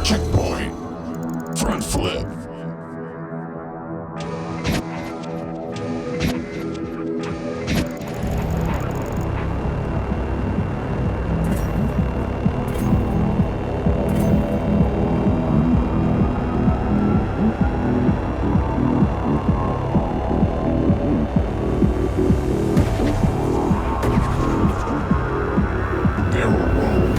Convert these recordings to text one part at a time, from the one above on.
Checkpoint. Front flip. Barrel roll.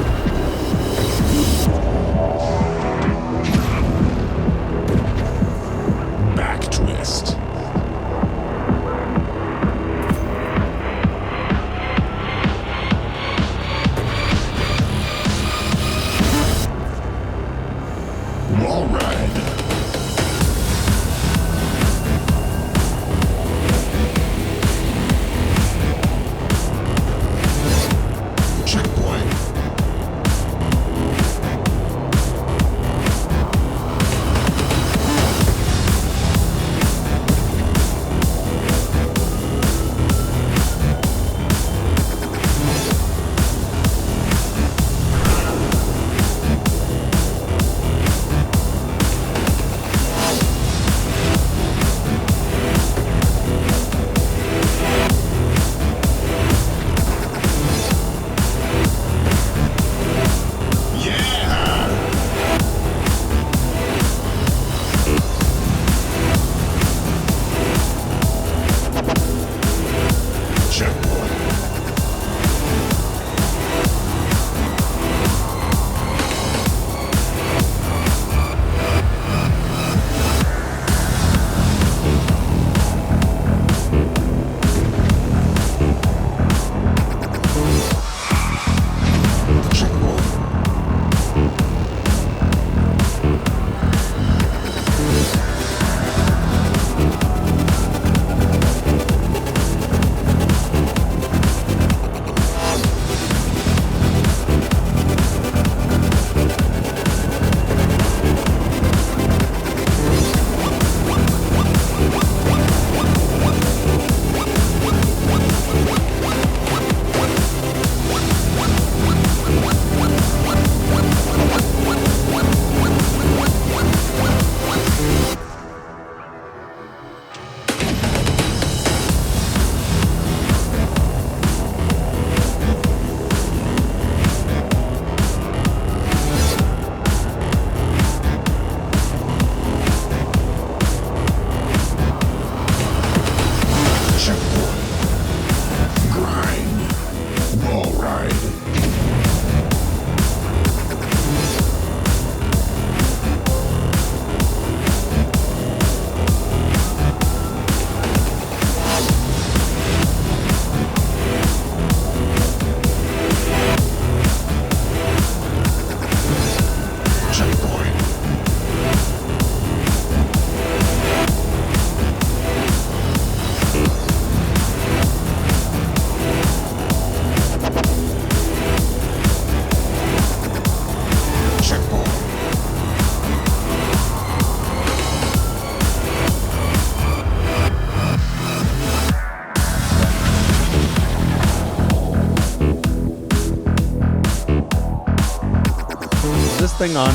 hopping on.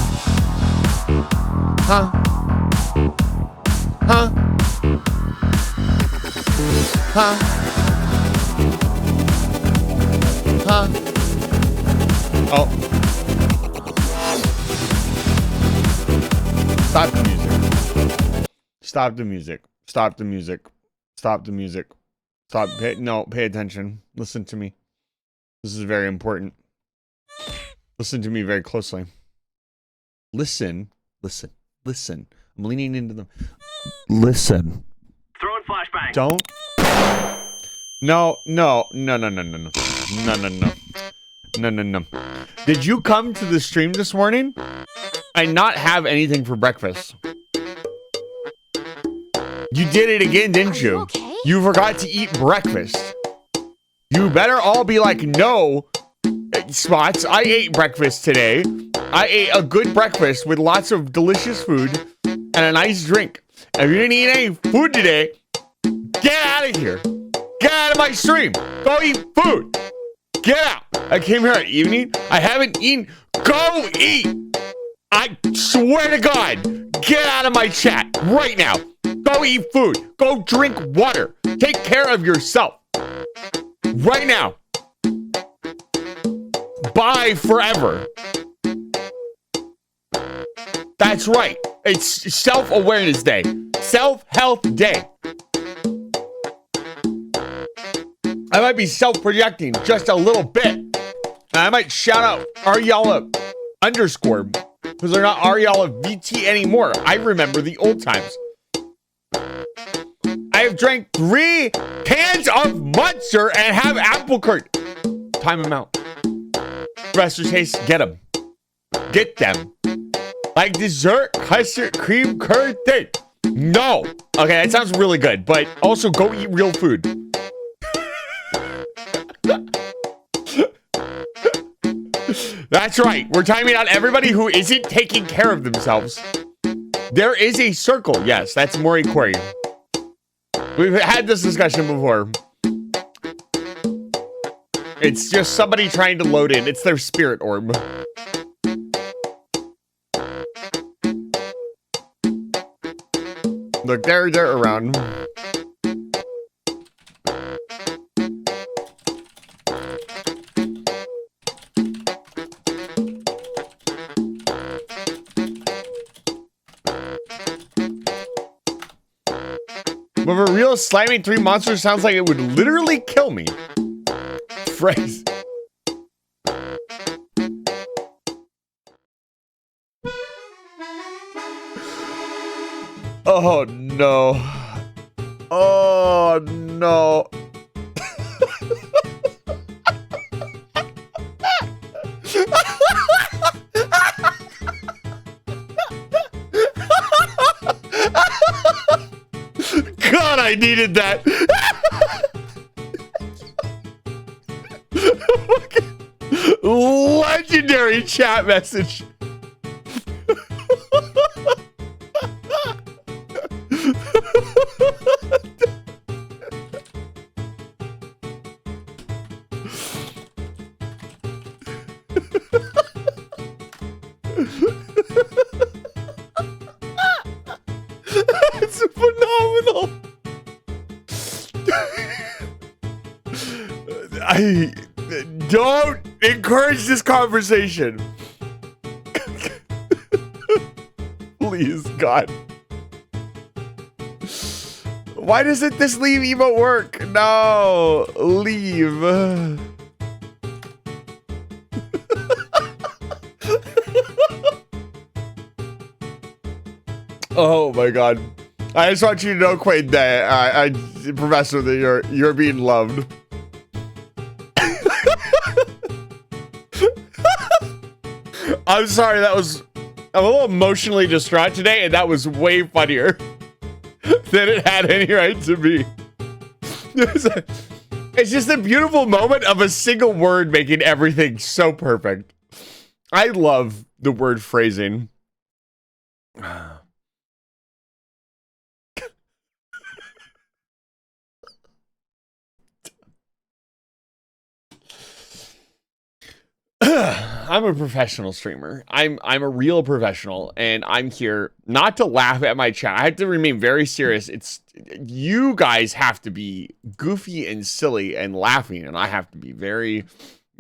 Huh? Huh? Huh? Huh? Oh. Stop the music. Stop the music. Stop the music. Stop the music. Stop. No, pay attention. Listen to me. This is very important. Listen to me very closely. Listen. Listen. Listen. I'm leaning into them. Listen. Throwing flashbang. Don't. No, no, no, no, no, no, no. No, no, no. No, no, no. Did you come to the stream this morning and not have anything for breakfast? You did it again, didn't you? Okay? You forgot to eat breakfast. You better all be like, no, Spots, I ate breakfast today. I ate a good breakfast with lots of delicious food and a nice drink. If you didn't eat any food today, get out of here. Get out of my stream. Go eat food. Get out. I came here at evening. I haven't eaten. Go eat. I swear to God, get out of my chat right now. Go eat food. Go drink water. Take care of yourself. Right now. Bye forever. That's right. It's Self-Awareness Day. Self-Health Day. I might be self-projecting just a little bit. I might shout out Ariella underscore because they're not Ariella VT anymore. I remember the old times. I have drank 3 cans of Monster and have apple curd. Time them out. Rest of taste, get them. Get them. Like dessert, custard, cream, curd thing. No. Okay, that sounds really good, but also go eat real food. That's right. We're timing out everybody who isn't taking care of themselves. There is a circle. Yes, that's Mori Quarry. We've had this discussion before. It's just somebody trying to load in. It's their spirit orb. Look, they're around. But a real slimy 3 monster sounds like it would literally kill me. Phrase. Oh no. Oh no. God, I needed that. Legendary chat message. It's phenomenal. I don't encourage this conversation. Please, God. Why doesn't this leave emote work? No, leave. Oh my God. I just want you to know, Quaid, that Professor, that you're being loved. I'm sorry, I'm a little emotionally distraught today, and that was way funnier than it had any right to be. It's just a beautiful moment of a single word making everything so perfect. I love the word phrasing. I'm a professional streamer. I'm a real professional, and I'm here not to laugh at my chat. I have to remain very serious. It's you guys have to be goofy and silly and laughing, and I have to be very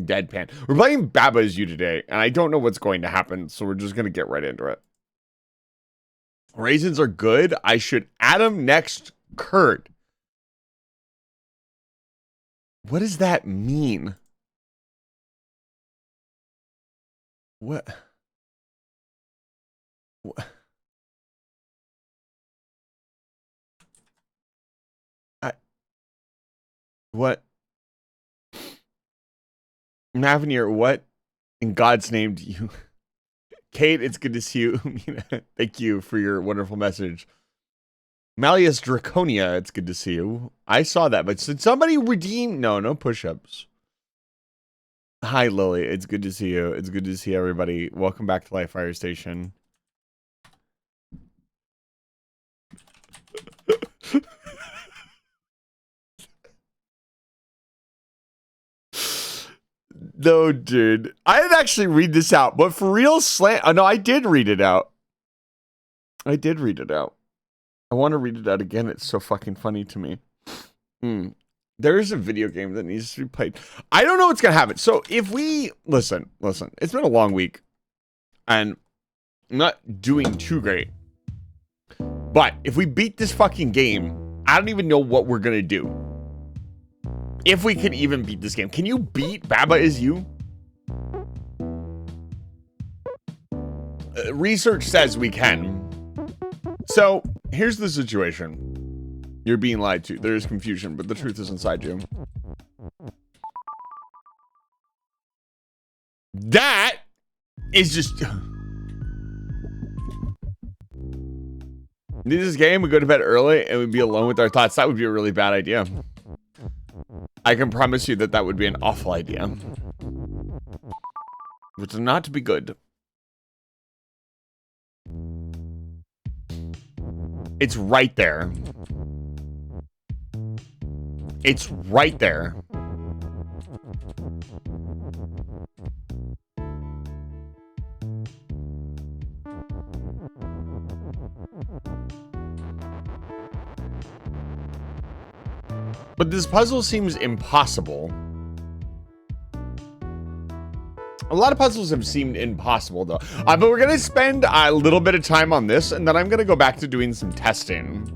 deadpan. We're playing Baba Is You today, and I don't know what's going to happen, so we're just gonna get right into it. Raisins are good. I should add them next curd. What does that mean? What? What? Mavenir, what in God's name do you... Kate, it's good to see you. Thank you for your wonderful message. Malleus Draconia, it's good to see you. I saw that, but did somebody redeem? No push-ups. Hi, Lily. It's good to see you. It's good to see everybody. Welcome back to Live Fire Station. No, dude. I didn't actually read this out, but for real, no, I did read it out. I did read it out. I want to read it out again. It's so fucking funny to me. There is a video game that needs to be played. I don't know what's going to happen. So if we... Listen. It's been a long week. And I'm not doing too great. But if we beat this fucking game, I don't even know what we're going to do. If we can even beat this game. Can you beat Baba Is You? Research says we can. So, here's the situation. You're being lied to. There is confusion, but the truth is inside you. That is just... In this game, we go to bed early and we'd be alone with our thoughts. That would be a really bad idea. I can promise you that that would be an awful idea. Which is not to be good. It's right there. It's right there. But this puzzle seems impossible. A lot of puzzles have seemed impossible, though. But we're going to spend a little bit of time on this, and then I'm going to go back to doing some testing.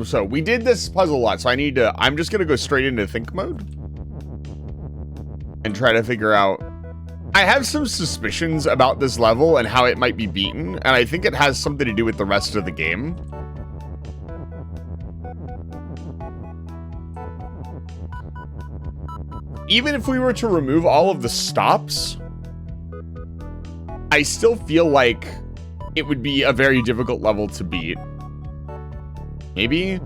So we did this puzzle a lot, so I'm just gonna go straight into think mode and try to figure out. I have some suspicions about this level and how it might be beaten, and I think it has something to do with the rest of the game. Even if we were to remove all of the stops, I still feel like it would be a very difficult level to beat. Maybe.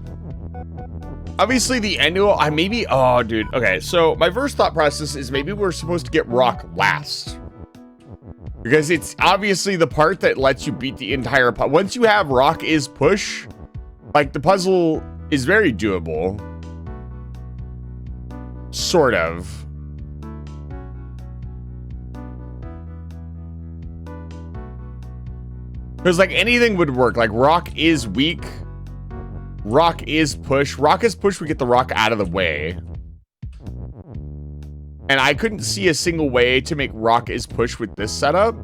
Obviously, the end of maybe. Oh, dude. Okay, so my first thought process is maybe we're supposed to get rock last, because it's obviously the part that lets you beat the entire puzzle. Once you have rock is push, like the puzzle is very doable. Sort of. Because like anything would work. Like rock is weak. Rock is push. Rock is push, we get the rock out of the way. And I couldn't see a single way to make rock is push with this setup.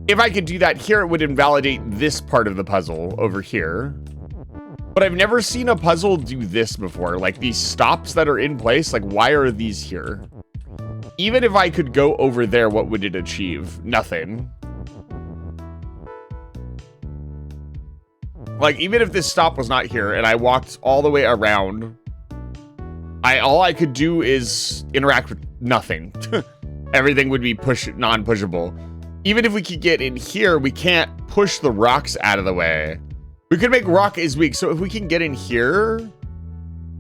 If I could do that here, it would invalidate this part of the puzzle over here. But I've never seen a puzzle do this before. Like these stops that are in place, like why are these here? Even if I could go over there, what would it achieve? Nothing. Like, even if this stop was not here and I walked all the way around, all I could do is interact with nothing. Everything would be non-pushable. Even if we could get in here, we can't push the rocks out of the way. We could make rock is weak. So if we can get in here,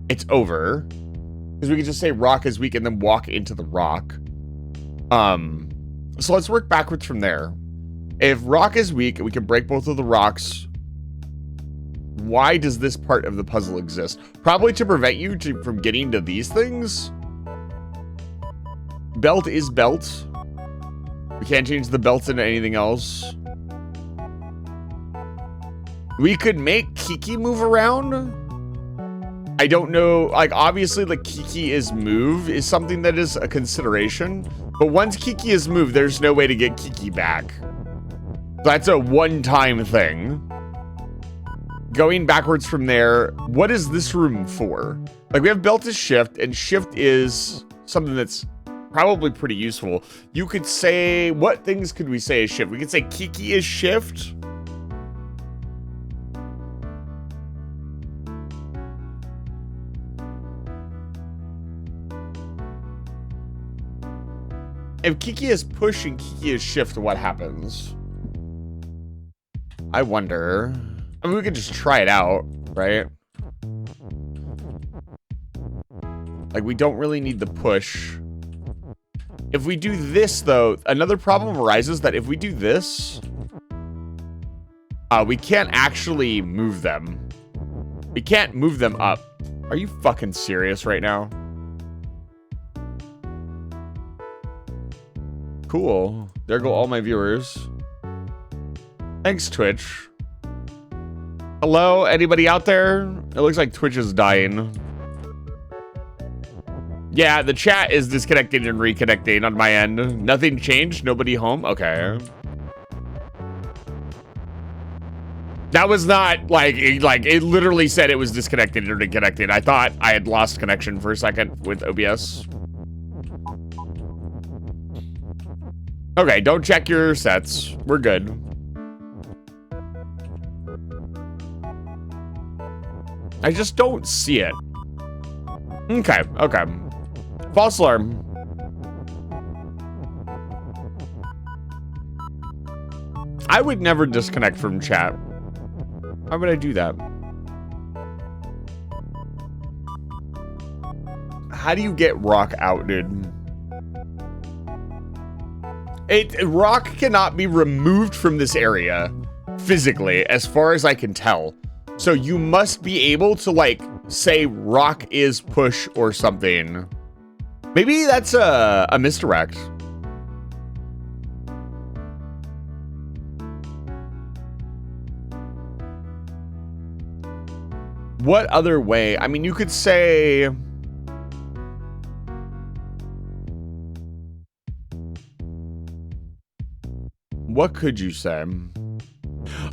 it's over. Because we could just say rock is weak and then walk into the rock. So let's work backwards from there. If rock is weak and we can break both of the rocks, why does this part of the puzzle exist? Probably to prevent you from getting to these things. Belt is belt. We can't change the belt into anything else. We could make Kiki move around. I don't know, like obviously the Kiki is move is something that is a consideration, but once Kiki is moved, there's no way to get Kiki back. That's a one-time thing. Going backwards from there, what is this room for? Like we have belt is shift, and shift is something that's probably pretty useful. You could say, what things could we say is shift? We could say Kiki is shift. If Kiki is push and Kiki is shift, what happens? I wonder. I mean, we could just try it out, right? Like, we don't really need the push. If we do this, though, another problem arises that if we do this, we can't actually move them. We can't move them up. Are you fucking serious right now? Cool. There go all my viewers. Thanks, Twitch. Hello, anybody out there? It looks like Twitch is dying. Yeah, the chat is disconnecting and reconnecting on my end. Nothing changed? Nobody home? Okay. That was not like it literally said it was disconnected or reconnected. I thought I had lost connection for a second with OBS. Okay, don't check your sets. We're good. I just don't see it. Okay, okay. False alarm. I would never disconnect from chat. Why would I do that? How do you get rock out, dude? Rock cannot be removed from this area physically, as far as I can tell. So you must be able to, like, say rock is push or something. Maybe that's a misdirect. What other way? I mean, you could say... What could you say?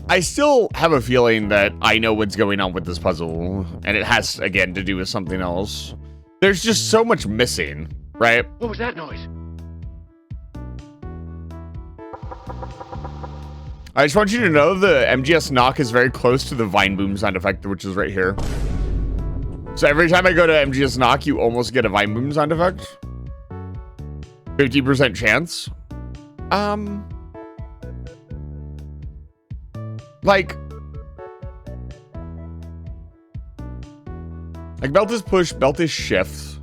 I still have a feeling that I know what's going on with this puzzle, and it has, again, to do with something else. There's just so much missing, right? What was that noise? I just want you to know the MGS knock is very close to the Vine Boom sound effect, which is right here. So every time I go to MGS knock, you almost get a Vine Boom sound effect. 50% chance. Like belt is push, belt is shift.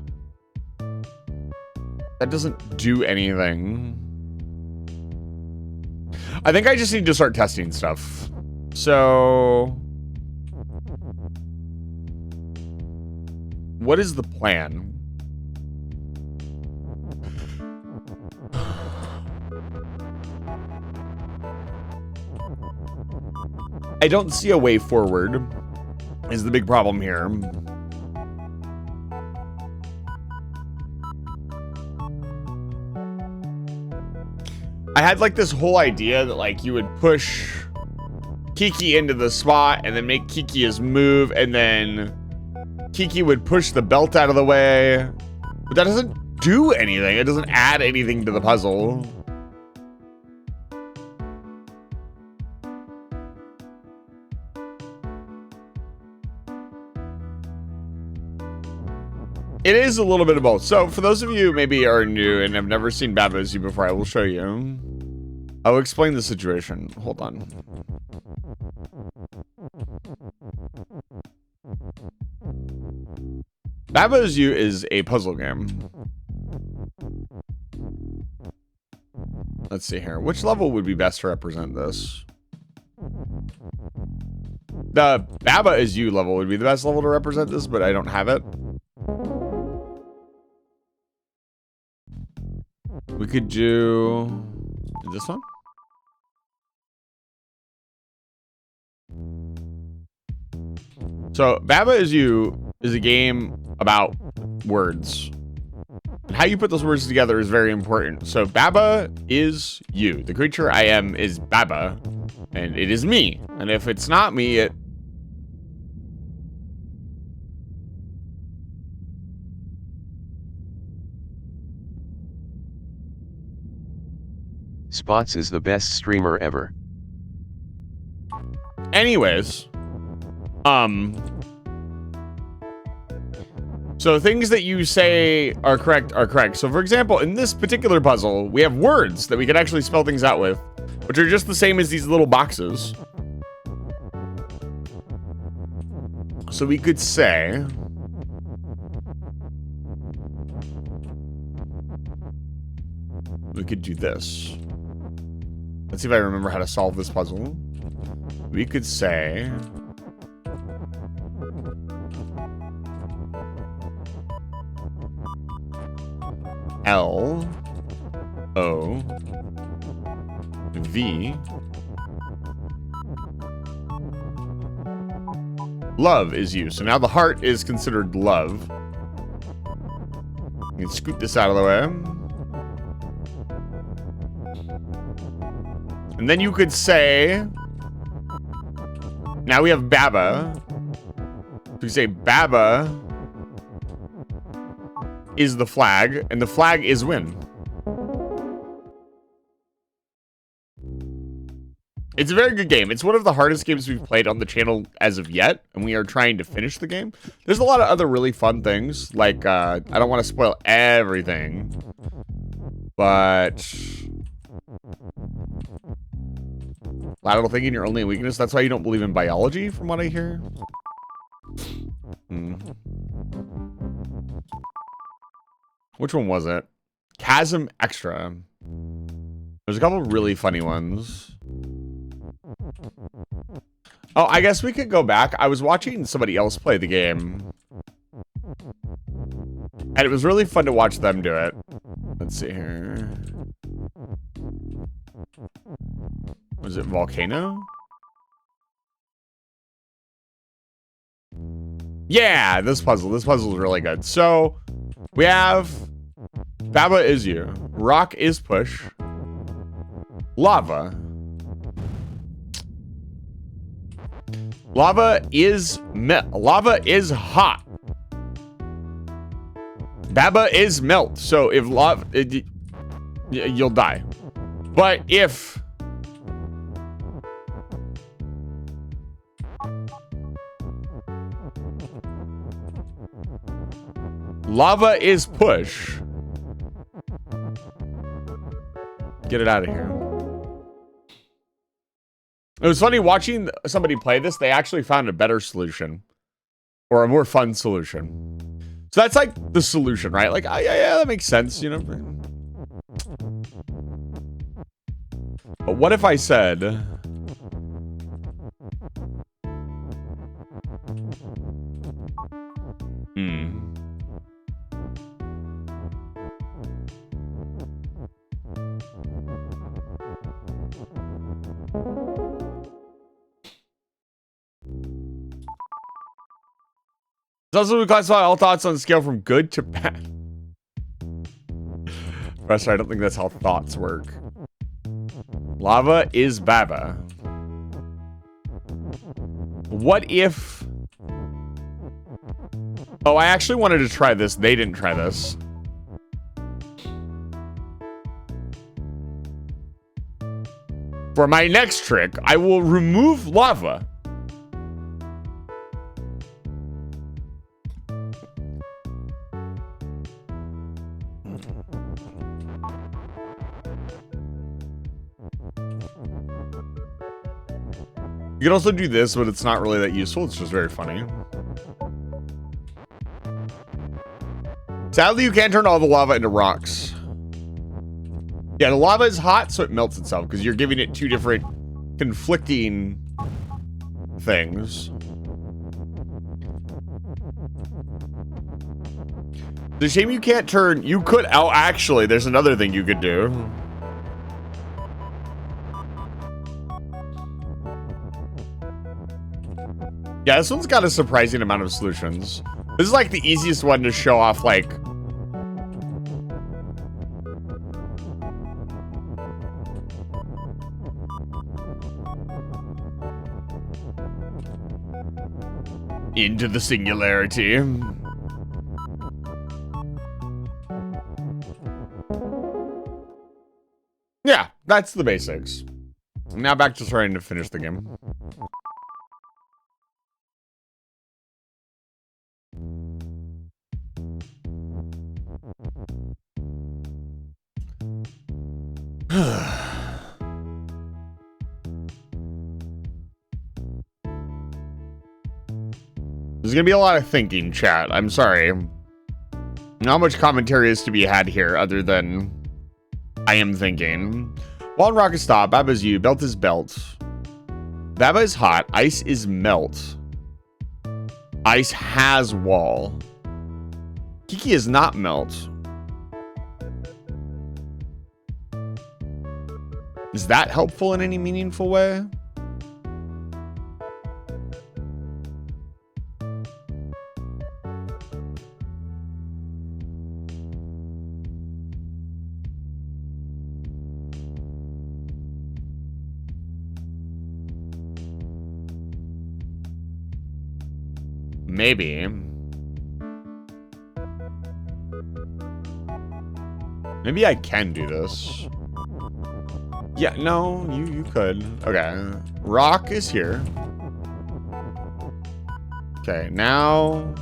That doesn't do anything. I think I just need to start testing stuff. So what is the plan? I don't see a way forward, is the big problem here. I had like this whole idea that like you would push Kiki into the spot and then make Kiki his move, and then Kiki would push the belt out of the way. But that doesn't do anything. It doesn't add anything to the puzzle. It is a little bit of both. So for those of you who maybe are new and have never seen Bavazu before, I will show you. I will explain the situation. Hold on. Baba Is You is a puzzle game. Let's see here. Which level would be best to represent this? The Baba Is You level would be the best level to represent this, but I don't have it. We could do this one. So Baba Is You is a game about words. And how you put those words together is very important. So Baba is you. The creature I am is Baba, and it is me. And if it's not me, it... Spots is the best streamer ever. Anyways, so things that you say are correct are correct. So for example, in this particular puzzle, we have words that we can actually spell things out with, which are just the same as these little boxes. So we could say, we could do this. Let's see if I remember how to solve this puzzle. We could say, L O V love is you. So now the heart is considered love. You can scoot this out of the way. And then you could say, now we have Baba. So you say Baba is the flag, and the flag is win. It's a very good game. It's one of the hardest games we've played on the channel as of yet, and we are trying to finish the game. There's a lot of other really fun things, like, I don't want to spoil everything, but... lateral thinking, your only weakness. That's why you don't believe in biology, from what I hear. Which one was it? Chasm Extra. There's a couple really funny ones. Oh, I guess we could go back. I was watching somebody else play the game, and it was really fun to watch them do it. Let's see here. Was it Volcano? Yeah, this puzzle is really good. So we have Baba Is You, Rock is Push, Lava. Lava is hot. Baba is melt. So if lava, you'll die. But if lava is push, get it out of here. It was funny watching somebody play this. They actually found a better solution, or a more fun solution. So that's like the solution, right? Like, yeah, that makes sense, you know. But what if I said, It's also we classify all thoughts on a scale from good to bad. Professor, I don't think that's how thoughts work. Lava is Baba. What if... oh, I actually wanted to try this. They didn't try this. For my next trick, I will remove lava. You can also do this, but it's not really that useful. It's just very funny. Sadly, you can't turn all the lava into rocks. Yeah, the lava is hot, so it melts itself because you're giving it two different conflicting things. It's a shame you can't turn. You could. Oh, actually, there's another thing you could do. Yeah, this one's got a surprising amount of solutions. This is like the easiest one to show off, like. Into the singularity. Yeah, that's the basics. Now back to trying to finish the game. There's gonna be a lot of thinking, chat. I'm sorry. Not much commentary is to be had here other than I am thinking. Wall and rock is stop. Baba is you. Belt is belt. Baba is hot. Ice is melt. Ice has wall. Kiki is not melt. Is that helpful in any meaningful way? Maybe. Maybe I can do this. Yeah, no, you could. Okay. Rock is here. Okay, now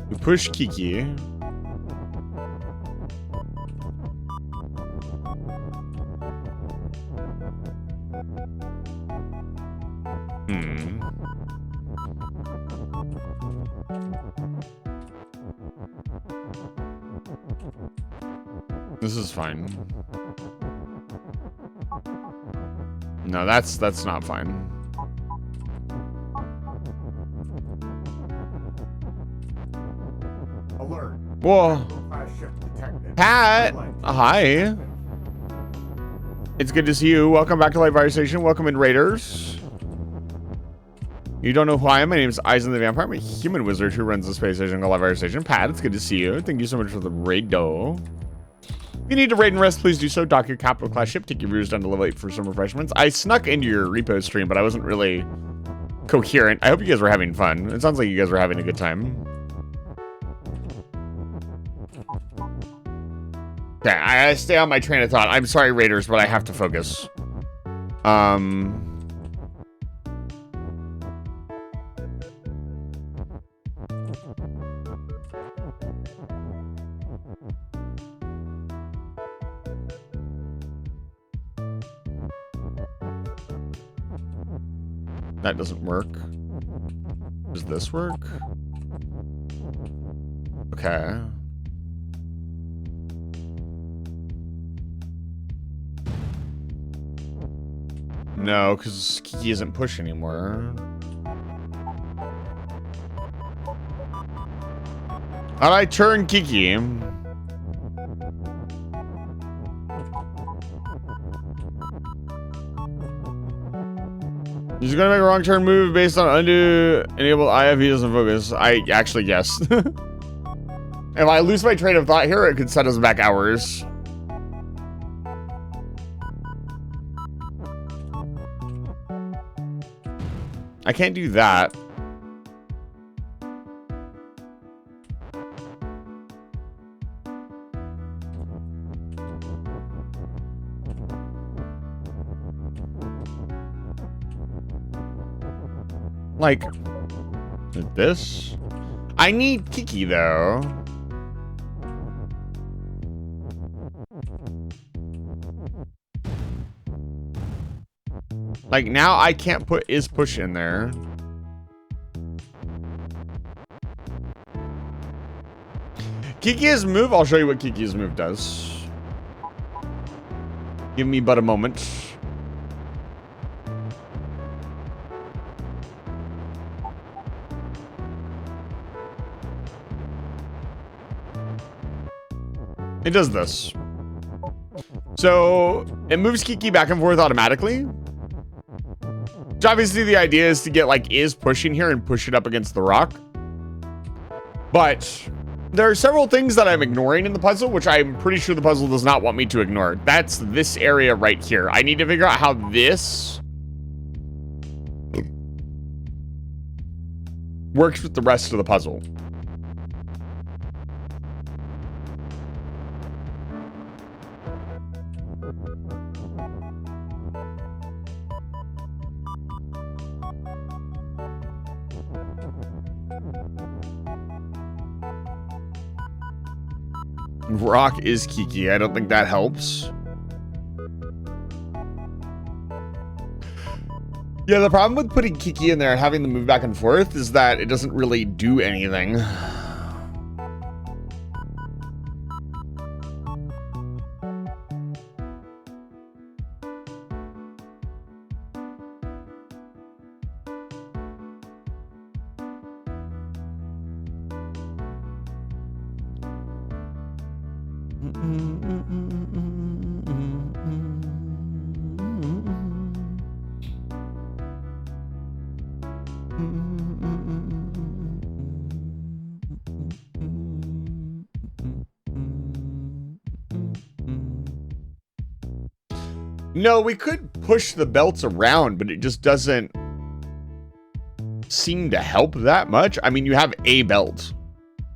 we push Kiki. This is fine. No, that's not fine. Alert. Whoa. Crash ship detected. Pat, hi. It's good to see you. Welcome back to Live Fire Station. Welcome in, Raiders. You don't know who I am? My name is Eisen the Vampire. I'm a human wizard who runs the space station called Live Fire Station. Pat, it's good to see you. Thank you so much for the raid, though. If you need to raid and rest, please do so. Dock your capital class ship. Take your viewers down to level 8 for some refreshments. I snuck into your repo stream, but I wasn't really coherent. I hope you guys were having fun. It sounds like you guys were having a good time. Okay, I stay on my train of thought. I'm sorry, Raiders, but I have to focus. That doesn't work. Does this work? Okay. No, because Kiki isn't push anymore. How'd I turn Kiki? He's gonna make a wrong turn move based on undo enable IF. He doesn't focus. I actually guess. If I lose my train of thought here, it could set us back hours. I can't do that. Like, this? I need Kiki, though. Like, now I can't put is push in there. Kiki's move, I'll show you what Kiki's move does. Give me but a moment. It does this. So it moves Kiki back and forth automatically. So obviously the idea is to get like is pushing here and push it up against the rock. But there are several things that I'm ignoring in the puzzle, which I'm pretty sure the puzzle does not want me to ignore. That's this area right here. I need to figure out how this works with the rest of the puzzle. Rock is Kiki. I don't think that helps. Yeah, the problem with putting Kiki in there and having them move back and forth is that it doesn't really do anything. No, we could push the belts around, but it just doesn't seem to help that much. I mean, you have a belt.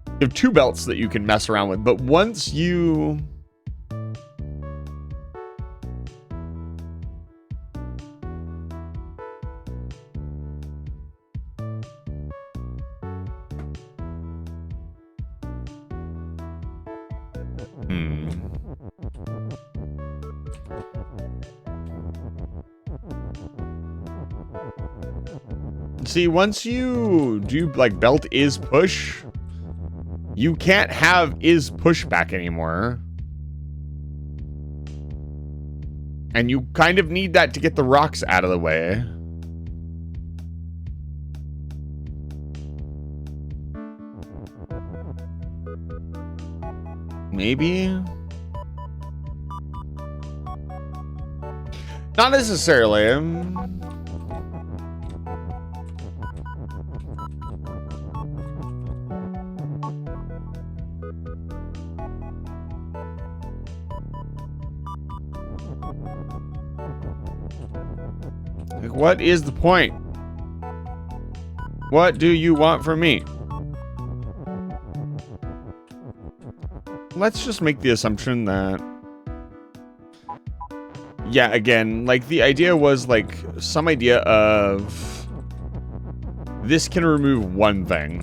You have two belts that you can mess around with, but once you... See, once you do like belt is push, you can't have is push back anymore. And you kind of need that to get the rocks out of the way. Maybe? Not necessarily. Like, what is the point? What do you want from me? Let's just make the assumption that... Yeah, again, like the idea was like some idea of... This can remove one thing.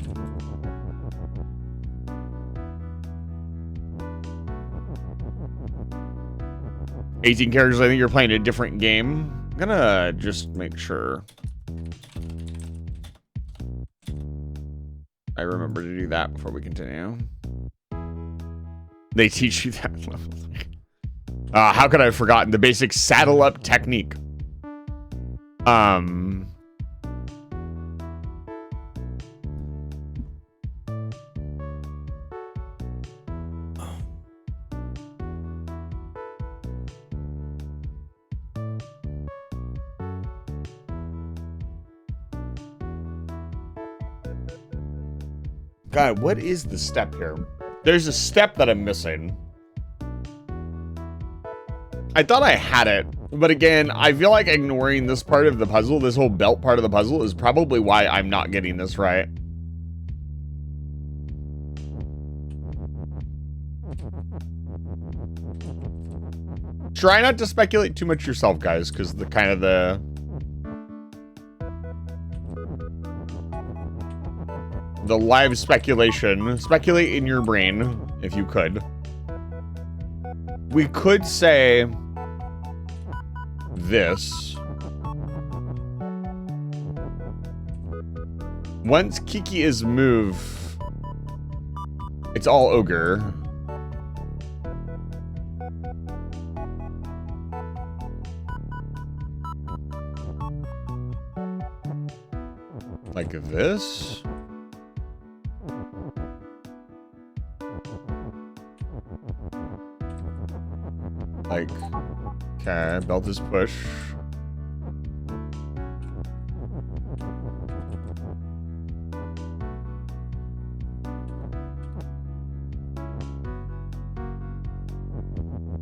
$18 characters, I think you're playing a different game. I'm gonna just make sure I remember to do that before we continue. They teach you that level. How could I have forgotten the basic saddle up technique? God, what is the step here? There's a step that I'm missing. I thought I had it, but again, I feel like ignoring this part of the puzzle, this whole belt part of the puzzle, is probably why I'm not getting this right. Try not to speculate too much yourself, guys, because the kind of the live speculation. Speculate in your brain, if you could. We could say this. Once Kiki is moved, It's all ogre. Like this? Like, okay, belt is push.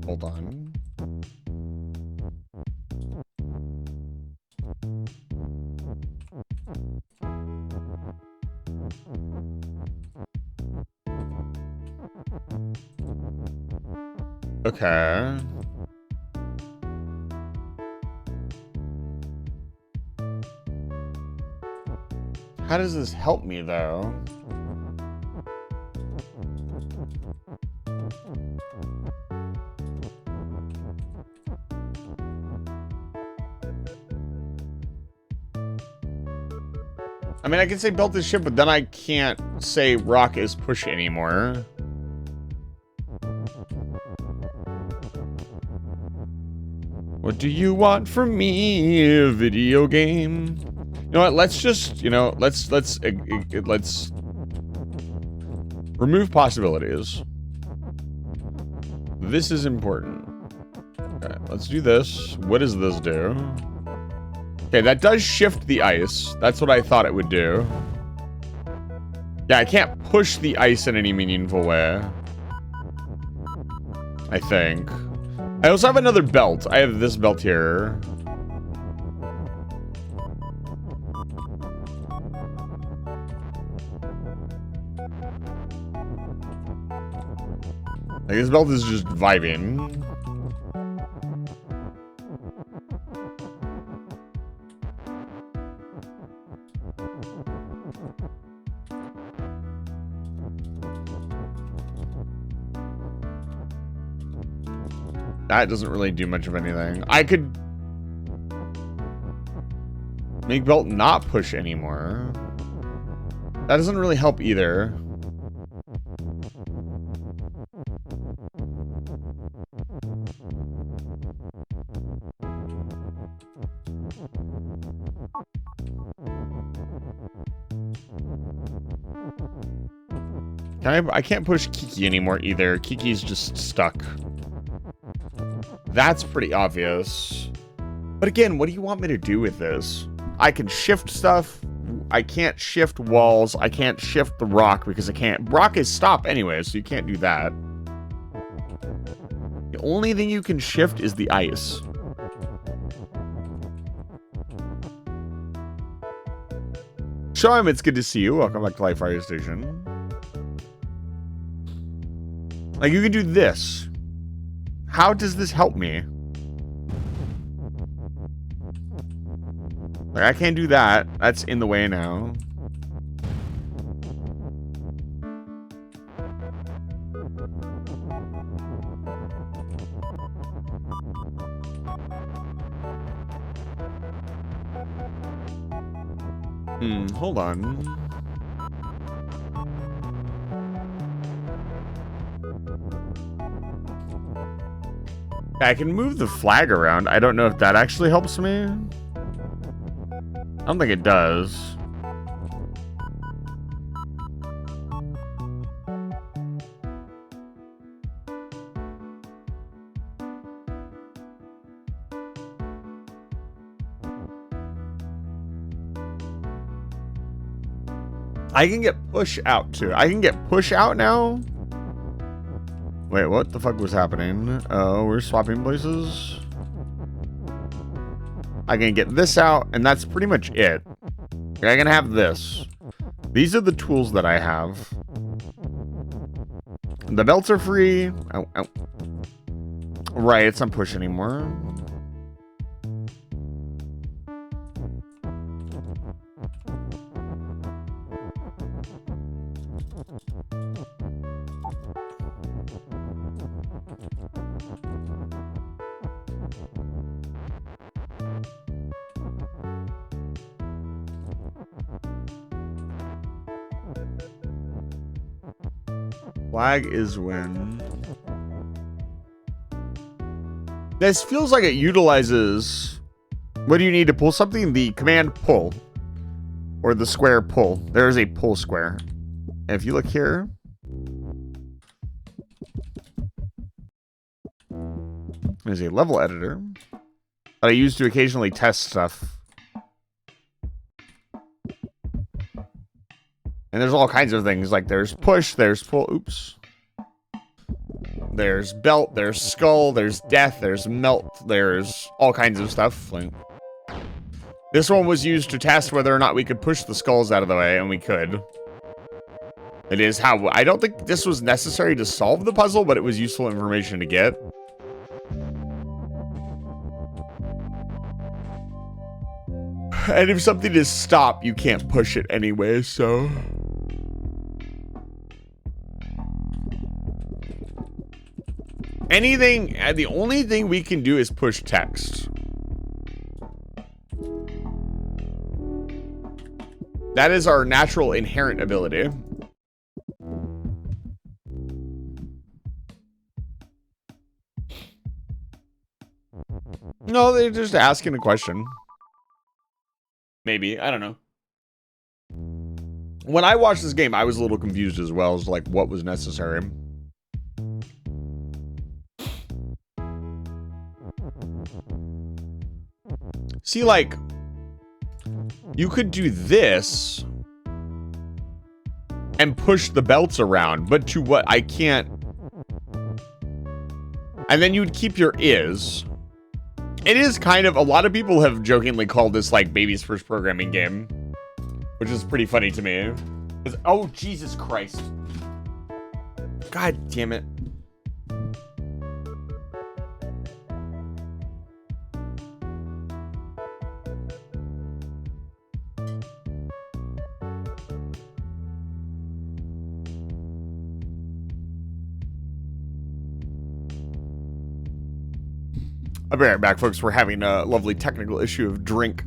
Hold on. Okay. How does this help me, though? I mean, I can say belt is shift, but then I can't say rock is push anymore. What do you want from me, a video game? You know what? Let's just, let's remove possibilities. This is important. Okay, let's do this. What does this do? Okay, that does shift the ice. That's what I thought it would do. Yeah, I can't push the ice in any meaningful way. I think. I also have another belt. I have this belt here. Like, this belt is just vibing. That doesn't really do much of anything. I could make belt not push anymore. That doesn't really help either. I can't push Kiki anymore either. Kiki's just stuck. That's pretty obvious. But again, what do you want me to do with this? I can shift stuff. I can't shift walls. I can't shift the rock because I can't. Rock is stop anyway, so you can't do that. The only thing you can shift is the ice. Show him it's good to see you. Welcome back to Life Fire Station. Like, you can do this. How does this help me? Like, I can't do that. That's in the way now. Hold on. I can move the flag around. I don't know if that actually helps me. I don't think it does. I can get push out too. I can get push out now. Wait, what the fuck was happening? Oh, we're swapping places. I can get this out, and that's pretty much it. I can have this. These are the tools that I have. The belts are free. Oh, oh. Right, it's not push anymore. Flag is when. This feels like it utilizes. What do you need to pull something? The command pull. Or the square pull. There is a pull square. And if you look here. There's a level editor that I use to occasionally test stuff. And there's all kinds of things, like there's push, there's pull, oops. There's belt, there's skull, there's death, there's melt, there's all kinds of stuff. Like, this one was used to test whether or not we could push the skulls out of the way, and we could. It is how, I don't think this was necessary to solve the puzzle, but it was useful information to get. And if something is stopped, you can't push it anyway, so... Anything, the only thing we can do is push text. That is our natural inherent ability. No, they're just asking a question. Maybe, I don't know. When I watched this game, I was a little confused as well as like what was necessary. See, like, you could do this and push the belts around, but to what? I can't. And then you'd keep your is. It is kind of, a lot of people have jokingly called this like baby's first programming game, which is pretty funny to me. Oh, Jesus Christ. God damn it. I'll be right back, folks. We're having a lovely technical issue of drink.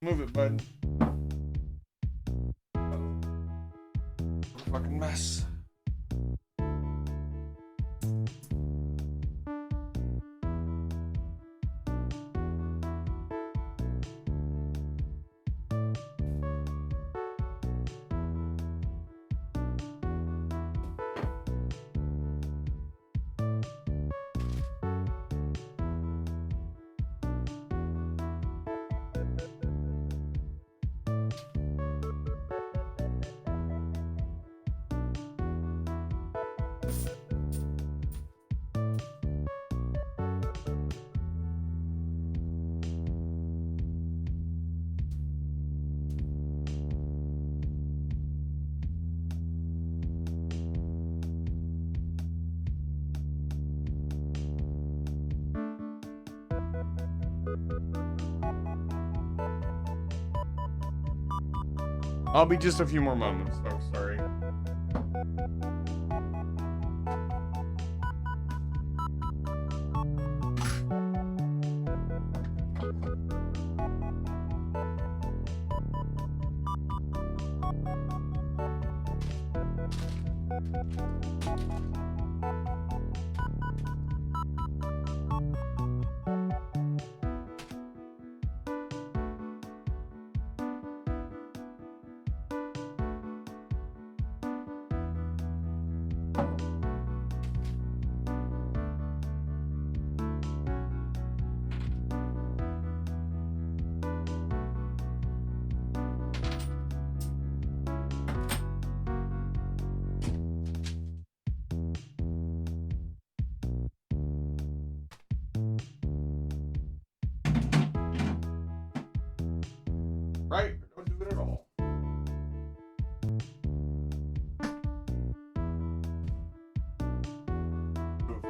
Move it, bud. Fucking mess. I'll be just a few more moments, though. Sorry. Right? Don't do it at all. Move.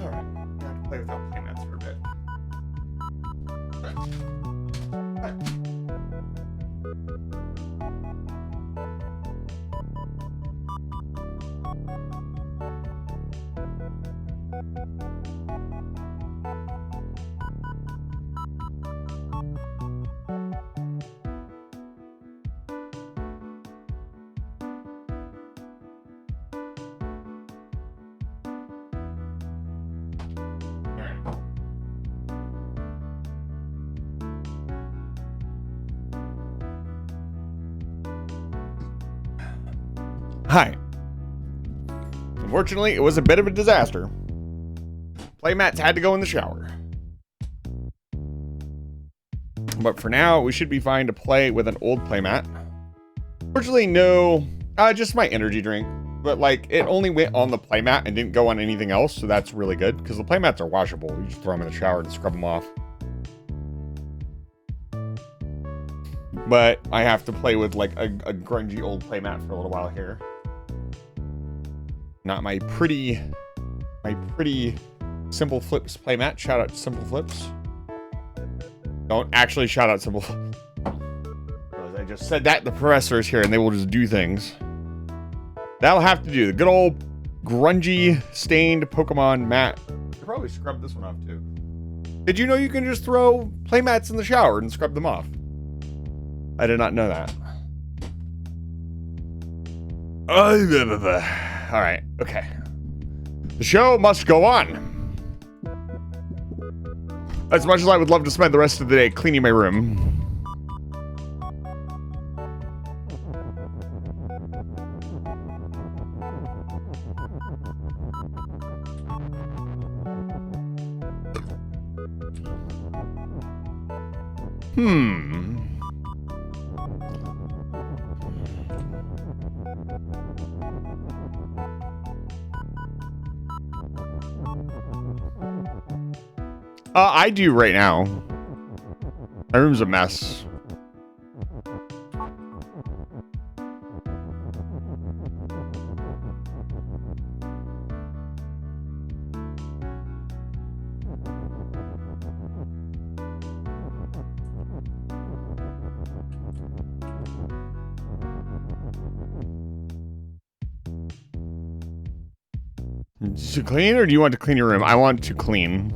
Alright, I have to play without playmats for a bit. Hi. Unfortunately, it was a bit of a disaster. Playmats had to go in the shower. But for now, we should be fine to play with an old playmat. Unfortunately, no, just my energy drink. But like, it only went on the playmat and didn't go on anything else, so that's really good. Because the playmats are washable. You just throw them in the shower and scrub them off. But I have to play with like a grungy old playmat for a little while here. Not my pretty Simple Flips playmat. Shout out to Simple Flips. Don't actually shout out Simple. Because I just said that the professor is here and they will just do things. That'll have to do. The good old grungy stained Pokemon mat. I probably scrub this one off too. Did you know you can just throw playmats in the shower and scrub them off? I did not know that. All right, okay. The show must go on. As much as I would love to spend the rest of the day cleaning my room. I do right now. My room's a mess. To clean, or do you want to clean your room? I want to clean.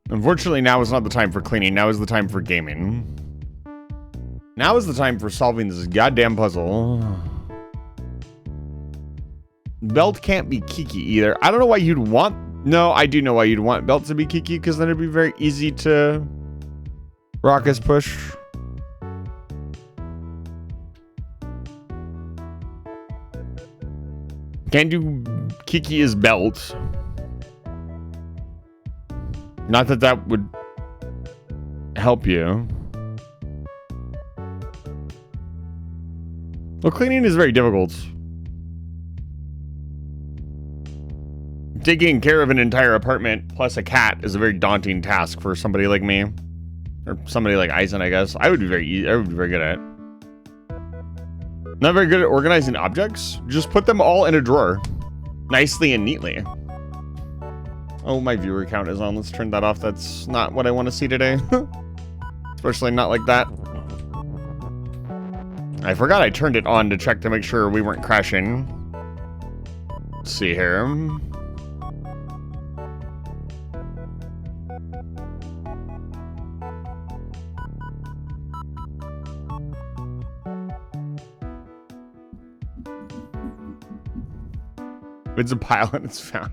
Unfortunately, now is not the time for cleaning. Now is the time for gaming. Now is the time for solving this goddamn puzzle. Belt can't be Kiki either. I don't know why you'd want... No, I do know why you'd want Belt to be Kiki, because then it'd be very easy to... Rocket's push. Can't do Kiki as Belt. Not that that would help you. Well, cleaning is very difficult. Taking care of an entire apartment plus a cat is a very daunting task for somebody like me. Or somebody like Eisen, I guess. I would be very good at it. Not very good at organizing objects. Just put them all in a drawer. Nicely and neatly. Oh, my viewer count is on. Let's turn that off. That's not what I want to see today. Especially not like that. I forgot I turned it on to check to make sure we weren't crashing. Let's see here. It's a pile and it's found.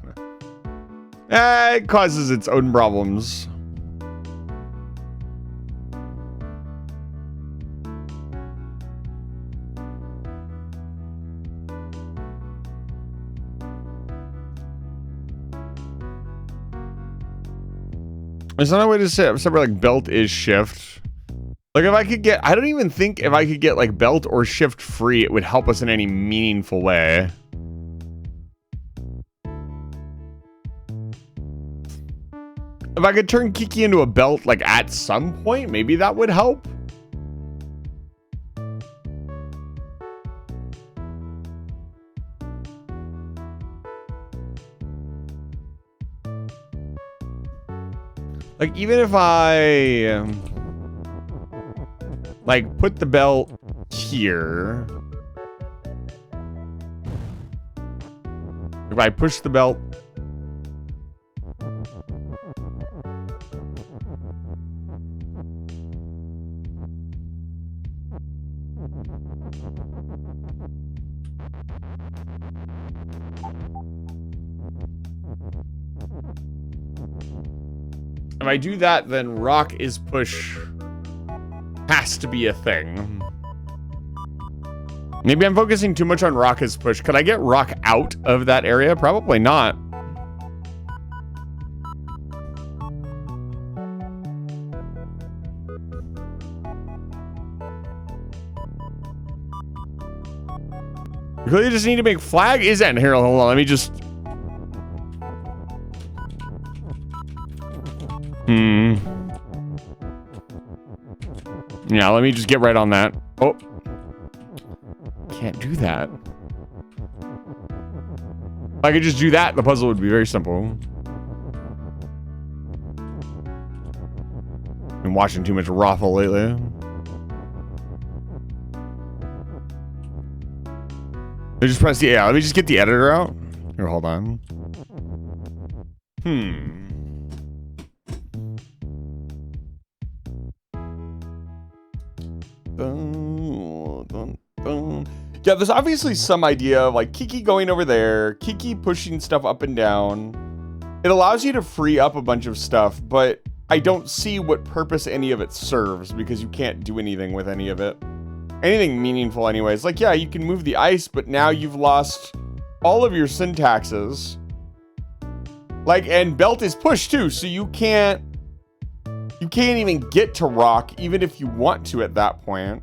It causes its own problems. There's not a way to say separate like belt is shift. Like if I could get, I don't even think if I could get like belt or shift free, it would help us in any meaningful way. If I could turn Kiki into a belt, like, at some point, maybe that would help. Like, even if I like put the belt here, if I push the belt if I do that, then rock is push has to be a thing. Maybe I'm focusing too much on rock is push. Could I get rock out of that area? Probably not. We really just need to make flag isn't here. Hold on, let me just. Yeah, let me just get right on that. Oh. Can't do that. If I could just do that, the puzzle would be very simple. Been watching too much Raffle lately. I just press the yeah. Let me just get the editor out. Here, hold on. Yeah, there's obviously some idea of like Kiki going over there, Kiki pushing stuff up and down. It allows you to free up a bunch of stuff, but I don't see what purpose any of it serves because you can't do anything with any of it. Anything meaningful anyways. Like, yeah, you can move the ice, but now you've lost all of your syntaxes. Like, and belt is push too, so you can't even get to rock even if you want to at that point.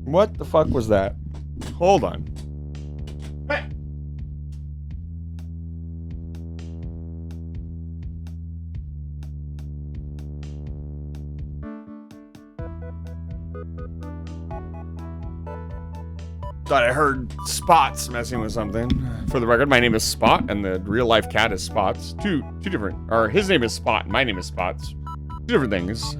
What the fuck was that? Hold on. Hey. Thought I heard Spots messing with something. For the record, my name is Spot, and the real life cat is Spots. Two different. Or his name is Spot, and my name is Spots. Two different things.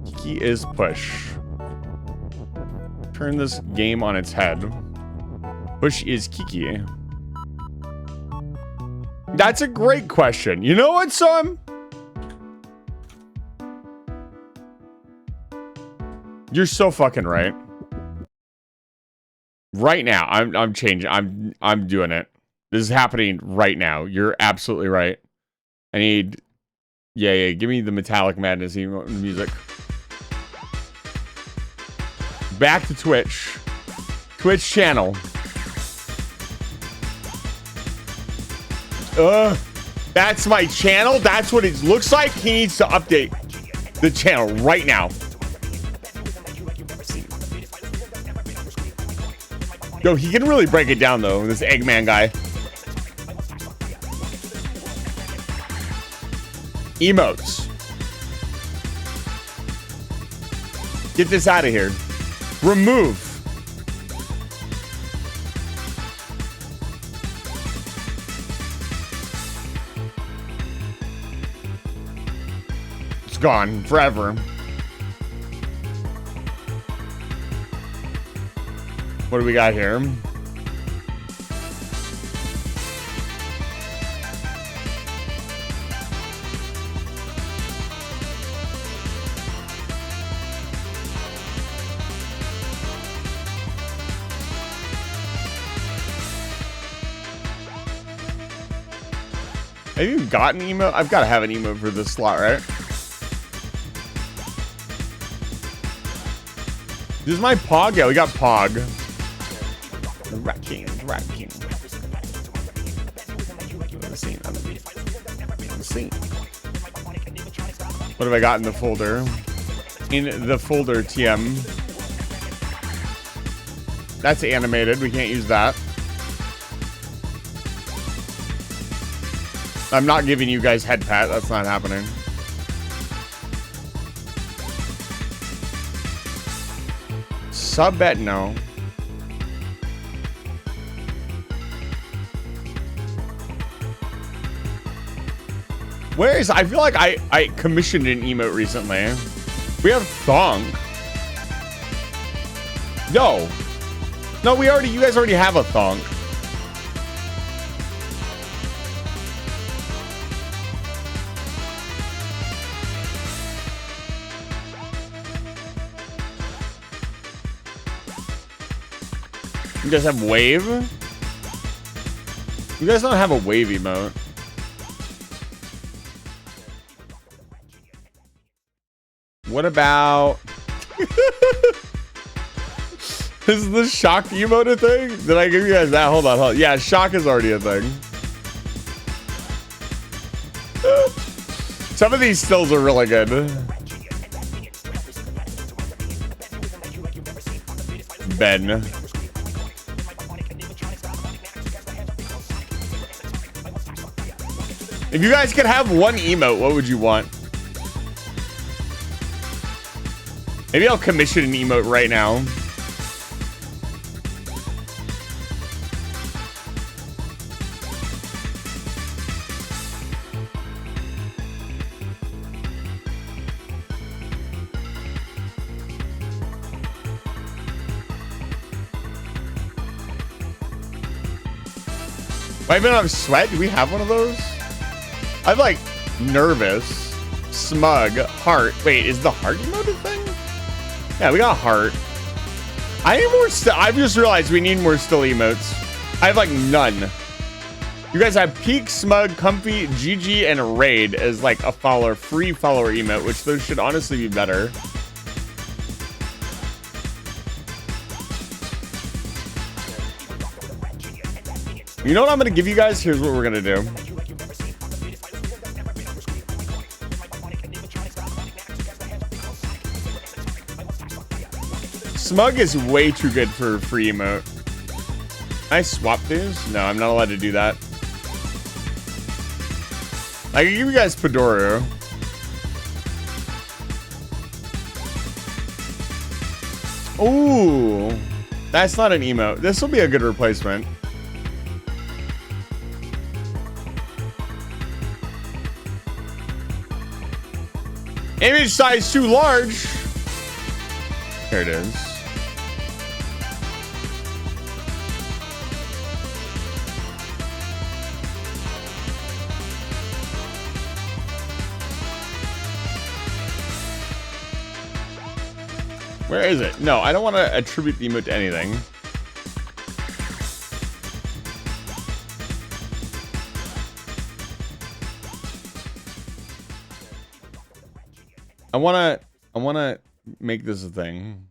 Kiki is push. Turn this game on its head. Push is Kiki. That's a great question. You know what, son? You're so fucking right. Right now, I'm changing. I'm doing it. This is happening right now. You're absolutely right. I need. Yeah. Give me the Metallic Madness music. Back to Twitch. Twitch channel. That's my channel. That's what it looks like. He needs to update the channel right now. Yo, he can really break it down though, this Eggman guy. Emotes. Get this out of here. Remove. It's gone forever. What do we got here? Have you got an emote? I've got to have an emote for this slot, right? This is my Pog? Yeah, we got Pog. Rat King. What have I got in the folder? In the folder, TM. That's animated. We can't use that. I'm not giving you guys head pat. That's not happening. sub bet? No. Where is, I feel like I commissioned an emote recently. We have thong. No. No, you guys already have a thong. You guys have wave? You guys don't have a wave emote. What about... Is the shock emote a thing? Did I give you guys that? Hold on. Yeah, shock is already a thing. Some of these stills are really good. Ben. If you guys could have one emote, what would you want? Maybe I'll commission an emote right now. Wiping off sweat? Do we have one of those? I'm like nervous, smug, heart. Wait, is the heart emote a thing? Yeah, we got heart. I need more still. I've just realized we need more still emotes. I have like none. You guys have peak, smug, comfy, GG, and raid as like a follower, free follower emote, which those should honestly be better. You know what I'm gonna give you guys? Here's what we're gonna do. Smug is way too good for free emote. Can I swap these? No, I'm not allowed to do that. I can give you guys Fedora. Ooh, that's not an emote. This will be a good replacement. Image size too large. There it is. Where is it? No, I don't want to attribute the emote to anything. I wanna make this a thing.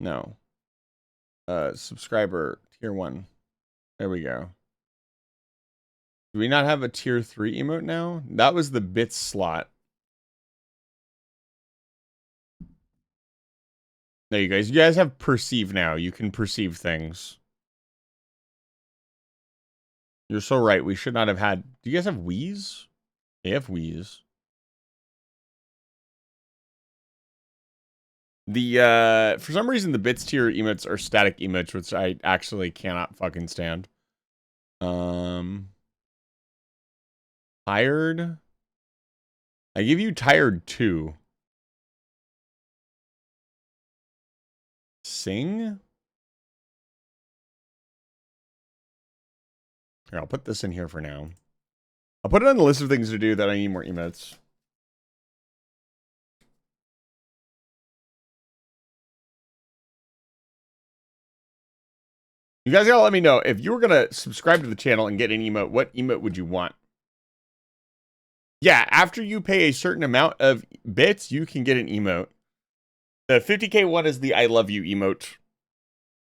No. Subscriber tier 1. There we go. Do we not have a tier 3 emote now? That was the bits slot. There you guys. You guys have perceive now. You can perceive things. You're so right. We should not have had... Do you guys have Wheeze? They have Wheeze. The for some reason the bits tier emotes are static emotes, which I actually cannot fucking stand. Tired. I give you tired 2. Sing. Here, I'll put this in here for now. I'll put it on the list of things to do that I need more emotes. You guys gotta let me know, if you were gonna subscribe to the channel and get an emote, what emote would you want? Yeah, after you pay a certain amount of bits, you can get an emote. The 50k one is the I love you emote,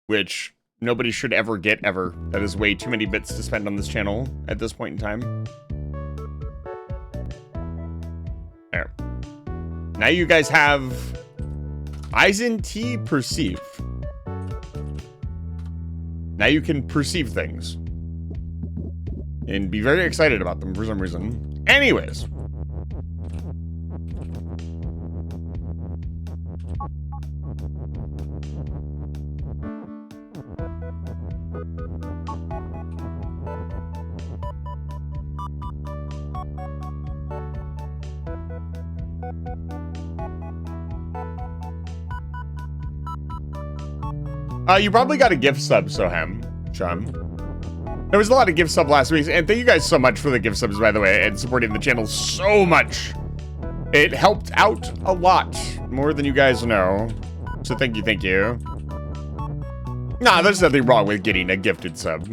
which nobody should ever get ever. That is way too many bits to spend on this channel at this point in time. There. Now you guys have Eisen T perceive. Now you can perceive things and be very excited about them for some reason. Anyways. You probably got a gift sub, Sohem, Chum. There was a lot of gift sub last week, and thank you guys so much for the gift subs, by the way, and supporting the channel so much. It helped out a lot, more than you guys know. So thank you, thank you. Nah, there's nothing wrong with getting a gifted sub.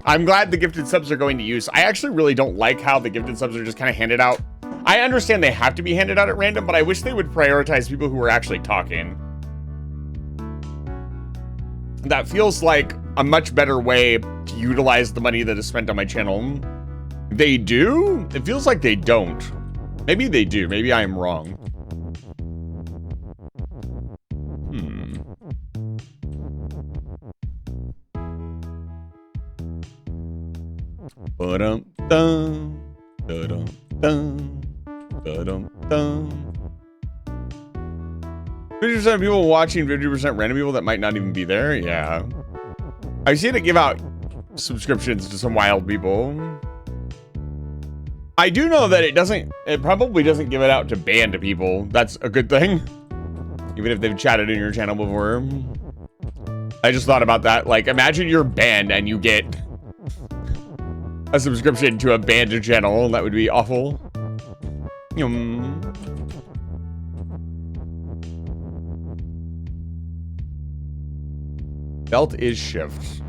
I'm glad the gifted subs are going to use. I actually really don't like how the gifted subs are just kind of handed out. I understand they have to be handed out at random, but I wish they would prioritize people who are actually talking. That feels like a much better way to utilize the money that is spent on my channel. They do? It feels like they don't. Maybe they do. Maybe I am wrong. Ba-dum-dum, da-dum-dum, da-dum-dum. 50% of people watching, 50% random people that might not even be there. Yeah. I've seen it give out subscriptions to some wild people. I do know that it probably doesn't give it out to banned people. That's a good thing. Even if they've chatted in your channel before. I just thought about that. Like, imagine you're banned and you get a subscription to a banned channel. That would be awful. Belt is shift.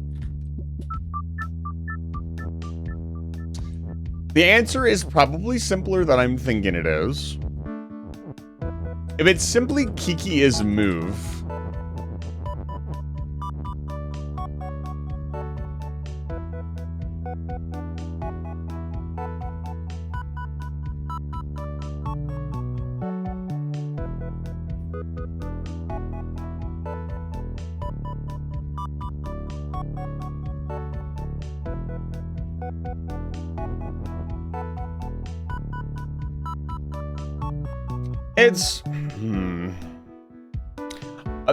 The answer is probably simpler than I'm thinking it is. If it's simply Kiki is move. It's...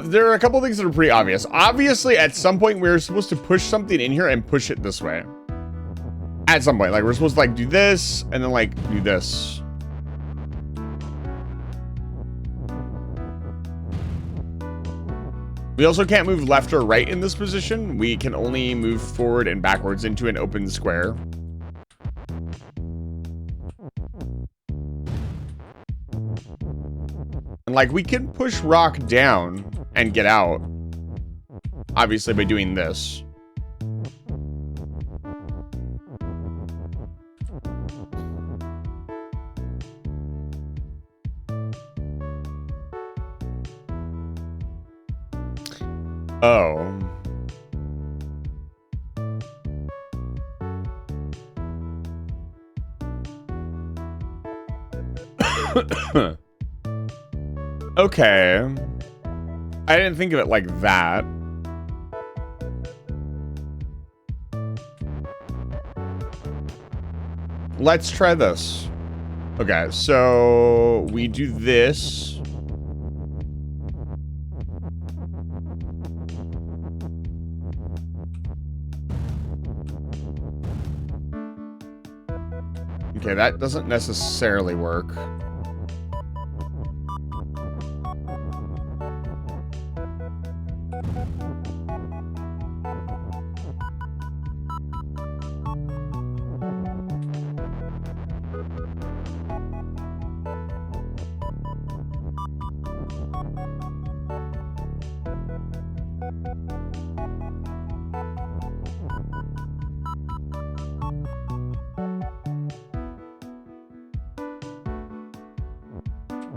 there are a couple things that are pretty obvious. Obviously, at some point, we're supposed to push something in here and push it this way. At some point. Like, we're supposed to, like, do this, and then, like, do this. We also can't move left or right in this position. We can only move forward and backwards into an open square. And like, we can push rock down and get out. Obviously by doing this. Oh. Okay. I didn't think of it like that. Let's try this. Okay, so we do this. Okay, that doesn't necessarily work.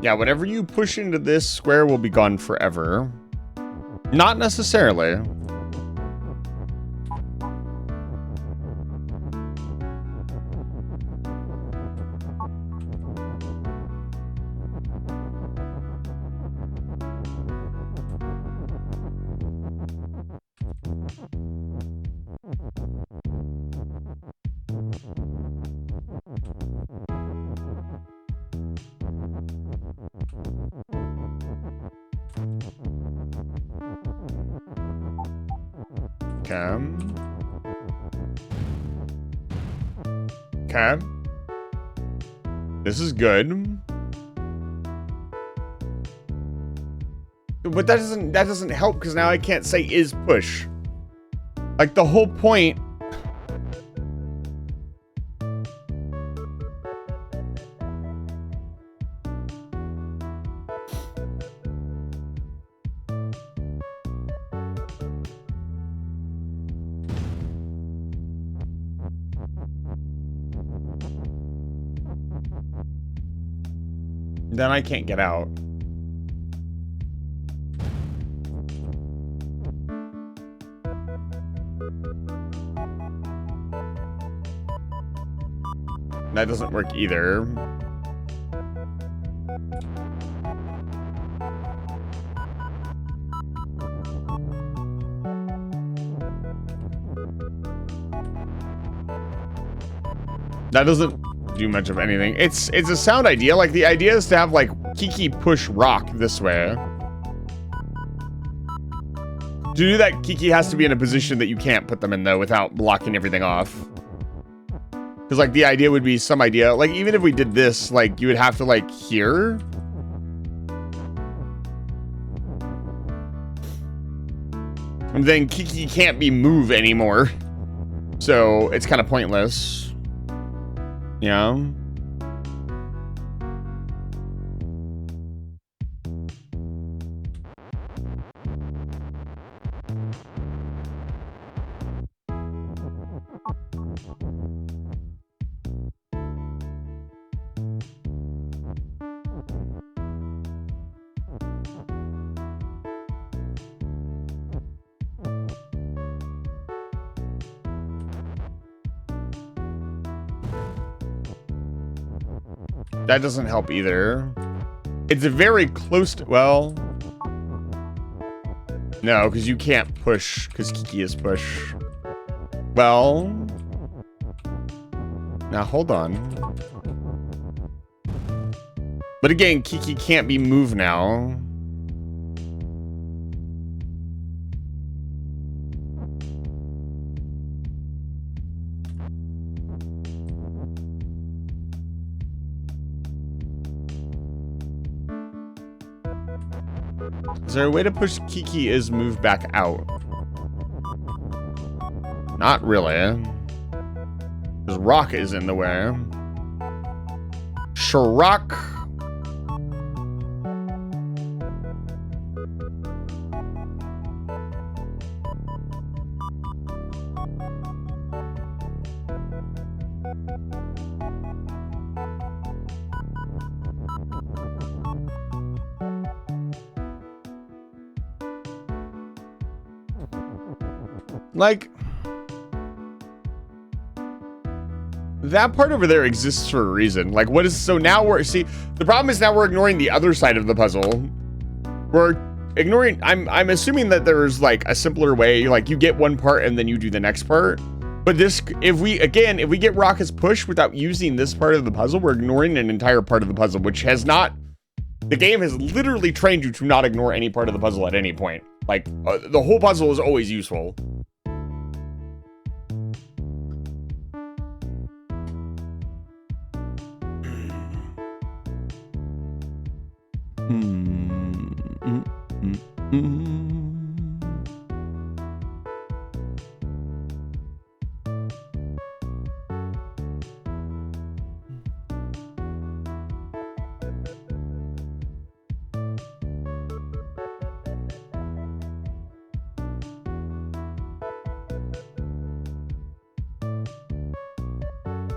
Yeah, whatever you push into this square will be gone forever. Not necessarily. Okay. This is good. But that doesn't help because now I can't say is push. Like the whole point. Then I can't get out. That doesn't work either. That doesn't do much of anything. It's a sound idea. Like the idea is to have like Kiki push Rock this way. To do that, Kiki has to be in a position that you can't put them in though without blocking everything off. Because like the idea would be some idea, like even if we did this, like you would have to like here. And then Kiki can't be move anymore. So it's kind of pointless. Yeah. That doesn't help either. It's very close to, well, no, because you can't push, because Kiki is push. Well, now hold on. But again, Kiki can't be moved now. Is there a way to push Kiki is move back out? Not really. Because Rock is in the way. Shrock. Like, that part over there exists for a reason. Like, what is, so now we're, see, the problem is now we're ignoring the other side of the puzzle. We're ignoring, I'm assuming that there's like a simpler way, like you get one part and then you do the next part. But this, if we get Rock's push without using this part of the puzzle, we're ignoring an entire part of the puzzle, which has not, the game has literally trained you to not ignore any part of the puzzle at any point. Like, the whole puzzle is always useful.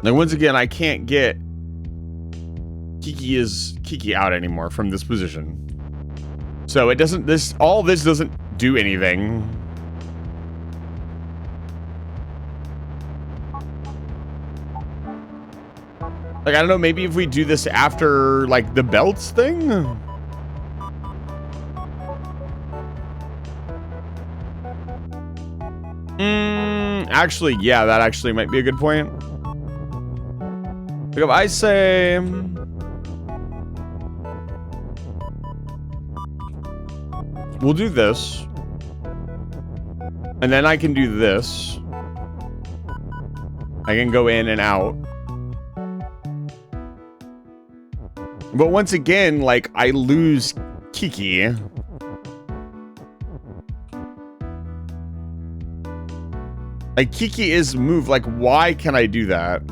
Now, once again, I can't get Kiki out anymore from this position. So it doesn't, all this doesn't do anything. Like, I don't know, maybe if we do this after, like, the belts thing? Actually, yeah, that actually might be a good point. Like, if I say... we'll do this. And then I can do this. I can go in and out. But once again, like, I lose Kiki. Like, Kiki is move. Like, why can I do that?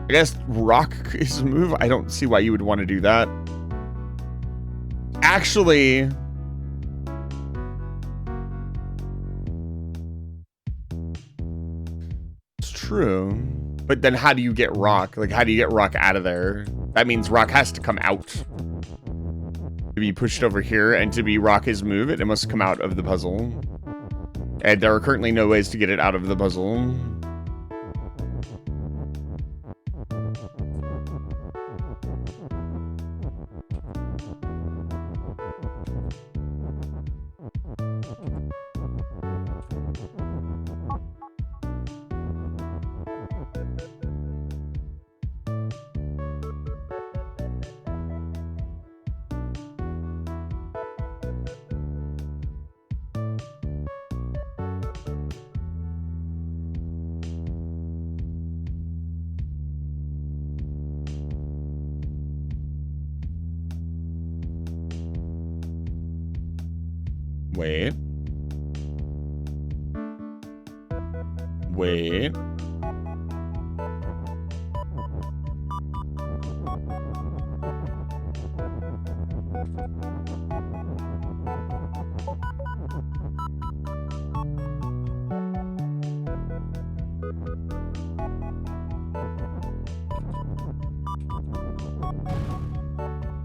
I guess rock is move. I don't see why you would want to do that. Actually... It's true. But then how do you get rock? Like, how do you get rock out of there? That means rock has to come out. To be pushed over here, and to be rock is move, it must come out of the puzzle. And there are currently no ways to get it out of the puzzle. Wait. Wait.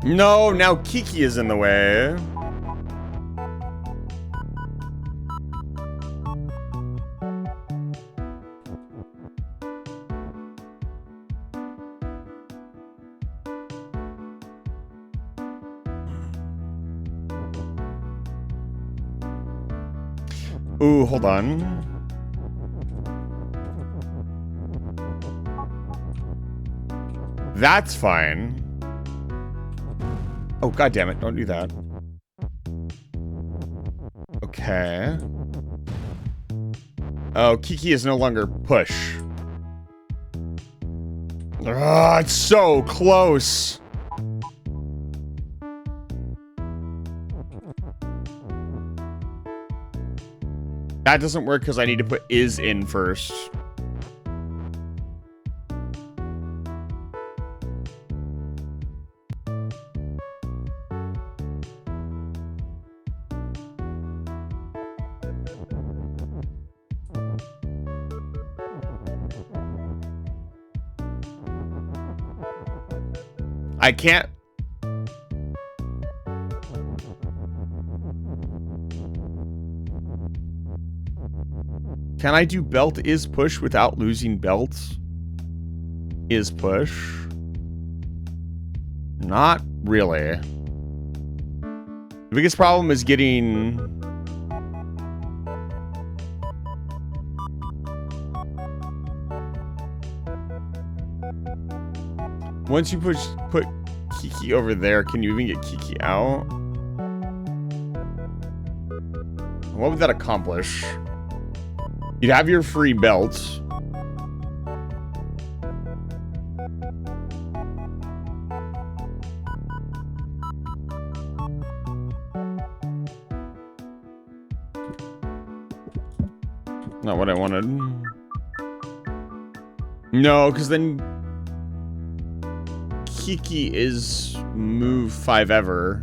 No, now Kiki is in the way. Ooh, hold on. That's fine. Oh, god damn it, don't do that. Okay. Oh, Kiki is no longer push. Ah, it's so close. That doesn't work because I need to put is in first. I can't. Can I do belt is push without losing belt? Is push? Not really. The biggest problem is getting... Once you put Kiki over there, can you even get Kiki out? What would that accomplish? You'd have your free belts. Not what I wanted. No, because then Kiki is move 5 ever.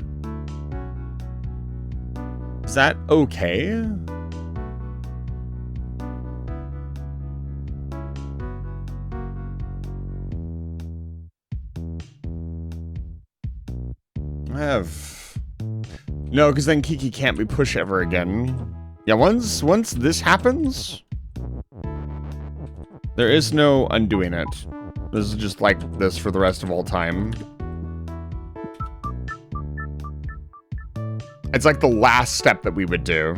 Is that okay? I have... No, because then Kiki can't be push ever again. Yeah, once this happens, there is no undoing it. This is just like this for the rest of all time. It's like the last step that we would do.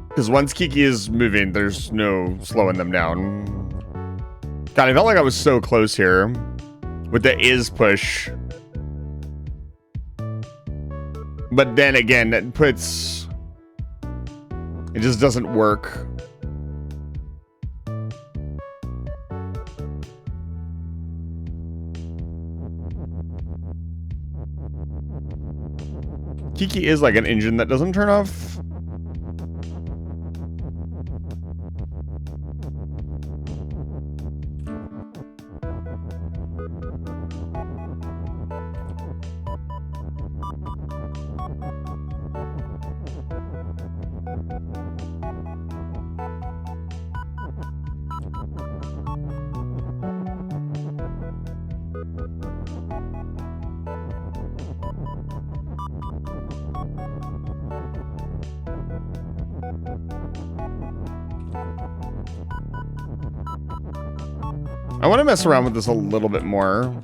Because once Kiki is moving, there's no slowing them down. God, I felt like I was so close here. With the is push. But then again, it puts... It just doesn't work. Kiki is like an engine that doesn't turn off. I want to mess around with this a little bit more.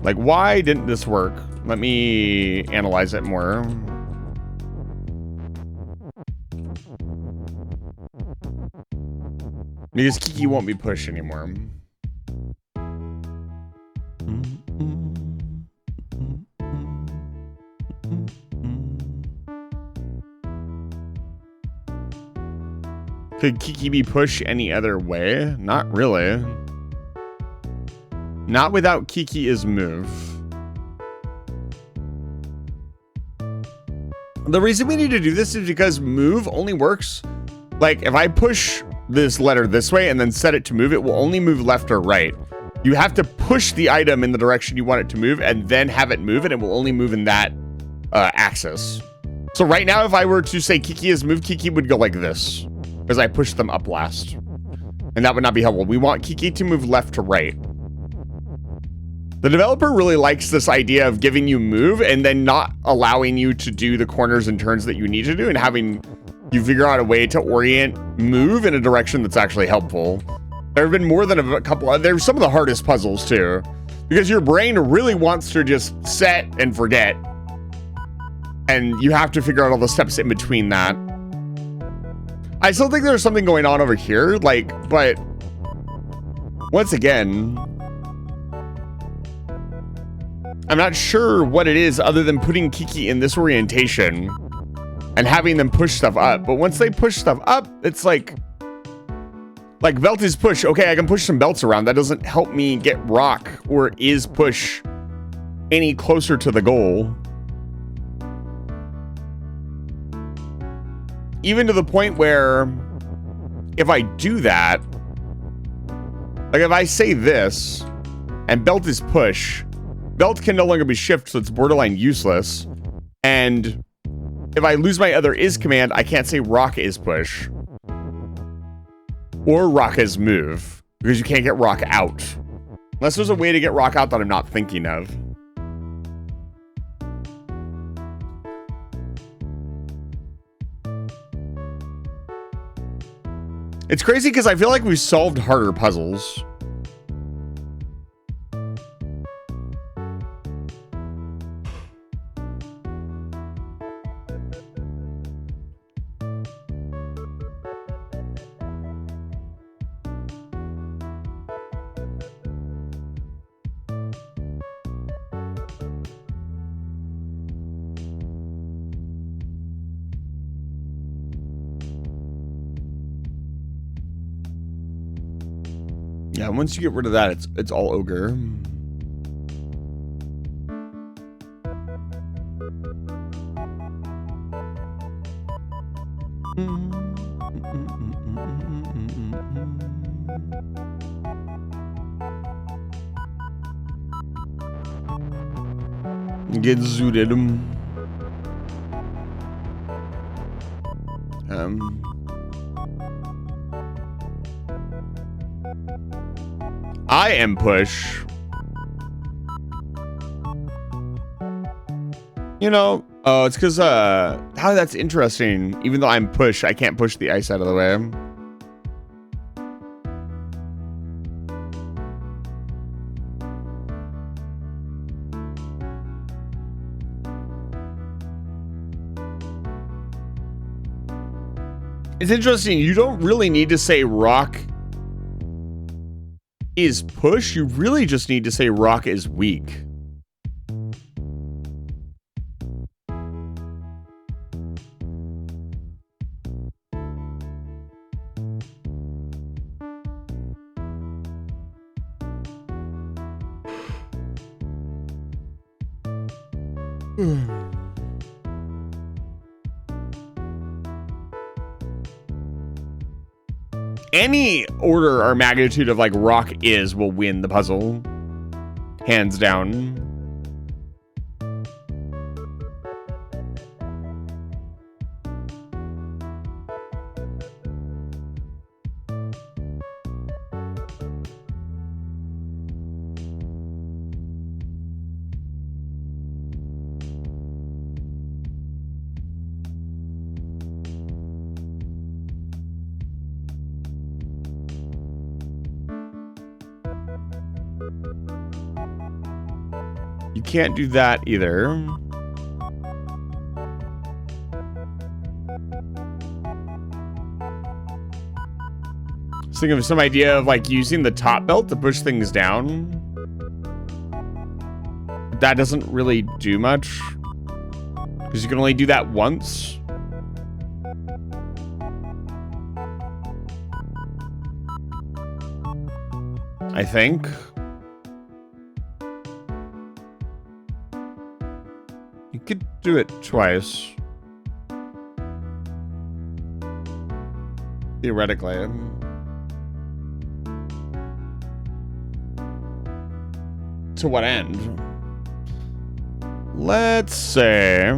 Like, why didn't this work? Let me analyze it more. Because Kiki won't be pushed anymore. Could Kiki be pushed any other way? Not really. Not without Kiki's move. The reason we need to do this is because move only works. Like, if I push this letter this way and then set it to move, it will only move left or right. You have to push the item in the direction you want it to move and then have it move, and it will only move in that axis. So right now, if I were to say Kiki is move, Kiki would go like this, because I pushed them up last. And that would not be helpful. We want Kiki to move left to right. The developer really likes this idea of giving you move and then not allowing you to do the corners and turns that you need to do, and having you figure out a way to orient move in a direction that's actually helpful. There have been more than a couple of, there's some of the hardest puzzles too, because your brain really wants to just set and forget. And you have to figure out all the steps in between that. I still think there's something going on over here, like, but once again, I'm not sure what it is other than putting Kiki in this orientation and having them push stuff up. But once they push stuff up, it's like belt is push. Okay, I can push some belts around. That doesn't help me get rock or is push any closer to the goal. Even to the point where if I do that, like if I say this and belt is push, belt can no longer be shift, so it's borderline useless. And if I lose my other is command, I can't say rock is push. Or rock is move. Because you can't get rock out. Unless there's a way to get rock out that I'm not thinking of. It's crazy because I feel like we've solved harder puzzles. Yeah, once you get rid of that, it's all ogre. Get zooted. I am push. You know, oh, it's because, how that's interesting. Even though I'm push, I can't push the ice out of the way. It's interesting. You don't really need to say rock is push. You really just need to say rock is weak. Any order or magnitude of like rock is will win the puzzle. Hands down. You can't do that either. I was thinking of some idea of like using the top belt to push things down. That doesn't really do much because you can only do that once. I think. You could do it twice. Theoretically. To what end? Let's say...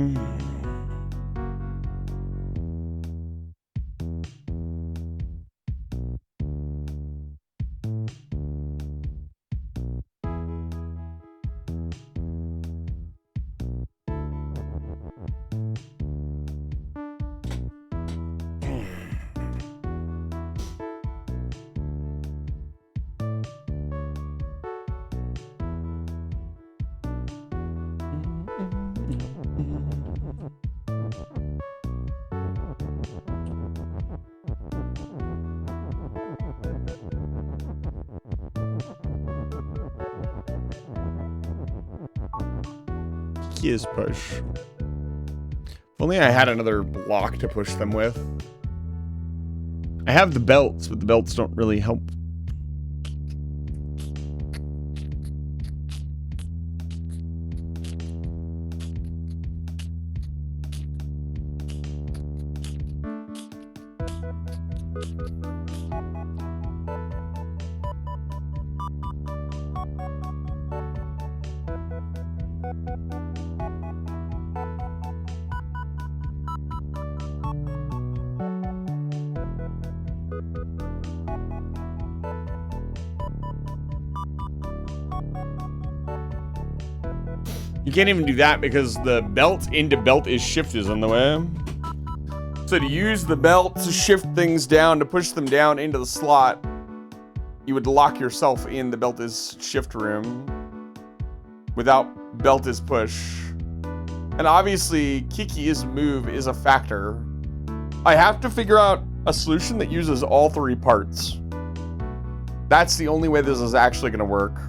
is push. If only I had another block to push them with. I have the belts, but the belts don't really help. You can't even do that because the belt into belt is shift is in the way. So to use the belt to shift things down, to push them down into the slot, you would lock yourself in the belt is shift room without belt is push. And obviously Kiki's move is a factor. I have to figure out a solution that uses all three parts. That's the only way this is actually gonna work.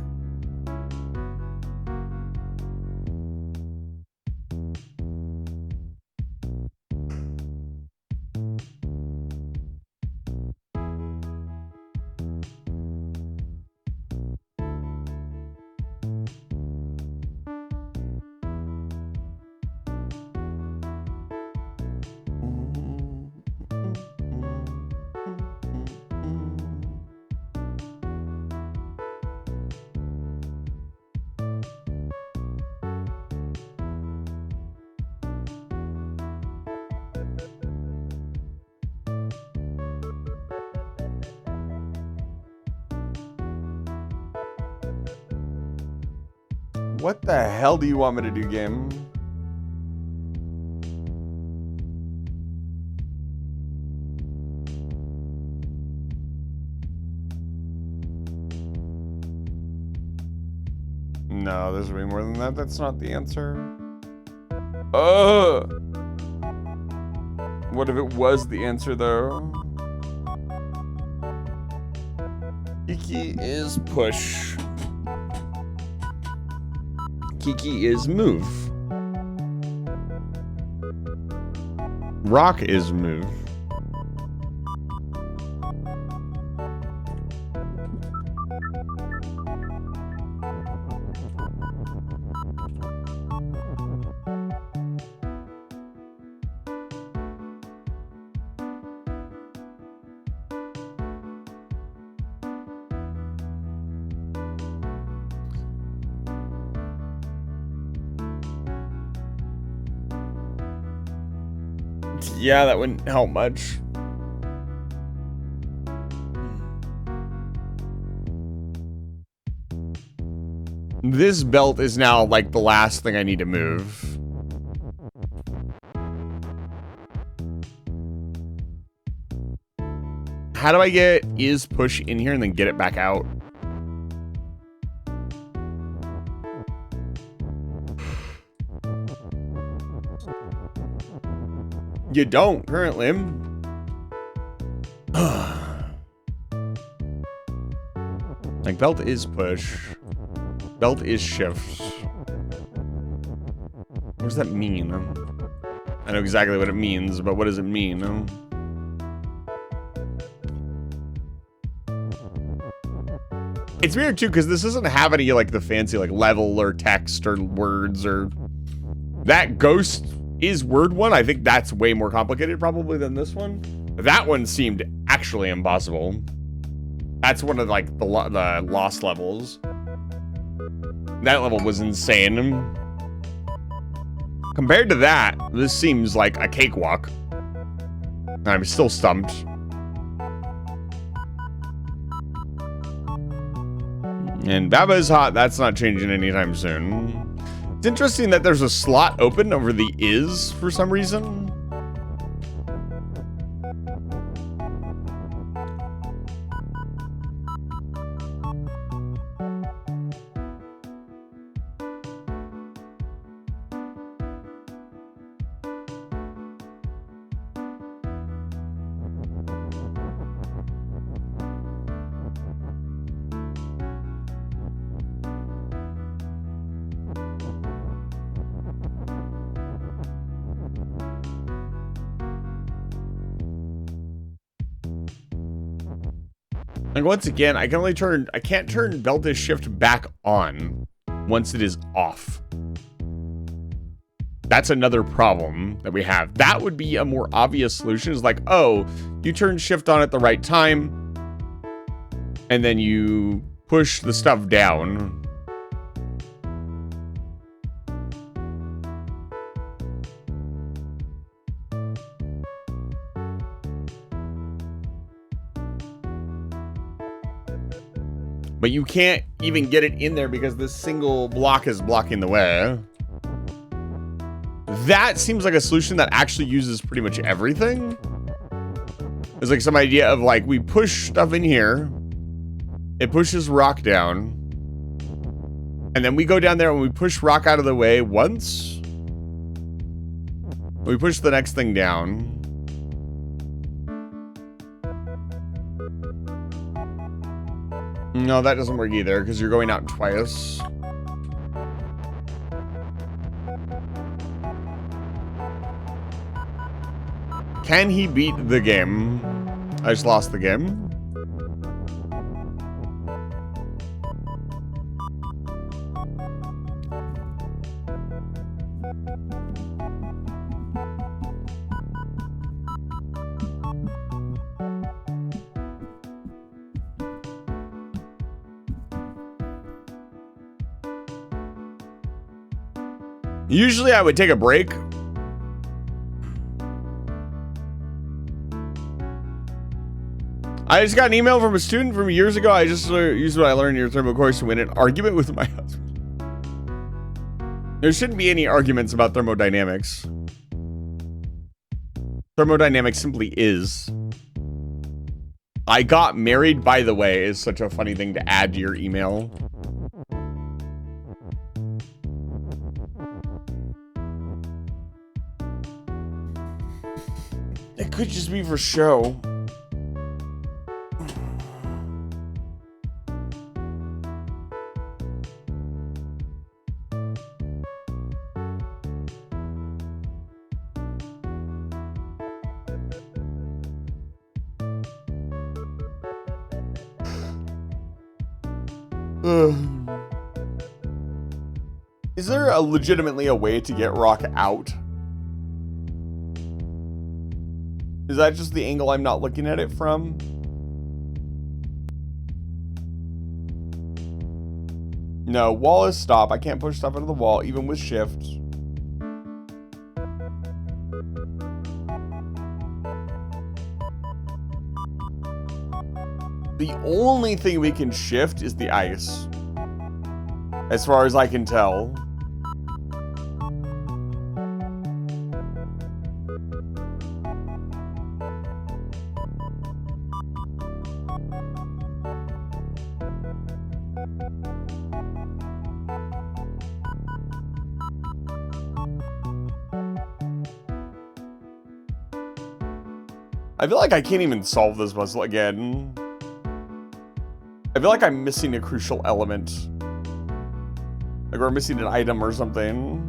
What the hell do you want me to do, game? No, there's way more than that. That's not the answer. What if it was the answer, though? Kiki is push. Kiki is move. Rock is move. Yeah, that wouldn't help much. This belt is now like the last thing I need to move. How do I get is push in here and then get it back out? You don't currently. Like belt is push. Belt is shift. What does that mean? I know exactly what it means, but what does it mean? It's weird too, because this doesn't have any like the fancy like level or text or words or that ghost is word one. I think that's way more complicated probably than this one. That one seemed actually impossible. That's one of like the lost levels. That level was insane. Compared to that, this seems like a cakewalk. I'm still stumped. And Baba is hot. That's not changing anytime soon. It's interesting that there's a slot open over the is for some reason. And once again, I can't turn Belt's shift back on once it is off. That's another problem that we have. That would be a more obvious solution. Is like, oh, you turn shift on at the right time, and then you push the stuff down. But you can't even get it in there because this single block is blocking the way. That seems like a solution that actually uses pretty much everything. There's like some idea of like, we push stuff in here. It pushes rock down. And then we go down there and we push rock out of the way once. We push the next thing down. No, that doesn't work either, because you're going out twice. Can he beat the game? I just lost the game. Usually I would take a break. I just got an email from a student from years ago. I just used what I learned in your thermo course to win an argument with my husband. There shouldn't be any arguments about thermodynamics. Thermodynamics simply is. I got married, by the way, is such a funny thing to add to your email. It could just be for show. Is there legitimately a way to get rock out? Is that just the angle I'm not looking at it from? No, wall is stop. I can't push stuff into the wall, even with shift. The only thing we can shift is the ice. As far as I can tell. I feel like I can't even solve this puzzle again. I feel like I'm missing a crucial element. Like we're missing an item or something.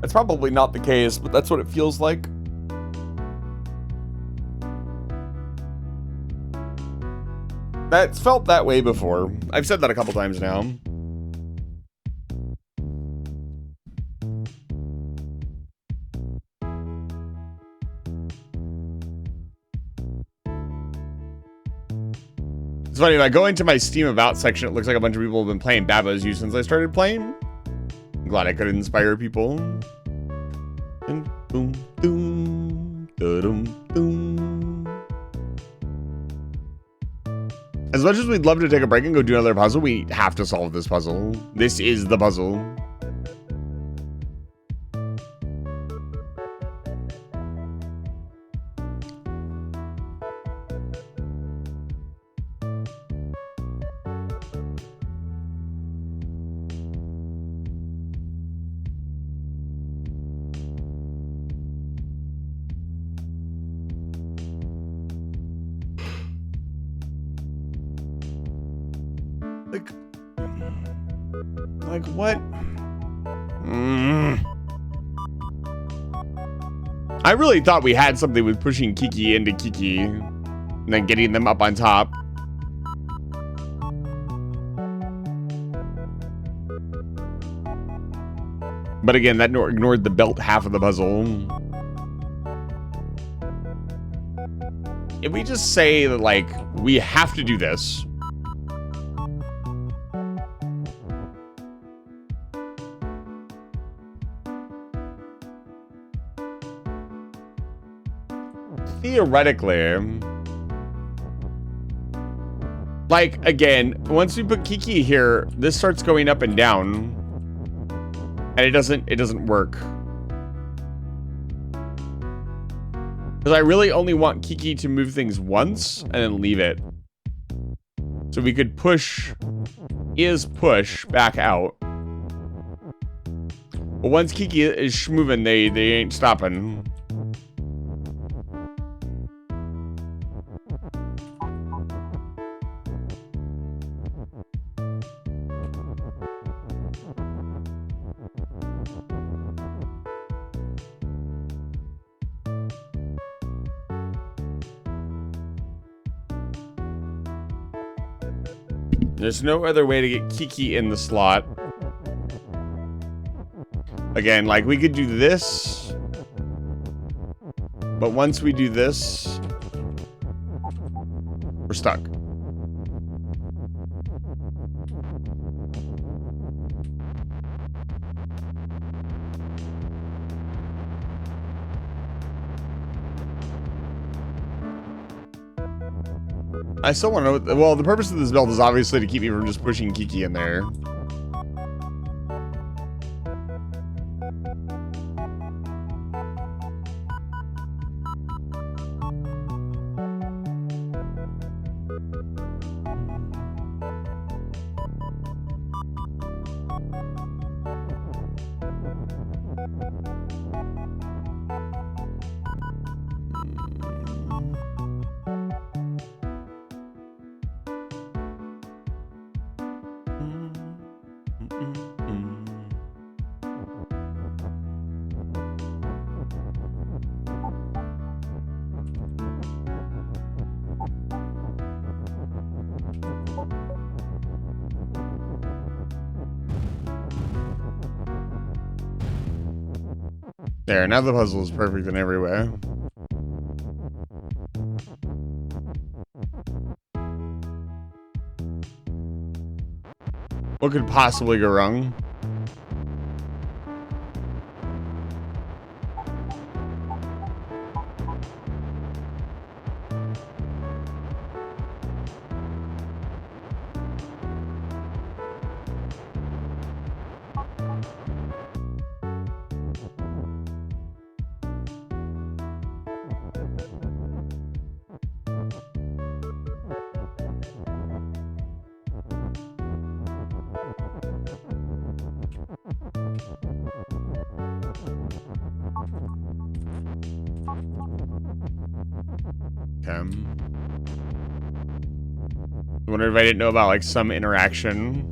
That's probably not the case, but that's what it feels like. That's felt that way before. I've said that a couple times now. It's funny, if I go into my Steam About section, it looks like a bunch of people have been playing Baba Is You since I started playing. I'm glad I could inspire people. And boom, doom, da-dum, doom. As much as we'd love to take a break and go do another puzzle, we have to solve this puzzle. This is the puzzle. Like what? I really thought we had something with pushing Kiki into Kiki and then getting them up on top. But again, that ignored the belt half of the puzzle. If we just say that, like, we have to do this. Theoretically, like, again, once we put Kiki here, this starts going up and down, and it doesn't work. Because I really only want Kiki to move things once and then leave it. So we could push back out. But once Kiki is moving, they ain't stopping. There's no other way to get Kiki in the slot. Again, like, we could do this. But once we do this, we're stuck. I still want to know. Well, the purpose of this belt is obviously to keep me from just pushing Kiki in there. There, now the puzzle is perfect in every way. What could possibly go wrong? Okay. I wonder if I didn't know about like some interaction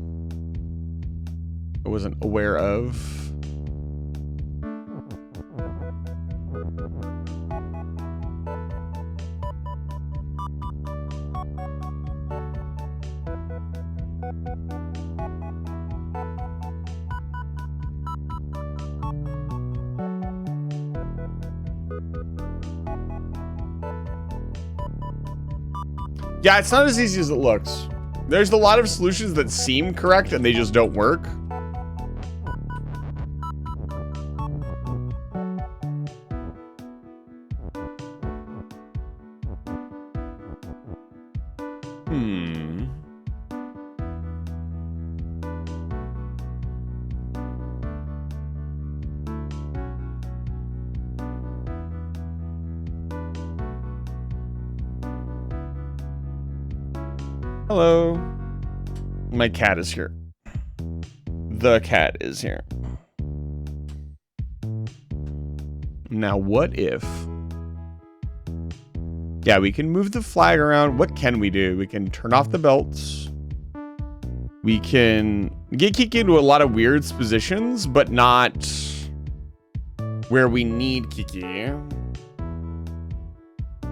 I wasn't aware of. Yeah, it's not as easy as it looks. There's a lot of solutions that seem correct and they just don't work. Hello. My cat is here. The cat is here. Now, what if... Yeah, we can move the flag around. What can we do? We can turn off the belts. We can get Kiki into a lot of weird positions, but not where we need Kiki.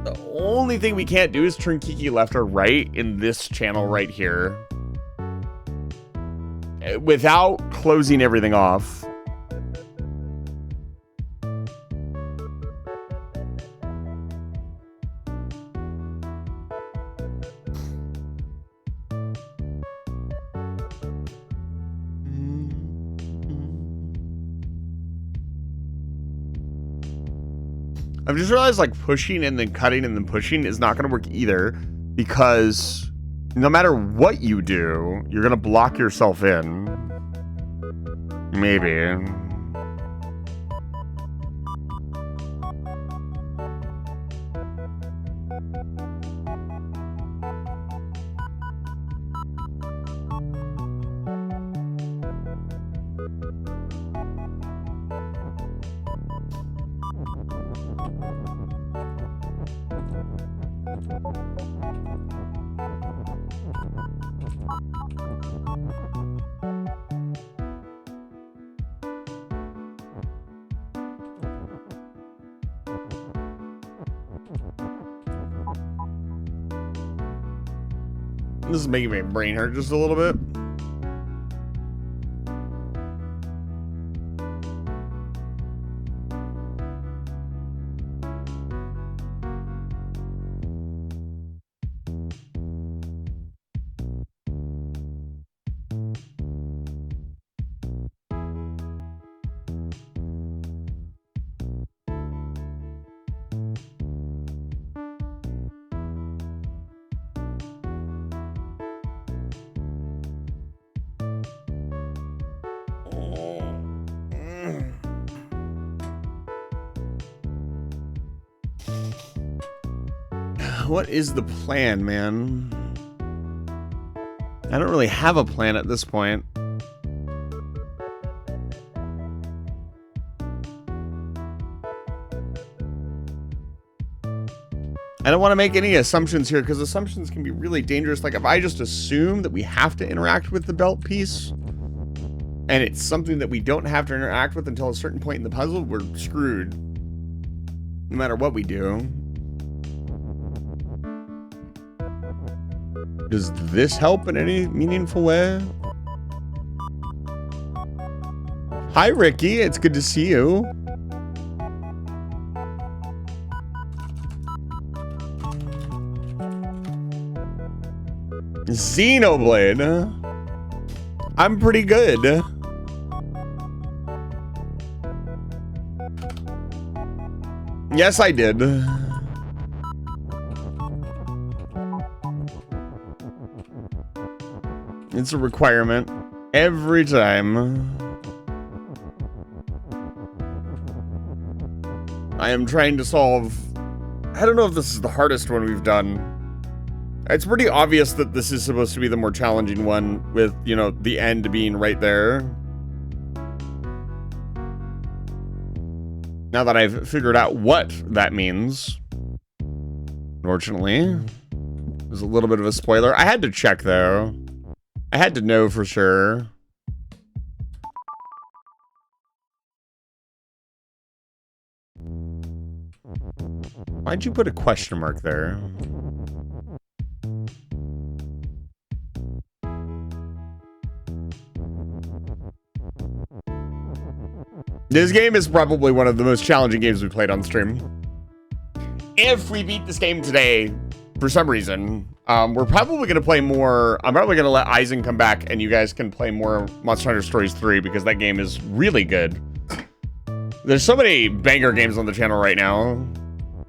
The only thing we can't do is turn Kiki left or right in this channel right here without closing everything off. I've just realized like pushing and then cutting and then pushing is not going to work either, because no matter what you do, you're going to block yourself in. Maybe. This is making my brain hurt just a little bit. What is the plan, man? I don't really have a plan at this point. I don't want to make any assumptions here, because assumptions can be really dangerous. Like if I just assume that we have to interact with the belt piece, and it's something that we don't have to interact with until a certain point in the puzzle, we're screwed. No matter what we do. Does this help in any meaningful way? Hi, Ricky. It's good to see you. Xenoblade. I'm pretty good. Yes, I did. It's a requirement every time. I am trying to solve... I don't know if this is the hardest one we've done. It's pretty obvious that this is supposed to be the more challenging one with, you know, the end being right there. Now that I've figured out what that means. Unfortunately. There's a little bit of a spoiler. I had to check, though. I had to know for sure. Why'd you put a question mark there? This game is probably one of the most challenging games we played on stream. If we beat this game today, for some reason, we're probably going to play more. I'm probably going to let Eisen come back and you guys can play more Monster Hunter Stories 3 because that game is really good. There's so many banger games on the channel right now.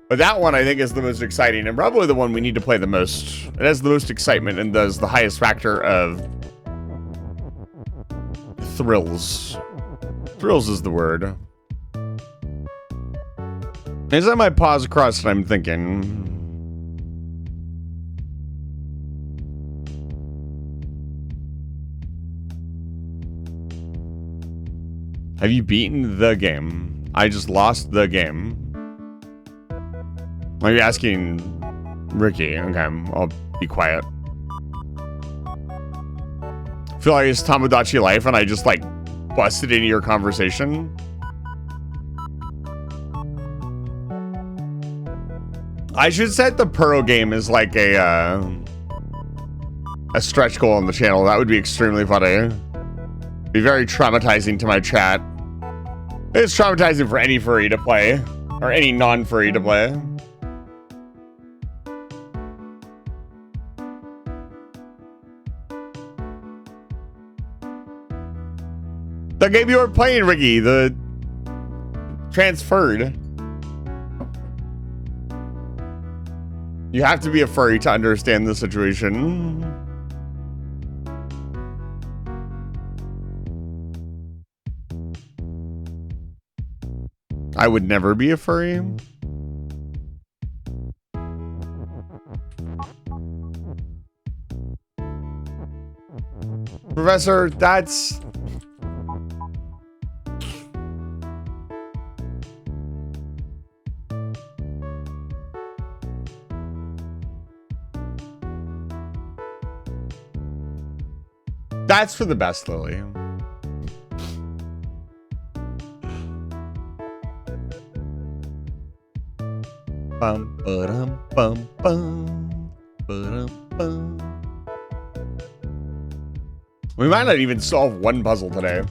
But that one I think is the most exciting and probably the one we need to play the most. It has the most excitement and does the highest factor of thrills. Thrills is the word. Is that my pause across and I'm thinking? Have you beaten the game? I just lost the game. Are you asking Ricky? Okay, I'll be quiet. I feel like it's Tomodachi Life and I just like busted into your conversation. I should set the Puro game as like a stretch goal on the channel. That would be extremely funny. Be very traumatizing to my chat. It's traumatizing for any furry to play. Or any non-furry to play. The game you were playing, Ricky, the transferred. You have to be a furry to understand the situation. I would never be a furry. Professor, that's... That's for the best, Lily. Bum, ba-dum, bum, bum, ba-dum, bum. We might not even solve one puzzle today.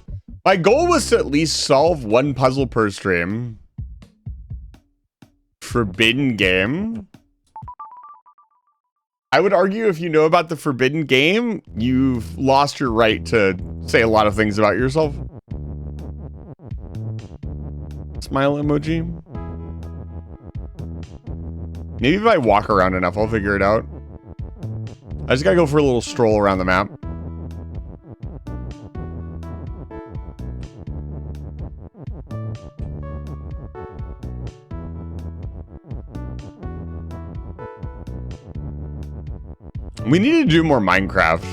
My goal was to at least solve one puzzle per stream. Forbidden game? I would argue if you know about the forbidden game, you've lost your right to say a lot of things about yourself. Smile emoji. Maybe if I walk around enough, I'll figure it out. I just gotta go for a little stroll around the map. We need to do more Minecraft.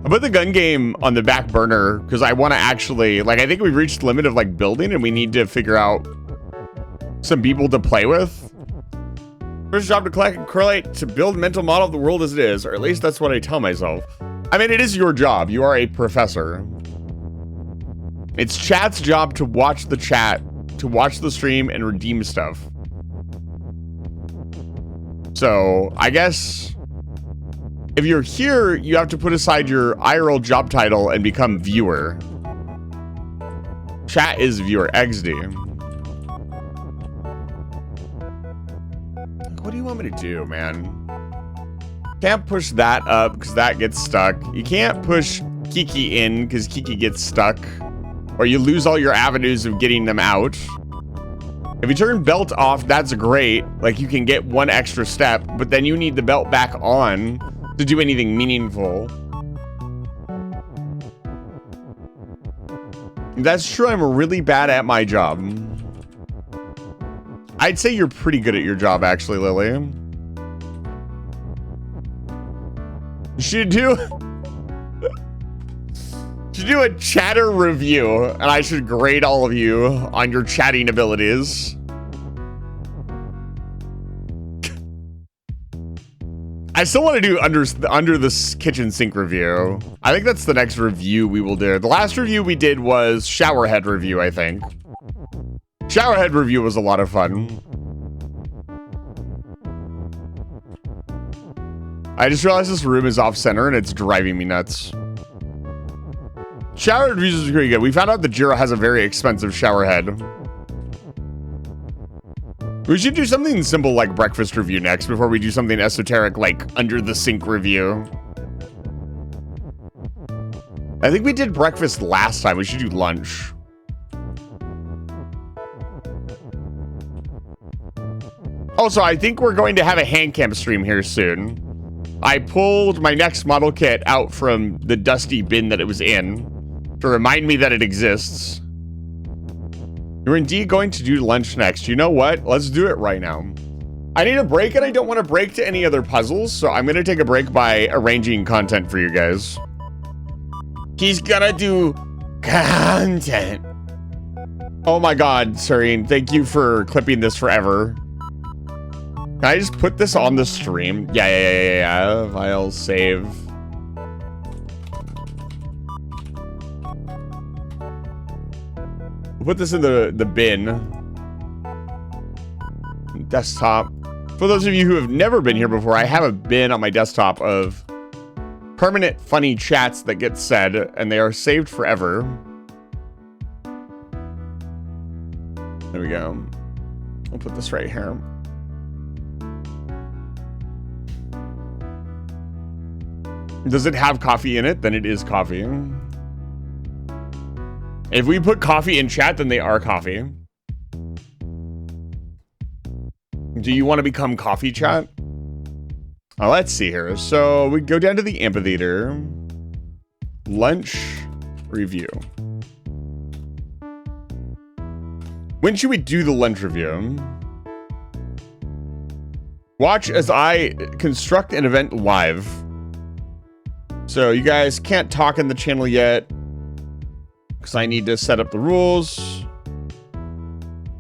I put the gun game on the back burner because I want to actually, like, I think we've reached the limit of like building and we need to figure out some people to play with. First job to collect and correlate to build a mental model of the world as it is, or at least that's what I tell myself. I mean, it is your job. You are a professor. It's chat's job to watch the chat, to watch the stream and redeem stuff. So I guess if you're here, you have to put aside your IRL job title and become viewer. Chat is viewer. XD. What do you want me to do, man? Can't push that up because that gets stuck. You can't push Kiki in because Kiki gets stuck. Or you lose all your avenues of getting them out. If you turn belt off, that's great. Like, you can get one extra step, but then you need the belt back on to do anything meaningful. That's true, I'm really bad at my job. I'd say you're pretty good at your job, actually, Lily. You should do a chatter review, and I should grade all of you on your chatting abilities. I still want to do under the kitchen sink review. I think that's the next review we will do. The last review we did was showerhead review, I think. Showerhead review was a lot of fun. I just realized this room is off center and it's driving me nuts. Shower reviews is pretty good. We found out that Jira has a very expensive showerhead. We should do something simple like breakfast review next before we do something esoteric like under the sink review. I think we did breakfast last time. We should do lunch. Also, I think we're going to have a hand cam stream here soon. I pulled my next model kit out from the dusty bin that it was in to remind me that it exists. You're indeed going to do lunch next. You know what? Let's do it right now. I need a break and I don't want to break to any other puzzles, so I'm going to take a break by arranging content for you guys. He's gonna do content. Oh my God, Serene, thank you for clipping this forever. Can I just put this on the stream? Yeah. File save. We'll put this in the bin. Desktop. For those of you who have never been here before, I have a bin on my desktop of permanent funny chats that get said, and they are saved forever. There we go. I'll put this right here. Does it have coffee in it? Then it is coffee. If we put coffee in chat, then they are coffee. Do you want to become coffee chat? Let's see here. So we go down to the amphitheater. Lunch review. When should we do the lunch review? Watch as I construct an event live. So you guys can't talk in the channel yet because I need to set up the rules.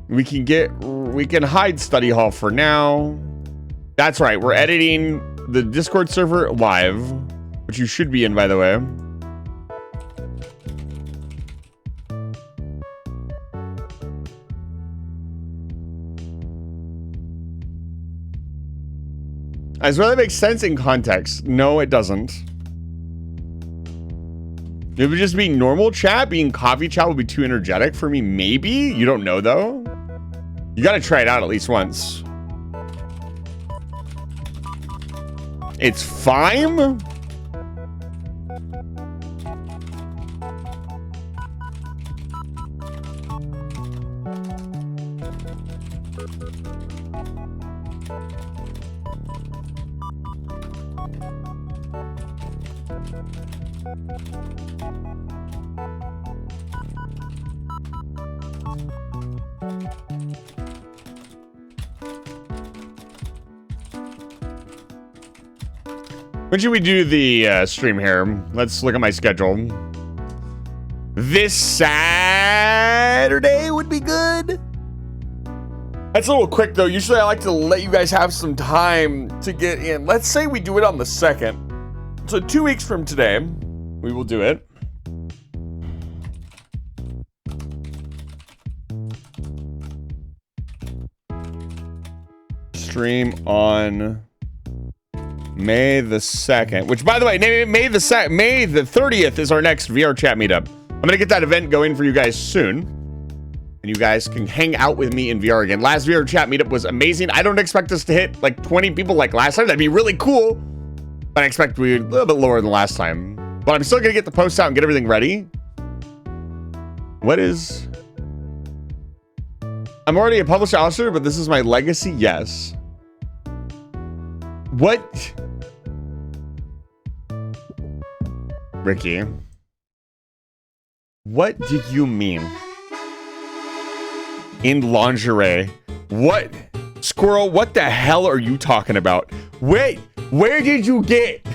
We can hide study hall for now. That's right. We're editing the Discord server live, which you should be in, by the way. Does that make sense in context? No, it doesn't. It would just be normal chat. Being coffee chat would be too energetic for me, maybe? You don't know, though? You gotta try it out at least once. It's fine? When should we do the stream here? Let's look at my schedule. This Saturday would be good. That's a little quick though. Usually I like to let you guys have some time to get in. Let's say we do it on the 2nd. So 2 weeks from today, we will do it. Stream on May the 2nd, which by the way, May the 30th is our next VR chat meetup. I'm gonna get that event going for you guys soon, and you guys can hang out with me in VR again. Last VR chat meetup was amazing. I don't expect us to hit like 20 people like last time. That'd be really cool, but I expect we're a little bit lower than last time. But I'm still gonna get the posts out and get everything ready. What is... I'm already a publisher officer, but this is my legacy. Yes. What? Ricky, what do you mean? In lingerie? What? Squirrel, what the hell are you talking about? Wait, where did you get?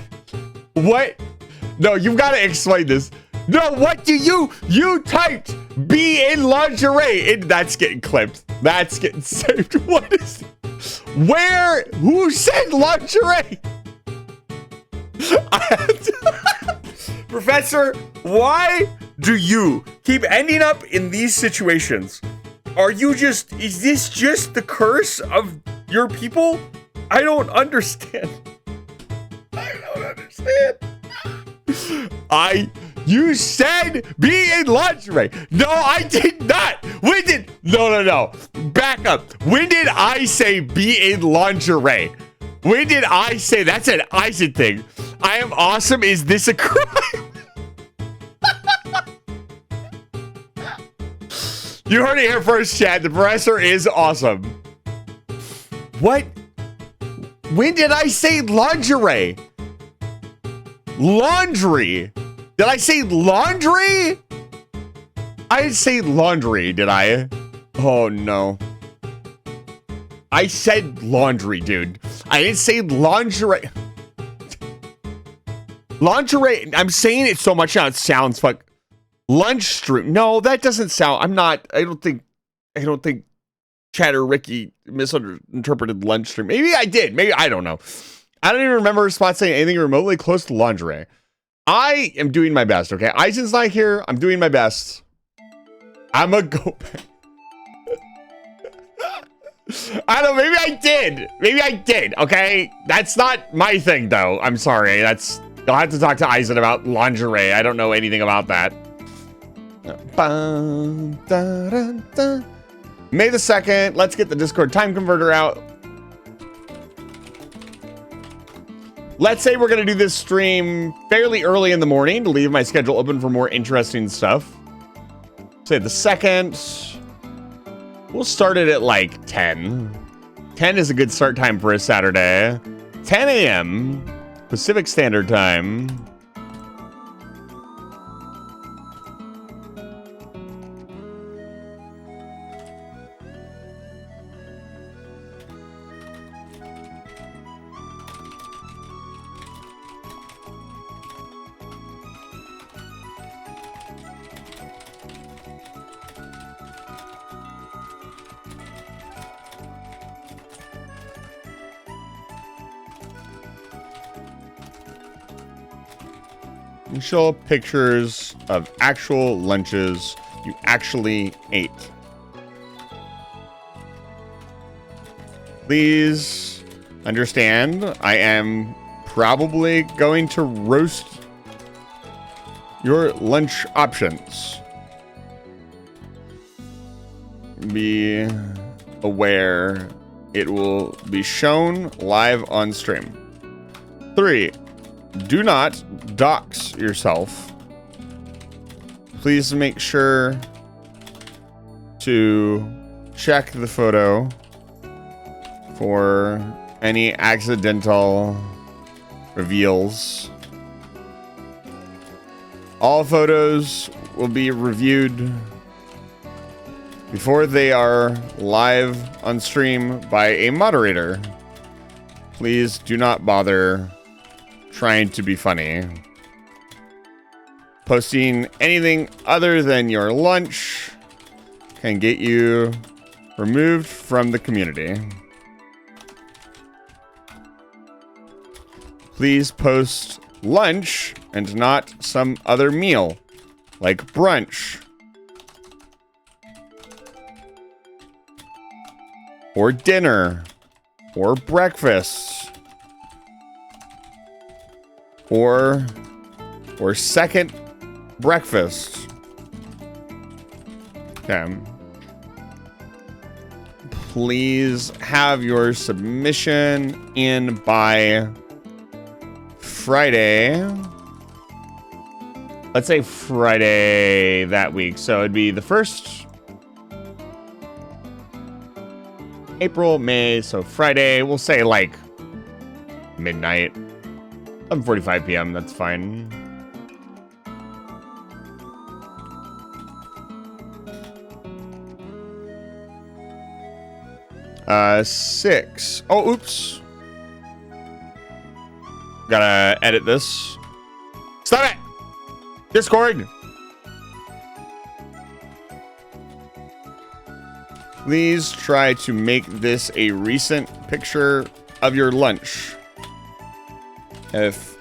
What? No, you've got to explain this. No, what do you typed be in lingerie? That's getting clipped. That's getting saved. What is it? Where? Who said lingerie? Professor, why do you keep ending up in these situations? Is this just the curse of your people? I don't understand. You said be in lingerie. No, I did not. No. Back up. When did I say be in lingerie? When did I say that's an Isaac thing? I am awesome. Is this a crime? You heard it here first, Chad. The professor is awesome. What? When did I say lingerie? Laundry. Did I say laundry? I didn't say laundry, did I? Oh, no. I said laundry, dude. I didn't say lingerie. Lingerie. I'm saying it so much now it sounds fuck. Lunch stream. No, that doesn't sound. I don't think Chatter Ricky misinterpreted lunch stream. Maybe I did. Maybe I don't know. I don't even remember Spot saying anything remotely close to lingerie. I am doing my best, okay? Eisen's not here. I'm doing my best. I'm a go back. I don't know. Maybe I did, okay? That's not my thing, though. I'm sorry. You'll have to talk to Eisen about lingerie. I don't know anything about that. May the 2nd. Let's get the Discord time converter out. Let's say we're going to do this stream fairly early in the morning to leave my schedule open for more interesting stuff. Say the 2nd. We'll start it at like 10. 10 is a good start time for a Saturday. 10 a.m. Pacific Standard Time. And show pictures of actual lunches you actually ate. Please understand, I am probably going to roast your lunch options. Be aware it will be shown live on stream. 3. Do not dox yourself. Please make sure to check the photo for any accidental reveals. All photos will be reviewed before they are live on stream by a moderator. Please do not bother trying to be funny. Posting anything other than your lunch can get you removed from the community. Please post lunch and not some other meal, like brunch or dinner or breakfast or second breakfast. Okay. Please have your submission in by Friday. Let's say Friday that week. So it'd be the 1st. April, May. So Friday, we'll say like midnight. 11:45 p.m. That's fine. Six. Oh, oops. Gotta edit this. Stop it! Discord! Please try to make this a recent picture of your lunch. If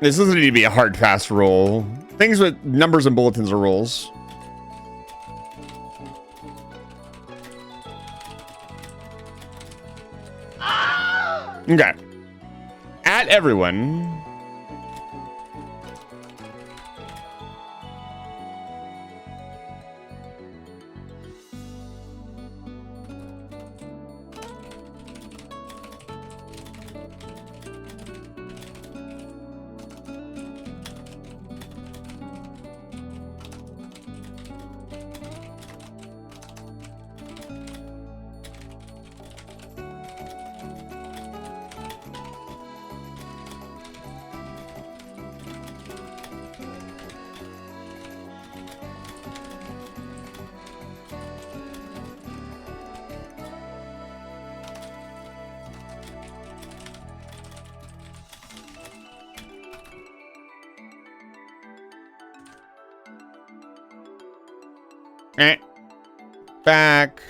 This doesn't need to be a hard, fast rule. Things with numbers and bulletins are rules. Okay. At everyone. Back.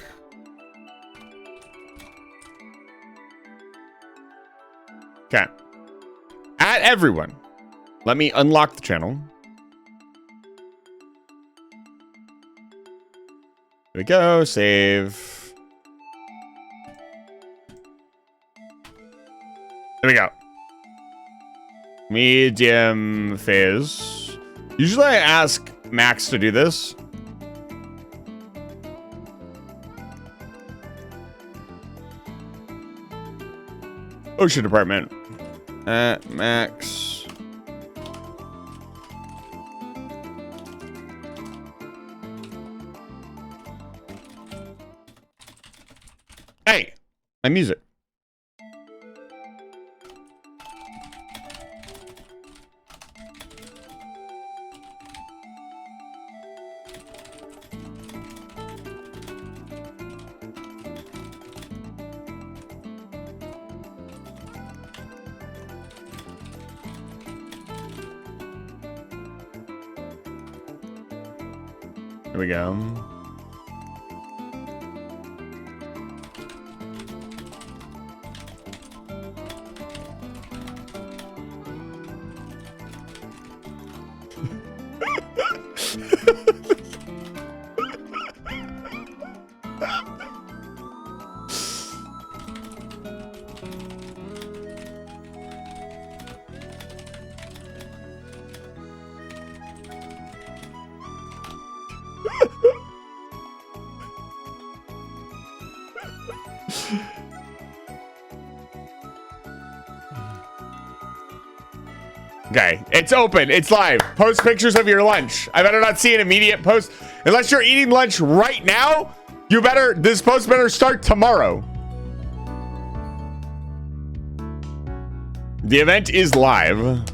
Okay. At everyone. Let me unlock the channel. There we go. Save. There we go. Medium phase. Usually I ask Max to do this. Ocean department. Max. Hey, my music. Here we go. Okay, it's open. It's live. Post pictures of your lunch. I better not see an immediate post. Unless you're eating lunch right now, this post better start tomorrow. The event is live.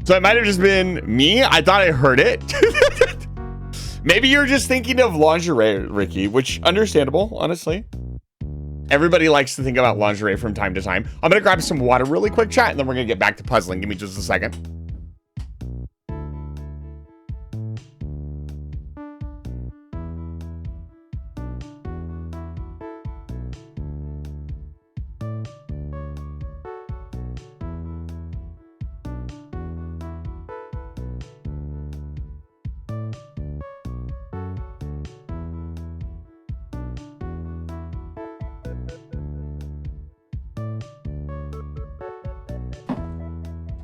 So it might have just been me. I thought I heard it. Maybe you're just thinking of lingerie, Ricky, which understandable, honestly. Everybody likes to think about lingerie from time to time. I'm gonna grab some water really quick, chat, and then we're gonna get back to puzzling. Give me just a second.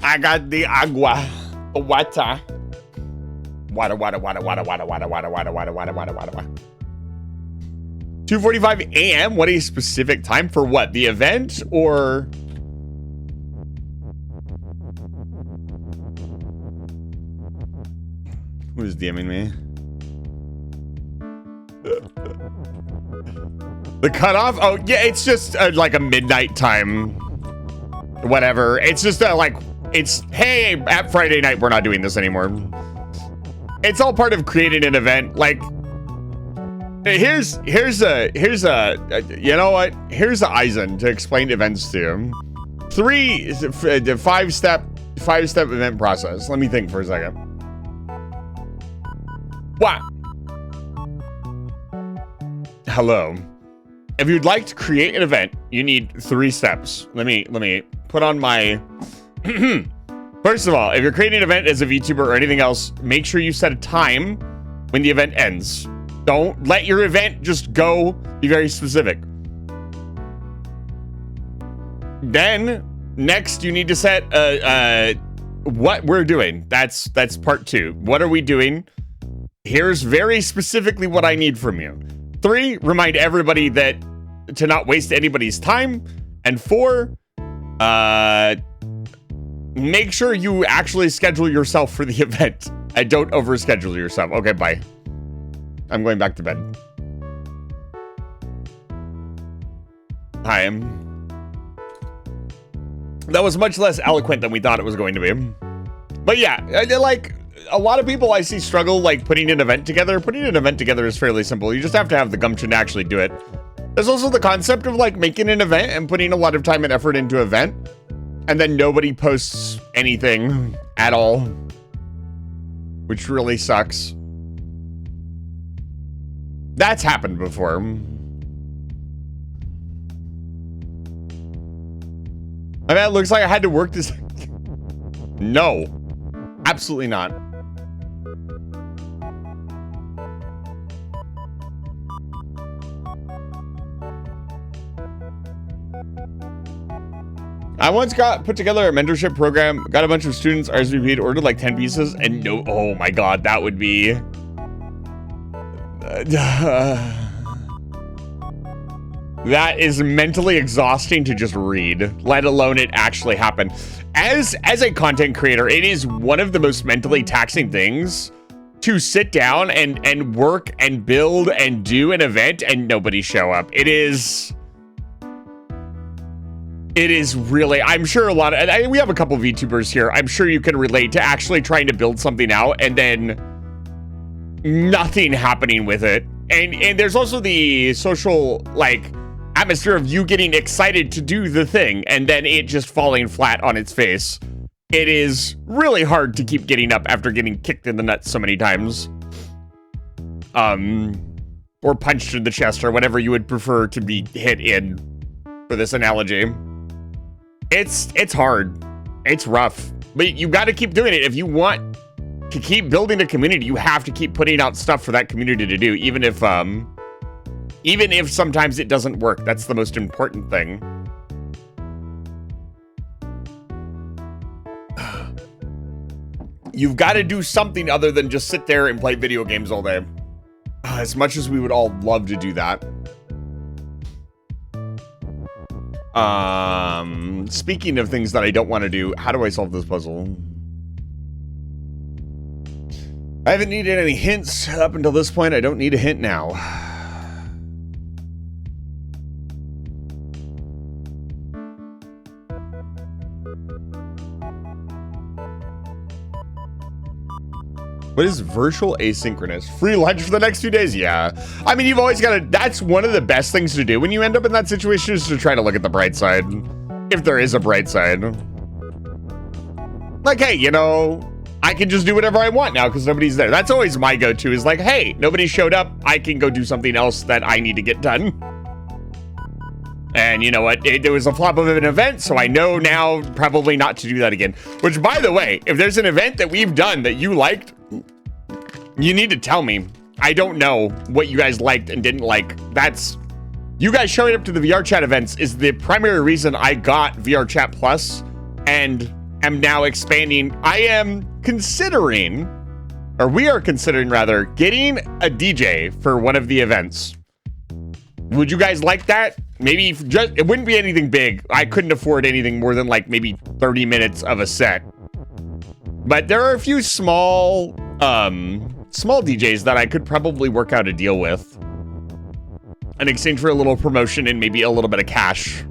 I got the agua. Water. Water. 2:45 a.m. What a specific time for what? The event or? Who's DMing me? The cutoff? Oh, yeah, it's just like a midnight time. Whatever. It's just it's, hey, at Friday night, we're not doing this anymore. It's all part of creating an event. Like, here's a, you know what? Here's a Eisen to explain events to you. 5-step event process. Let me think for a second. What? Hello. if you'd like to create an event, you need 3 steps. Let me put on my... First of all, if you're creating an event as a VTuber or anything else, make sure you set a time when the event ends. Don't let your event just go. Be very specific. Then, next, you need to set what we're doing. That's part 2. What are we doing? Here's very specifically what I need from you. 3, remind everybody that to not waste anybody's time. And 4, make sure you actually schedule yourself for the event and don't overschedule yourself. Okay, bye. I'm going back to bed. Hi. That was much less eloquent than we thought it was going to be. But yeah, like, a lot of people I see struggle, like, putting an event together. Putting an event together is fairly simple. You just have to have the gumption to actually do it. There's also the concept of, like, making an event and putting a lot of time and effort into an event, and then nobody posts anything at all, which really sucks. That's happened before. I mean, it looks like I had to work this. No, absolutely not. I once put together a mentorship program, got a bunch of students RSVP'd, ordered like 10 pieces, and no, oh my god, that would be... that is mentally exhausting to just read, let alone it actually happen. As a content creator, it is one of the most mentally taxing things to sit down and work and build and do an event and nobody show up. It is really, I'm sure a lot of, we have a couple VTubers here. I'm sure you can relate to actually trying to build something out and then nothing happening with it. And there's also the social, like, atmosphere of you getting excited to do the thing and then it just falling flat on its face. It is really hard to keep getting up after getting kicked in the nuts so many times. Or punched in the chest or whatever you would prefer to be hit in for this analogy. It's hard. It's rough. But you got to keep doing it. If you want to keep building a community, you have to keep putting out stuff for that community to do, even if sometimes it doesn't work. That's the most important thing. You've got to do something other than just sit there and play video games all day. As much as we would all love to do that. Speaking of things that I don't want to do, how do I solve this puzzle? I haven't needed any hints up until this point. I don't need a hint now. What is virtual asynchronous? Free lunch for the next 2 days? Yeah. I mean, you've always got to, that's one of the best things to do when you end up in that situation, is to try to look at the bright side. If there is a bright side. Like, hey, you know, I can just do whatever I want now because nobody's there. That's always my go-to, is like, hey, nobody showed up. I can go do something else that I need to get done. And you know what? There was a flop of an event, so I know now probably not to do that again. Which, by the way, if there's an event that we've done that you liked, you need to tell me. I don't know what you guys liked and didn't like. That's... You guys showing up to the VR chat events is the primary reason I got VR chat plus and am now expanding. I am considering, or we are considering rather, getting a DJ for one of the events. Would you guys like that? Maybe just, it wouldn't be anything big. I couldn't afford anything more than like maybe 30 minutes of a set. But there are a few small DJs that I could probably work out a deal with in exchange for a little promotion and maybe a little bit of cash.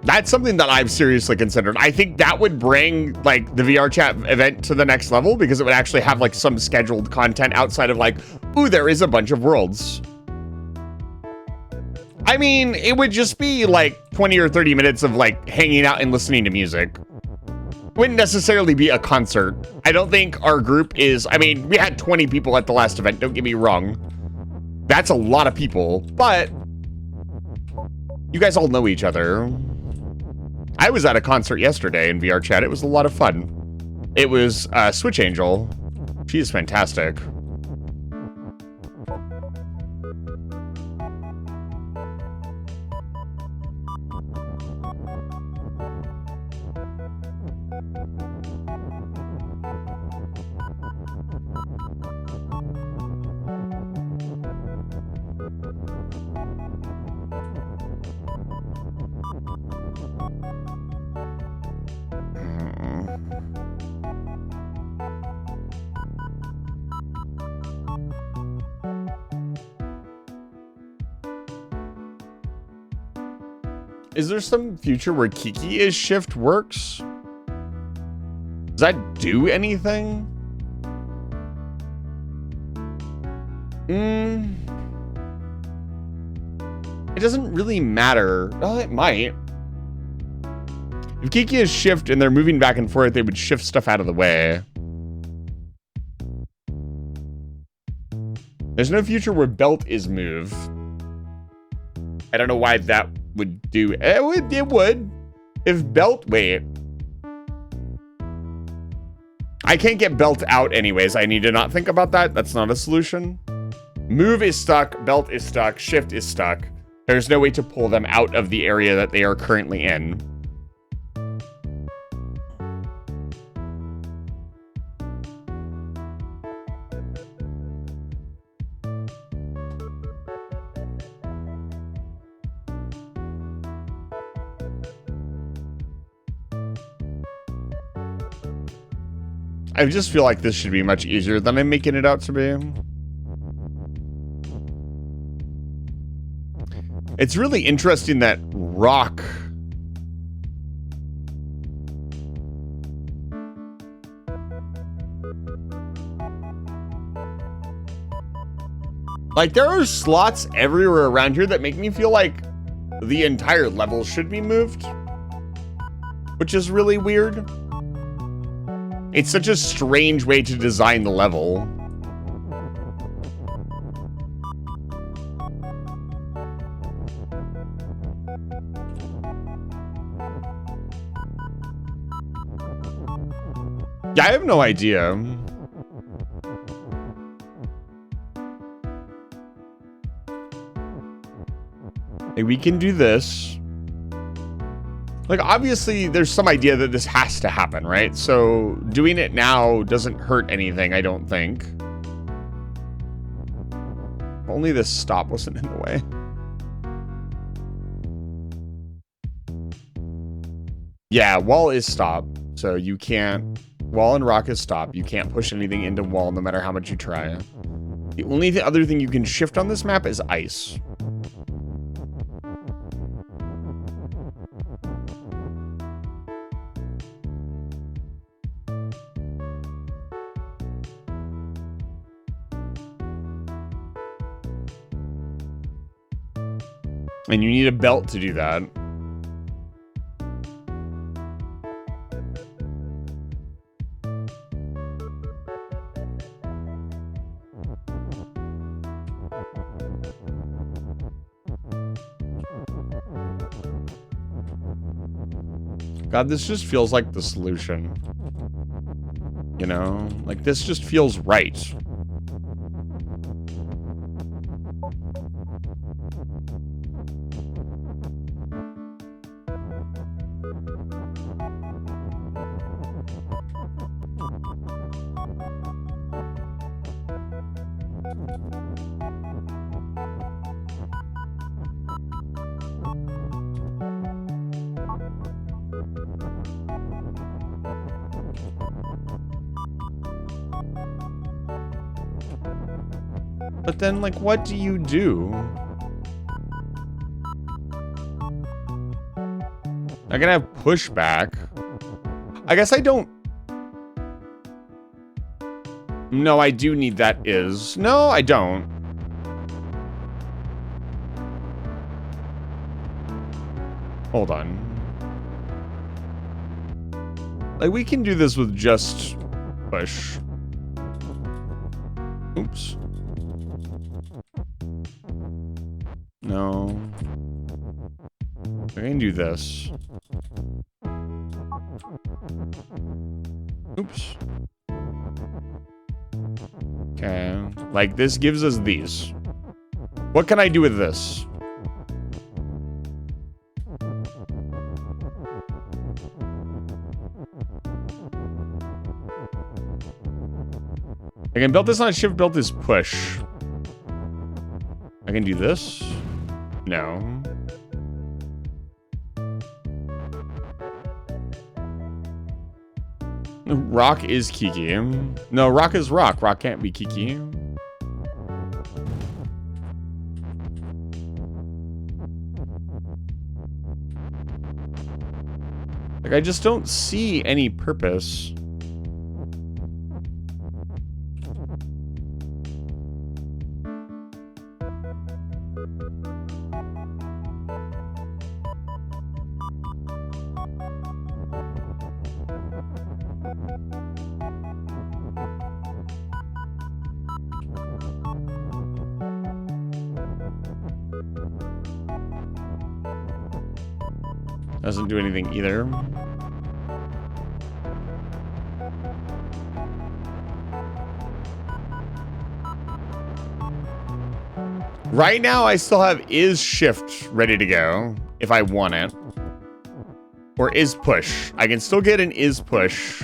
That's something that I've seriously considered. I think that would bring like the VR chat event to the next level, because it would actually have like some scheduled content outside of like, ooh, there is a bunch of worlds. I mean, it would just be like 20 or 30 minutes of like hanging out and listening to music. Wouldn't necessarily be a concert. I don't think our group is, I mean, we had 20 people at the last event, don't get me wrong. That's a lot of people, but you guys all know each other. I was at a concert yesterday in VR chat. It was a lot of fun. It was Switch Angel. She is fantastic. Is there some future where Kiki is shift works? Does that do anything? It doesn't really matter. Oh, it might. If Kiki is shift and they're moving back and forth, they would shift stuff out of the way. There's no future where belt is move. I don't know why that would do. It would. If belt, wait. I can't get belt out anyways. I need to not think about that. That's not a solution. Move is stuck. Belt is stuck. Shift is stuck. There's no way to pull them out of the area that they are currently in. I just feel like this should be much easier than I'm making it out to be. It's really interesting that rock... Like, there are slots everywhere around here that make me feel like the entire level should be moved. Which is really weird. It's such a strange way to design the level. Yeah, I have no idea. Like, we can do this. Like, obviously, there's some idea that this has to happen, right? So, doing it now doesn't hurt anything, I don't think. If only this stop wasn't in the way. Yeah, wall is stop. So, you can't... Wall and rock is stop. You can't push anything into wall no matter how much you try. The only other thing you can shift on this map is ice. And you need a belt to do that. God, this just feels like the solution. You know? Like, this just feels right. But then, like, what do you do? I'm gonna have pushback. I guess I don't... No, I do need that is. No, I don't. Hold on. Like, we can do this with just push. Oops. No. I can do this. Oops. Okay. Like, this gives us these. What can I do with this? I can build this on shift, build this push. I can do this? No. Rock is Kiki. No, rock is rock. Rock can't be Kiki. Like, I just don't see any purpose. Doesn't do anything either. Right now, I still have is shift ready to go if I want it. Or is push. I can still get an is push.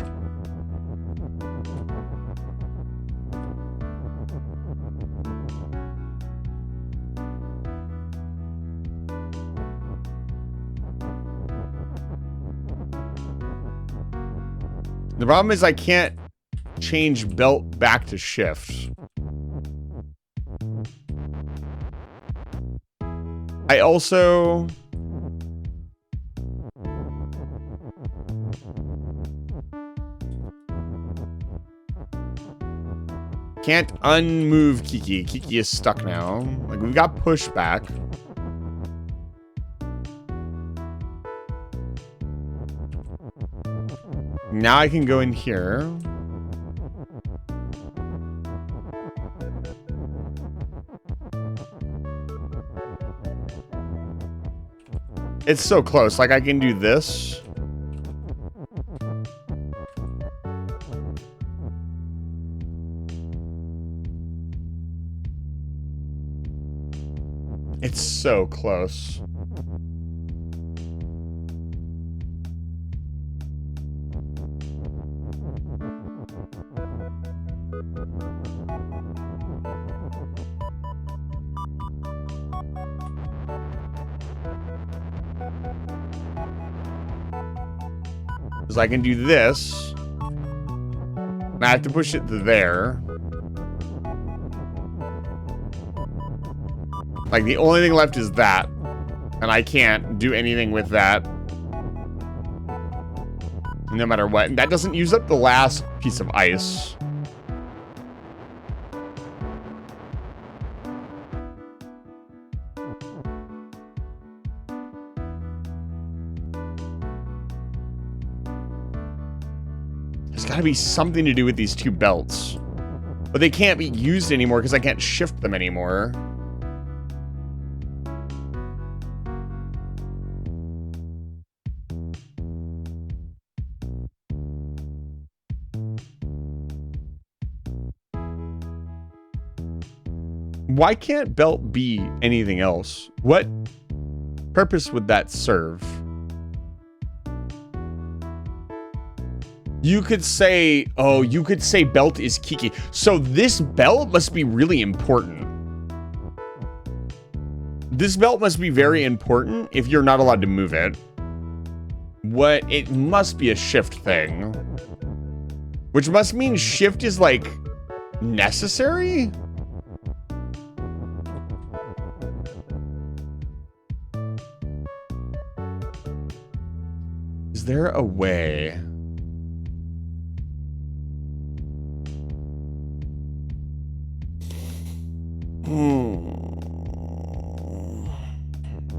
The problem is I can't change belt back to shift. I also... can't unmove Kiki. Kiki is stuck now. Like, we've got pushback. Now I can go in here. It's so close. Like, I can do this. It's so close. Because I can do this. And I have to push it to there. Like, the only thing left is that. And I can't do anything with that. No matter what. And that doesn't use up the last piece of ice. There's got to be something to do with these two belts. But they can't be used anymore because I can't shift them anymore. Why can't belt be anything else? What purpose would that serve? You could say, oh, you could say belt is Kiki. So this belt must be really important. This belt must be very important if you're not allowed to move it. What? It must be a shift thing. Which must mean shift is, like, necessary? Is there a way?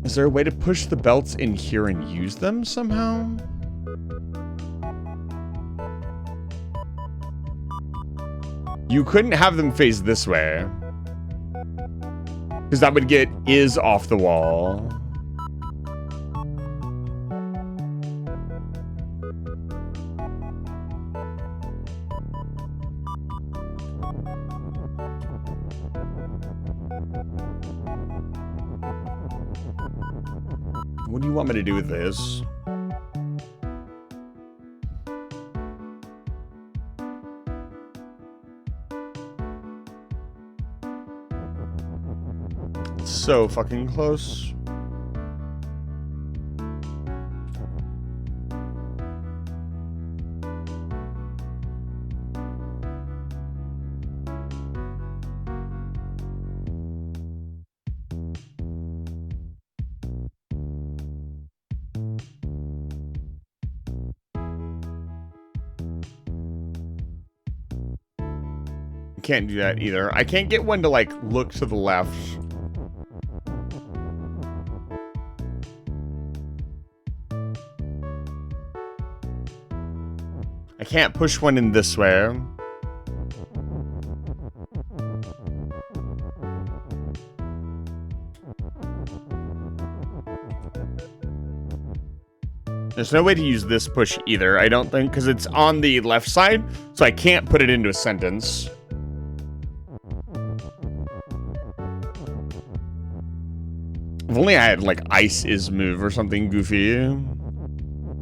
Is there a way to push the belts in here and use them somehow? You couldn't have them face this way. Because that would get is off the wall. What do you want me to do with this? So fucking close. Can't do that either. I can't get one to like look to the left. I can't push one in this way. There's no way to use this push either, I don't think, because it's on the left side, so I can't put it into a sentence. If only I had, like, ice is move or something goofy.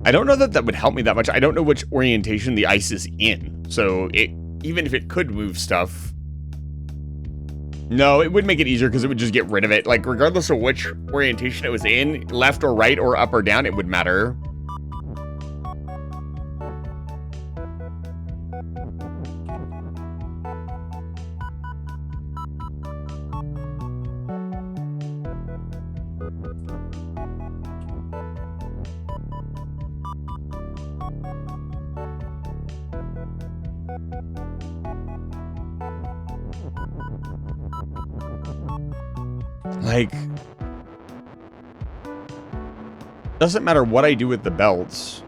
I don't know that that would help me that much. I don't know which orientation the ice is in, so even if it could move stuff... No, it would make it easier because it would just get rid of it. Like, regardless of which orientation it was in, left or right or up or down, it would matter. Like, doesn't matter what I do with the belts.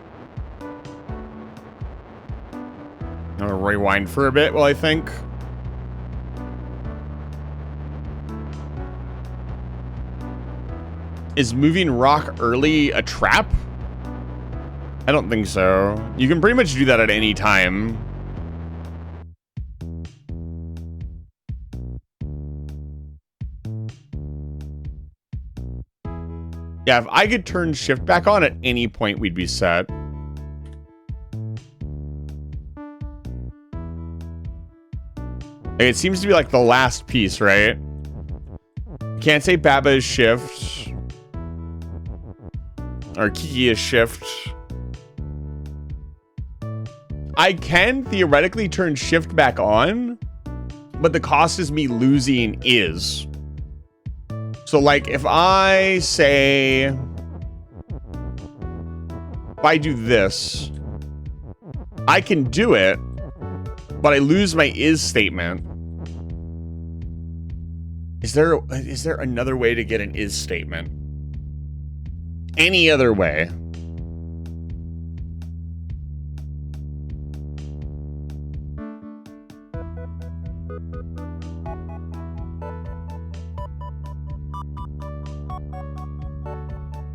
I'm gonna rewind for a bit while I think. Is moving rock early a trap? I don't think so. You can pretty much do that at any time. Yeah, if I could turn shift back on at any point, we'd be set. It seems to be like the last piece, right? Can't say Baba is shift. Or Kiki is shift. I can theoretically turn shift back on, but the cost is me losing is. So, like, if I say, if I do this, I can do it, but I lose my is statement. Is there another way to get an is statement? Any other way?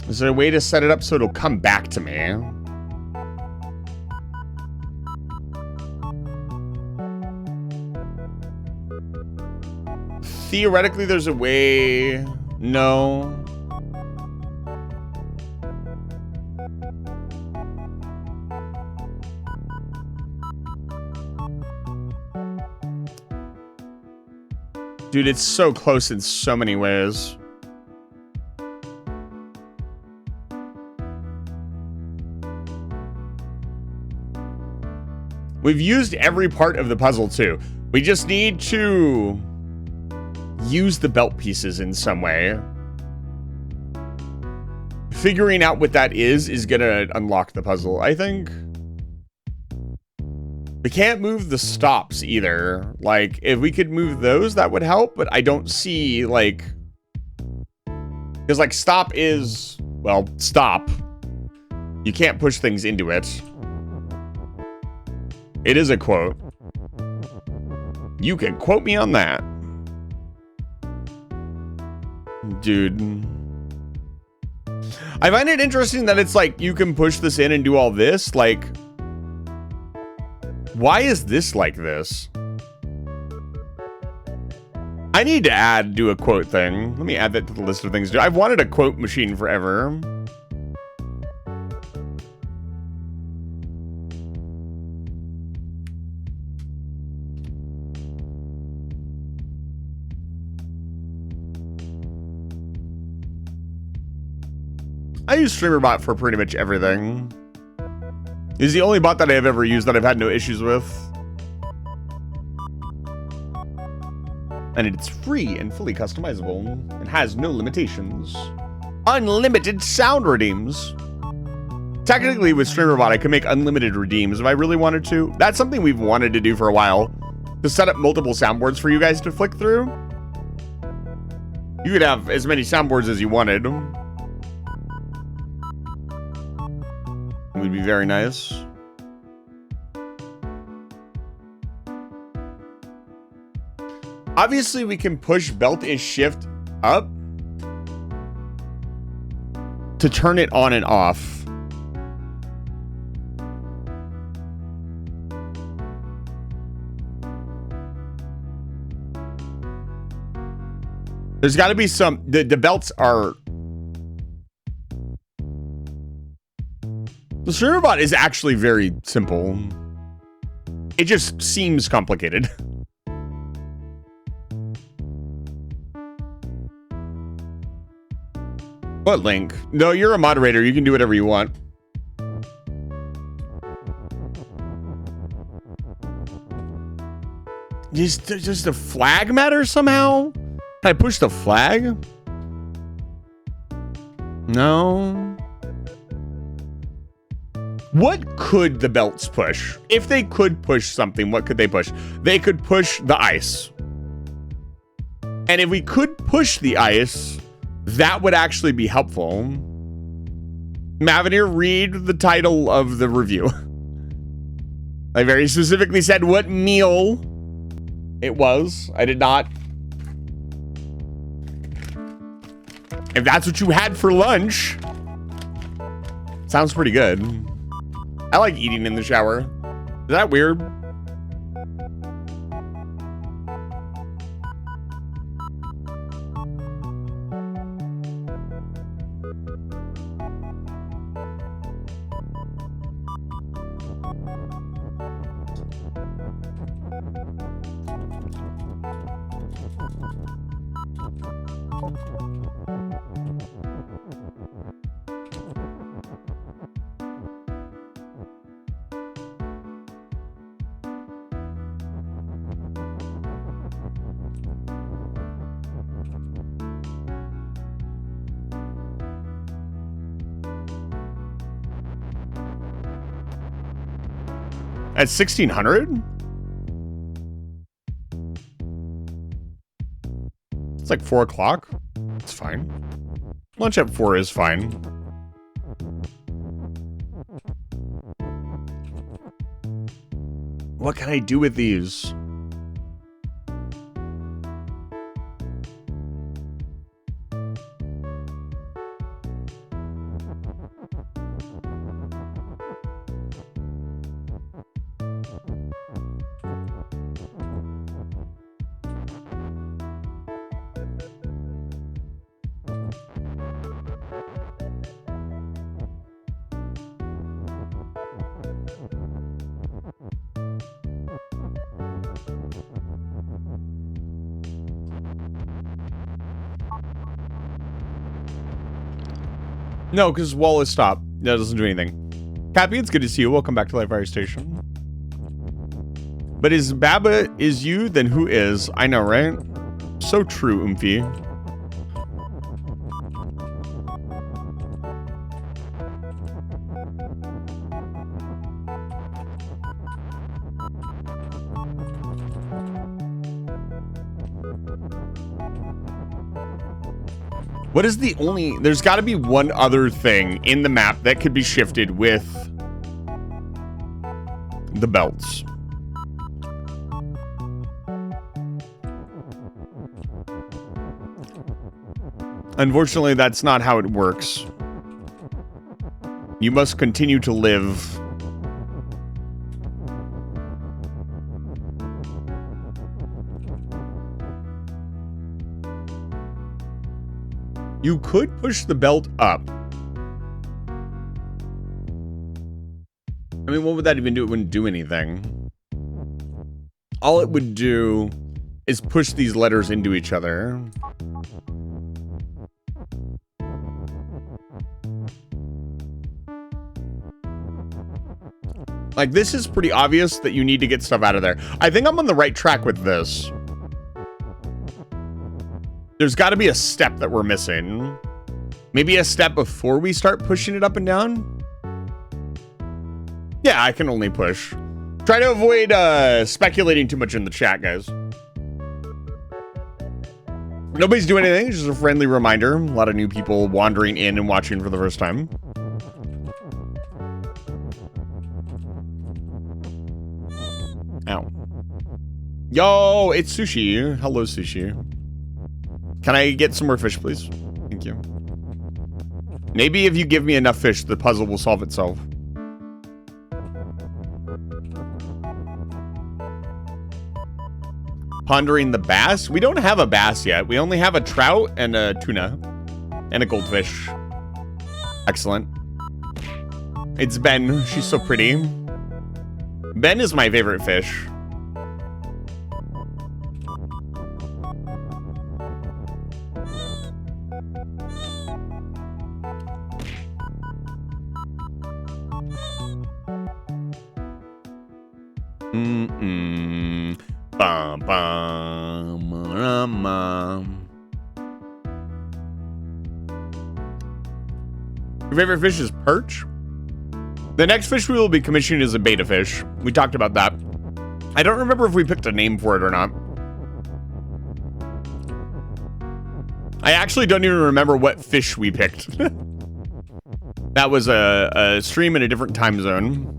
Is there a way to set it up so it'll come back to me? Theoretically, there's a way... No. Dude, it's so close in so many ways. We've used every part of the puzzle, too. We just need to use the belt pieces in some way. Figuring out what that is gonna unlock the puzzle, I think. We can't move the stops either. Like, if we could move those, that would help, but I don't see, like... Because, like, stop is... Well, stop. You can't push things into it. It is a quote. You can quote me on that. Dude. I find it interesting that it's like you can push this in and do all this. Like, why is this like this? I need to do a quote thing. Let me add that to the list of things to do. I've wanted a quote machine forever. I use StreamerBot for pretty much everything. It's the only bot that I have ever used that I've had no issues with. And it's free and fully customizable and has no limitations. Unlimited sound redeems. Technically, with StreamerBot, I can make unlimited redeems if I really wanted to. That's something we've wanted to do for a while. To set up multiple soundboards for you guys to flick through. You could have as many soundboards as you wanted. It would be very nice. Obviously, we can push belt is shift up to turn it on and off. There's got to be some... The belts are... The StreamerBot is actually very simple. It just seems complicated. What link? No, you're a moderator. You can do whatever you want. Does the flag matter somehow? Can I push the flag? No. What could the belts push? If they could push something, what could they push? They could push the ice. And if we could push the ice, that would actually be helpful. Mavenir, read the title of the review. I very specifically said what meal it was. I did not. If that's what you had for lunch, sounds pretty good. I like eating in the shower. Is that weird? At 1600? It's like 4 o'clock. It's fine. Lunch at 4 is fine. What can I do with these? No, because wall is stopped. That doesn't do anything. Cappy, it's good to see you. Welcome back to Live Fire Station. But is Baba is you, then who is? I know, right? So true, Oomphy. What is the only... There's got to be one other thing in the map that could be shifted with the belts. Unfortunately, that's not how it works. You must continue to live. You could push the belt up. I mean, what would that even do? It wouldn't do anything. All it would do is push these letters into each other. Like, this is pretty obvious that you need to get stuff out of there. I think I'm on the right track with this. There's got to be a step that we're missing. Maybe a step before we start pushing it up and down? Yeah, I can only push. Try to avoid speculating too much in the chat, guys. Nobody's doing anything. It's just a friendly reminder. A lot of new people wandering in and watching for the first time. Ow. Yo, it's Sushi. Hello, Sushi. Can I get some more fish, please? Thank you. Maybe if you give me enough fish, the puzzle will solve itself. Pondering the bass? We don't have a bass yet. We only have a trout and a tuna. And a goldfish. Excellent. It's Ben. She's so pretty. Ben is my favorite fish. Bum, bum, Your favorite fish is perch? The next fish we will be commissioning is a beta fish. We talked about that. I don't remember if we picked a name for it or not. I actually don't even remember what fish we picked. That was a stream in a different time zone.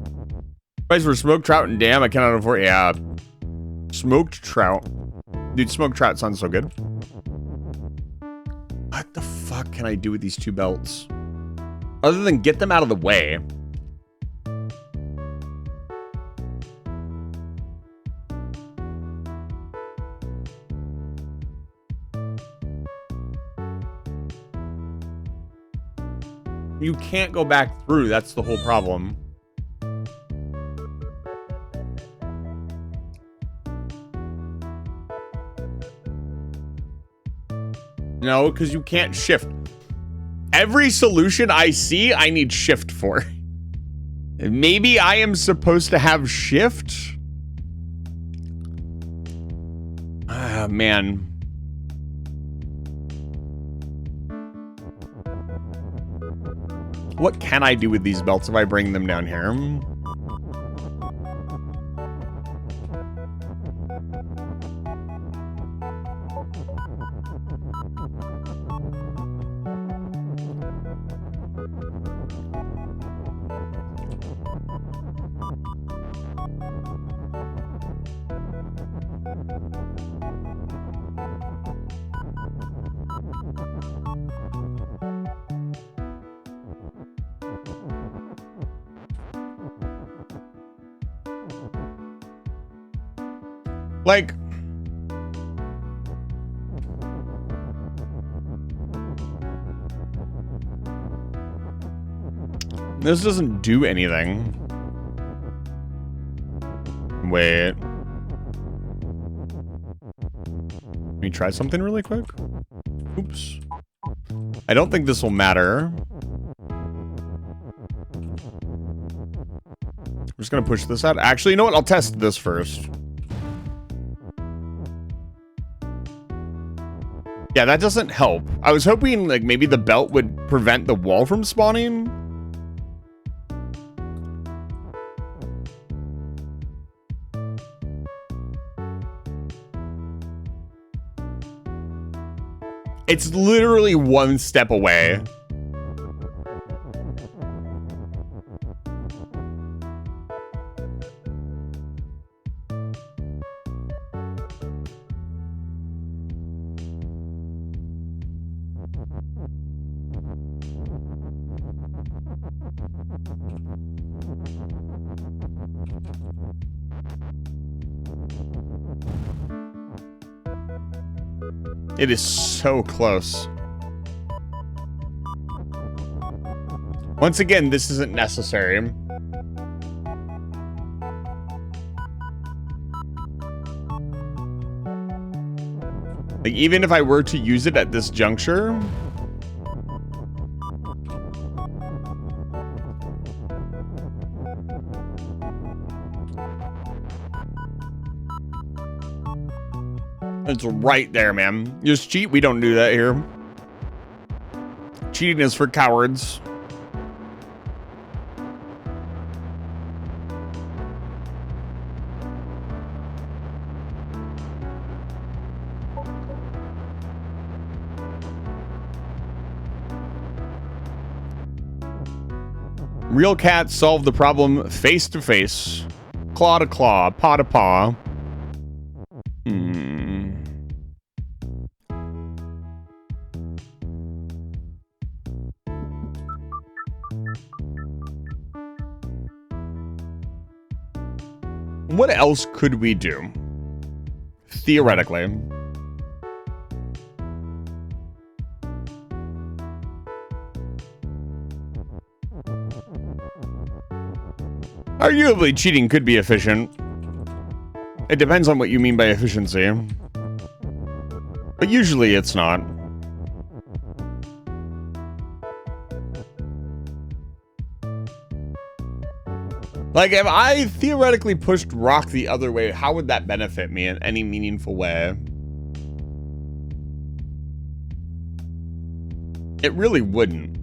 Price for smoked trout and damn, I cannot afford. Yeah. Smoked trout. Dude, smoked trout sounds so good. What the fuck can I do with these two belts? Other than get them out of the way. You can't go back through. That's the whole problem. No, because you can't shift. Every solution I see, I need shift for. Maybe I am supposed to have shift? Ah, man. What can I do with these belts if I bring them down here? Like, this doesn't do anything. Wait. Let me try something really quick. Oops. I don't think this will matter. I'm just gonna push this out. Actually, you know what? I'll test this first. Yeah, that doesn't help. I was hoping, like, maybe the belt would prevent the wall from spawning. It's literally one step away. It is so close. Once again, this isn't necessary. Like, even if I were to use it at this juncture... It's right there, man. Just cheat. We don't do that here. Cheating is for cowards. Real cats solve the problem face to face. Claw to claw. Paw to paw. What else could we do? Theoretically. Arguably, cheating could be efficient. It depends on what you mean by efficiency. But usually it's not. Like, if I theoretically pushed rock the other way, how would that benefit me in any meaningful way? It really wouldn't.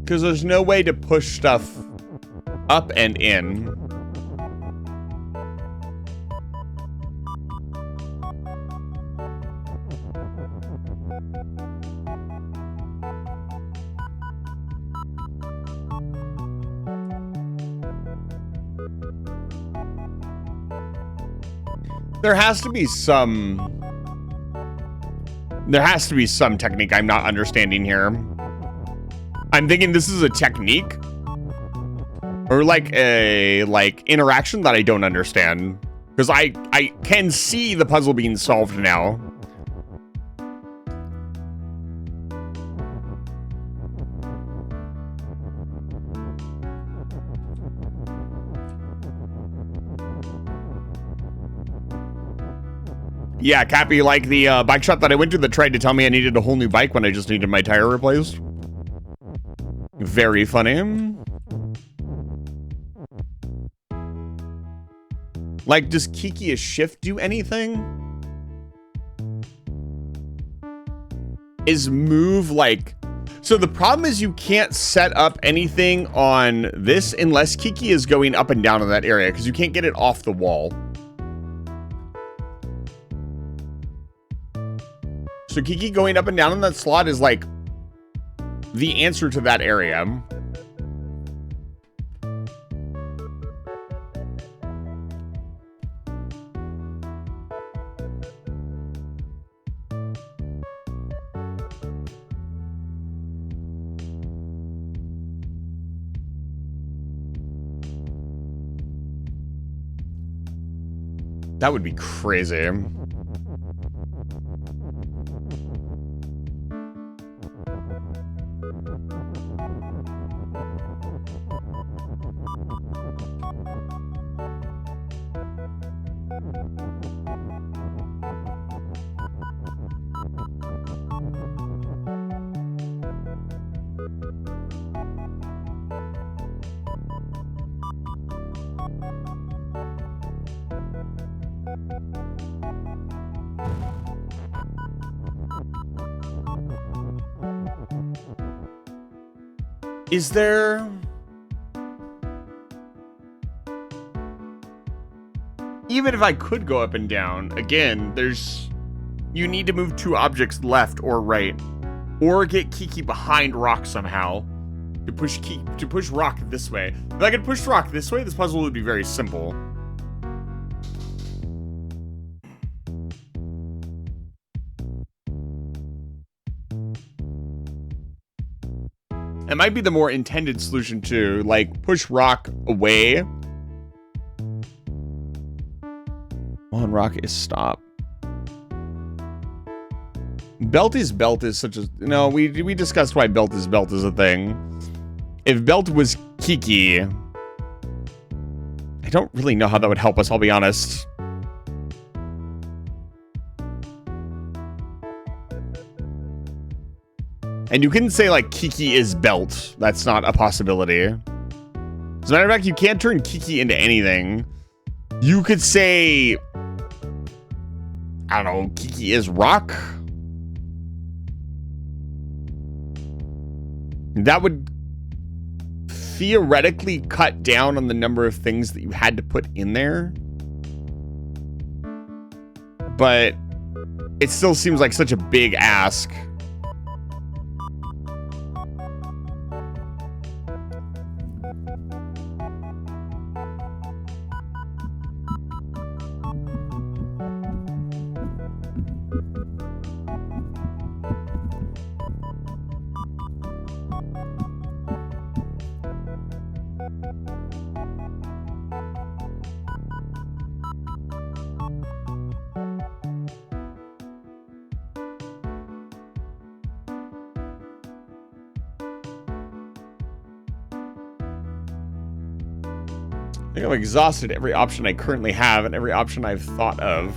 Because there's no way to push stuff up and in. There has to be some technique I'm not understanding here. I'm thinking this is a technique or like a interaction that I don't understand, because I can see the puzzle being solved now. Yeah, Cappy, like the bike shop that I went to that tried to tell me I needed a whole new bike when I just needed my tire replaced. Very funny. Like, does Kiki's shift do anything? Is move like... So the problem is you can't set up anything on this unless Kiki is going up and down in that area, because you can't get it off the wall. So Kiki going up and down in that slot is like the answer to that area. That would be crazy. Is there... Even if I could go up and down, again, there's... You need to move two objects left or right. Or get Kiki behind Rock somehow. To push Rock this way. If I could push Rock this way, this puzzle would be very simple. It might be the more intended solution too, like push Rock away. Come on, Rock is stop. Belt is such a... No, we discussed why belt is a thing. If belt was Kiki... I don't really know how that would help us, I'll be honest. And you couldn't say, like, Kiki is belt. That's not a possibility. As a matter of fact, you can't turn Kiki into anything. You could say... I don't know, Kiki is rock? That would theoretically cut down on the number of things that you had to put in there. But it still seems like such a big ask. I think I've exhausted every option I currently have and every option I've thought of.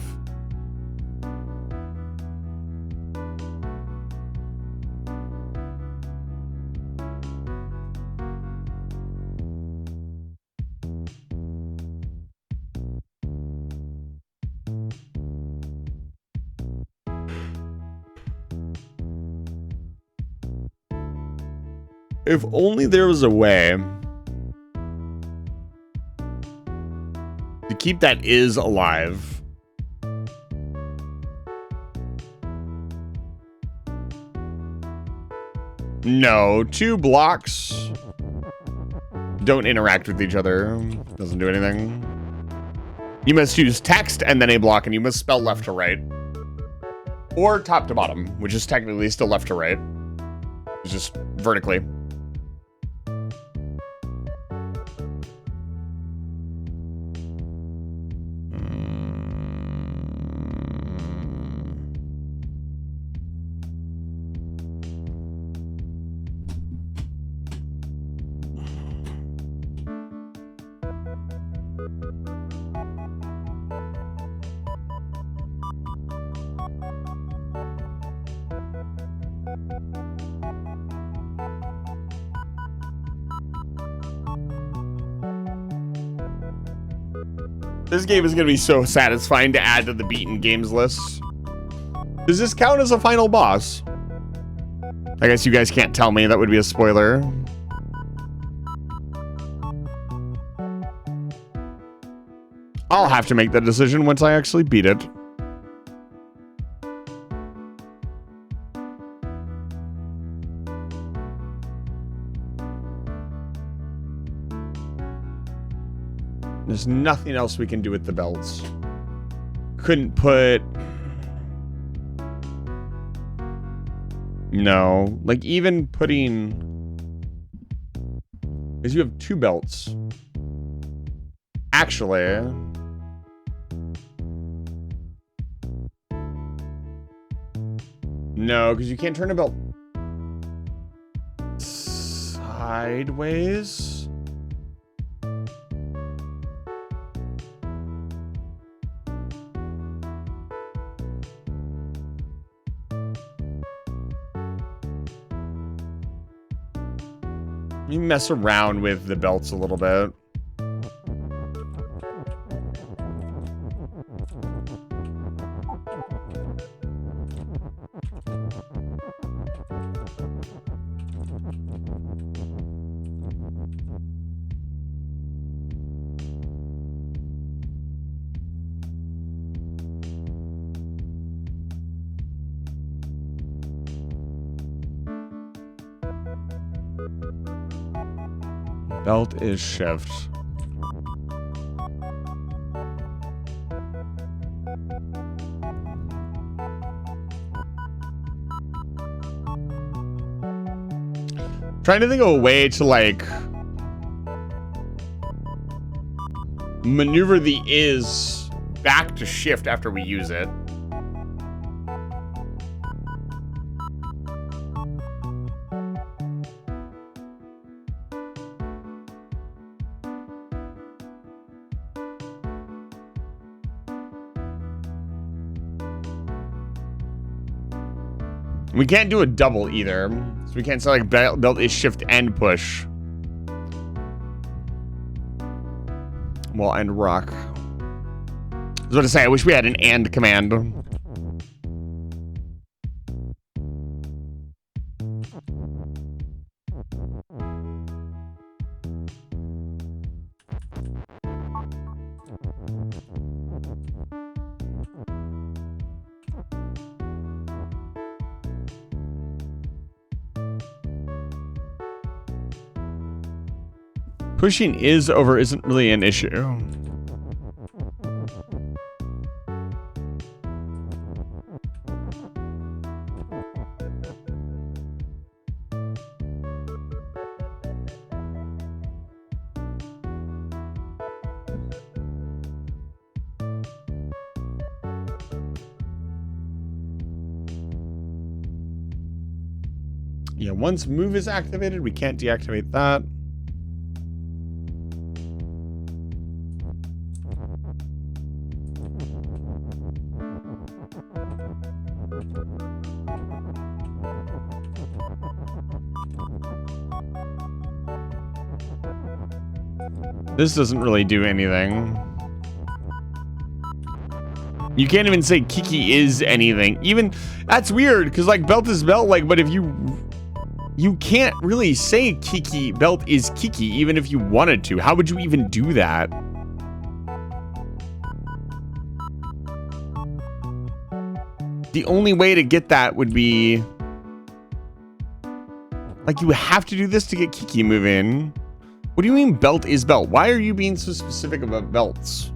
If only there was a way to keep that is alive. No, 2 blocks don't interact with each other. Doesn't do anything. You must use text and then a block, and you must spell left to right. Or top to bottom, which is technically still left to right. It's just vertically. This game is going to be so satisfying to add to the beaten games list. Does this count as a final boss? I guess you guys can't tell me. That would be a spoiler. I'll have to make that decision once I actually beat it. There's nothing else we can do with the belts. Couldn't put... No. Like, even putting... Because you have 2 belts. Actually... No, because you can't turn a belt... sideways? You mess around with the belts a little bit. Belt is shift. Trying to think of a way to, like, maneuver the is back to shift after we use it. We can't do a double either. So we can't say like belt is shift and push. Well, and rock. I was about to say, I wish we had an and command. Pushing is over isn't really an issue. Yeah, once move is activated, we can't deactivate that. This doesn't really do anything. You can't even say Kiki is anything. Even, that's weird, because like belt is belt, like, but if you can't really say Kiki, belt is Kiki, even if you wanted to. How would you even do that? The only way to get that would be, like, you have to do this to get Kiki move in. What do you mean belt is belt? Why are you being so specific about belts?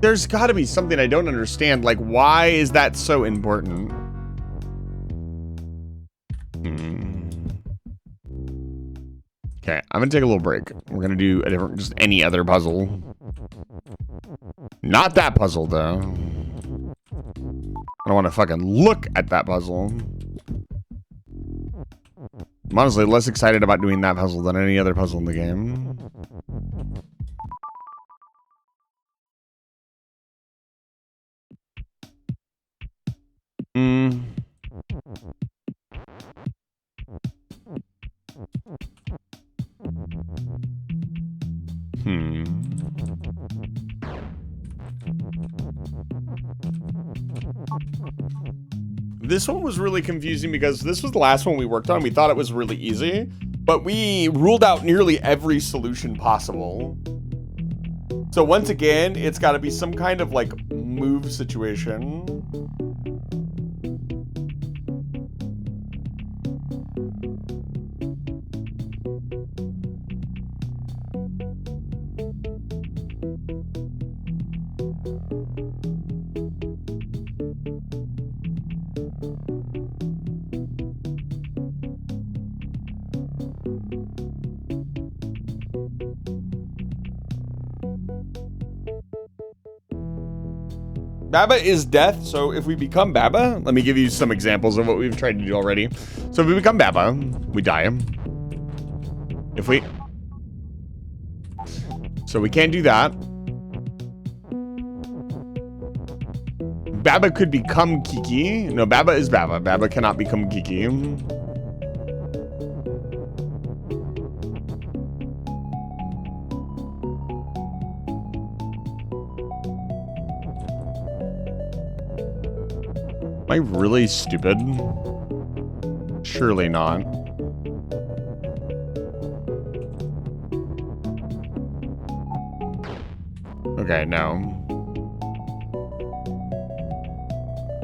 There's got to be something I don't understand. Like, why is that so important? Okay, I'm gonna take a little break. We're gonna do a different, just any other puzzle. Not that puzzle, though. I don't want to fucking look at that puzzle. I'm honestly less excited about doing that puzzle than any other puzzle in the game. This one was really confusing because this was the last one we worked on. We thought it was really easy, but we ruled out nearly every solution possible. So once again, it's got to be some kind of like move situation. Baba is death, so if we become Baba, let me give you some examples of what we've tried to do already. So if we become Baba, we die. If we... So we can't do that. Baba could become Kiki. No, Baba is Baba. Baba cannot become Kiki. Am I really stupid? Surely not. Okay, no.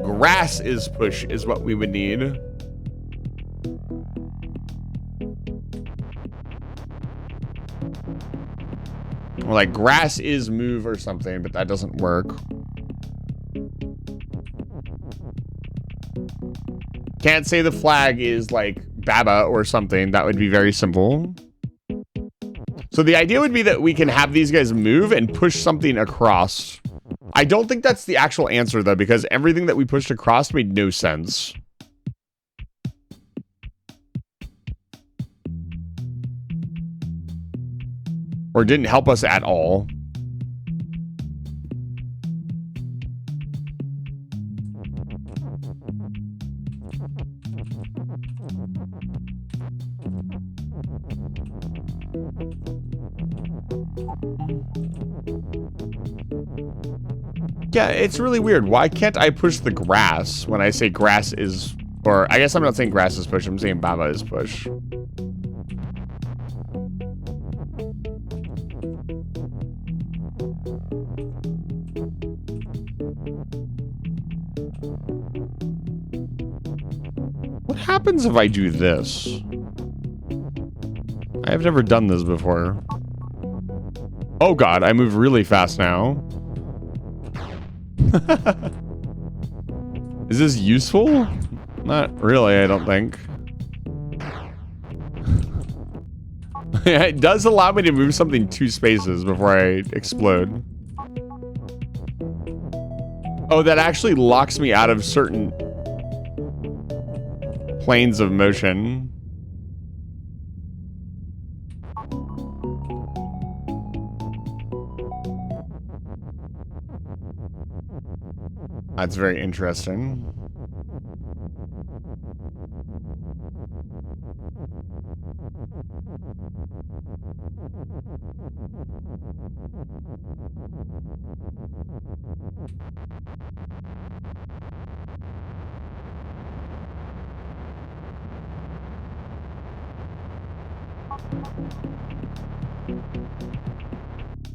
Grass is push is what we would need. Or like grass is move or something, but that doesn't work. Can't say the flag is like Baba or something. That would be very simple. So the idea would be that we can have these guys move and push something across. I don't think that's the actual answer though, because everything that we pushed across made no sense. Or didn't help us at all. Yeah, it's really weird. Why can't I push the grass when I say grass is... Or, I guess I'm not saying grass is push, I'm saying Baba is push. What happens if I do this? I have never done this before. Oh god, I move really fast now. Is this useful? Not really, I don't think. It does allow me to move something 2 spaces before I explode. Oh, that actually locks me out of certain planes of motion. That's very interesting.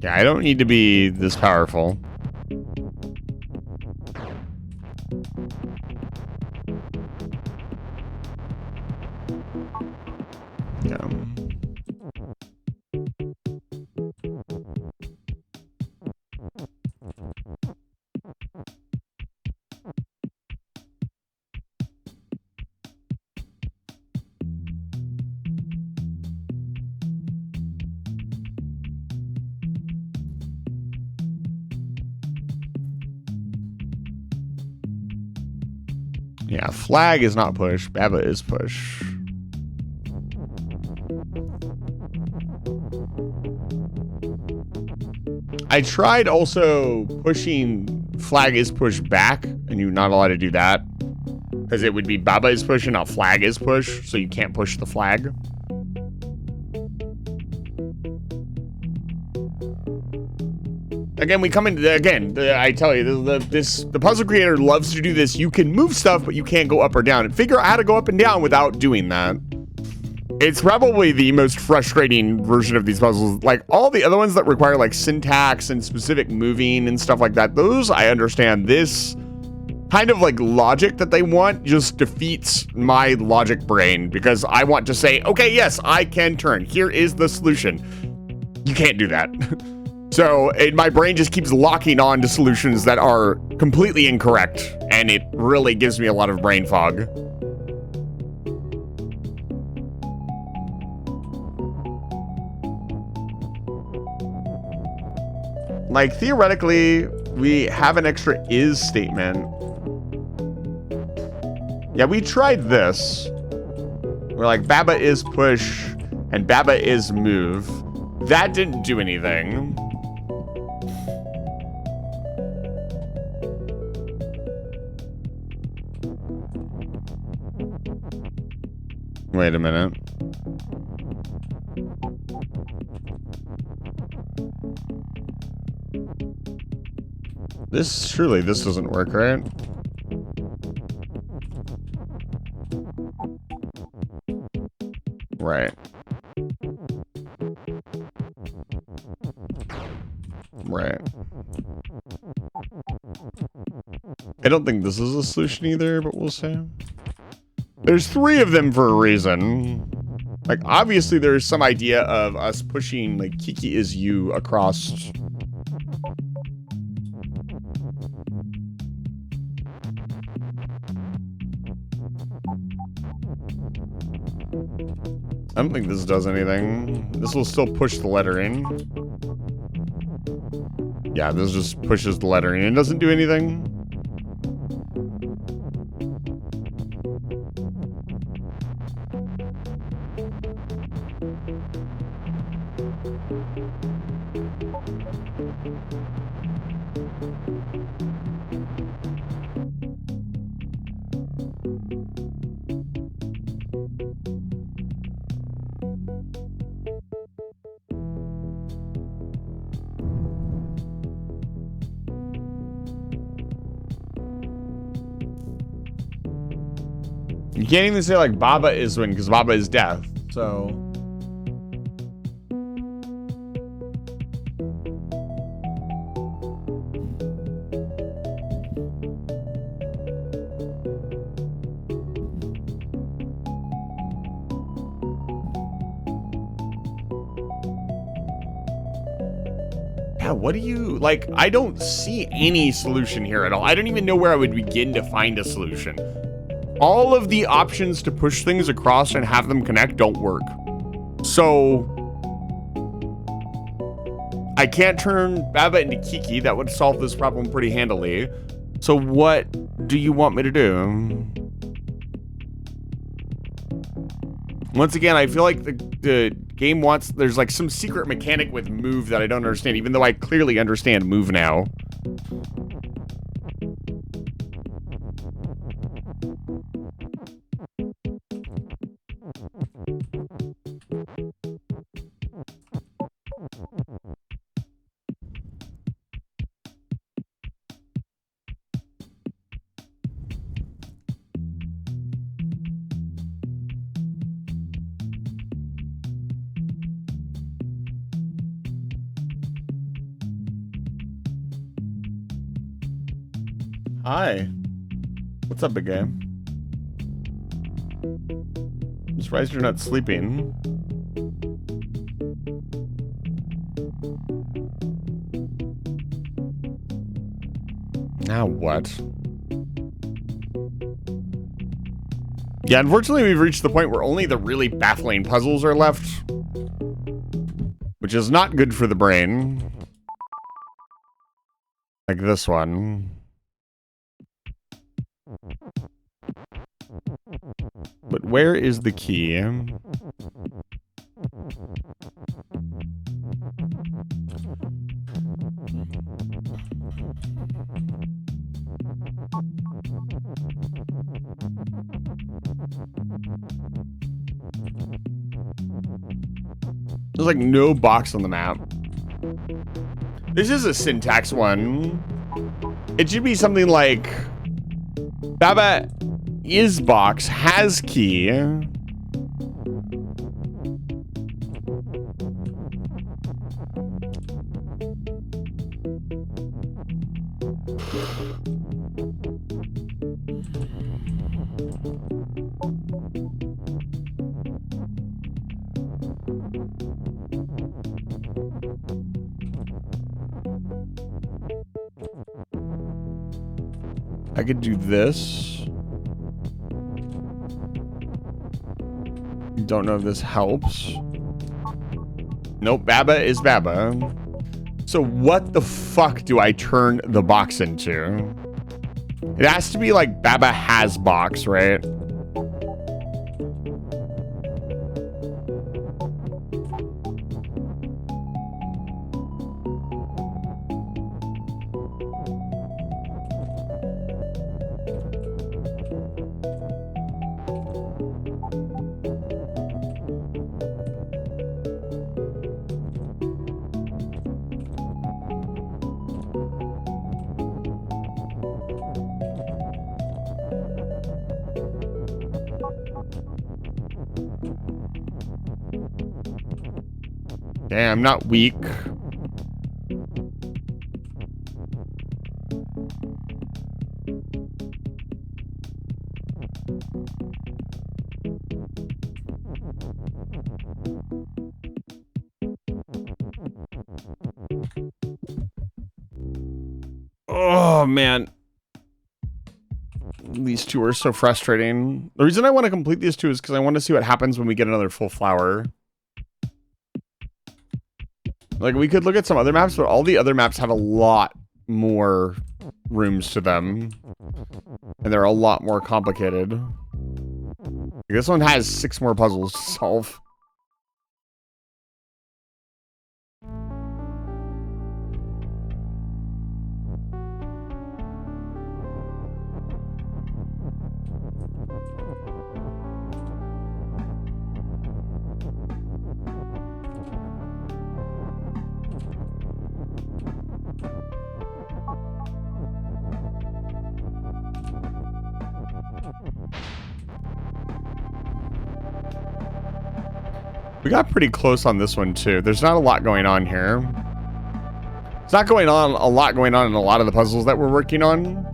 Yeah, I don't need to be this powerful. Yeah. Yeah, flag is not push. Baba is push. I tried also pushing flag is push back, and you're not allowed to do that. Because it would be Baba is push and not flag is push, so you can't push the flag. Again, we come into I tell you, the puzzle creator loves to do this. You can move stuff, but you can't go up or down. And figure out how to go up and down without doing that. It's probably the most frustrating version of these puzzles. Like, all the other ones that require, like, syntax and specific moving and stuff like that, those I understand. This kind of, like, logic that they want just defeats my logic brain, because I want to say, okay, yes, I can turn. Here is the solution. You can't do that. So my brain just keeps locking on to solutions that are completely incorrect, and it really gives me a lot of brain fog. Like, theoretically, we have an extra is statement. Yeah, we tried this. We're like, Baba is push and Baba is move. That didn't do anything. Wait a minute. Surely this doesn't work, right? Right. Right. I don't think this is a solution either, but we'll see. There's 3 of them for a reason. Like, obviously there's some idea of us pushing, like, Kiki is you across. I don't think this does anything. This will still push the letter in. Yeah, this just pushes the letter in. It doesn't do anything. You can't even say like Baba is win because Baba is death. So. Yeah, what do you, like, I don't see any solution here at all. I don't even know where I would begin to find a solution. All of the options to push things across and have them connect don't work. So, I can't turn Baba into Kiki. That would solve this problem pretty handily. So what do you want me to do? Once again, I feel like the game wants, there's like some secret mechanic with move that I don't understand, even though I clearly understand move now. Hi. What's up, big guy? I'm surprised you're not sleeping. Now what? Yeah, unfortunately we've reached the point where only the really baffling puzzles are left, which is not good for the brain. Like this one. But where is the key? There's like no box on the map. This is a syntax one. It should be something like Baba is box, has key. I could do this. Don't know if this helps. Nope, Baba is Baba. So what the fuck do I turn the box into? It has to be like Baba has box, right? Okay, I'm not weak. Oh, man. These two are so frustrating. The reason I want to complete these two is because I want to see what happens when we get another full flower. Like, we could look at some other maps, but all the other maps have a lot more rooms to them. And they're a lot more complicated. This one has 6 more puzzles to solve. We got pretty close on this one too. There's not a lot going on here. It's not going on a lot going on in a lot of the puzzles that we're working on.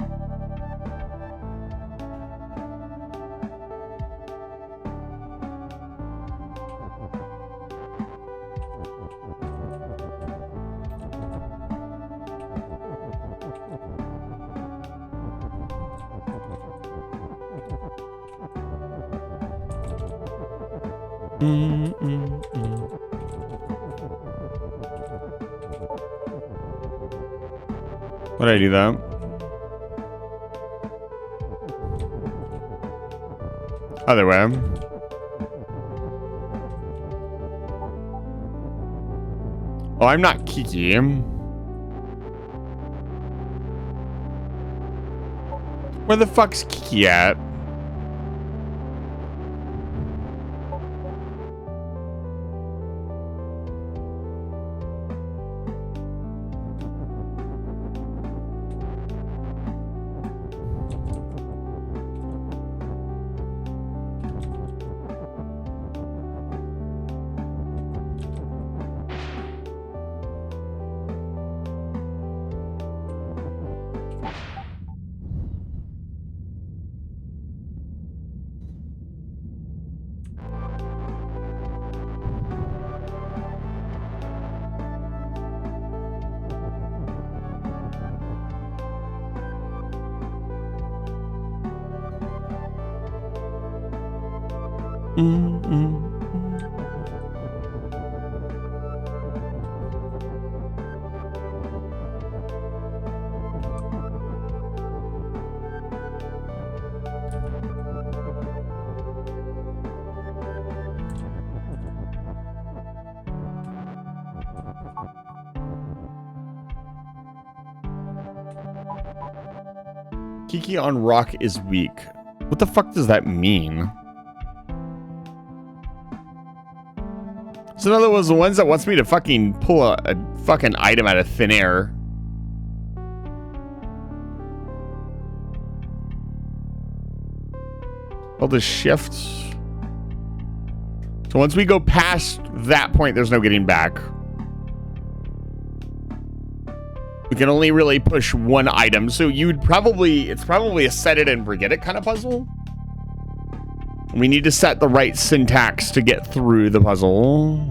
Why did I do that? Other way. Oh, I'm not Kiki. Where the fuck's Kiki at? Kiki on rock is weak. What the fuck does that mean? So in other words, the ones that wants me to fucking pull a fucking item out of thin air. I'll just shift. So once we go past that point, there's no getting back. We can only really push one item. So it's probably a set it and forget it kind of puzzle. We need to set the right syntax to get through the puzzle.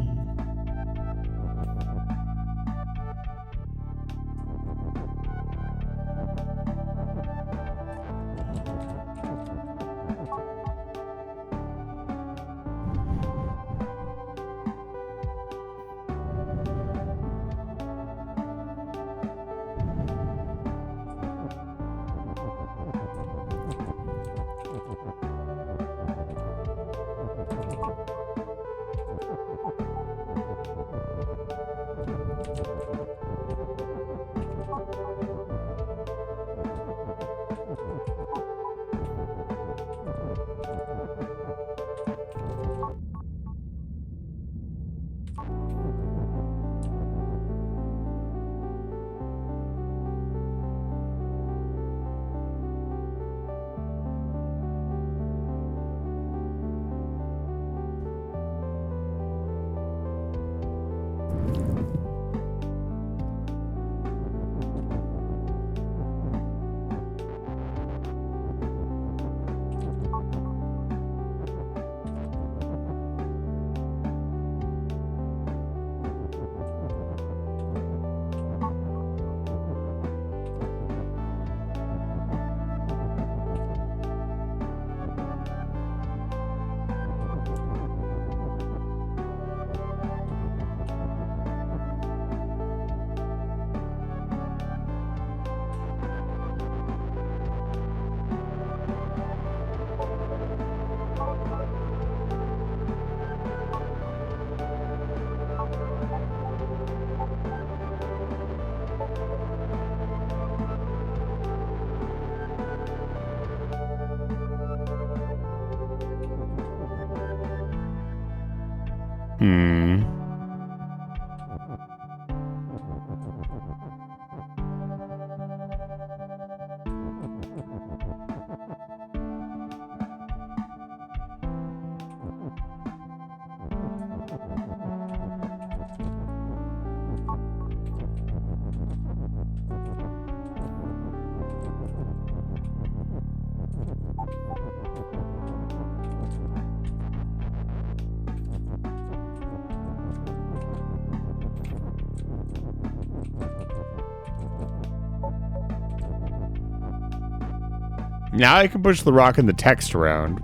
Now I can push the rock and the text around.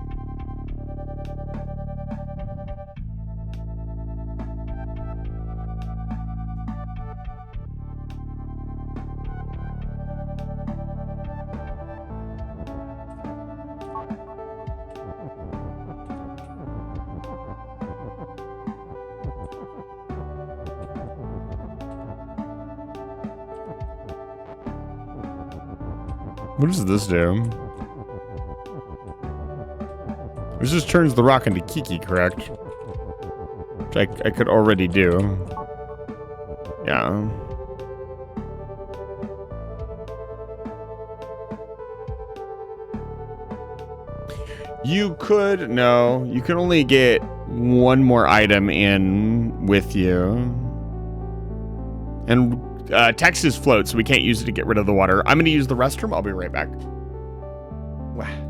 What does this do? This just turns the rock into Kiki, correct? Which I could already do. Yeah. You could, no. You can only get one more item in with you. And text is float, so we can't use it to get rid of the water. I'm going to use the restroom. I'll be right back. Wow.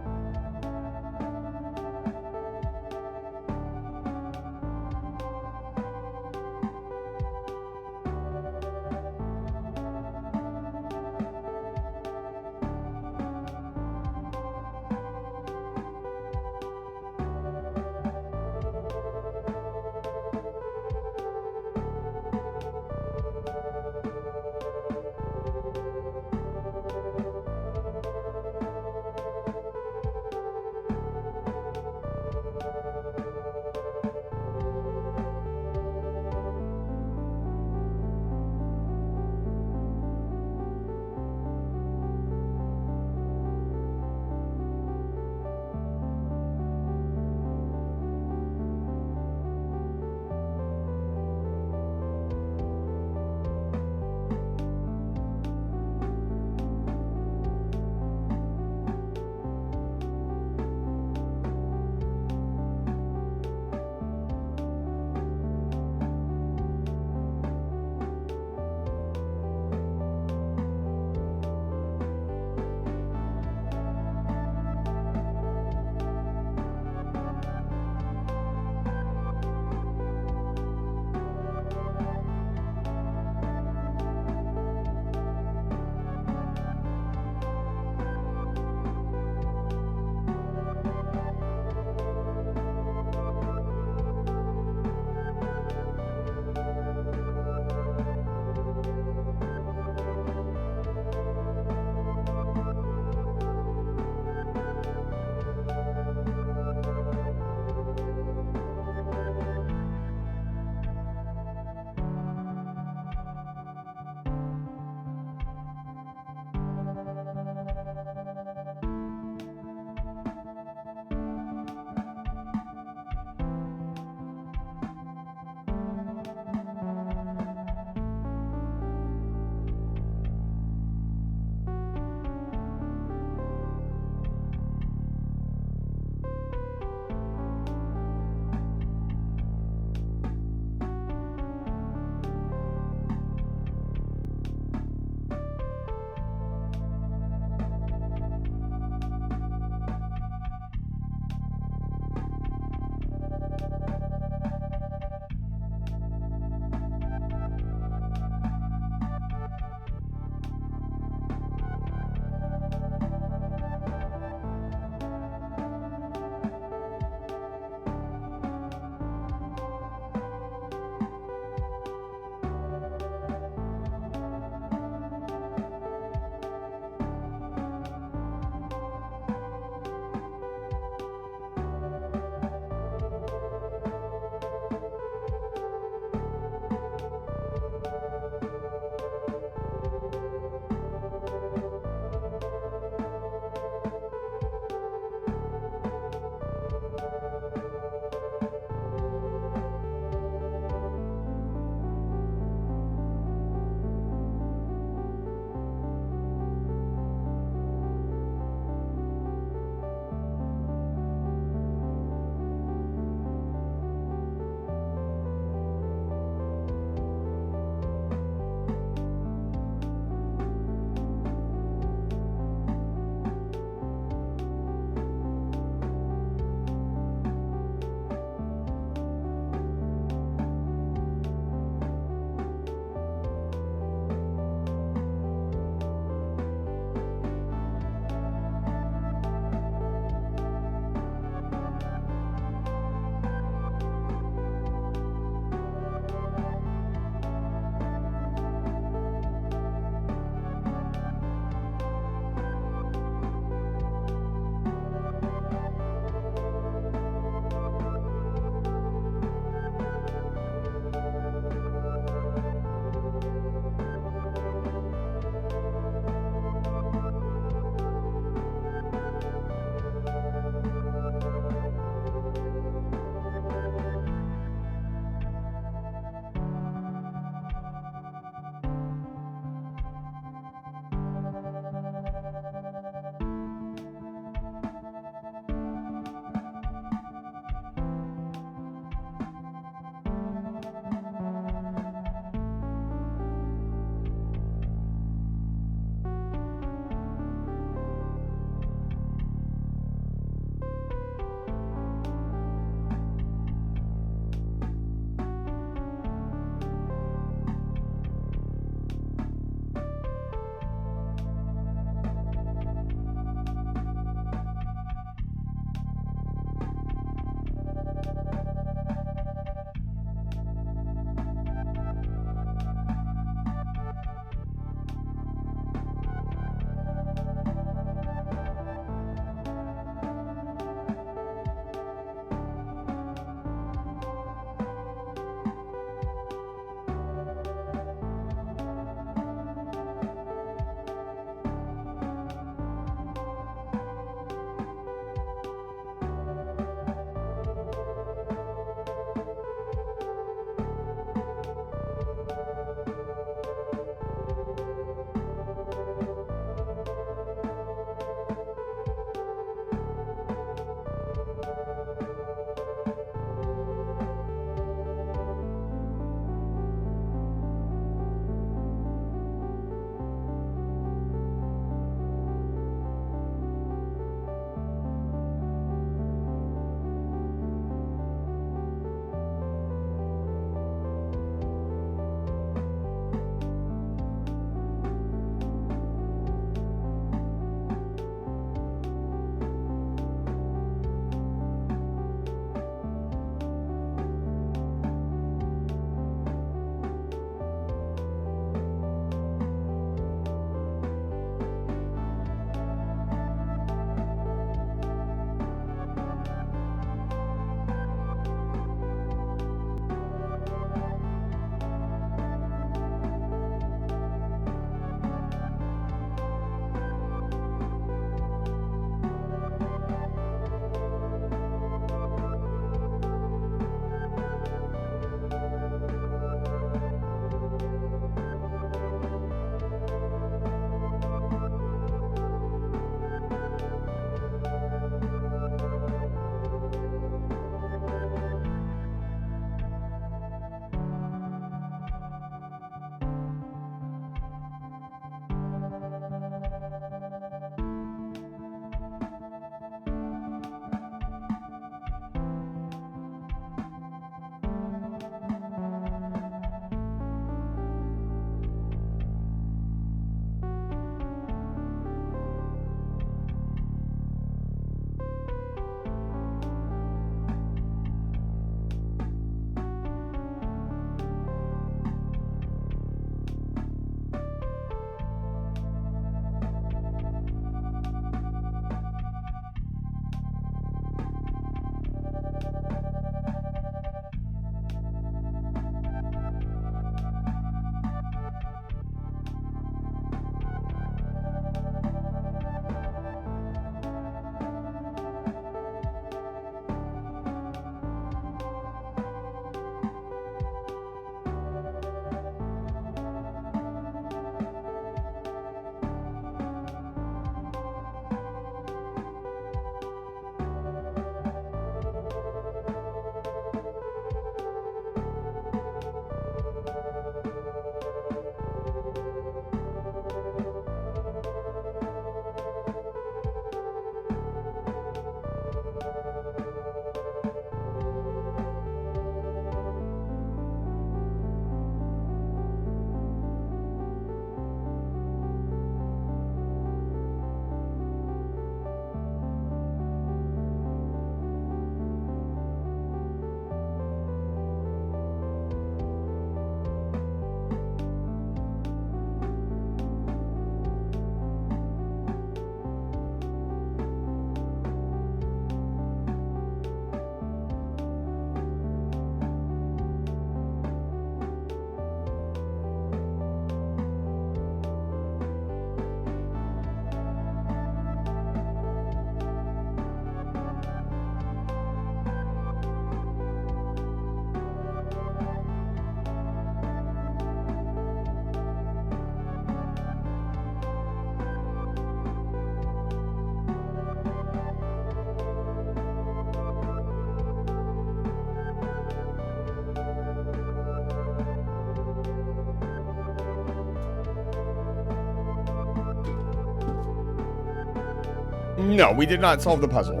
No, we did not solve the puzzle.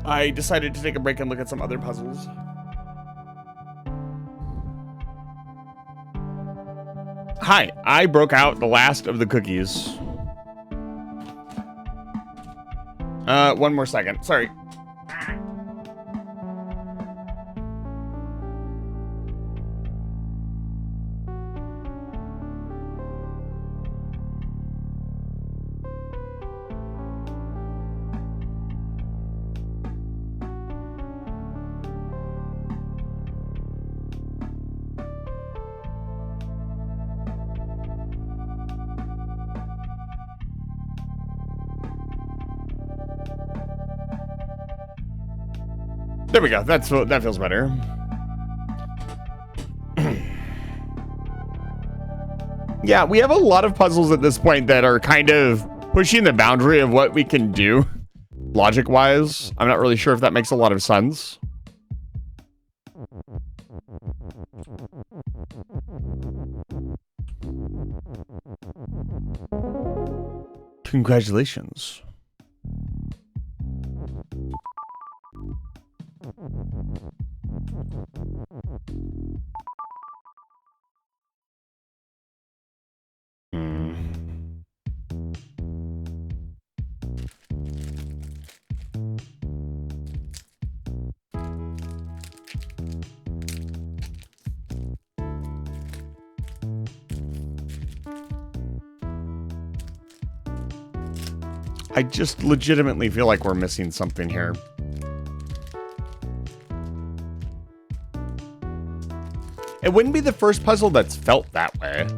I decided to take a break and look at some other puzzles. Hi, I broke out the last of the cookies. One more second. Sorry. There we go. That feels better. Yeah, we have a lot of puzzles at this point that are kind of pushing the boundary of what we can do logic-wise. I'm not really sure if that makes a lot of sense. Congratulations. I just legitimately feel like we're missing something here. It wouldn't be the first puzzle that's felt that way.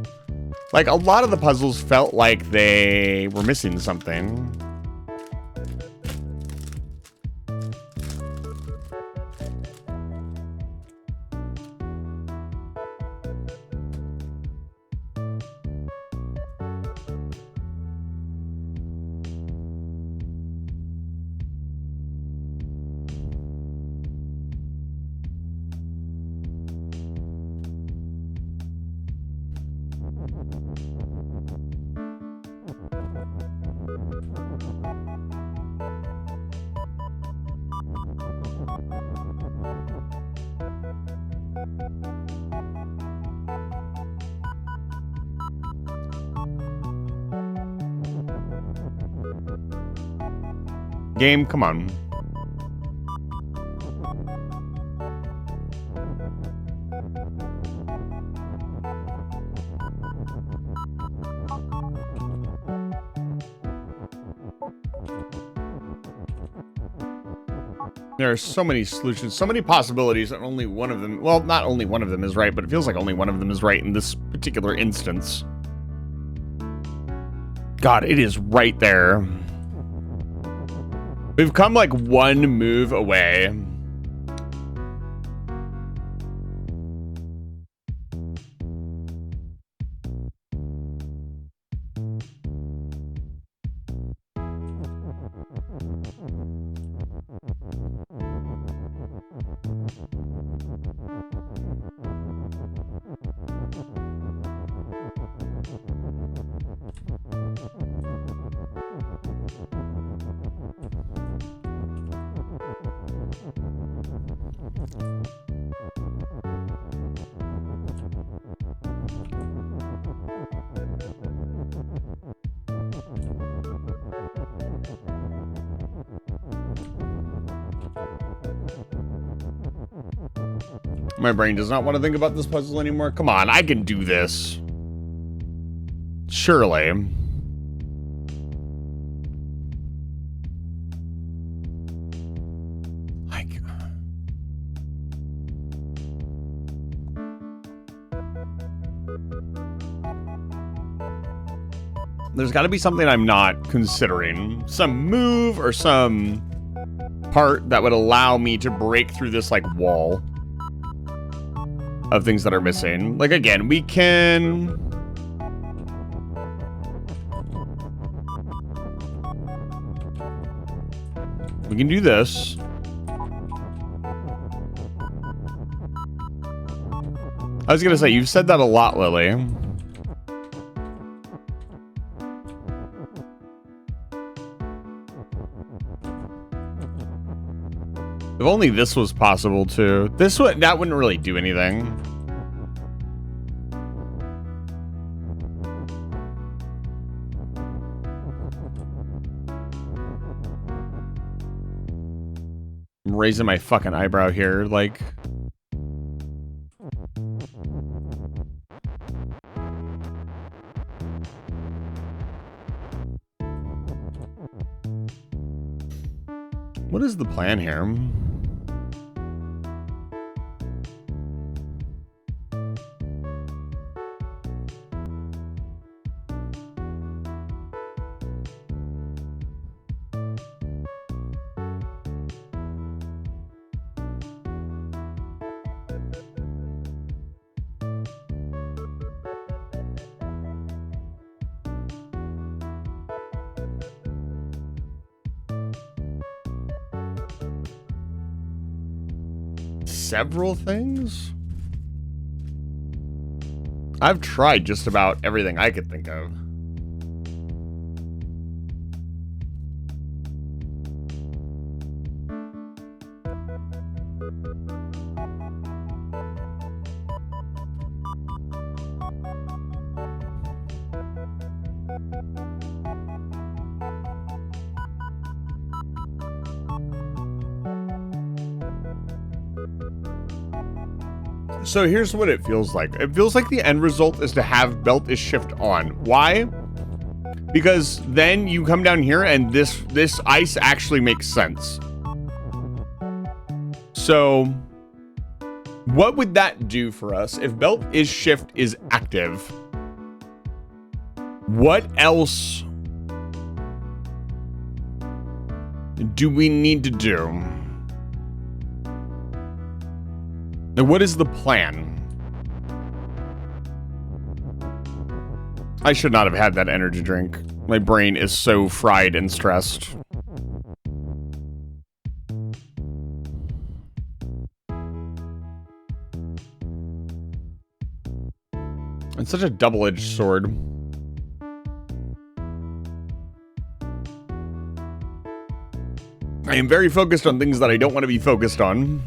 Like, a lot of the puzzles felt like they were missing something. Game, come on. There are so many solutions, so many possibilities, and only one of them, well, not only one of them is right, but it feels like only one of them is right in this particular instance. God, it is right there. We've come like one move away. My brain does not want to think about this puzzle anymore. Come on, I can do this. Surely. Like, there's got to be something I'm not considering. Some move or some part that would allow me to break through this, like, wall of things that are missing. Like, again, we can... we can do this. I was gonna say, you've said that a lot, Lily. If only this was possible too. That wouldn't really do anything. I'm raising my fucking eyebrow here, like. What is the plan here? Several things? I've tried just about everything I could think of. So here's what it feels like. It feels like the end result is to have Belt is Shift on. Why? Because then you come down here and this ice actually makes sense. So what would that do for us if Belt is Shift is active? What else do we need to do? And what is the plan? I should not have had that energy drink. My brain is so fried and stressed. It's such a double-edged sword. I am very focused on things that I don't want to be focused on.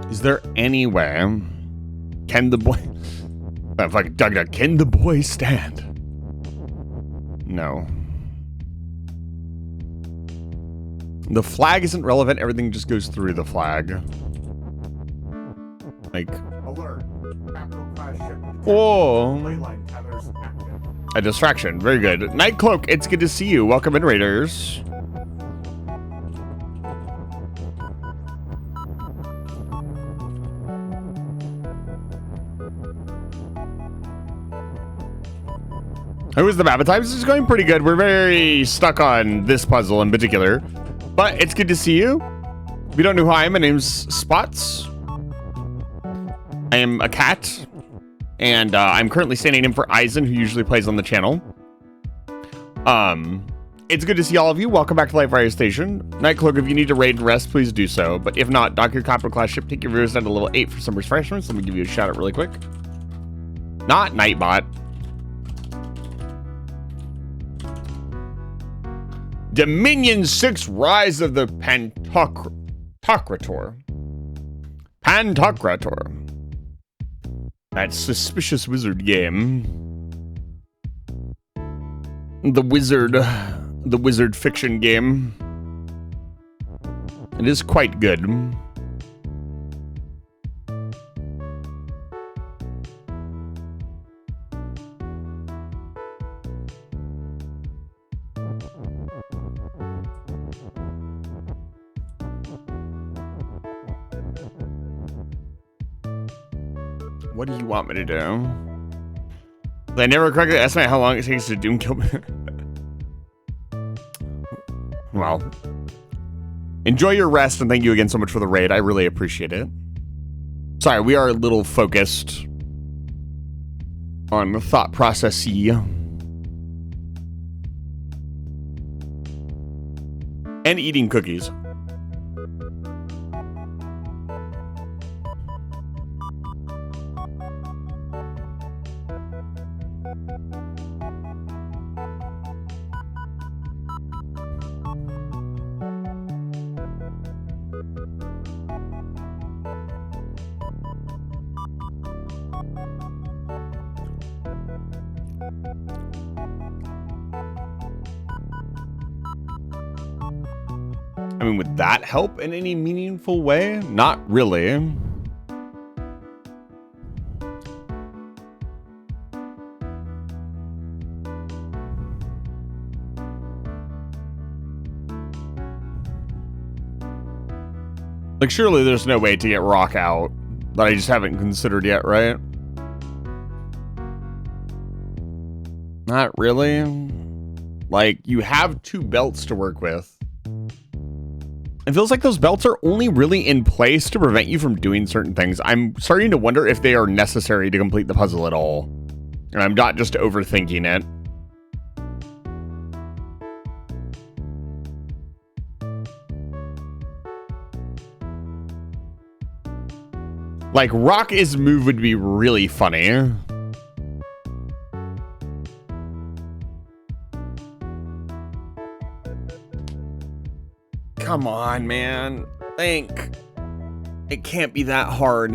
Is there any way? Can the boy... fucking Doug, can the boy stand? No. The flag isn't relevant. Everything just goes through the flag. Like... Alert. Capital crash ship. Whoa. Leyline tethers active. A distraction. Very good. Nightcloak, it's good to see you. Welcome in, Raiders. How is the map? At times it's going pretty good. We're very stuck on this puzzle in particular. But it's good to see you. If you don't know who I am, my name's Spots. I am a cat. And I'm currently standing in for Eisen, who usually plays on the channel. It's good to see all of you. Welcome back to Live Fire Station. Nightcloak, if you need to raid and rest, please do so. But if not, dock your Capital Class ship, take your viewers down to level 8 for some refreshments. Let me give you a shout out really quick. Not Nightbot. Dominion 6 Rise of the Pantocrator. Pantocrator. That suspicious wizard game. The wizard fiction game. It is quite good. What do you want me to do? I never correctly estimate how long it takes to doom kill me. Well, enjoy your rest and thank you again so much for the raid. I really appreciate it. Sorry, we are a little focused on the thought process-y. and eating cookies. I mean, would that help in any meaningful way? Not really. Like, surely there's no way to get Rock out that I just haven't considered yet, right? Not really. Like, you have 2 belts to work with. It feels like those belts are only really in place to prevent you from doing certain things. I'm starting to wonder if they are necessary to complete the puzzle at all. And I'm not just overthinking it. Like, Rock's move would be really funny. Come on, man. Think. It can't be that hard.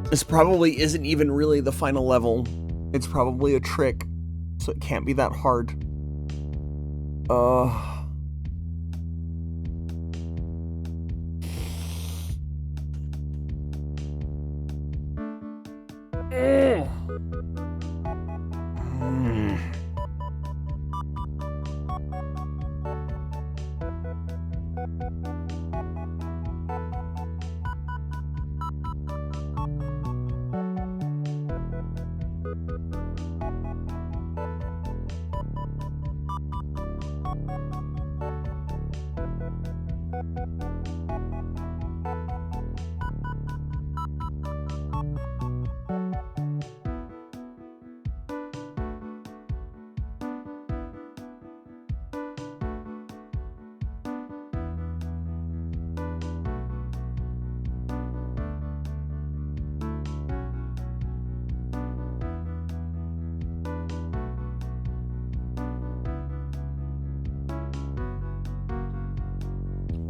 This probably isn't even really the final level. It's probably a trick, so it can't be that hard.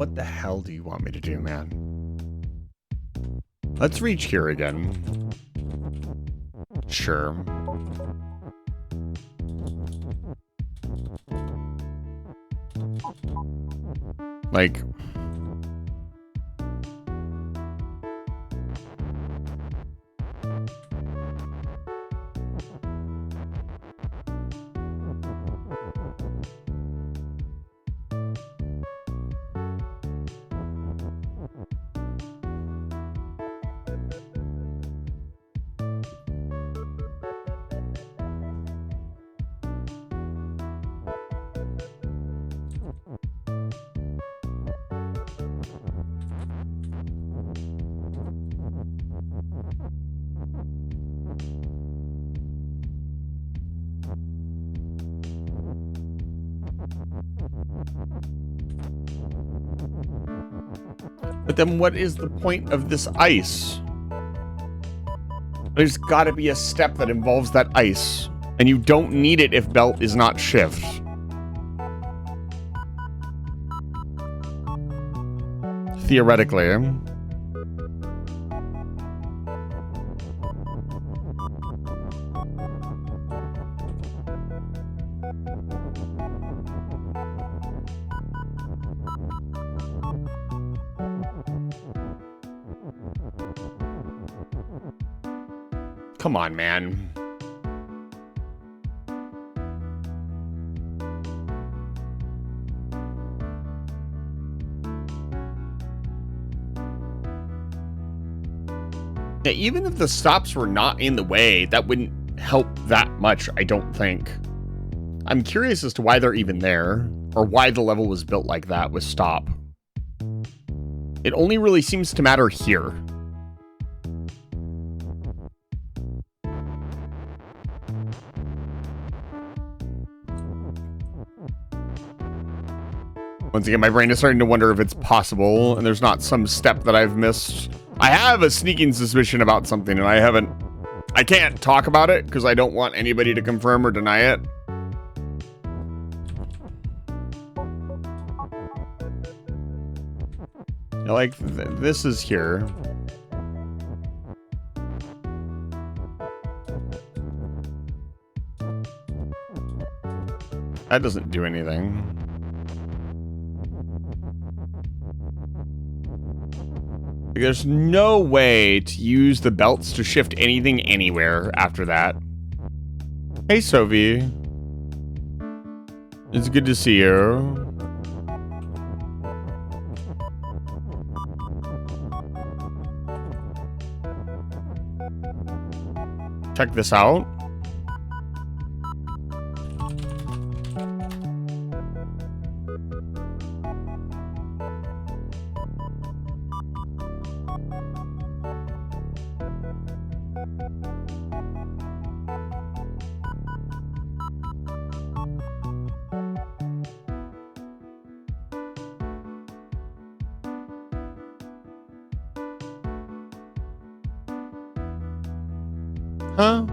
What the hell do you want me to do, man? Let's reach here again. Sure. Like... But then what is the point of this ice? There's gotta be a step that involves that ice. And you don't need it if belt is not shift. Theoretically. Come on, man. Yeah, even if the stops were not in the way, that wouldn't help that much, I don't think. I'm curious as to why they're even there, or why the level was built like that with stop. It only really seems to matter here. Once again, my brain is starting to wonder if it's possible and there's not some step that I've missed. I have a sneaking suspicion about something and I can't talk about it because I don't want anybody to confirm or deny it. Like, this is here. That doesn't do anything. There's no way to use the belts to shift anything anywhere after that. Hey, Sophie. It's good to see you. Check this out. Huh?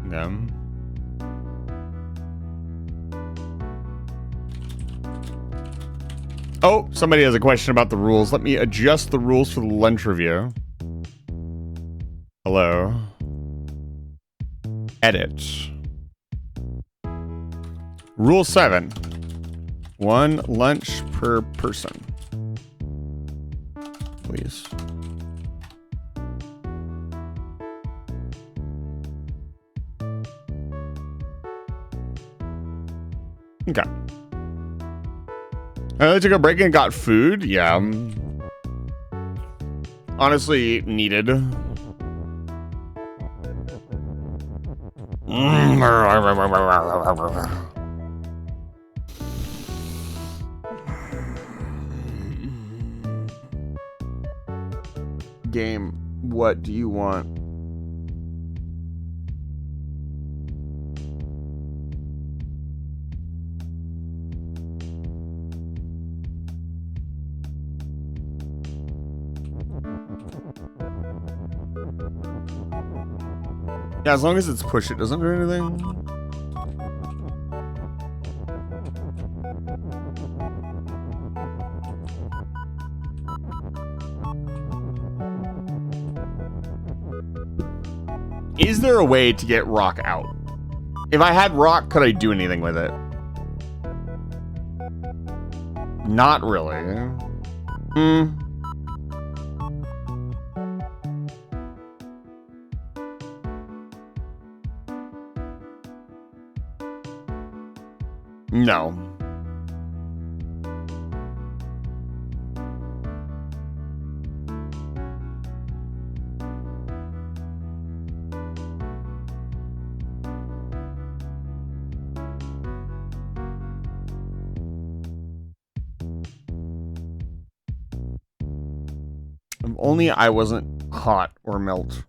Them. Oh, somebody has a question about the rules. Let me adjust the rules for the lunch review. Hello. Edit. Rule 7. 1 lunch per person. Please. Okay. I took a break and got food. Yeah. Honestly, needed. Game, what do you want? Yeah, as long as it's push, it doesn't do anything. Is there a way to get rock out? If I had rock, could I do anything with it? Not really. No. If only I wasn't hot or melt.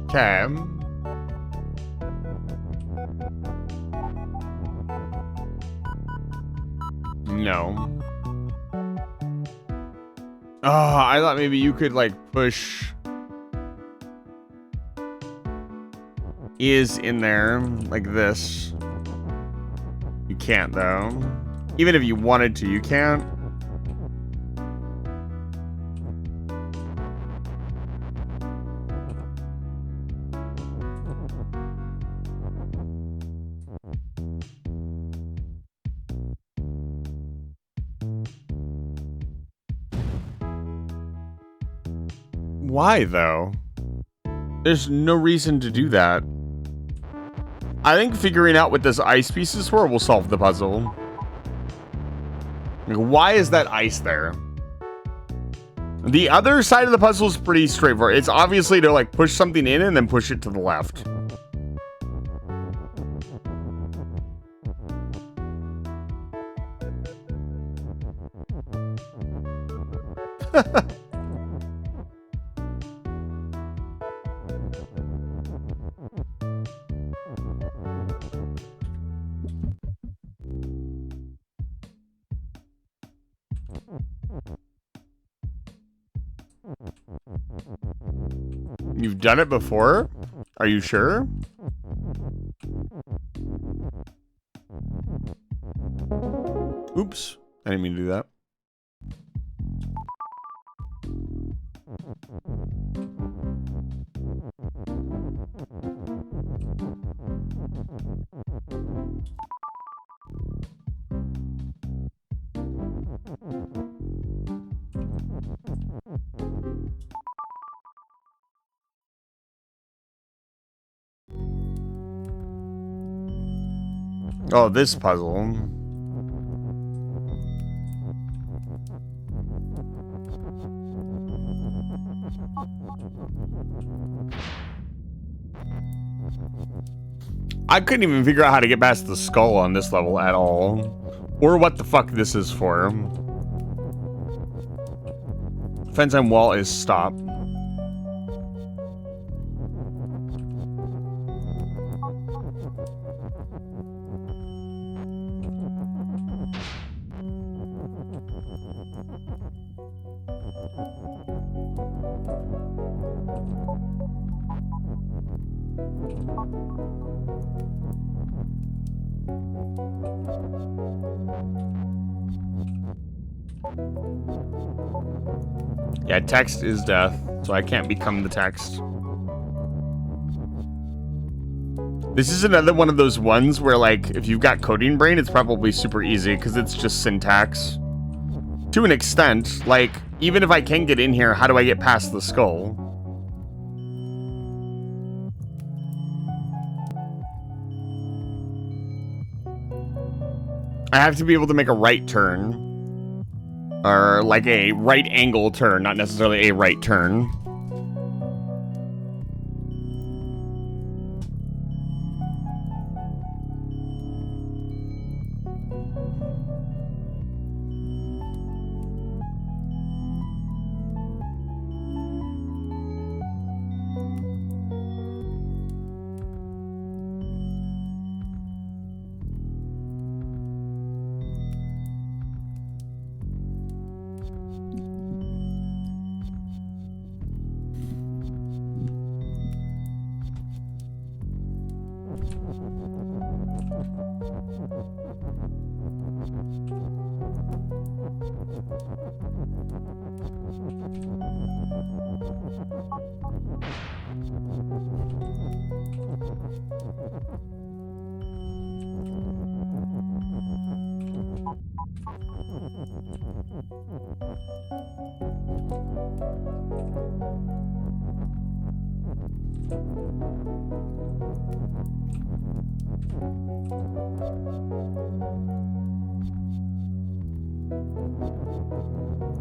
Okay. No. Oh, I thought maybe you could like push is in there like this. You can't though. Even if you wanted to, you can't. Why though? There's no reason to do that. I think figuring out what this ice piece is for will solve the puzzle. Like, why is that ice there? The other side of the puzzle is pretty straightforward. It's obviously to like push something in and then push it to the left. You've done it before? Are you sure? Oops. I didn't mean to do that. Oh, this puzzle. I couldn't even figure out how to get past the skull on this level at all. Or what the fuck this is for. Fence on wall is stop. Yeah, text is death, so I can't become the text. This is another one of those ones where, like, if you've got coding brain, it's probably super easy because it's just syntax. To an extent, like, even if I can get in here, how do I get past the skull? I have to be able to make a right turn. Or like a right angle turn, not necessarily a right turn.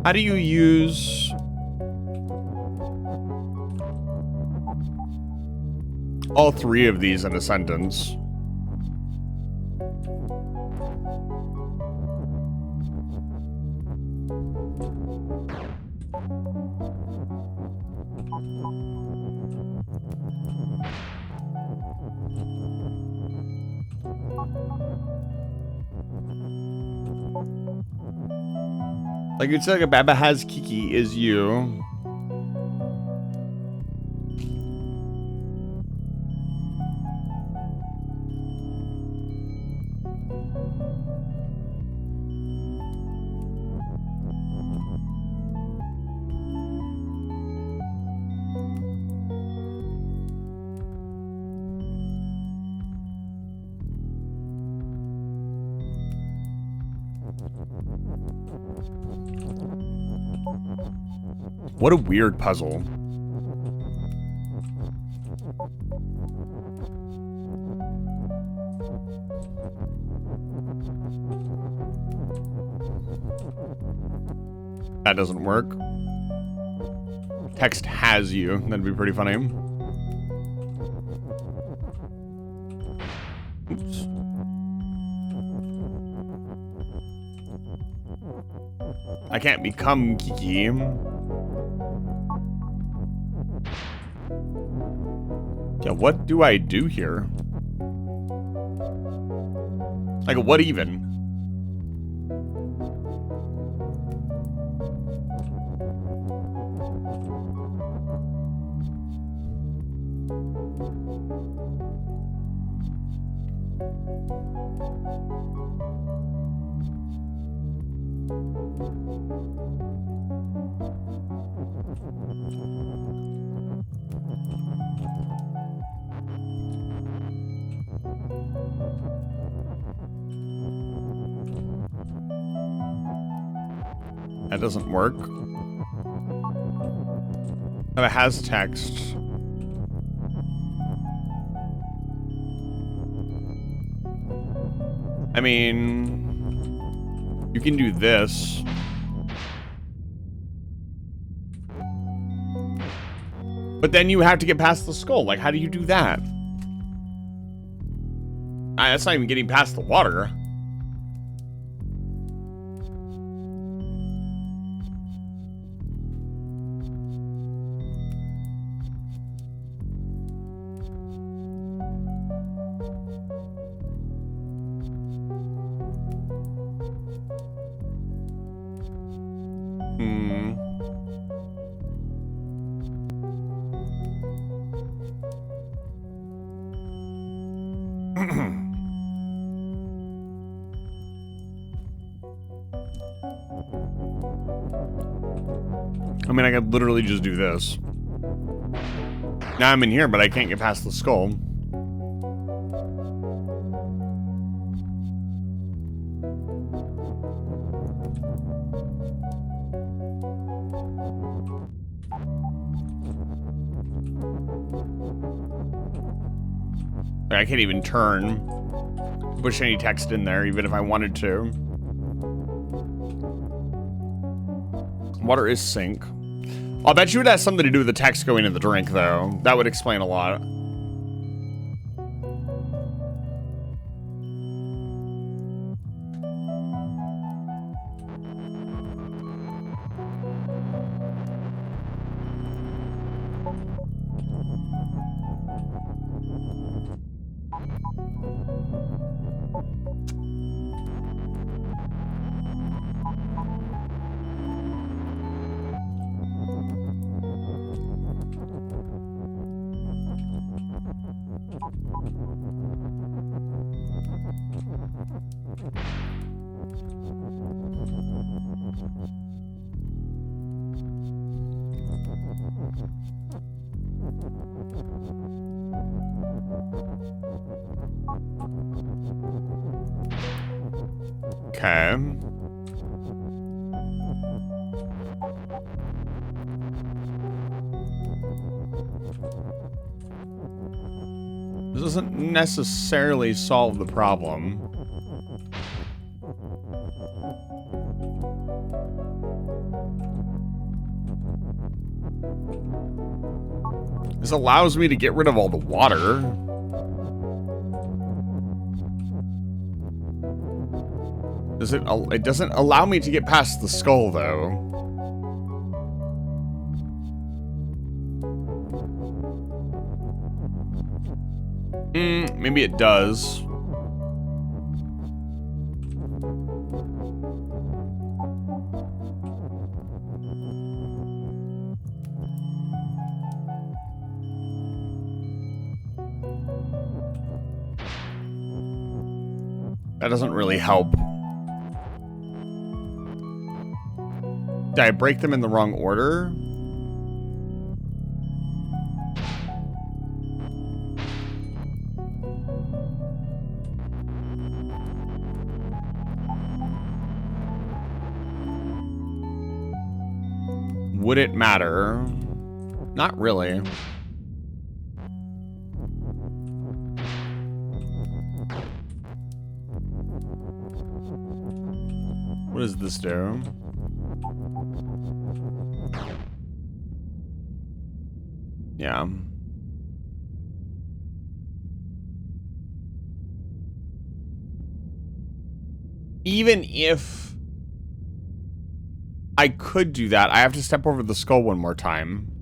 How do you use all three of these in a sentence? Like, it's like a Baba has Kiki is you. What a weird puzzle. That doesn't work. Text has you. That'd be pretty funny. Oops. I can't become Kiki. Yeah, what do I do here? Like, what even? That doesn't work. Oh, it has text. I mean, you can do this. But then you have to get past the skull. Like, how do you do that? That's not even getting past the water. I mean, I could literally just do this. Now I'm in here, but I can't get past the skull. I can't even turn, push any text in there, even if I wanted to. Water is sink. I'll bet you it has something to do with the text going in the drink, though. That would explain a lot. Okay. This doesn't necessarily solve the problem. This allows me to get rid of all the water. It doesn't allow me to get past the skull, though. Maybe it does. That doesn't really help. Did I break them in the wrong order? Would it matter? Not really. What does this do? Yeah. Even if I could do that, I have to step over the skull one more time.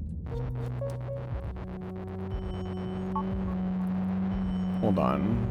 Hold on.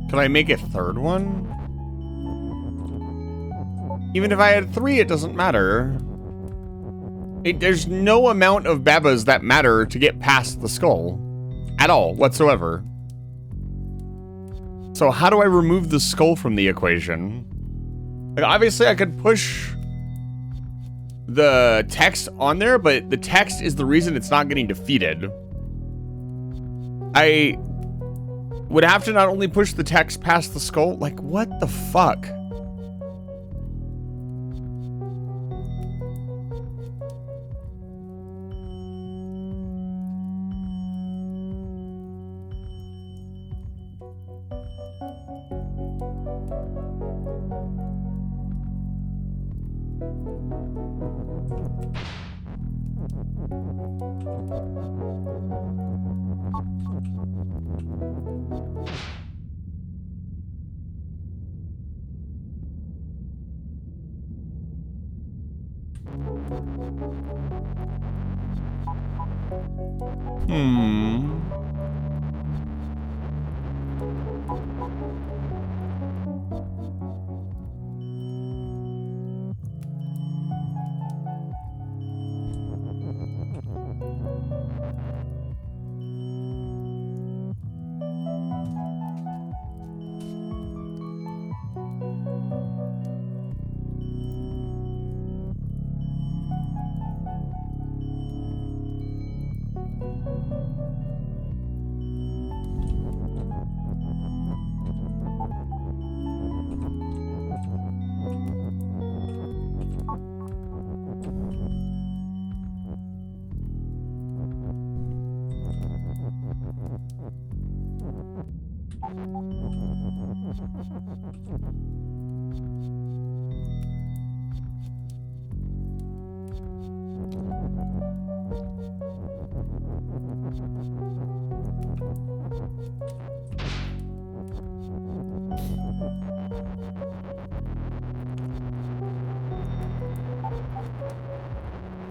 Could I make a third one? Even if I had 3, it doesn't matter. There's no amount of babas that matter to get past the skull. At all, whatsoever. So how do I remove the skull from the equation? Like, obviously I could push the text on there, but the text is the reason it's not getting defeated. I would have to not only push the text past the skull, like, what the fuck?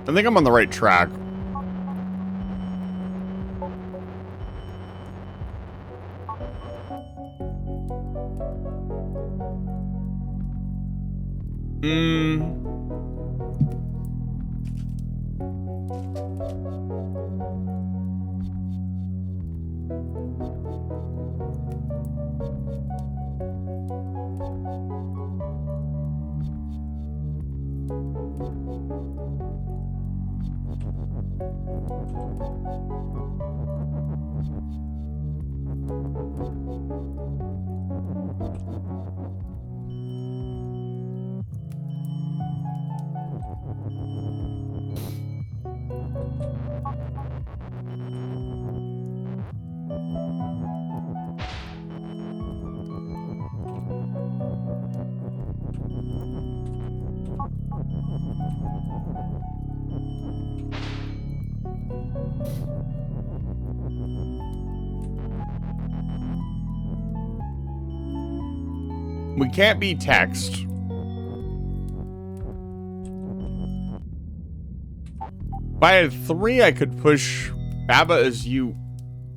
I think I'm on the right track. We can't be text. If I had 3, I could push Baba as you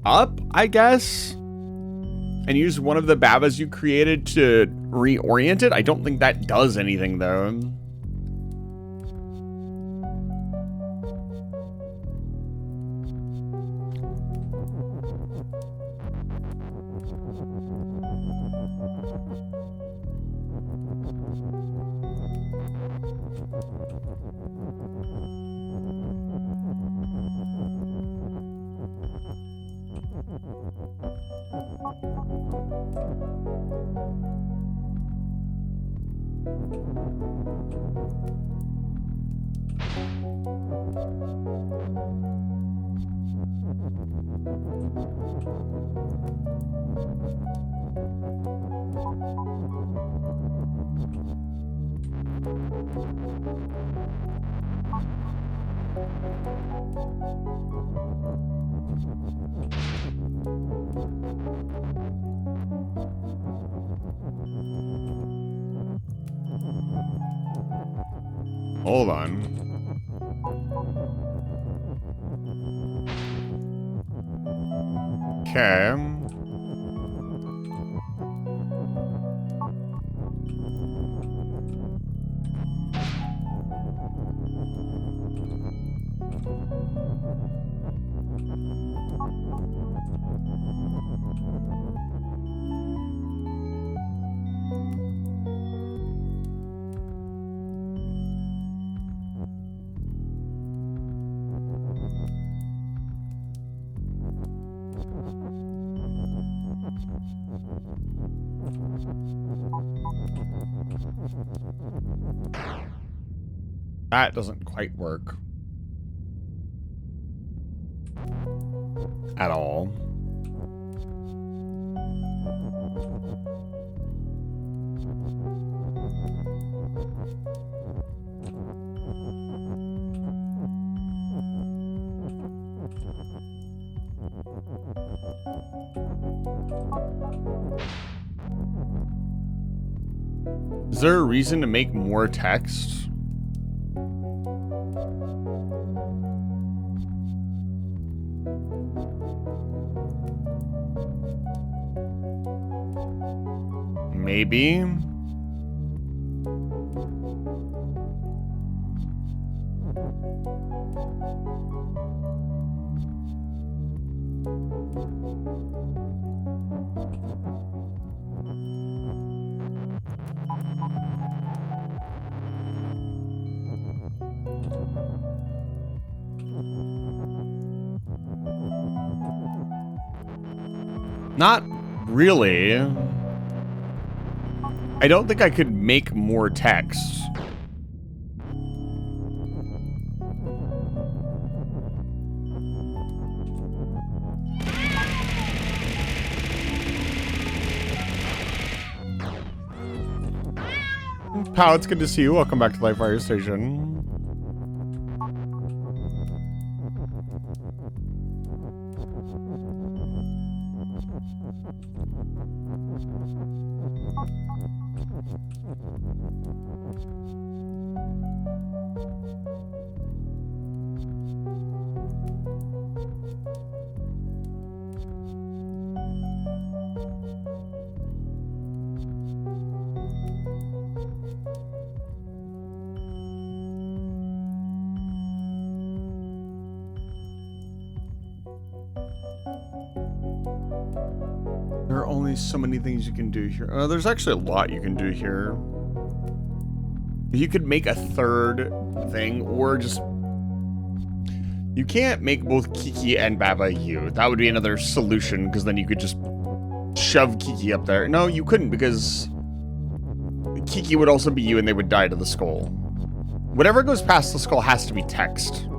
up, I guess? And use one of the Babas you created to reorient it? I don't think that does anything, though. Hold on. Okay. That doesn't quite work. At all. Is there a reason to make more text? Maybe. Not really. I don't think I could make more text. Pow, it's good to see you. Welcome back to Live Fire Station. There are only so many things you can do here. There's actually a lot you can do here. You could make a third thing, or just... You can't make both Kiki and Baba you. That would be another solution, because then you could just shove Kiki up there. No, you couldn't, because Kiki would also be you, and they would die to the skull. Whatever goes past the skull has to be text.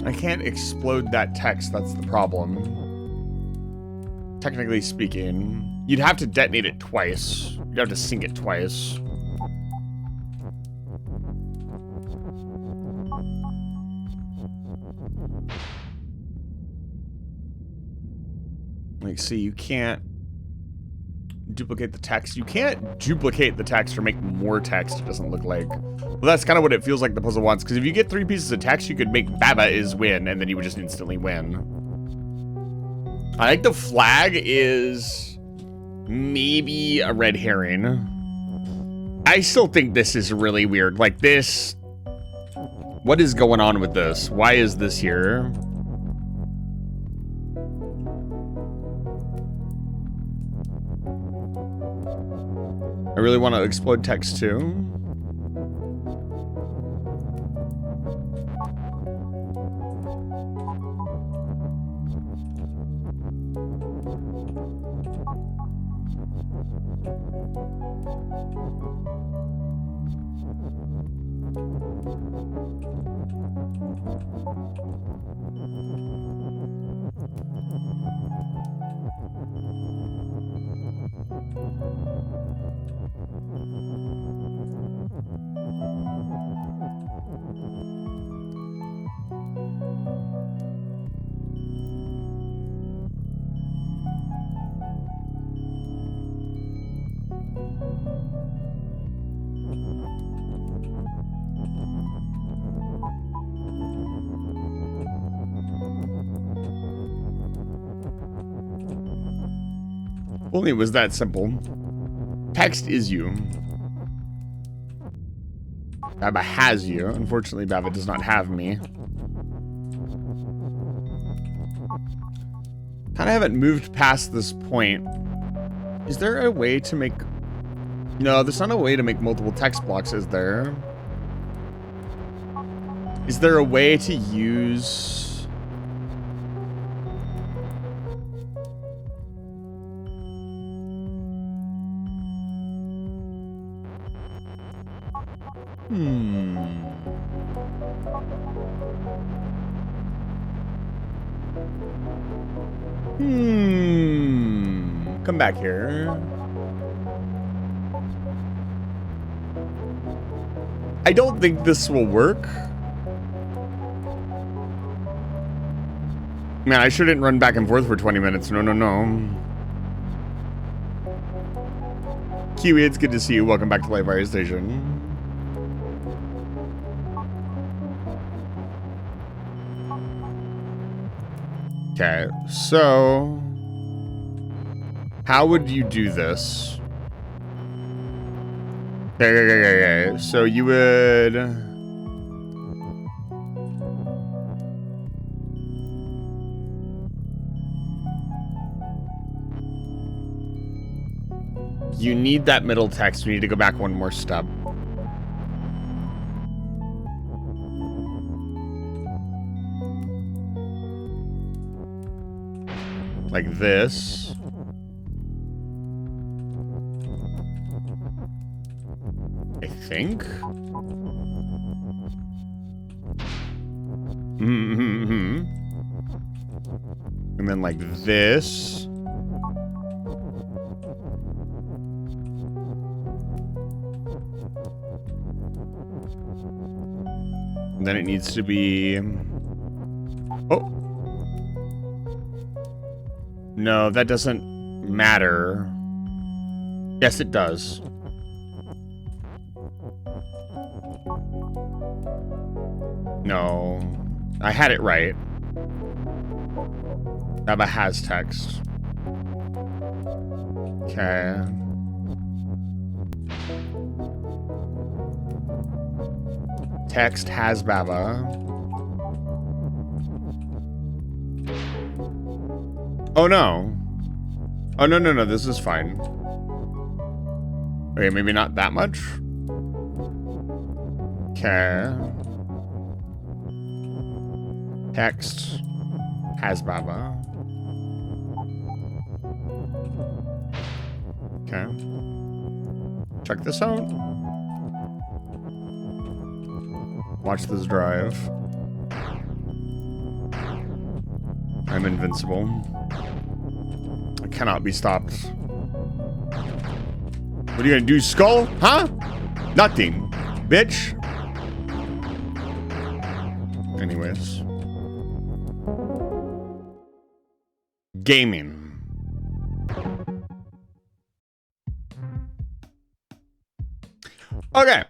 I can't explode that text, that's the problem. Technically speaking, you'd have to detonate it twice. You'd have to sync it twice. Like, see, you can't duplicate the text. You can't duplicate the text or make more text, it doesn't look like. Well, that's kind of what it feels like the puzzle wants, because if you get 3 pieces of text, you could make Baba is win, and then you would just instantly win. I think the flag is maybe a red herring. I still think this is really weird. Like this, what is going on with this? Why is this here? I really want to explode text too. Only it was that simple. Text is you. Baba has you. Unfortunately, Baba does not have me. Kind of haven't moved past this point. Is there a way to make... No, there's not a way to make multiple text blocks, is there? Is there a way to use... Come back here. I don't think this will work. Man, I shouldn't run back and forth for 20 minutes. No, no, no. Kiwi, it's good to see you. Welcome back to Live Fire Station. Okay, so how would you do this? Okay. So you would... You need that middle text. We need to go back one more step. Like this. I think. And then like this. And then it needs to be... Oh. No, that doesn't matter. Yes, it does. No. I had it right. Baba has text. Okay. Text has Baba. Oh no. Oh no, this is fine. Okay, maybe not that much. Okay. Text has Baba. Okay. Check this out. Watch this drive. I'm invincible. I cannot be stopped. What are you gonna do, Skull? Huh? Nothing, bitch. Anyways. Gaming. Okay.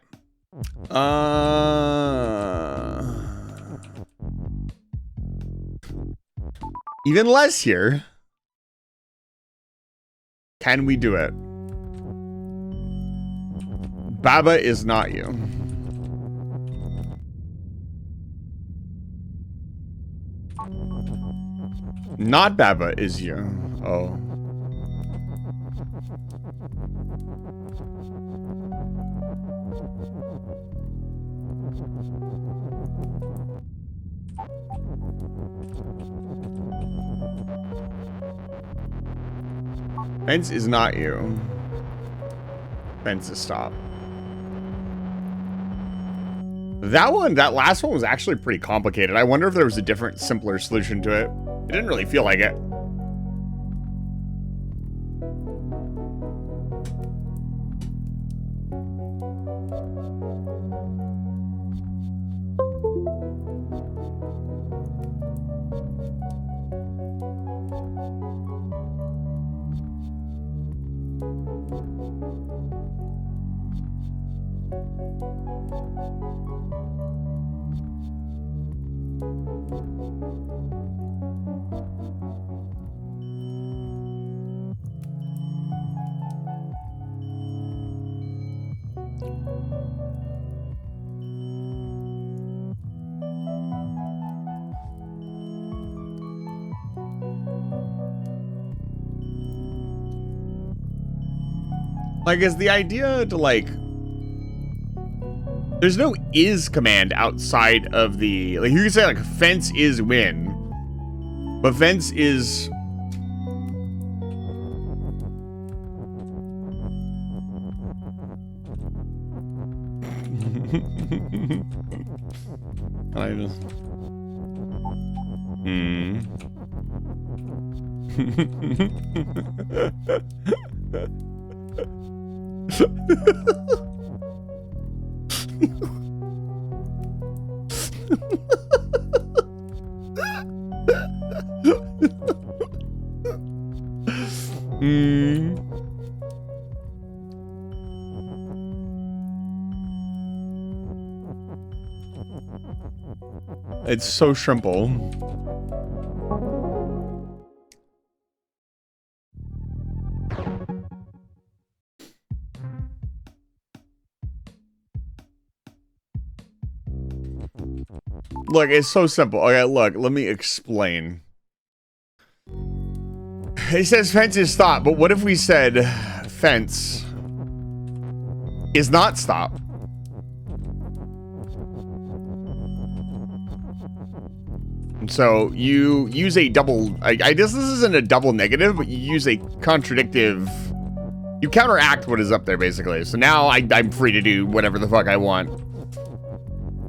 Even less here. Can we do it? Baba is not you. Not Baba is you. Oh. Fence is not you. Fence is stop. That last one was actually pretty complicated. I wonder if there was a different, simpler solution to it. It didn't really feel like it. Like, is the idea to, like... There's no is command outside of the... Like, you can say, like, fence is win. But fence is... I just... It's so simple. Look, it's so simple. Okay, look, let me explain. He says fence is stop, but what if we said fence is not stop? So you use a double, I guess this isn't a double negative, but you use a contradictive, you counteract what is up there basically. So now I'm free to do whatever the fuck I want.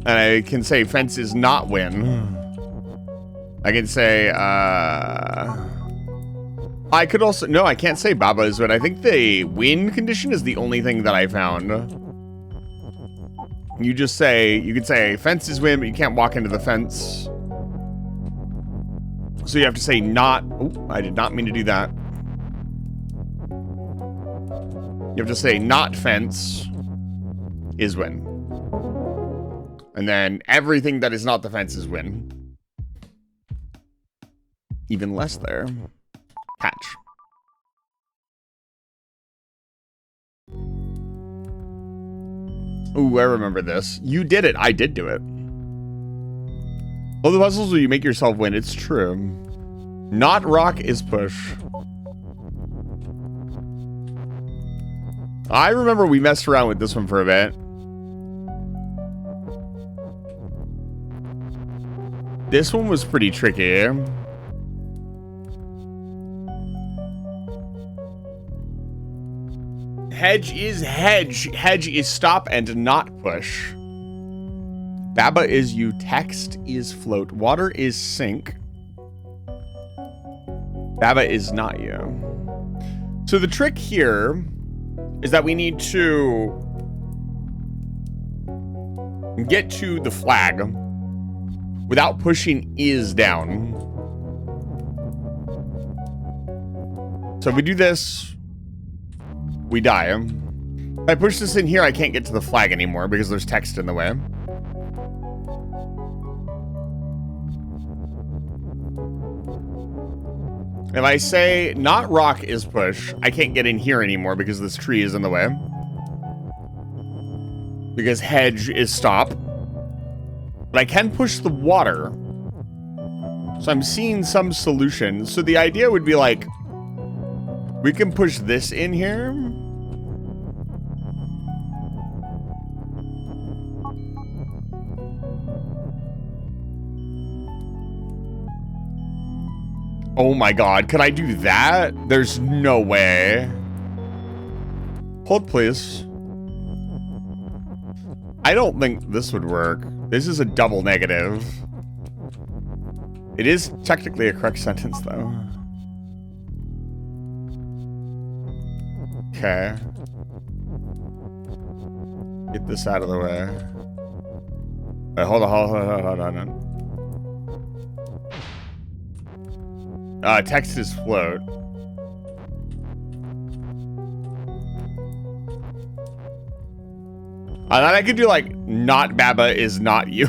And I can say fence is not win. I can say, I could also, no, I can't say Baba is win. I think the win condition is the only thing that I found. You just say, you could say fence is win, but you can't walk into the fence. So you have to say not, oh, I did not mean to do that. You have to say not fence is win. And then everything that is not the fence is win. Even less there. Hatch. Ooh, I remember this. You did it. I did do it. All the puzzles where you make yourself win. It's true. Not rock is push. I remember we messed around with this one for a bit. This one was pretty tricky. Hedge is hedge. Hedge is stop and not push. Baba is you. Text is float. Water is sink. Baba is not you. So the trick here is that we need to get to the flag without pushing is down. So if we do this, we die. If I push this in here, I can't get to the flag anymore because there's text in the way. If I say not rock is push, I can't get in here anymore because this tree is in the way. Because hedge is stop. But I can push the water. So I'm seeing some solution. So the idea would be like, we can push this in here. Oh my god, could I do that? There's no way. Hold, please. I don't think this would work. This is a double negative. It is technically a correct sentence, though. Okay. Get this out of the way. Wait, hold on. Text is float. I thought I could do like, not Baba is not you.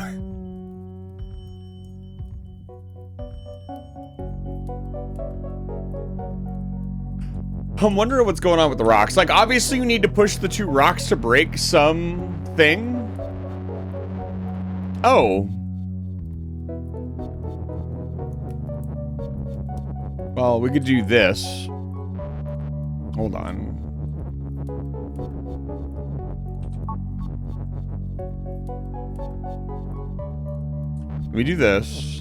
I'm wondering what's going on with the rocks. Like, obviously you need to push the two rocks to break something. Oh. Well, we could do this. Hold on. Let me do this.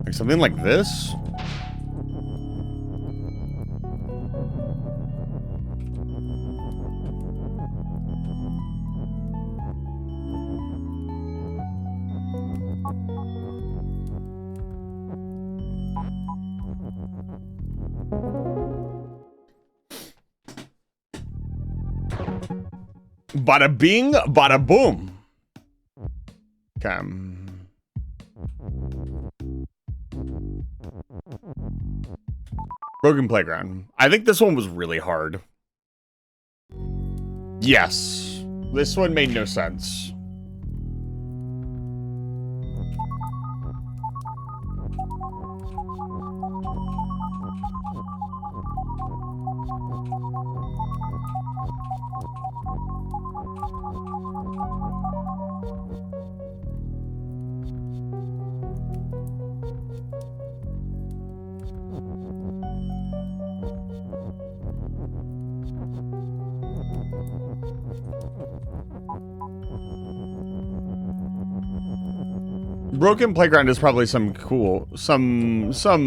Like something like this? Bada bing, bada boom. Okay. Broken Playground. I think this one was really hard. Yes. This one made no sense. Broken Playground is probably some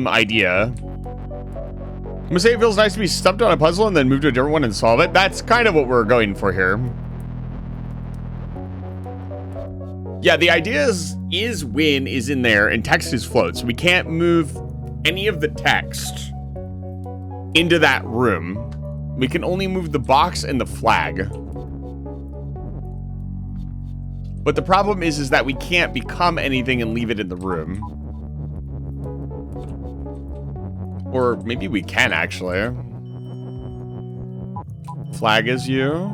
idea. I'm gonna say it feels nice to be stumped on a puzzle and then move to a different one and solve it. That's kind of what we're going for here. Yeah, the idea is win is in there and text is float. So we can't move any of the text into that room. We can only move the box and the flag. But the problem is that we can't become anything and leave it in the room. Or maybe we can, actually. Flag is you.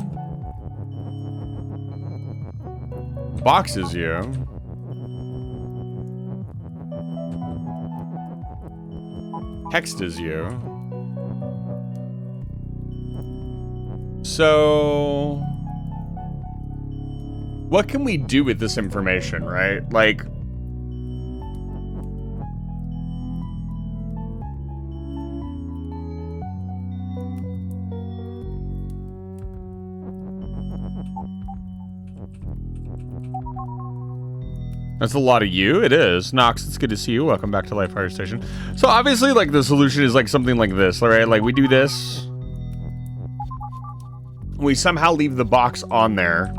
Box is you. Text is you. So... what can we do with this information, right? Like... That's a lot of you. It is. Nox, it's good to see you. Welcome back to Life Fire Station. So obviously, like, the solution is like something like this, all right? Like, we do this. We somehow leave the box on there.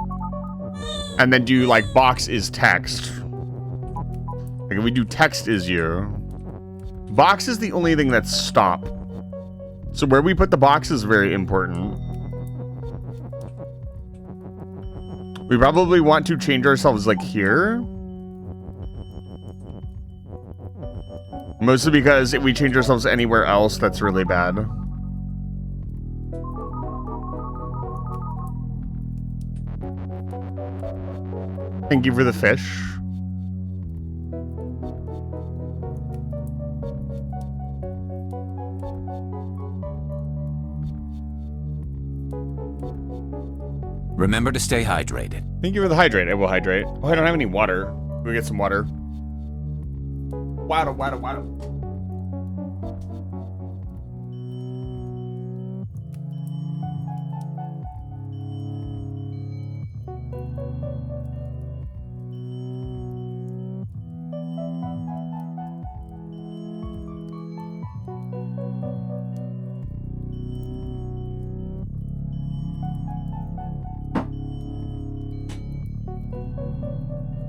And then do, like, box is text. Like, if we do text is you. Box is the only thing that's stop. So where we put the box is very important. We probably want to change ourselves, like, here. Mostly because if we change ourselves anywhere else, that's really bad. Thank you for the fish. Remember to stay hydrated. Thank you for the hydrate. I will hydrate. Oh, I don't have any water. Can we get some water? Water.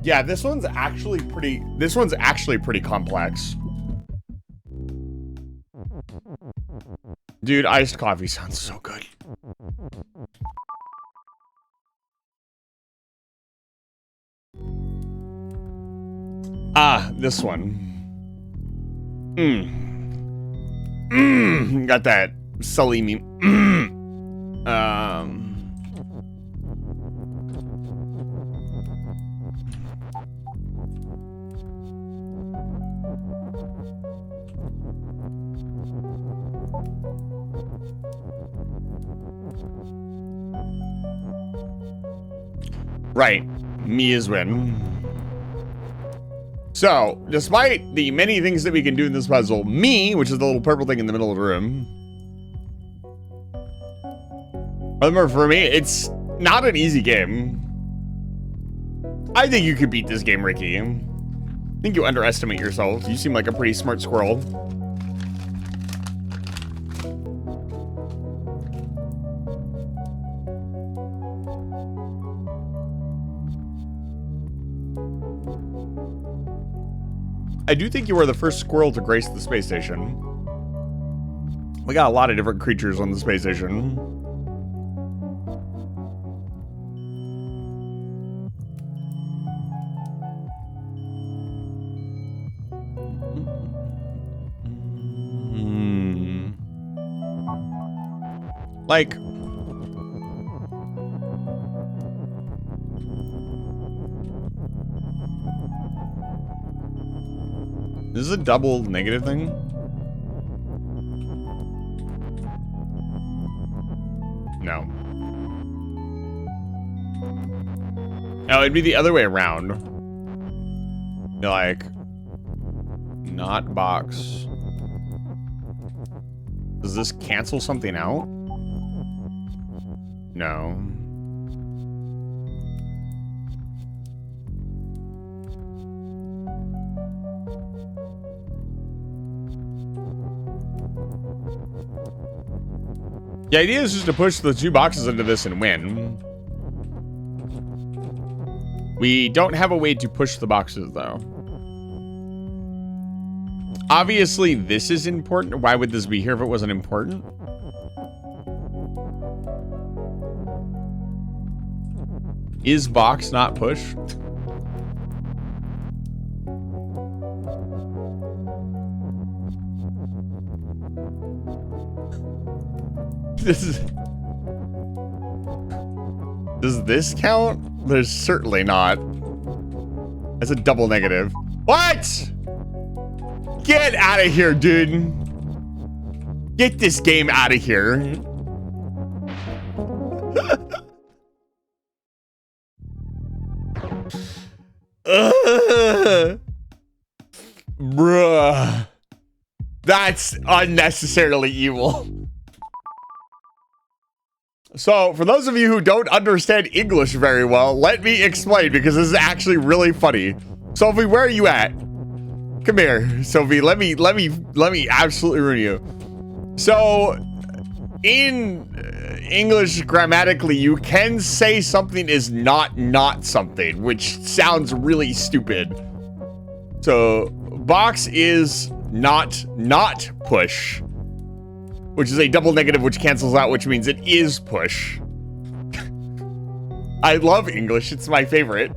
Yeah, this one's actually pretty complex. Dude, iced coffee sounds so good. Ah, this one. Got that Salimi. Right, me is win. So, despite the many things that we can do in this puzzle, me, which is the little purple thing in the middle of the room. Remember, for me, it's not an easy game. I think you could beat this game, Ricky. I think you underestimate yourself. You seem like a pretty smart squirrel. I do think you were the first squirrel to grace the space station. We got a lot of different creatures on the space station. Like... Is this a double negative thing? No. Oh, it'd be the other way around. You're like, not box. Does this cancel something out? No. The idea is just to push the two boxes into this and win. We don't have a way to push the boxes, though. Obviously, this is important. Why would this be here if it wasn't important? Is box not pushed? Does this count? There's certainly not. That's a double negative. What? Get out of here, dude. Get this game out of here. Bruh. That's unnecessarily evil. So, for those of you who don't understand English very well, let me explain, because this is actually really funny. Sophie, where are you at? Come here, Sophie. Let me absolutely ruin you. So, in English grammatically, you can say something is not something, which sounds really stupid. So, box is not push, which is a double negative, which cancels out, which means it is push. I love English. It's my favorite.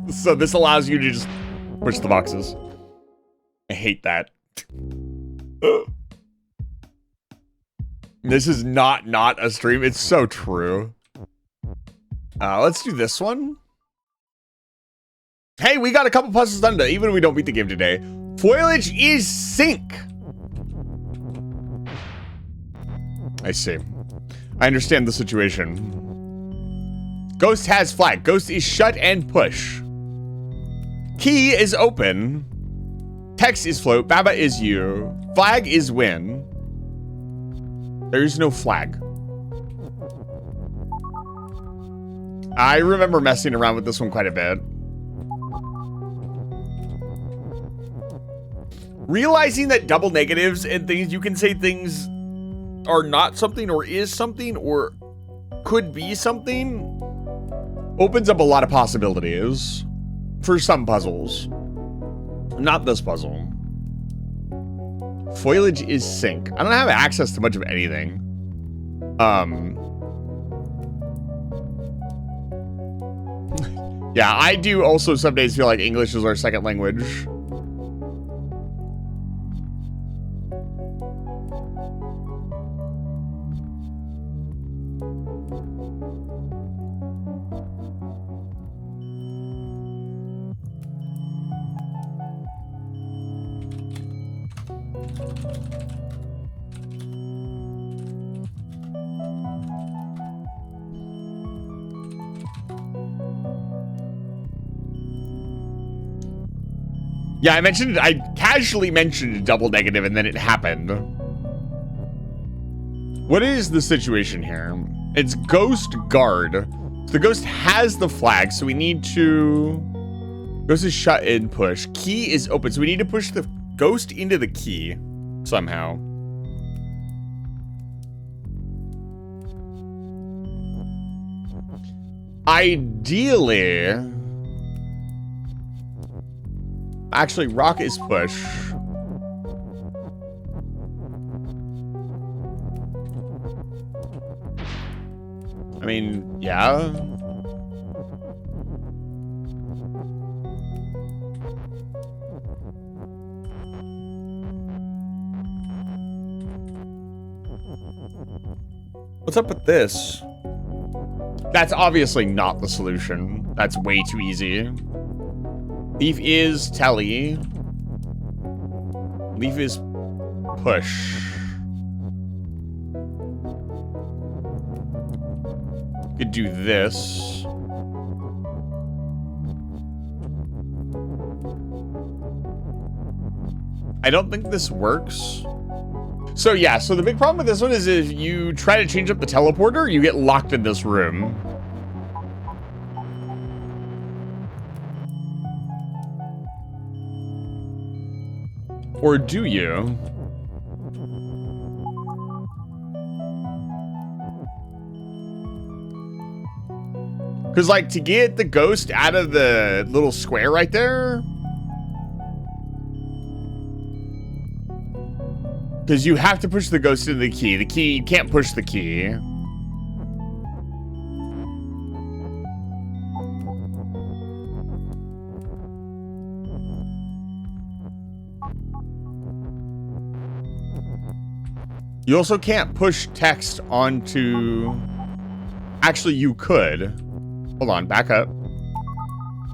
So this allows you to just push the boxes. I hate that. This is not a stream. It's so true. Let's do this one. Hey, we got a couple puzzles done today, even if we don't beat the game today. Foliage is sink. I see. I understand the situation. Ghost has flag. Ghost is shut and push. Key is open. Text is float. Baba is you. Flag is win. There's no flag. I remember messing around with this one quite a bit. Realizing that double negatives and things, you can say things are not something or is something or could be something, opens up a lot of possibilities for some puzzles. Not this puzzle. Foliage is sink. I don't have access to much of anything. Yeah, I do also some days feel like English is our second language. Yeah, I casually mentioned a double negative and then it happened. What is the situation here? It's ghost guard. So the ghost has the flag, so we need to... Ghost is shut and push. Key is open, so we need to push the ghost into the key somehow. Ideally... Actually, rock is push. I mean, yeah. What's up with this? That's obviously not the solution. That's way too easy. Leaf is telly. Leaf is push. Could do this. I don't think this works. So yeah, so the big problem with this one is if you try to change up the teleporter, you get locked in this room. Or do you? Because, like, to get the ghost out of the little square right there... Because you have to push the ghost into the key. The key, you can't push the key. You also can't push text onto... Actually, you could. Hold on, back up.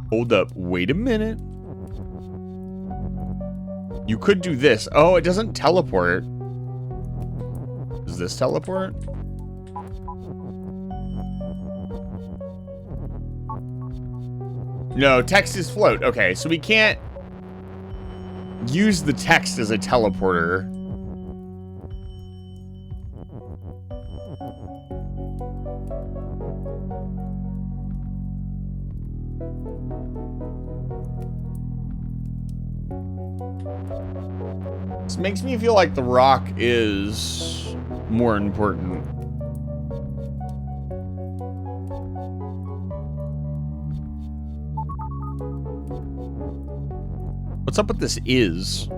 Hold up, wait a minute. You could do this. Oh, it doesn't teleport. Does this teleport? No, text is float. Okay, so we can't use the text as a teleporter. makes me feel like the rock is more important. What's up with this is?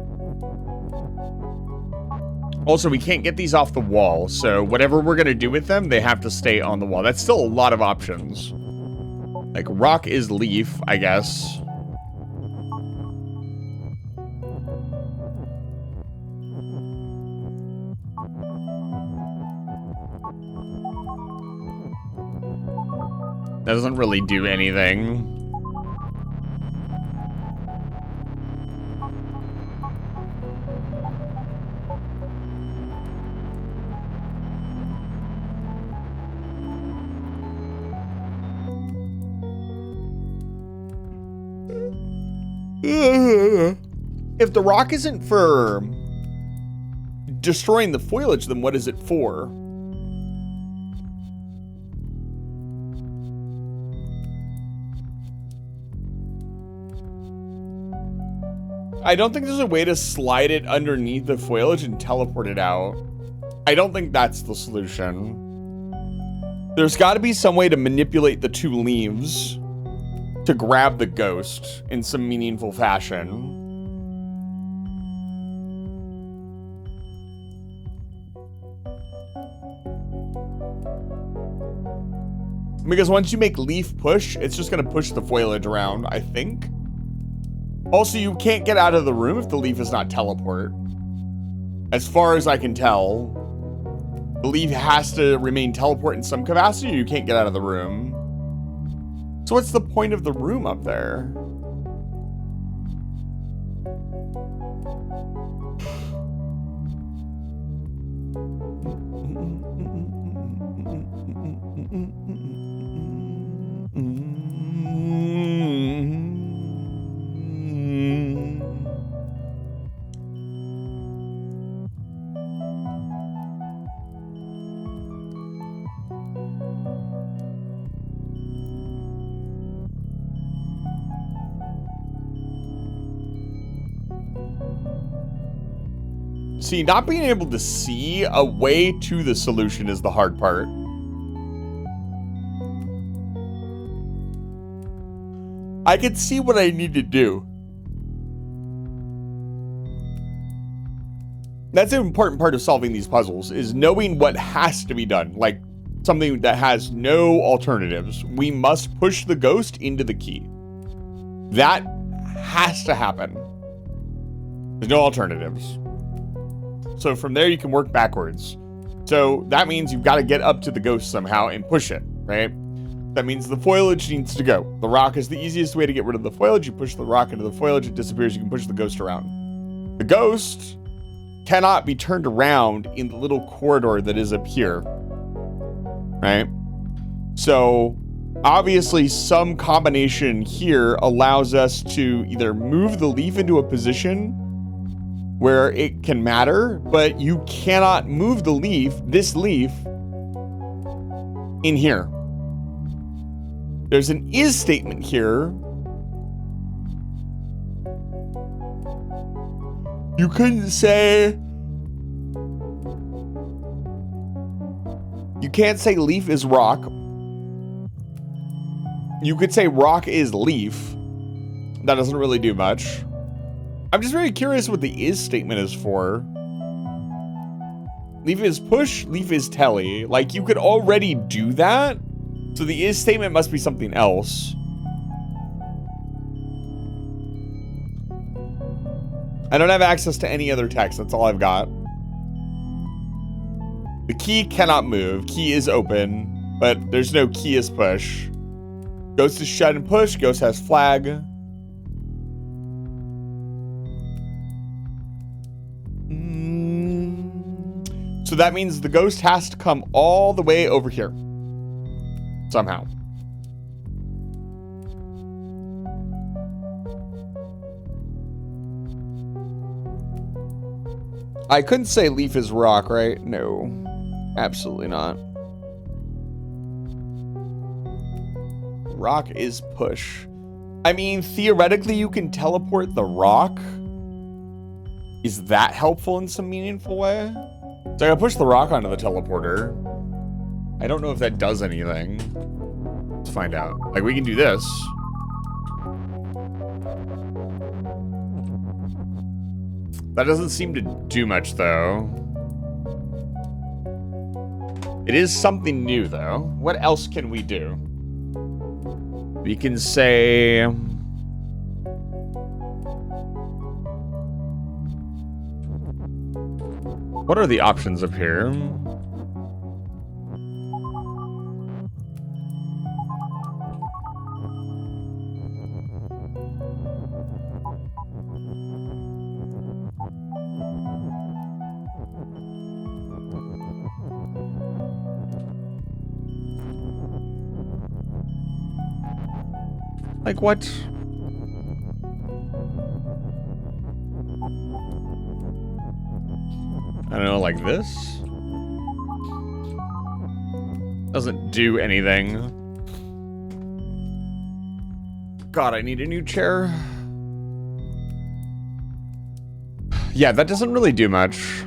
Also, we can't get these off the wall, so whatever we're gonna do with them, they have to stay on the wall. That's still a lot of options. Like, rock is leaf, I guess. That doesn't really do anything. If the rock isn't for destroying the foliage, then what is it for? I don't think there's a way to slide it underneath the foliage and teleport it out. I don't think that's the solution. There's got to be some way to manipulate the two leaves to grab the ghost in some meaningful fashion. Because once you make leaf push, it's just gonna push the foliage around, I think. Also, you can't get out of the room if the leaf is not teleport. As far as I can tell, the leaf has to remain teleport in some capacity, or you can't get out of the room. So what's the point of the room up there? See, not being able to see a way to the solution is the hard part. I can see what I need to do. That's an important part of solving these puzzles, is knowing what has to be done. Like, something that has no alternatives. We must push the ghost into the key. That has to happen. There's no alternatives. So from there, you can work backwards. So that means you've got to get up to the ghost somehow and push it, right? That means the foliage needs to go. The rock is the easiest way to get rid of the foliage. You push the rock into the foliage, it disappears. You can push the ghost around. The ghost cannot be turned around in the little corridor that is up here, right? So obviously some combination here allows us to either move the leaf into a position where it can matter, but you cannot move the leaf, this leaf, in here. There's an is statement here. You couldn't say... You can't say leaf is rock. You could say rock is leaf. That doesn't really do much. I'm just very curious what the is statement is for. Leaf is push, leaf is telly. Like, you could already do that. So the is statement must be something else. I don't have access to any other text. That's all I've got. The key cannot move. Key is open, but there's no key is push. Ghost is shut and push. Ghost has flag. So that means the ghost has to come all the way over here. Somehow. I couldn't say leaf is rock, right? No. Absolutely not. Rock is push. I mean, theoretically, you can teleport the rock. Is that helpful in some meaningful way? So I gotta push the rock onto the teleporter. I don't know if that does anything. Let's find out. Like, we can do this. That doesn't seem to do much, though. It is something new, though. What else can we do? We can say... What are the options up here? Like what? I don't know, like this? Doesn't do anything. God, I need a new chair. Yeah, that doesn't really do much.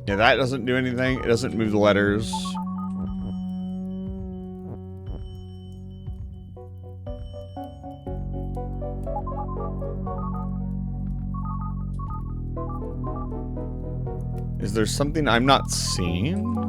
Yeah, that doesn't do anything. It doesn't move the letters. Is there something I'm not seeing?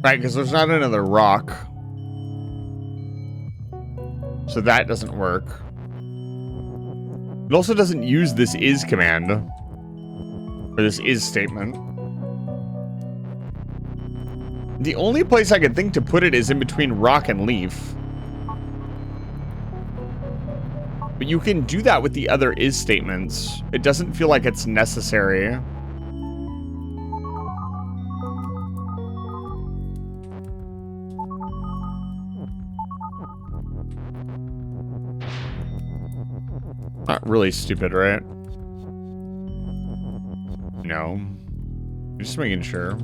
Right, because there's not another rock. So that doesn't work. It also doesn't use this is command. Or this is statement. The only place I could think to put it is in between rock and leaf. But you can do that with the other is statements. It doesn't feel like it's necessary. Not really stupid, right? No. Just making sure.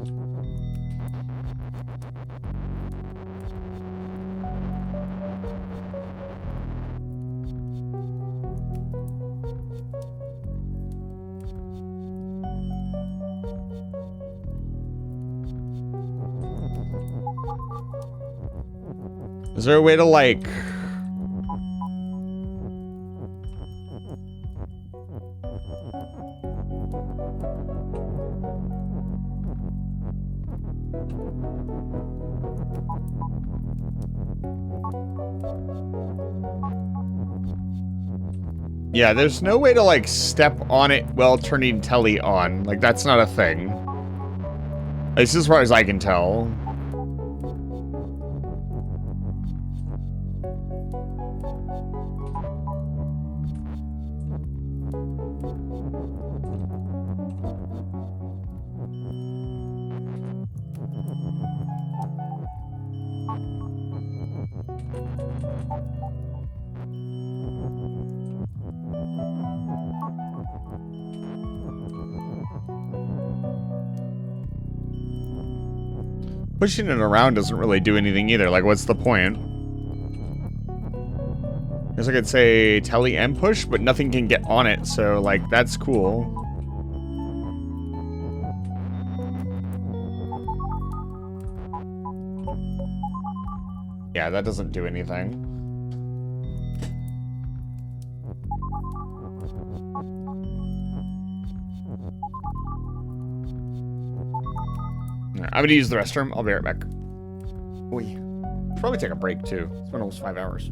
Is there a way to, like... Yeah, there's no way to, like, step on it while turning telly on. Like, that's not a thing. At least as far as I can tell. Pushing it around doesn't really do anything either. Like, what's the point? I guess I could say telly and push, but nothing can get on it, so, like, that's cool. Yeah, that doesn't do anything. I'm gonna use the restroom. I'll be right back. Probably take a break too. It's been almost 5 hours.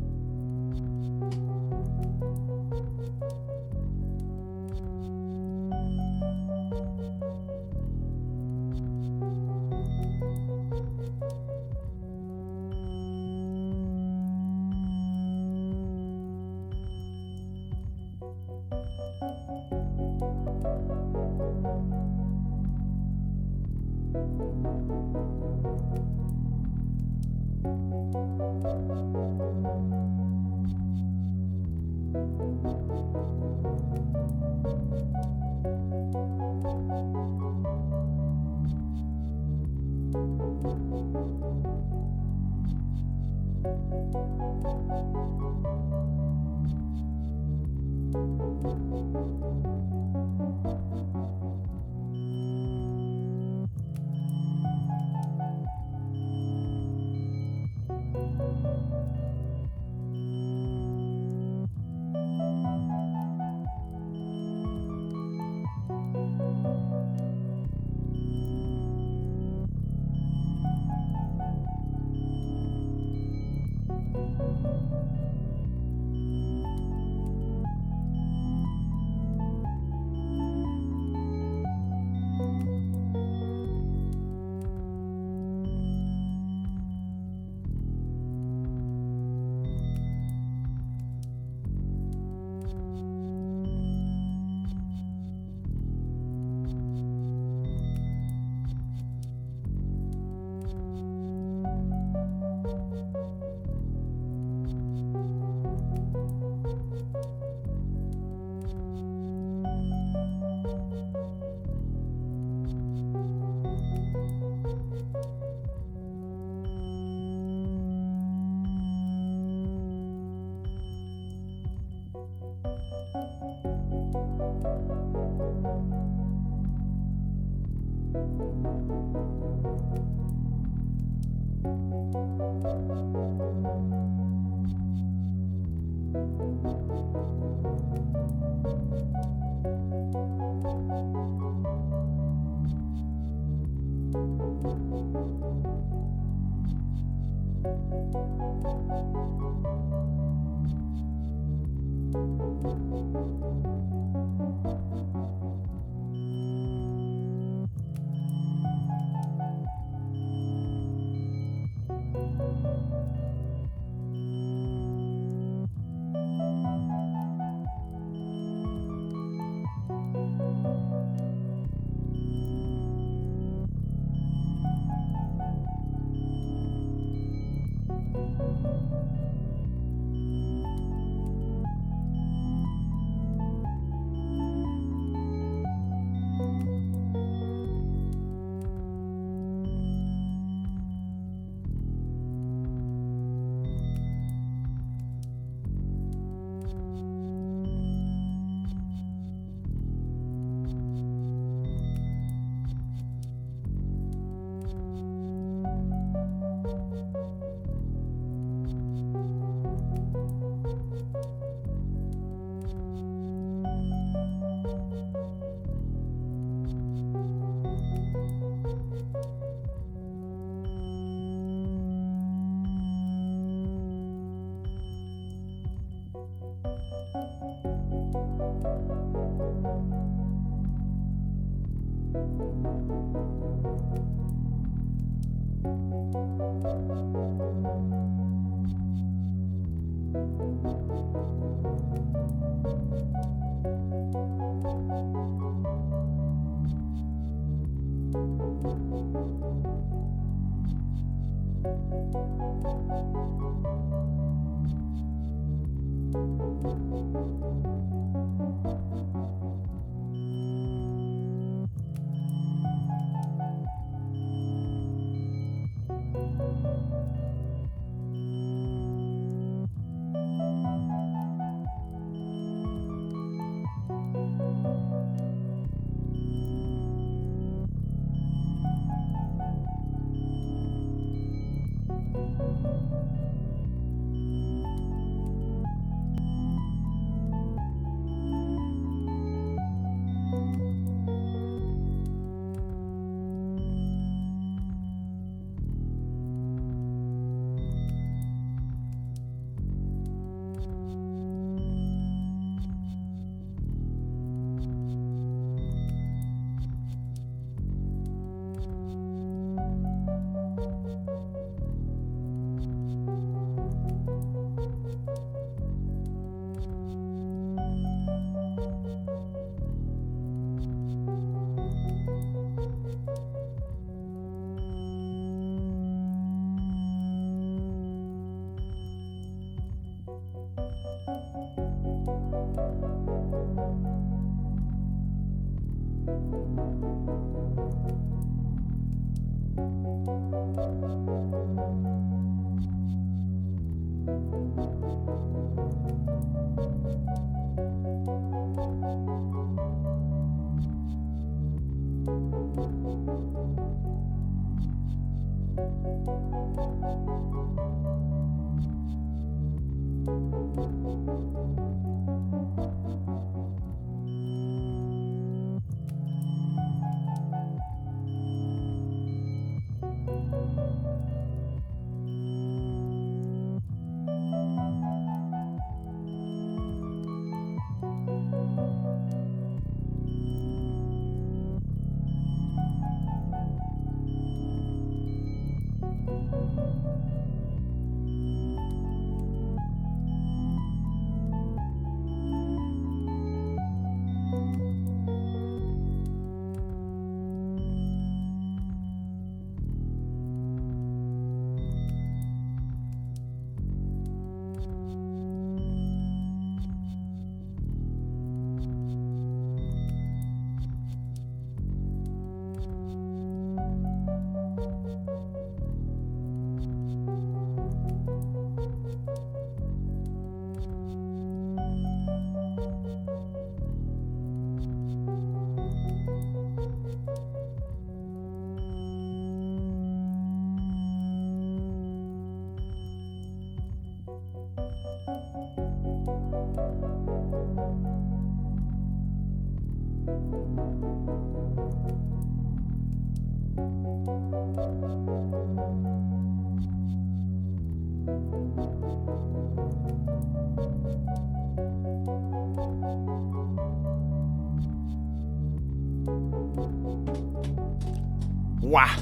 Wow.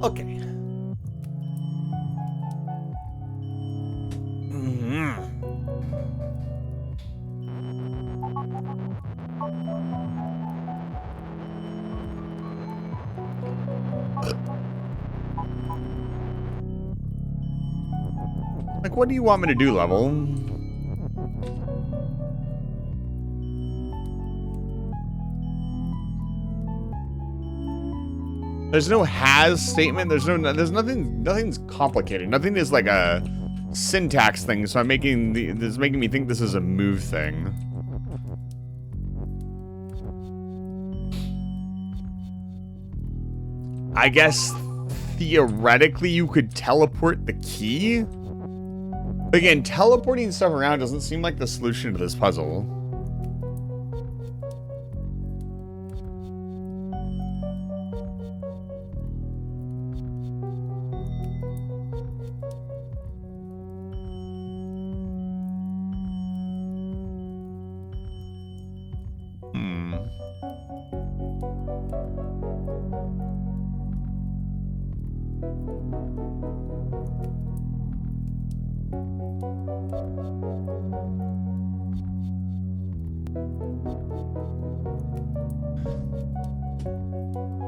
Okay. Like, what do you want me to do, level? There's no has statement. There's nothing's complicated. Nothing is like a syntax thing. So this is making me think this is a move thing. I guess theoretically you could teleport the key. Again, teleporting stuff around doesn't seem like the solution to this puzzle.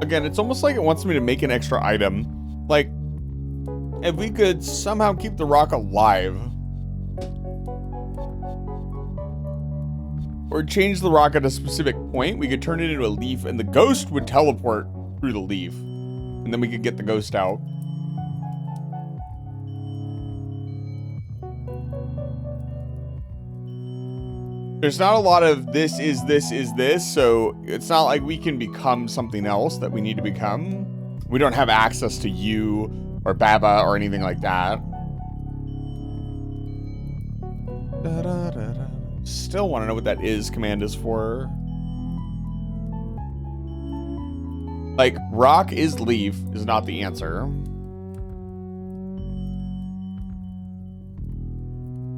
Again, it's almost like it wants me to make an extra item. Like, if we could somehow keep the rock alive. Or change the rock at a specific point, we could turn it into a leaf and the ghost would teleport through the leaf. And then we could get the ghost out. There's not a lot of this, so it's not like we can become something else that we need to become. We don't have access to you or Baba or anything like that. Still want to know what that is command is for. Like, rock is leaf is not the answer.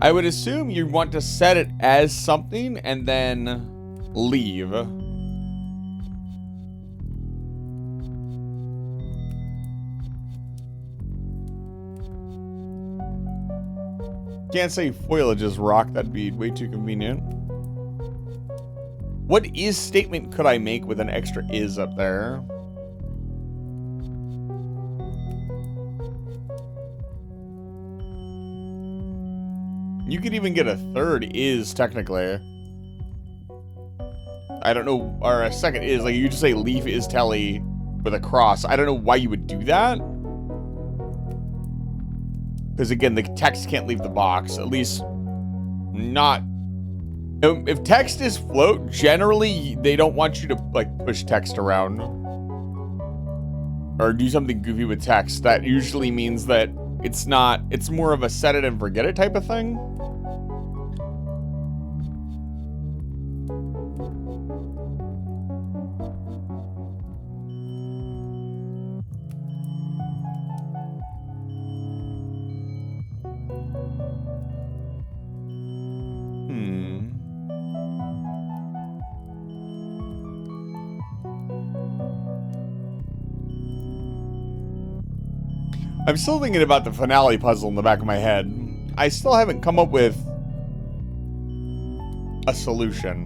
I would assume you want to set it as something and then leave. Can't say foliage is rock, that'd be way too convenient. What is statement could I make with an extra is up there? You could even get a third is technically. I don't know, or a second is, like you just say leaf is telly with a cross. I don't know why you would do that. Because again, the text can't leave the box, at least not If text is float, generally they don't want you to like push text around or do something goofy with text. That usually means that it's more of a set it and forget it type of thing. I'm still thinking about the finale puzzle in the back of my head. I still haven't come up with a solution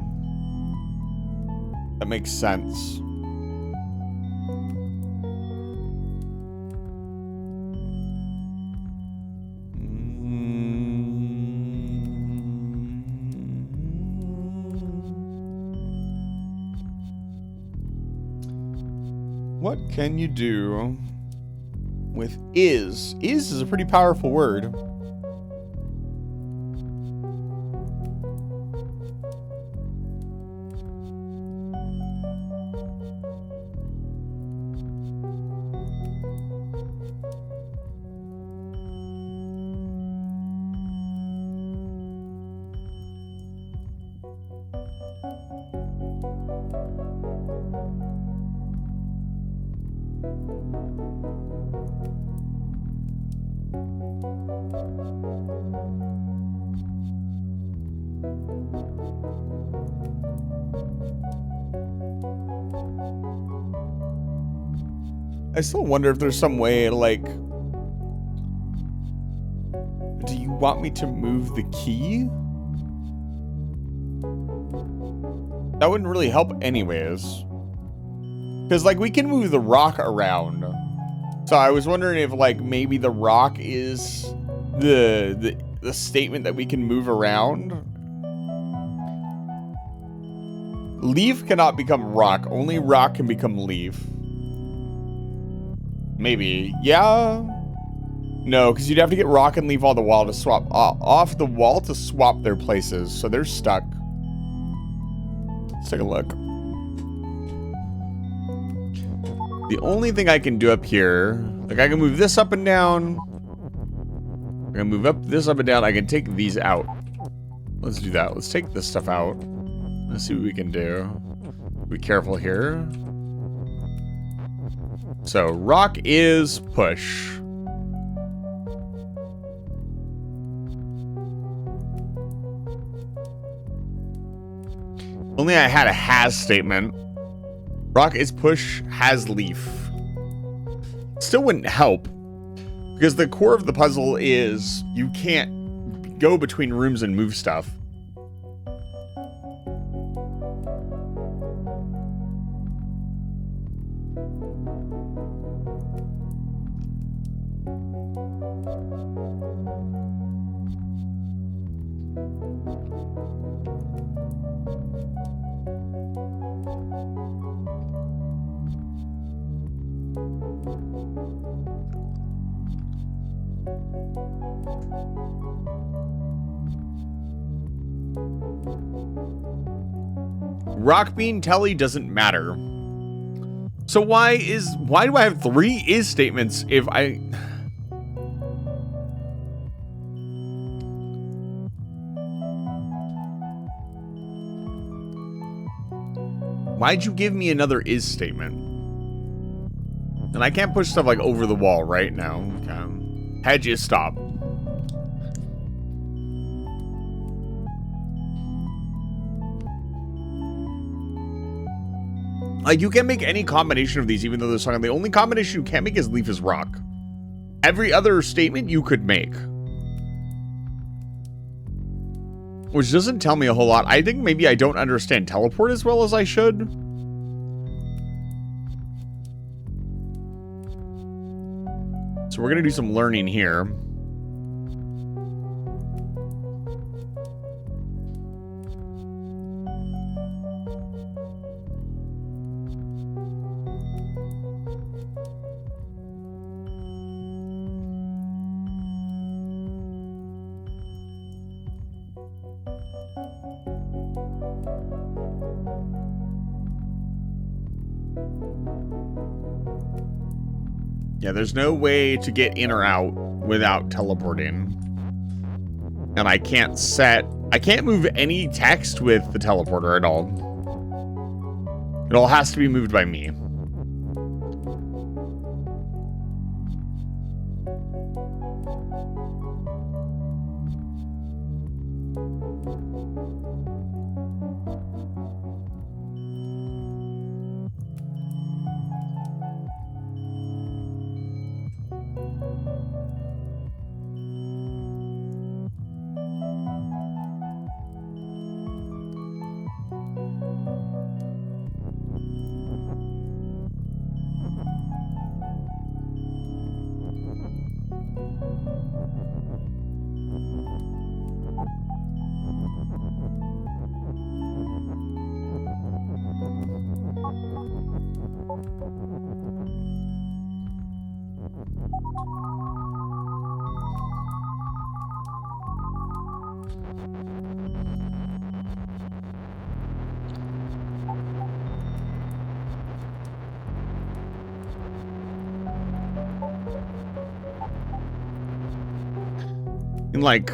that makes sense. What can you do with is? Is a pretty powerful word. I still wonder if there's some way, like, do you want me to move the key? That wouldn't really help anyways. Because, like, we can move the rock around. So I was wondering if, like, maybe the rock is the statement that we can move around. Leaf cannot become rock. Only rock can become leaf. Maybe. Yeah. No, because you'd have to get rock and leaf on the wall to swap off the wall to swap their places. So they're stuck. Let's take a look. The only thing I can do up here, like I can move this up and down. I can move up this up and down. I can take these out. Let's do that. Let's take this stuff out. Let's see what we can do. Be careful here. So, rock is push. Only I had a has statement. Rock is push, has leaf. Still wouldn't help. Because the core of the puzzle is you can't go between rooms and move stuff. Rock being telly doesn't matter. So why do I have 3 is statements if I... Why'd you give me another is statement? And I can't push stuff like over the wall right now. Okay. Had you stop. Like, you can make any combination of these, even though they're song. The only combination you can't make is leaf is rock. Every other statement you could make. Which doesn't tell me a whole lot. I think maybe I don't understand teleport as well as I should. So we're going to do some learning here. Yeah, there's no way to get in or out without teleporting. And I can't move any text with the teleporter at all. It all has to be moved by me. And like,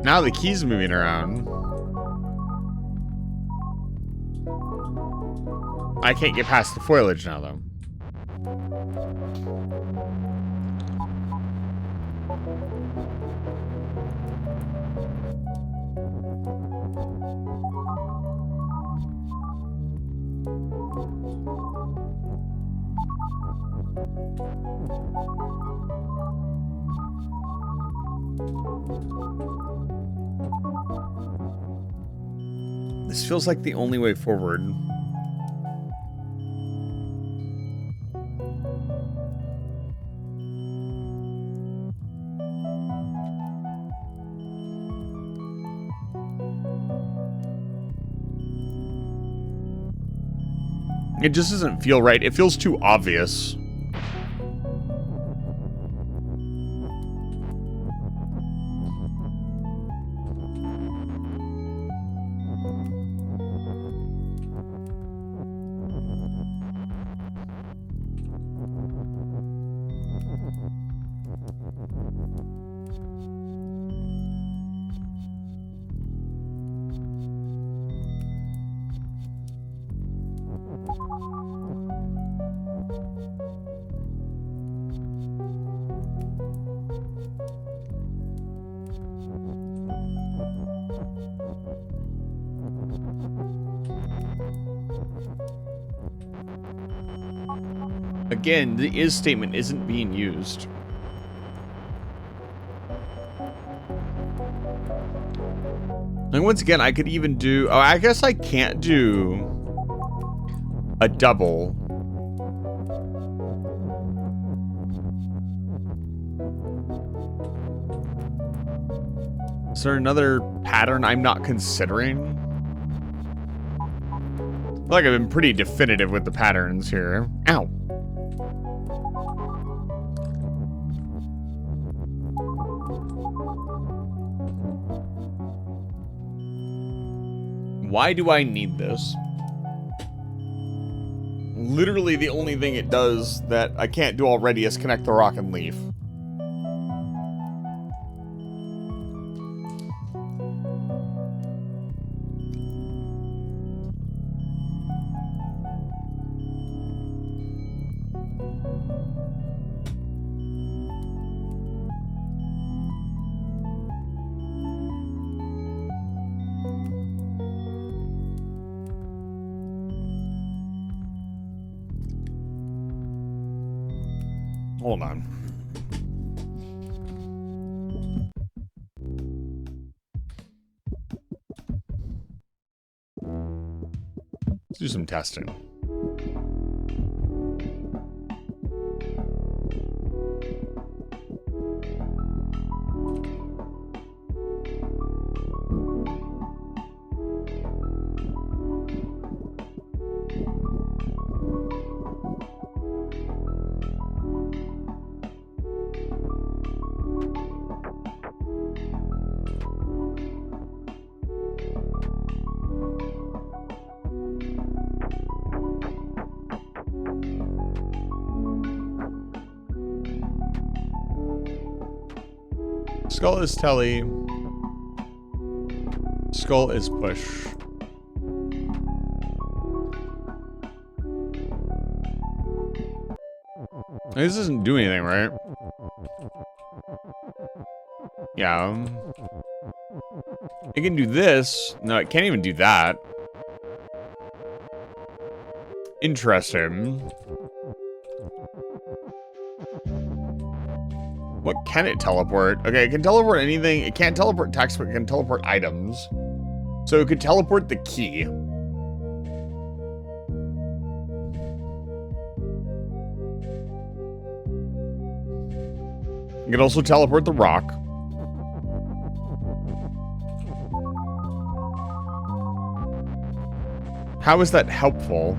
now the key's moving around. I can't get past the foliage now, though. This feels like the only way forward. It just doesn't feel right. It feels too obvious. Again, the is statement isn't being used. And once again, I could even do... Oh, I guess I can't do a double. Is there another pattern I'm not considering? I feel like I've been pretty definitive with the patterns here. Ow. Why do I need this? Literally the only thing it does that I can't do already is connect the rock and leaf. Hold on. Let's do some testing. Skull is telly. Skull is push. This doesn't do anything, right? Yeah. It can do this. No, it can't even do that. Interesting. What can it teleport? Okay, it can teleport anything. It can't teleport text, but it can teleport items. So it could teleport the key. It can also teleport the rock. How is that helpful?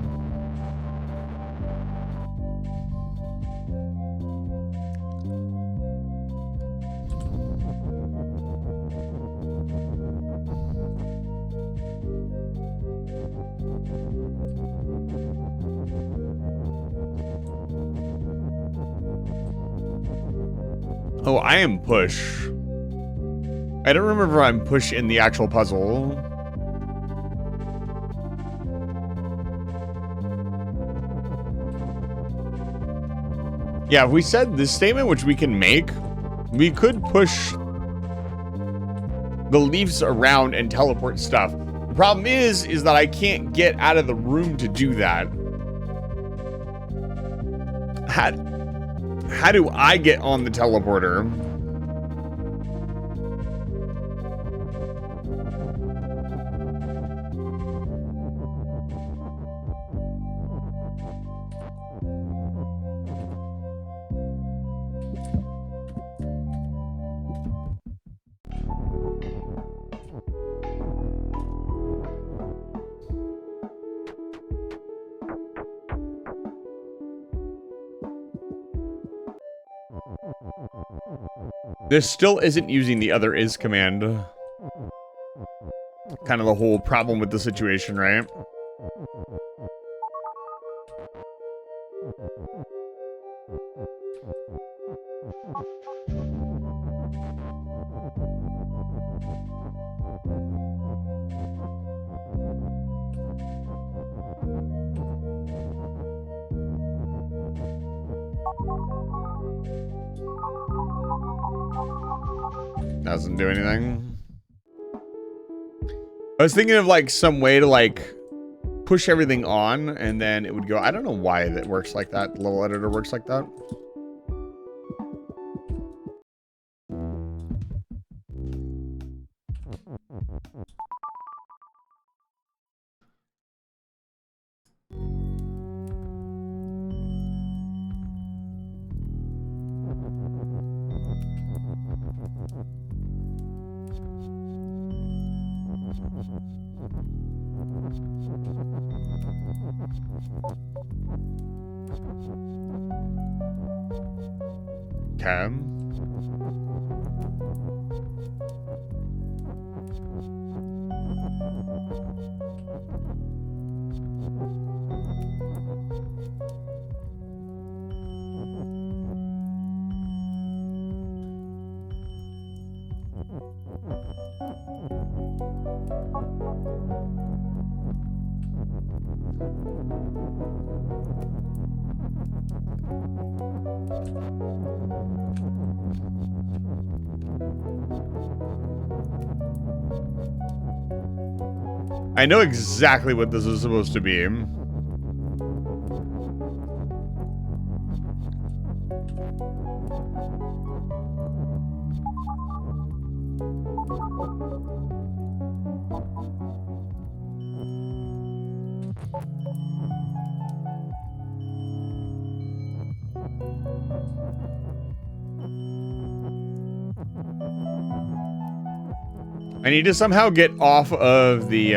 Oh, I am push. I don't remember if I'm push in the actual puzzle. Yeah, if we said this statement, which we can make, we could push the leaves around and teleport stuff. The problem is that I can't get out of the room to do that. How do I get on the teleporter? This still isn't using the other is command. Kind of the whole problem with the situation, right? Doesn't do anything. I was thinking of like some way to like push everything on and then it would go. I don't know why that works like that. The level editor works like that. Okay. I know exactly what this is supposed to be. I need to somehow get off of the,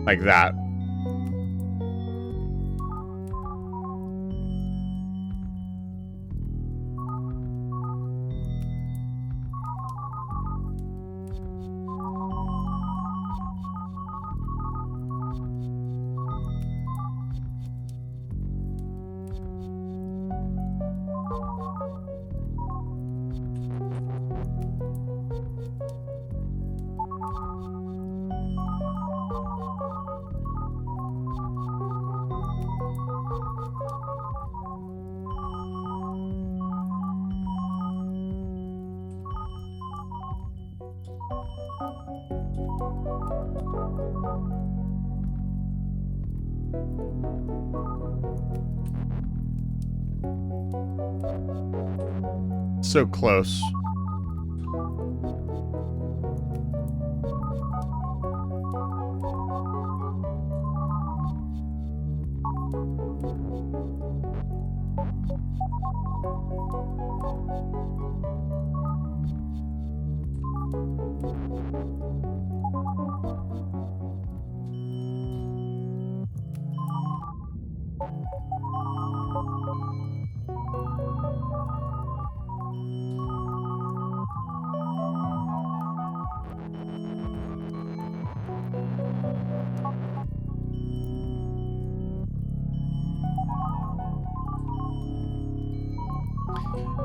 like that. So close.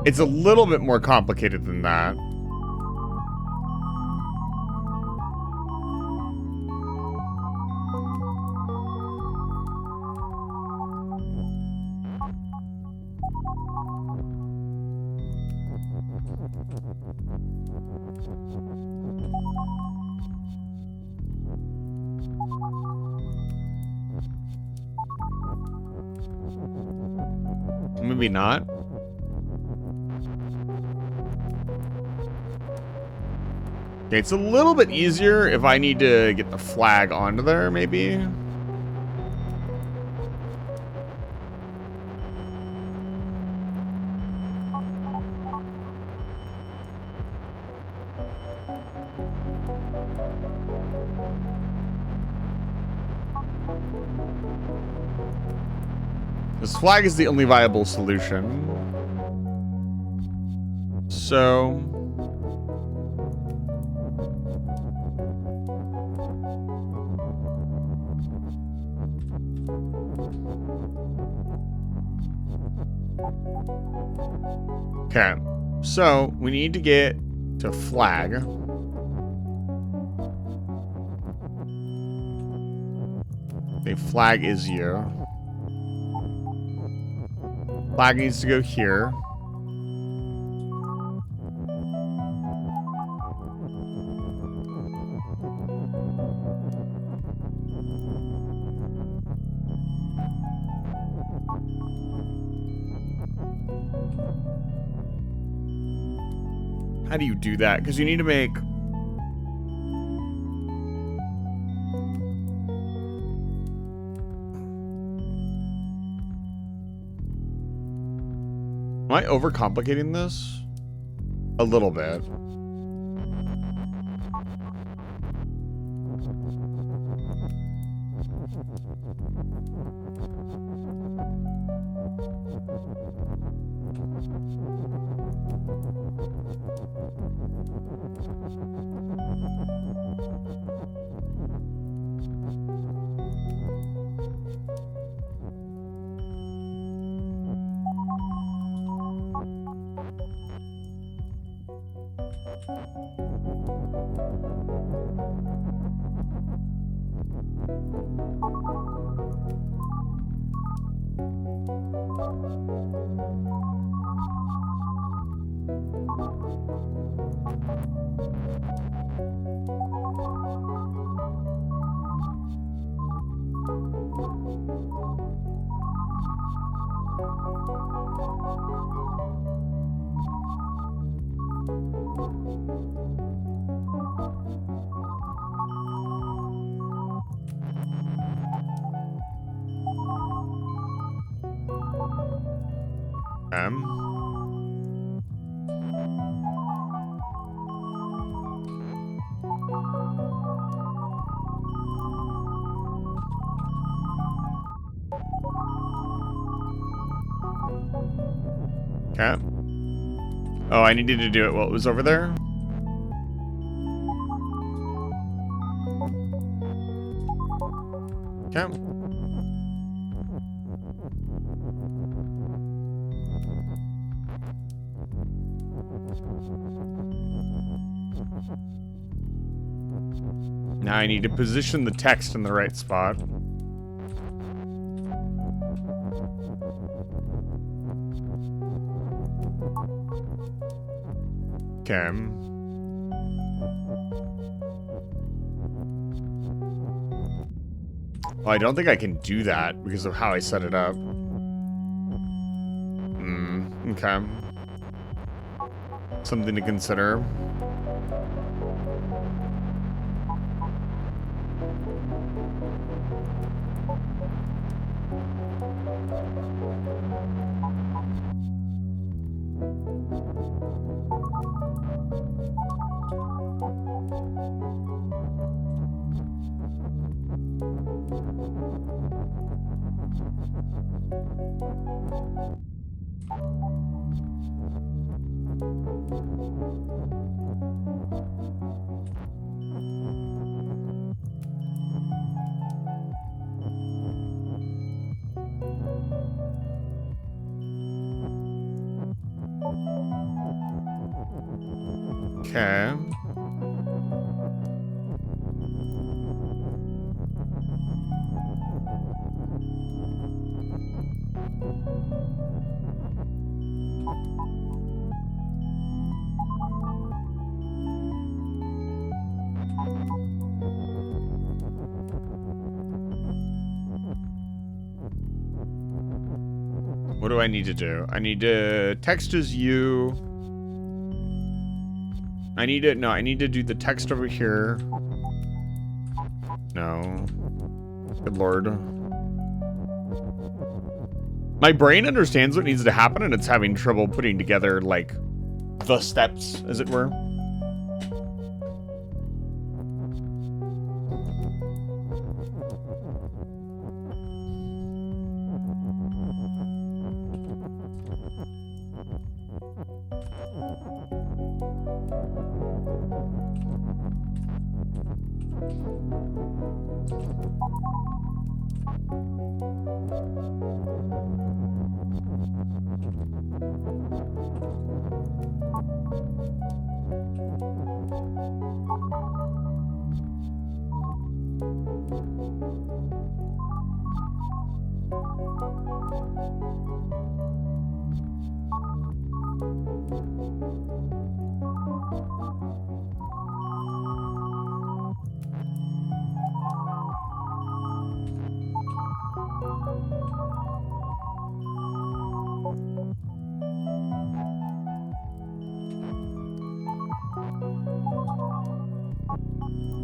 It's a little bit more complicated than that. Maybe not. Okay, it's a little bit easier if I need to get the flag onto there, maybe. This flag is the only viable solution. So... okay, so we need to get to flag. The flag is here. Flag needs to go here. How do you do that? Because you need to make... Am I overcomplicating this? A little bit. Okay. Oh, I needed to do it while it was over there? Okay. Now I need to position the text in the right spot. Okay. Well, I don't think I can do that because of how I set it up. Okay. Something to consider. Okay. What do I need to do? I need to text as you. I need to do the text over here. No. Good lord. My brain understands what needs to happen and it's having trouble putting together, like, the steps, as it were.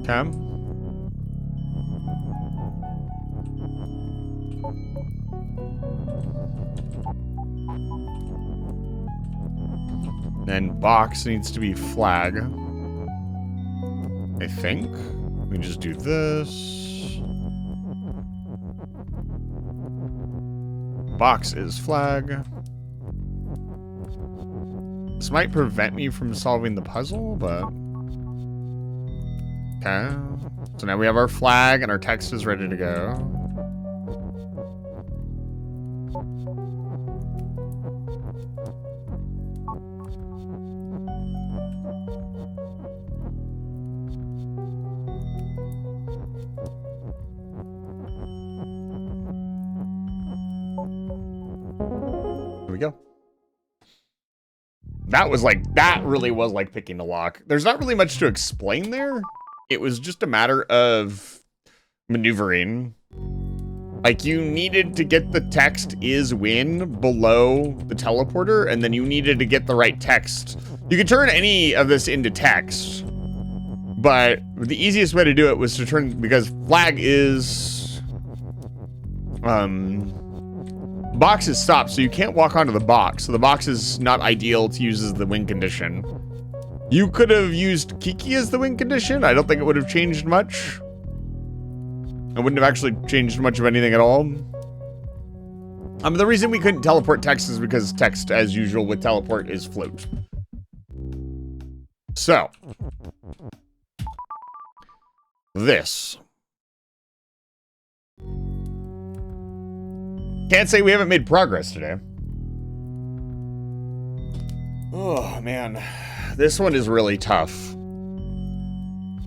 Okay. Then box needs to be flag. I think. We can just do this. Box is flag. This might prevent me from solving the puzzle, but... Okay. So now we have our flag and our text is ready to go. Here we go. That really was like picking a lock. There's not really much to explain there. It was just a matter of maneuvering. Like, you needed to get the text is win below the teleporter, and then you needed to get the right text. You could turn any of this into text, but the easiest way to do it was to turn, because flag is, box is stopped, so you can't walk onto the box. So the box is not ideal to use as the win condition. You could have used Kiki as the win condition. I don't think it would have changed much. It wouldn't have actually changed much of anything at all. The reason we couldn't teleport text is because text, as usual with teleport, is float. So. This. Can't say we haven't made progress today. Oh, man. This one is really tough.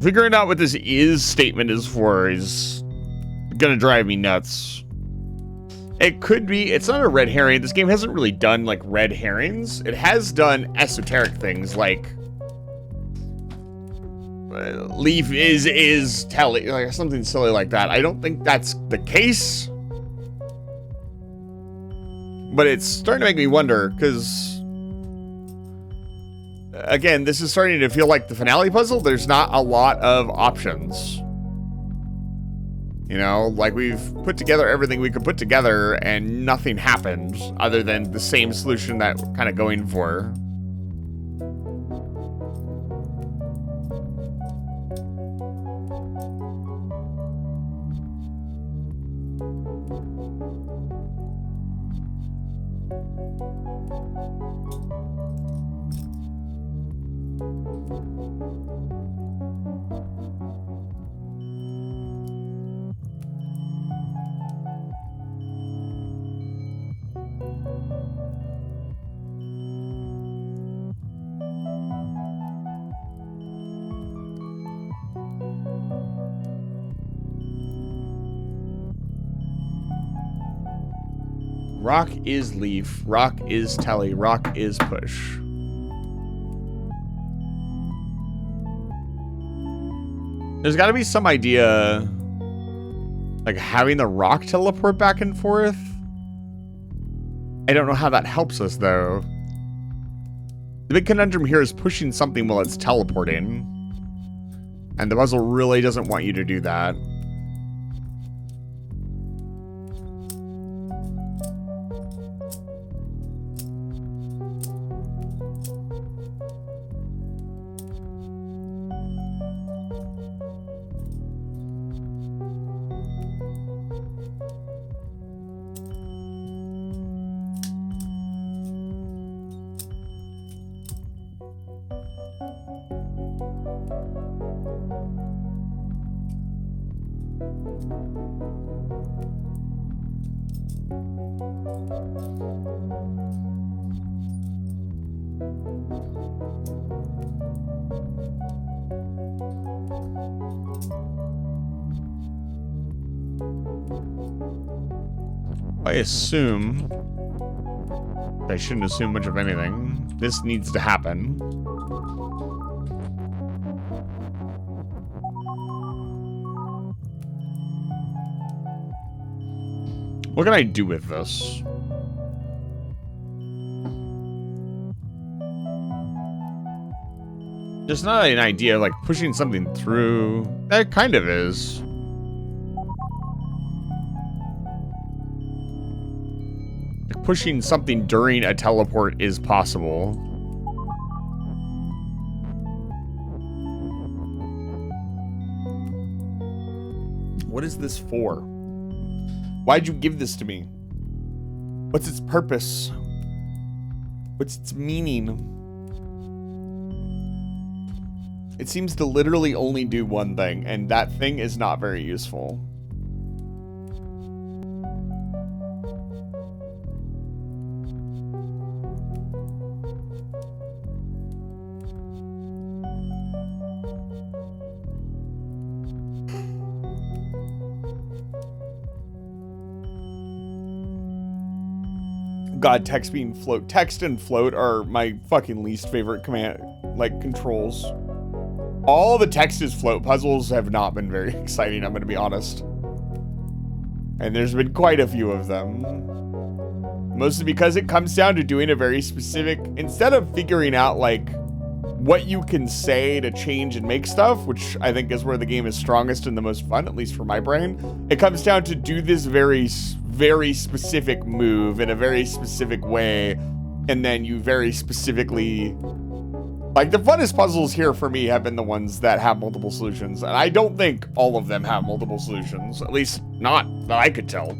Figuring out what this is statement is for is gonna drive me nuts. It could be, it's not a red herring. This game hasn't really done like red herrings. It has done esoteric things like Leaf is Telly, like something silly like that. I don't think that's the case. But it's starting to make me wonder, because again, this is starting to feel like the finale puzzle. There's not a lot of options. You know, like we've put together everything we could put together and nothing happens other than the same solution that we're kind of going for. Rock is Leaf, Rock is Telly, Rock is Push. There's got to be some idea, like having the rock teleport back and forth. I don't know how that helps us, though. The big conundrum here is pushing something while it's teleporting. And the puzzle really doesn't want you to do that. I assume, I shouldn't assume much of anything. This needs to happen. What can I do with this? There's not an idea of like pushing something through. That kind of is. Pushing something during a teleport is possible. What is this for? Why'd you give this to me? What's its purpose? What's its meaning? It seems to literally only do one thing, and that thing is not very useful. God, text being float. Text and float are my fucking least favorite command, like, controls. All the text is float puzzles have not been very exciting, I'm gonna be honest. And there's been quite a few of them. Mostly because it comes down to doing a very specific, instead of figuring out, like, what you can say to change and make stuff, which I think is where the game is strongest and the most fun, at least for my brain, it comes down to do this very specific move in a very specific way, and then you very specifically, like, the funnest puzzles here for me have been the ones that have multiple solutions, and I don't think all of them have multiple solutions, at least not that I could tell.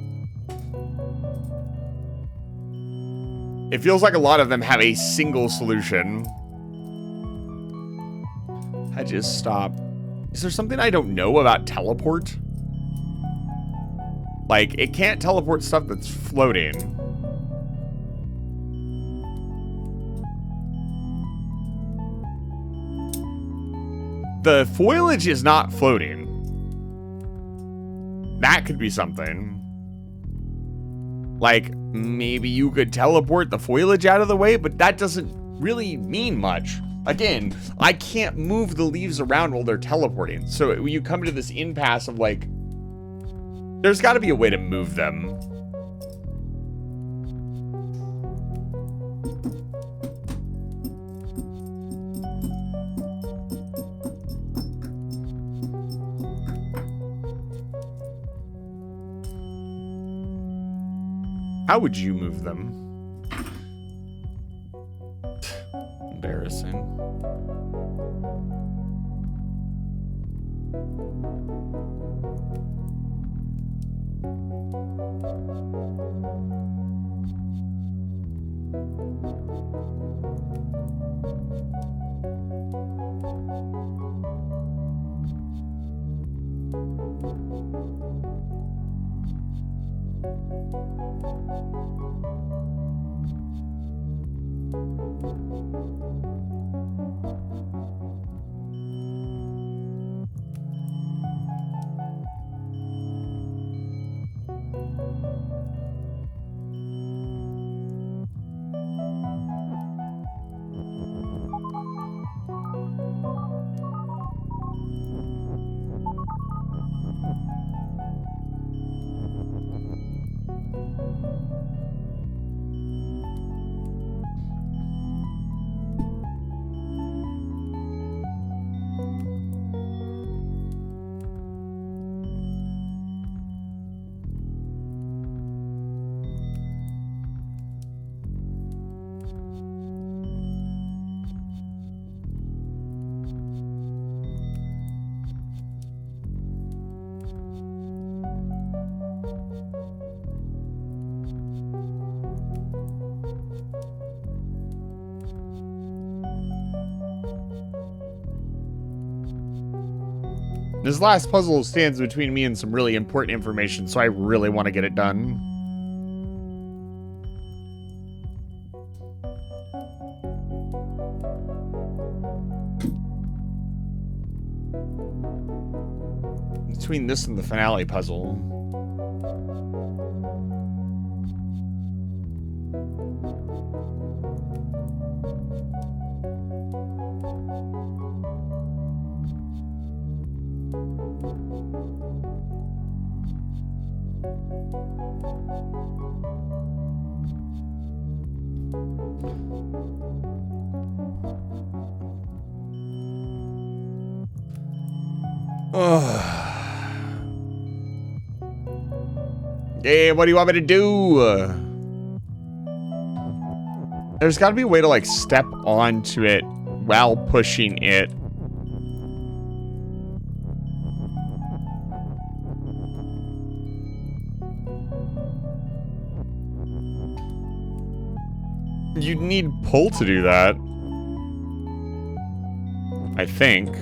It feels like a lot of them have a single solution. I just stop. Is there something I don't know about teleport? Like, it can't teleport stuff that's floating. The foliage is not floating. That could be something. Like, maybe you could teleport the foliage out of the way, but that doesn't really mean much. Again, I can't move the leaves around while they're teleporting. So you come to this impasse of like, there's got to be a way to move them. How would you move them? Embarrassing. This last puzzle stands between me and some really important information, so I really want to get it done. Between this and the finale puzzle. Hey, what do you want me to do? There's got to be a way to like step onto it while pushing it. You'd need pull to do that, I think.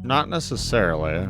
Not necessarily.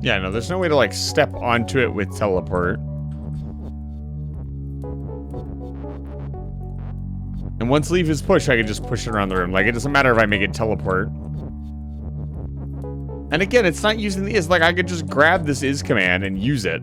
Yeah, no, there's no way to, like, step onto it with teleport. And once leave is pushed, I can just push it around the room. Like, it doesn't matter if I make it teleport. And again, it's not using the is. Like, I could just grab this is command and use it.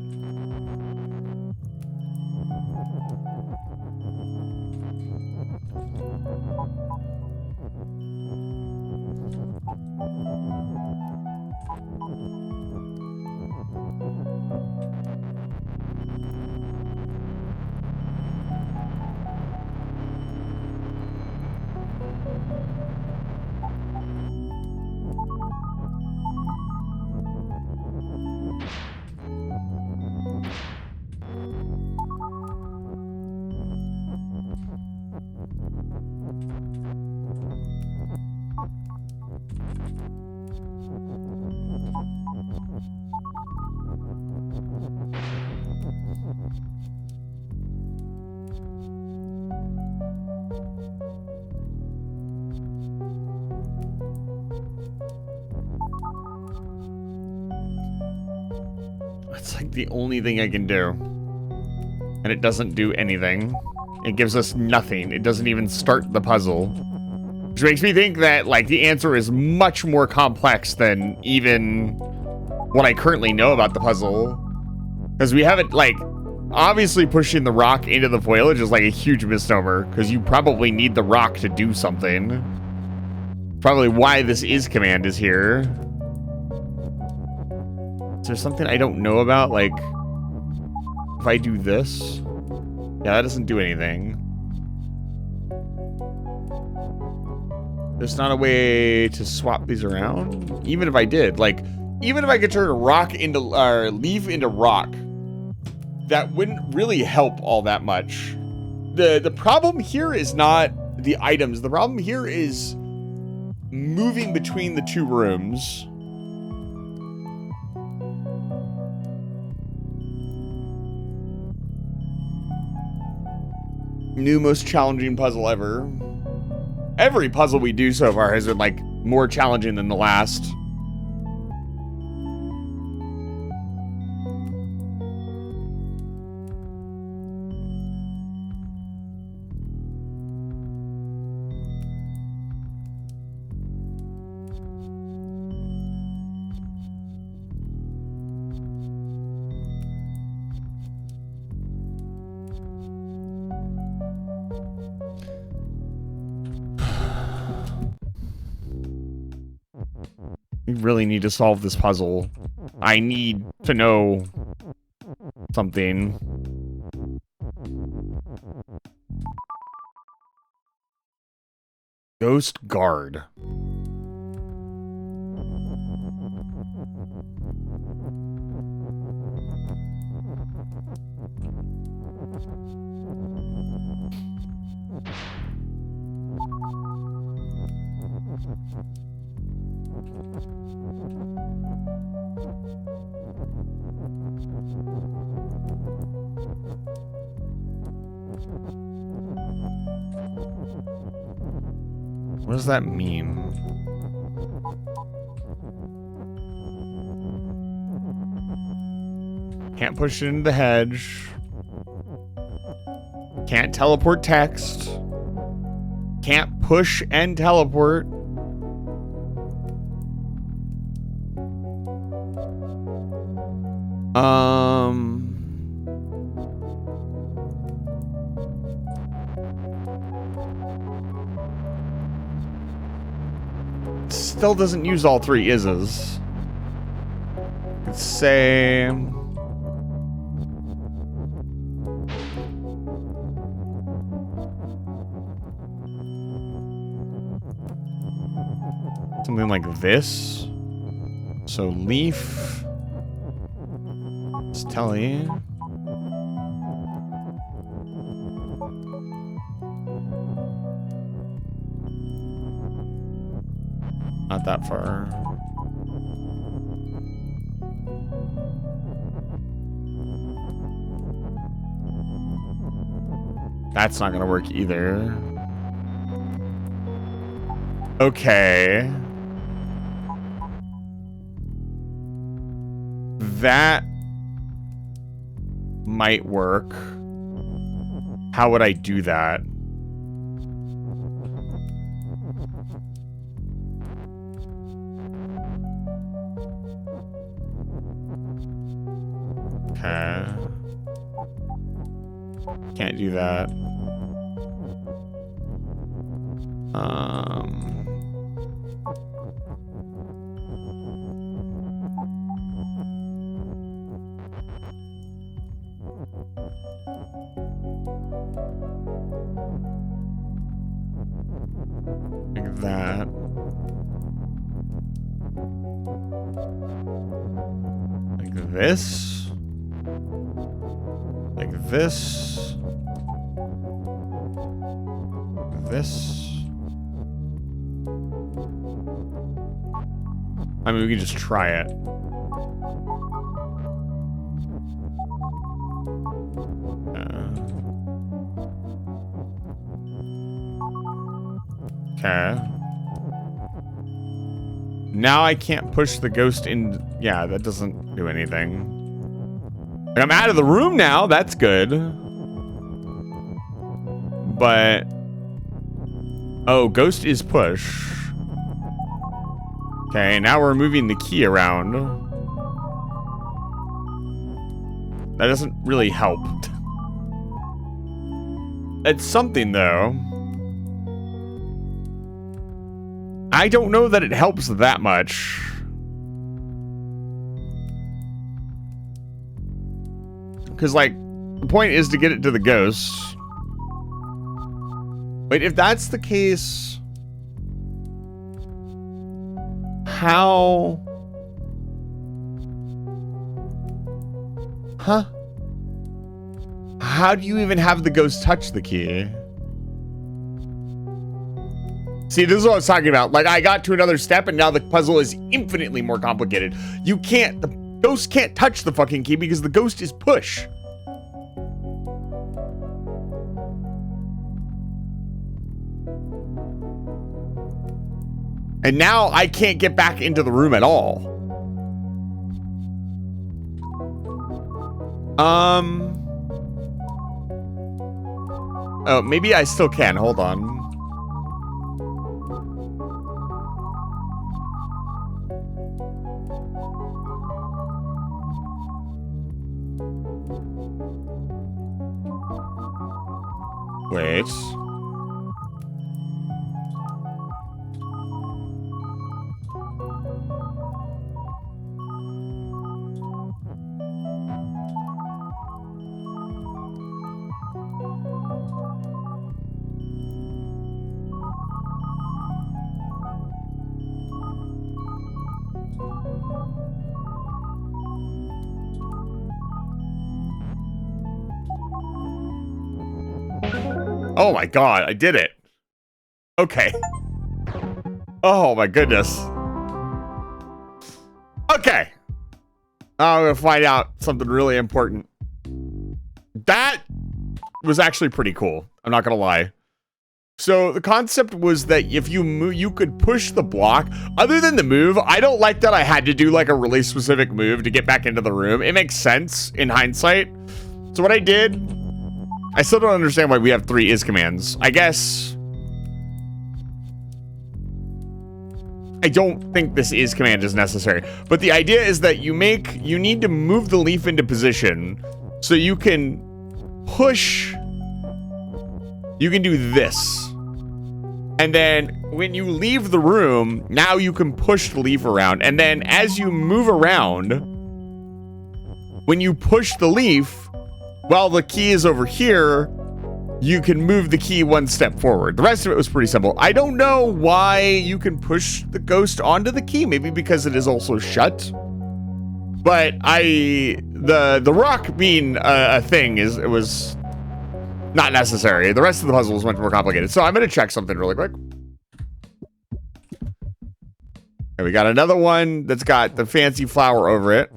like the only thing I can do. And it doesn't do anything. It gives us nothing. It doesn't even start the puzzle. Which makes me think that, like, the answer is much more complex than even what I currently know about the puzzle. Because we haven't, like, obviously pushing the rock into the foliage is like a huge misnomer. Because you probably need the rock to do something. Probably why this is command is here. Is there something I don't know about? Like, if I do this? Yeah, that doesn't do anything. There's not a way to swap these around? Even if I did, like, even if I could turn a rock into, or leaf into rock, that wouldn't really help all that much. The problem here is not the items. The problem here is moving between the two rooms. New most challenging puzzle ever. Every puzzle we do so far has been, like, more challenging than the last. We really need to solve this puzzle. I need to know something. Ghost Guard. What does that mean? Can't push it into the hedge. Can't teleport text. Can't push and teleport. Still doesn't use all three is's. Let's say something like this. So leaf, Telly. Not that far. That's not gonna work either. Okay. That might work. How would I do that? Okay. Can't do that. Like that. Like this. Like this. This. I mean, we can just try it. Okay. Now I can't push the ghost in. Yeah, that doesn't do anything. I'm out of the room now. That's good. But... oh, ghost is push. Okay, now we're moving the key around. That doesn't really help. It's something, though. I don't know that it helps that much. Because, like, the point is to get it to the ghost. Wait, if that's the case... how... huh? How do you even have the ghost touch the key? See, this is what I was talking about. Like, I got to another step, and now the puzzle is infinitely more complicated. You can't... the ghost can't touch the fucking key because the ghost is push. And now I can't get back into the room at all. Oh, maybe I still can. Hold on. Wait. Oh my god, I did it. Okay. Oh my goodness. Okay. Now I'm gonna find out something really important. That was actually pretty cool. I'm not gonna lie. So the concept was that if you move, you could push the block. Other than the move, I don't like that I had to do like a really specific move to get back into the room. It makes sense in hindsight. So what I did, I still don't understand why we have 3 is commands. I guess I don't think this is command is necessary. But the idea is that you need to move the leaf into position so you can push. You can do this. And then when you leave the room, now you can push the leaf around. And then as you move around, when you push the leaf, while the key is over here, you can move the key 1 step forward. The rest of it was pretty simple. I don't know why you can push the ghost onto the key. Maybe because it is also shut. But the rock being a thing it was not necessary. The rest of the puzzle was much more complicated. So I'm gonna check something really quick. And we got another one that's got the fancy flower over it.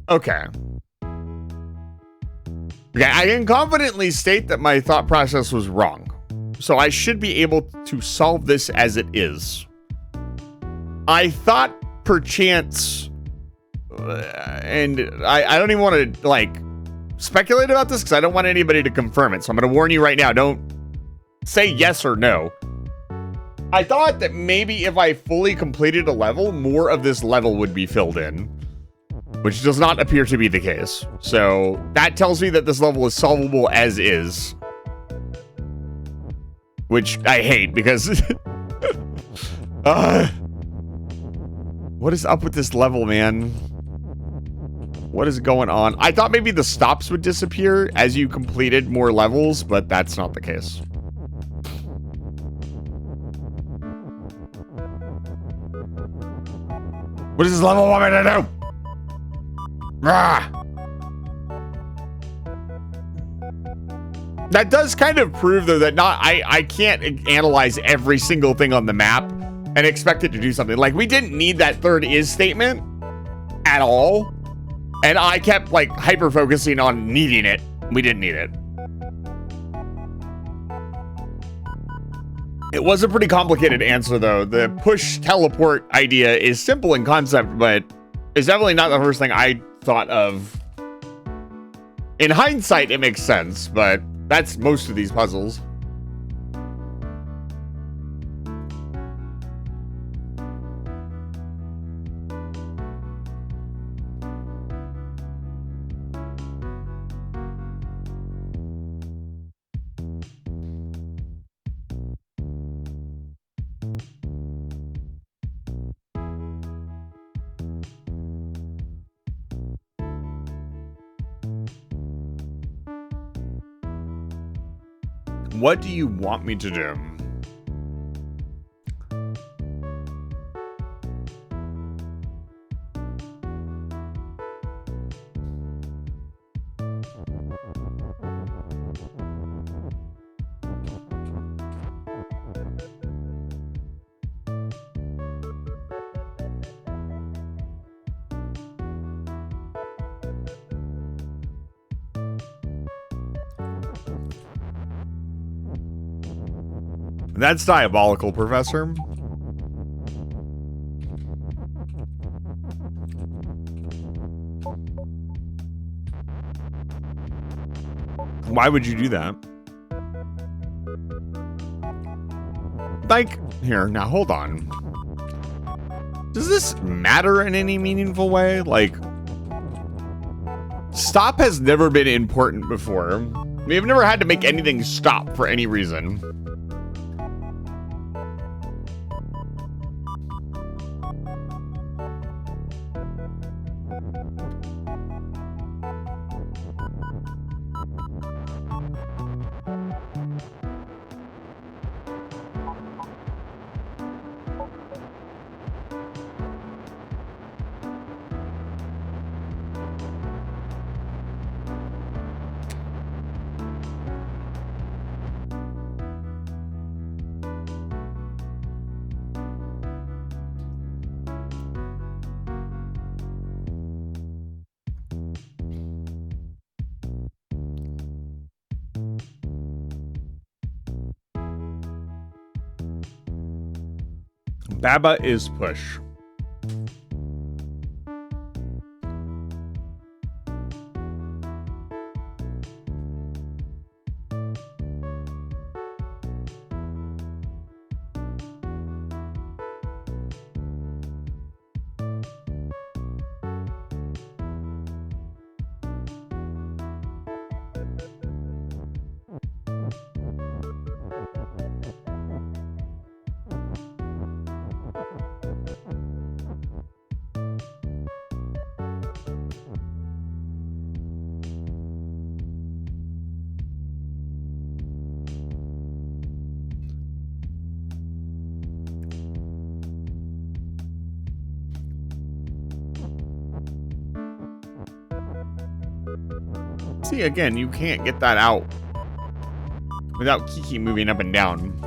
Okay. Okay, I can confidently state that my thought process was wrong. So I should be able to solve this as it is. I thought perchance, and I don't even want to, like, speculate about this because I don't want anybody to confirm it. So I'm going to warn you right now, don't say yes or no. I thought that maybe if I fully completed a level, more of this level would be filled in, which does not appear to be the case. So that tells me that this level is solvable as is, which I hate because what is up with this level, man? What is going on? I thought maybe the stops would disappear as you completed more levels, but that's not the case. What does this level want me to do? Ah. That does kind of prove, though, that I can't analyze every single thing on the map and expect it to do something. Like, we didn't need that third is statement at all. And I kept like hyper focusing on needing it. We didn't need it. It was a pretty complicated answer though. The push teleport idea is simple in concept, but it's definitely not the first thing I thought of. In hindsight, it makes sense, but that's most of these puzzles. What do you want me to do? That's diabolical, Professor. Why would you do that? Like, here, now hold on. Does this matter in any meaningful way? Like, stop has never been important before. We've never had to make anything stop for any reason. Baba is push. See, again, you can't get that out without Kiki moving up and down.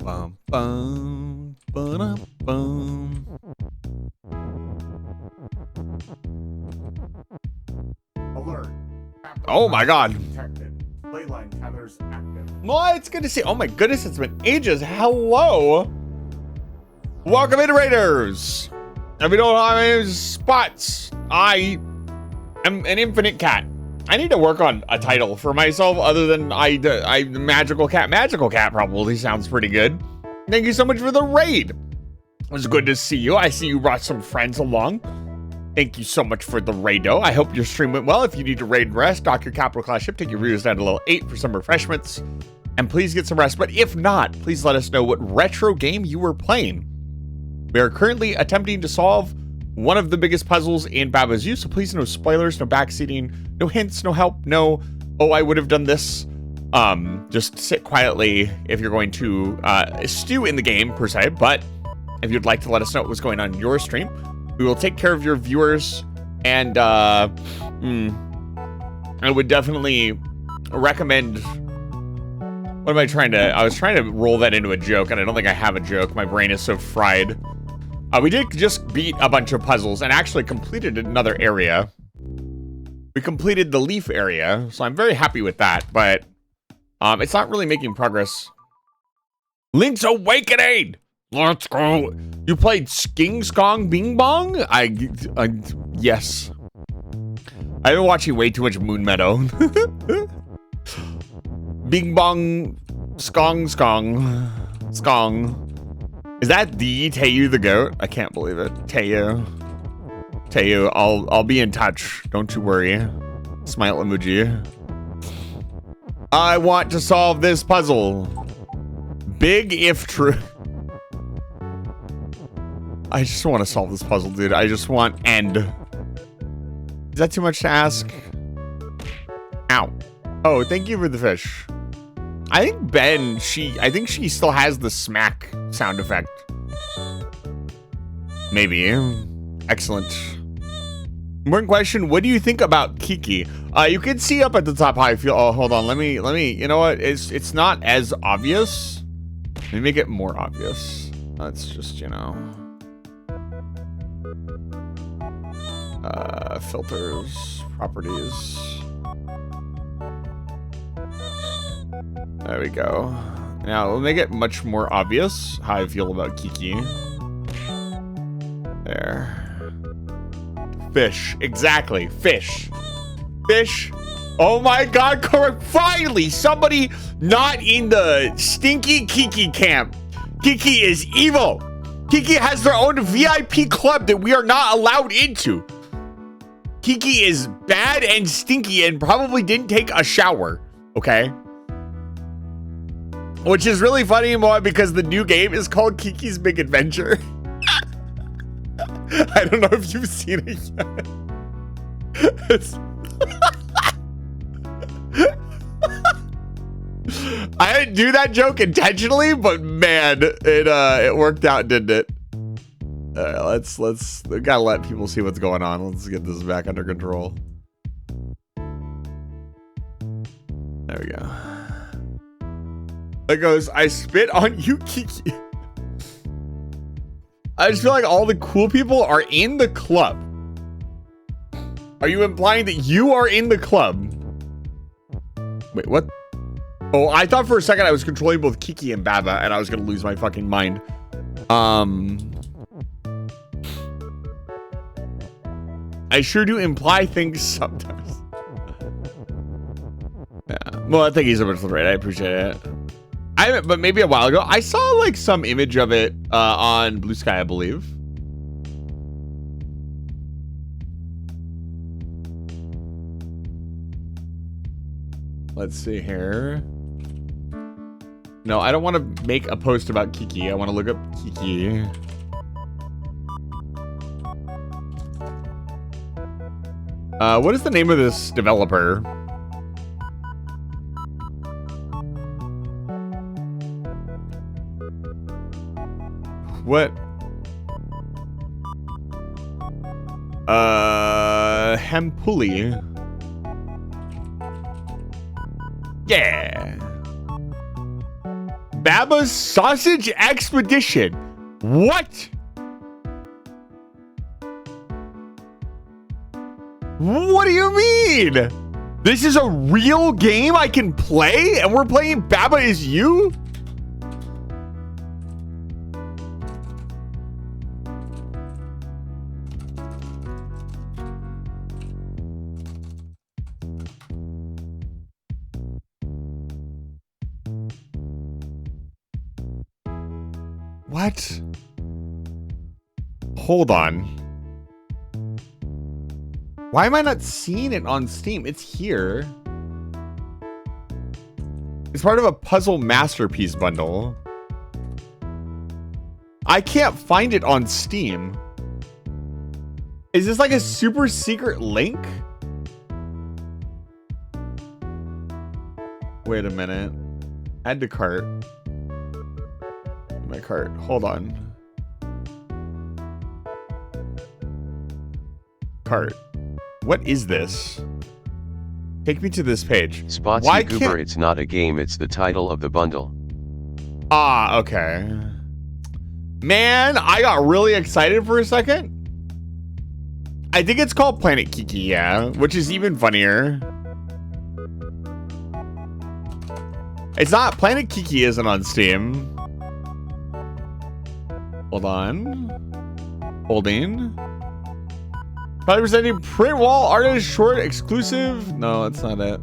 Bum, bum, ba-dum, bum. Alert. Oh my god. Detected. Leyline tethers active. Well, it's good to see. Oh my goodness, it's been ages. Hello. Welcome in, Raiders. If you don't know, my name is Spots. I am an infinite cat. I need to work on a title for myself other than Magical Cat. Magical Cat probably sounds pretty good. Thank you so much for the raid. It was good to see you. I see you brought some friends along. Thank you so much for the raido. I hope your stream went well. If you need to raid and rest, dock your capital class ship, take your readers down to level 8 for some refreshments, and please get some rest. But if not, please let us know what retro game you were playing. We are currently attempting to solve one of the biggest puzzles in Baba's Youth, so please no spoilers, no backseating, no hints, no help, no, oh, I would have done this. Just sit quietly if you're going to stew in the game, per se, but if you'd like to let us know what was going on in your stream, we will take care of your viewers, and I would definitely recommend... What am I trying to... I was trying to roll that into a joke, and I don't think I have a joke. My brain is so fried. We did just beat a bunch of puzzles and actually completed another area. We completed the leaf area, so I'm very happy with that, but it's not really making progress. Link's Awakening! Let's go! You played Sking Skong Bing Bong? Yes. I've been watching way too much Moon Meadow. Bing Bong Skong Skong Skong. Is that the Teo the goat? I can't believe it. Teo, I'll be in touch. Don't you worry. Smile emoji. I want to solve this puzzle. Big if true. I just want to solve this puzzle, dude. I just want end. Is that too much to ask? Ow. Oh, thank you for the fish. I think Ben, I think she still has the smack sound effect. Maybe. Excellent. Important question, what do you think about Kiki? You can see up at the top how I feel. Oh, hold on, let me, you know what? It's not as obvious. Let me make it more obvious. Let's just, you know. Filters, properties. There we go. Now we'll make it much more obvious how I feel about Kiki. There. Fish. Exactly. Fish. Fish. Oh my god, correct. Finally, somebody not in the stinky Kiki camp. Kiki is evil. Kiki has their own VIP club that we are not allowed into. Kiki is bad and stinky and probably didn't take a shower. Okay? Which is really funny because the new game is called Kiki's Big Adventure. I don't know if you've seen it yet. I didn't do that joke intentionally, but man, it worked out, didn't it? Let's we gotta let people see what's going on. Let's get this back under control. There we go. It goes, I spit on you, Kiki. I just feel like all the cool people are in the club. Are you implying that you are in the club? Wait, what? Oh, I thought for a second I was controlling both Kiki and Baba and I was gonna lose my fucking mind. I sure do imply things sometimes. Yeah, well, I think he's a bit right. I appreciate it. But maybe a while ago, I saw like some image of it on Blue Sky, I believe. Let's see here. No, I don't want to make a post about Kiki. I want to look up Kiki. What is the name of this developer? What? Hempuli. Yeah. Baba's Sausage Expedition. What? What do you mean? This is a real game I can play and we're playing Baba Is You? What? Hold on. Why am I not seeing it on Steam? It's here. It's part of a Puzzle Masterpiece bundle. I can't find it on Steam. Is this like a super secret link? Wait a minute. Add to cart. My cart. Hold on. Cart. What is this? Take me to this page. Spotsy Goober, it's not a game, it's the title of the bundle. Ah, okay. Man, I got really excited for a second. I think it's called Planet Kiki, yeah, which is even funnier. It's not. Planet Kiki isn't on Steam. Hold on. Holding. Probably presenting print wall artist short exclusive. No, that's not it.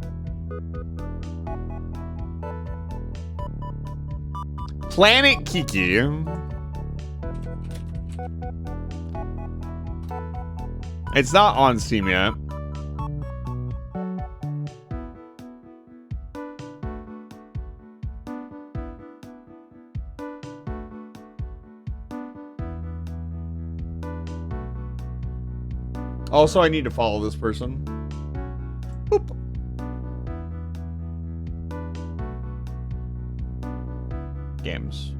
Planet Kiki. It's not on Steam yet. Also, I need to follow this person. Boop. Games.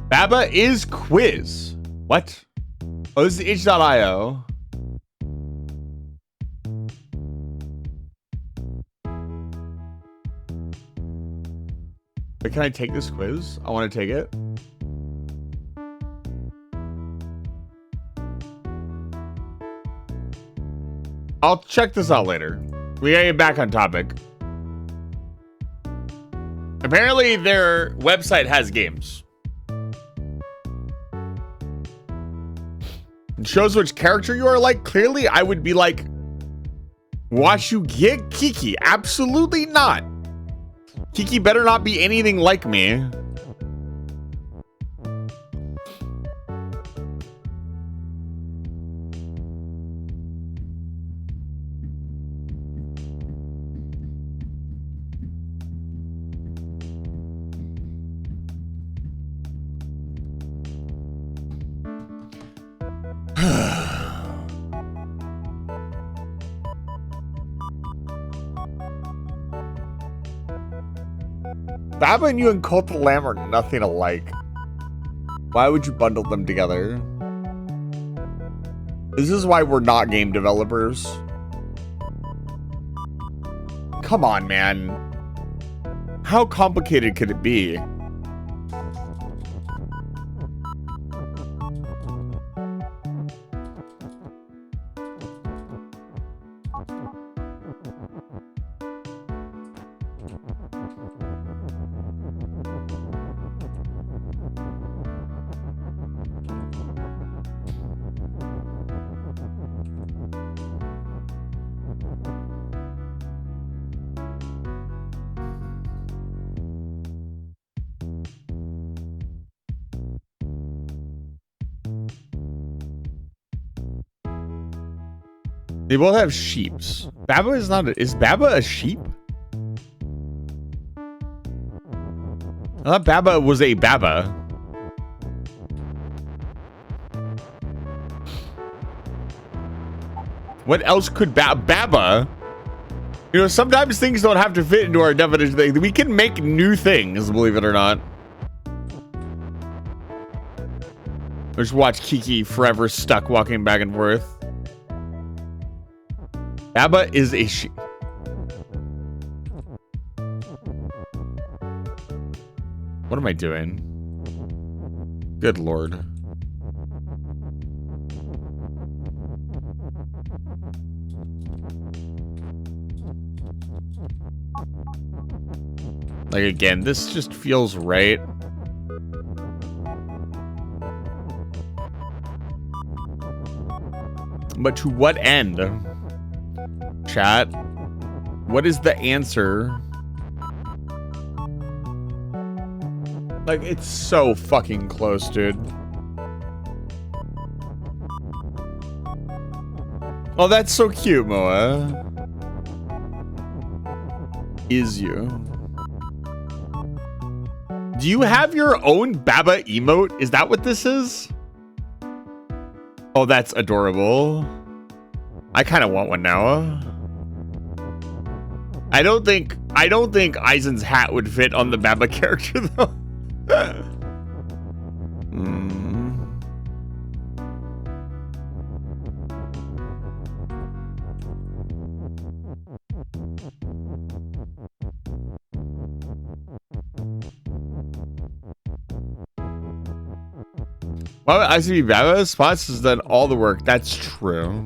Baba is quiz. What? Oh, this is itch.io. But can I take this quiz? I want to take it. I'll check this out later. We gotta get back on topic. Apparently their website has games. It shows which character you are like. Clearly, I would be like, watch you get Kiki. Absolutely not. Kiki better not be anything like me. Baba and you and Cult of the Lamb are nothing alike. Why would you bundle them together? This is why we're not game developers. Come on, man. How complicated could it be? They both have sheeps. Baba is not is Baba a sheep? I thought Baba was a Baba. What else could Baba? You know, sometimes things don't have to fit into our definition. We can make new things, believe it or not. Just watch Kiki forever stuck walking back and forth. Baba is a sheep. What am I doing? Good Lord. Like, again, this just feels right. But to what end? Chat, what is the answer? Like, it's so fucking close, dude. Oh, that's so cute, Moa. Is you? Do you have your own Baba emote? Is that what this is? Oh, that's adorable. I kind of want one now. I don't think Aizen's hat would fit on the Baba character though. Why would Aizen be Baba? Spots has done all the work. That's true.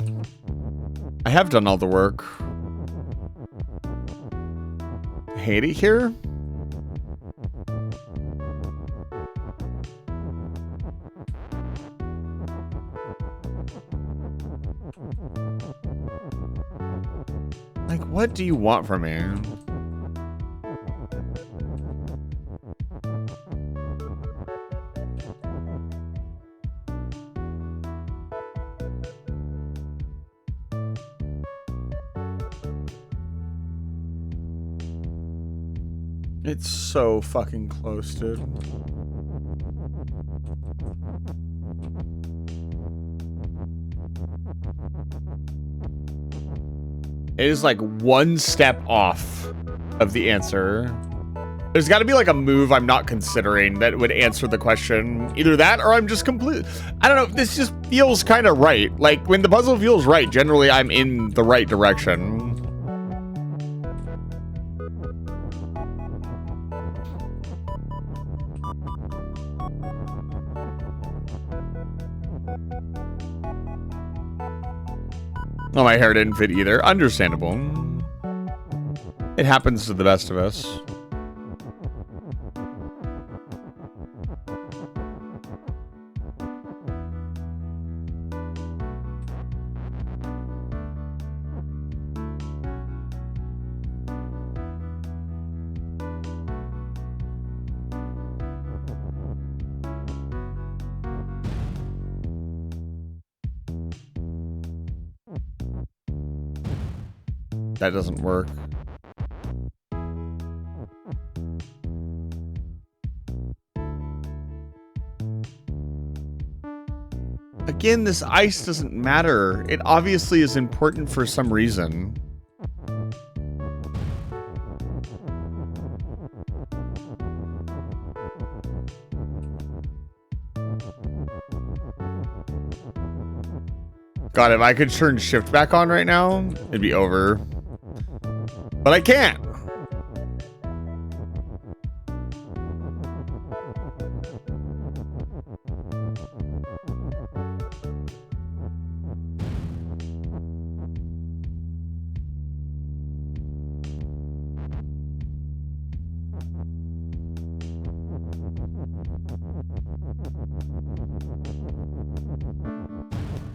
I have done all the work. Hate it here. Like, what do you want from me? It's so fucking close, dude. It is like one step off of the answer. There's got to be like a move I'm not considering that would answer the question. Either that or I'm just complete. I don't know. This just feels kind of right. Like when the puzzle feels right, generally I'm in the right direction. Oh, my hair didn't fit either. Understandable. It happens to the best of us. That doesn't work. Again, this ice doesn't matter. It obviously is important for some reason. God, if I could turn shift back on right now, it'd be over. But I can't.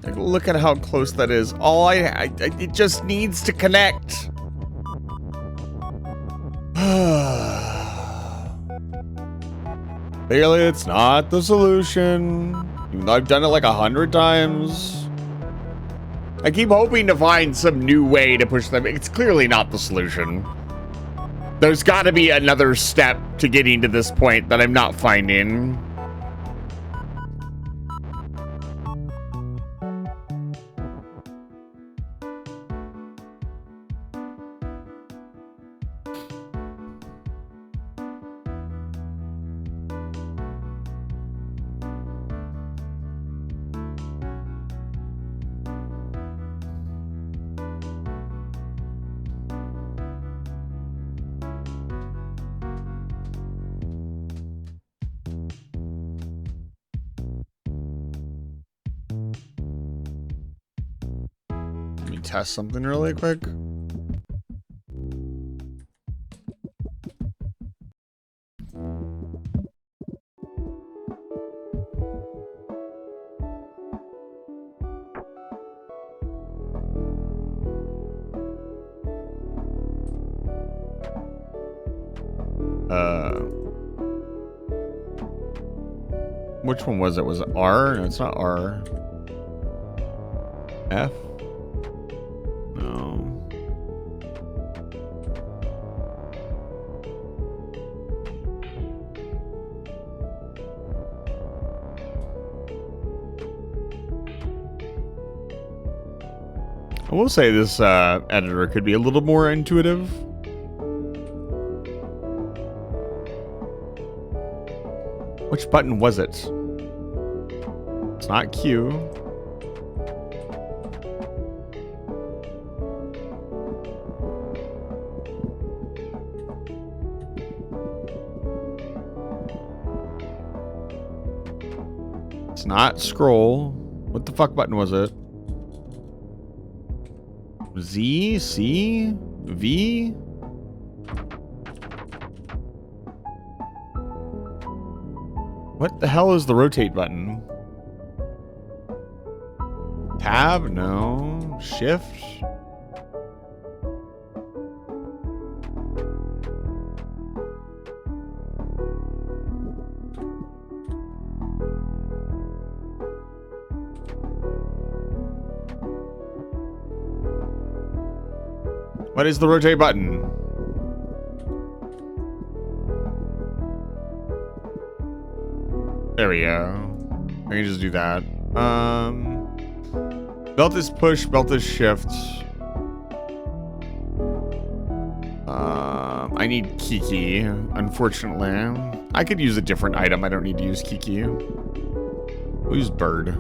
Like, look at how close that is. It just needs to connect. Clearly, it's not the solution. Even though I've done it like 100 times. I keep hoping to find some new way to push them. It's clearly not the solution. There's got to be another step to getting to this point that I'm not finding. Let me test something really quick. Which one was it? Was it R? No, it's not R. F? will say this editor could be a little more intuitive. Which button was it? It's not Q. It's not scroll. What the fuck button was it? Z? C? V? What the hell is the rotate button? Tab? No. Shift? What is the rotate button? There we go. I can just do that. Belt is push, belt is shift. I need Kiki, unfortunately. I could use a different item. I don't need to use Kiki. We'll use bird.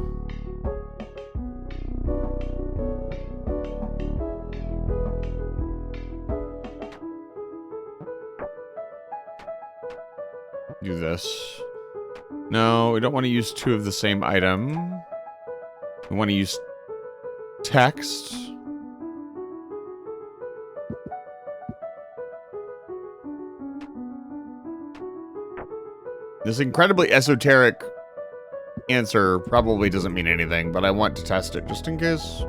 Do this. No, we don't want to use two of the same item. We want to use text. This incredibly esoteric answer probably doesn't mean anything, but I want to test it just in case.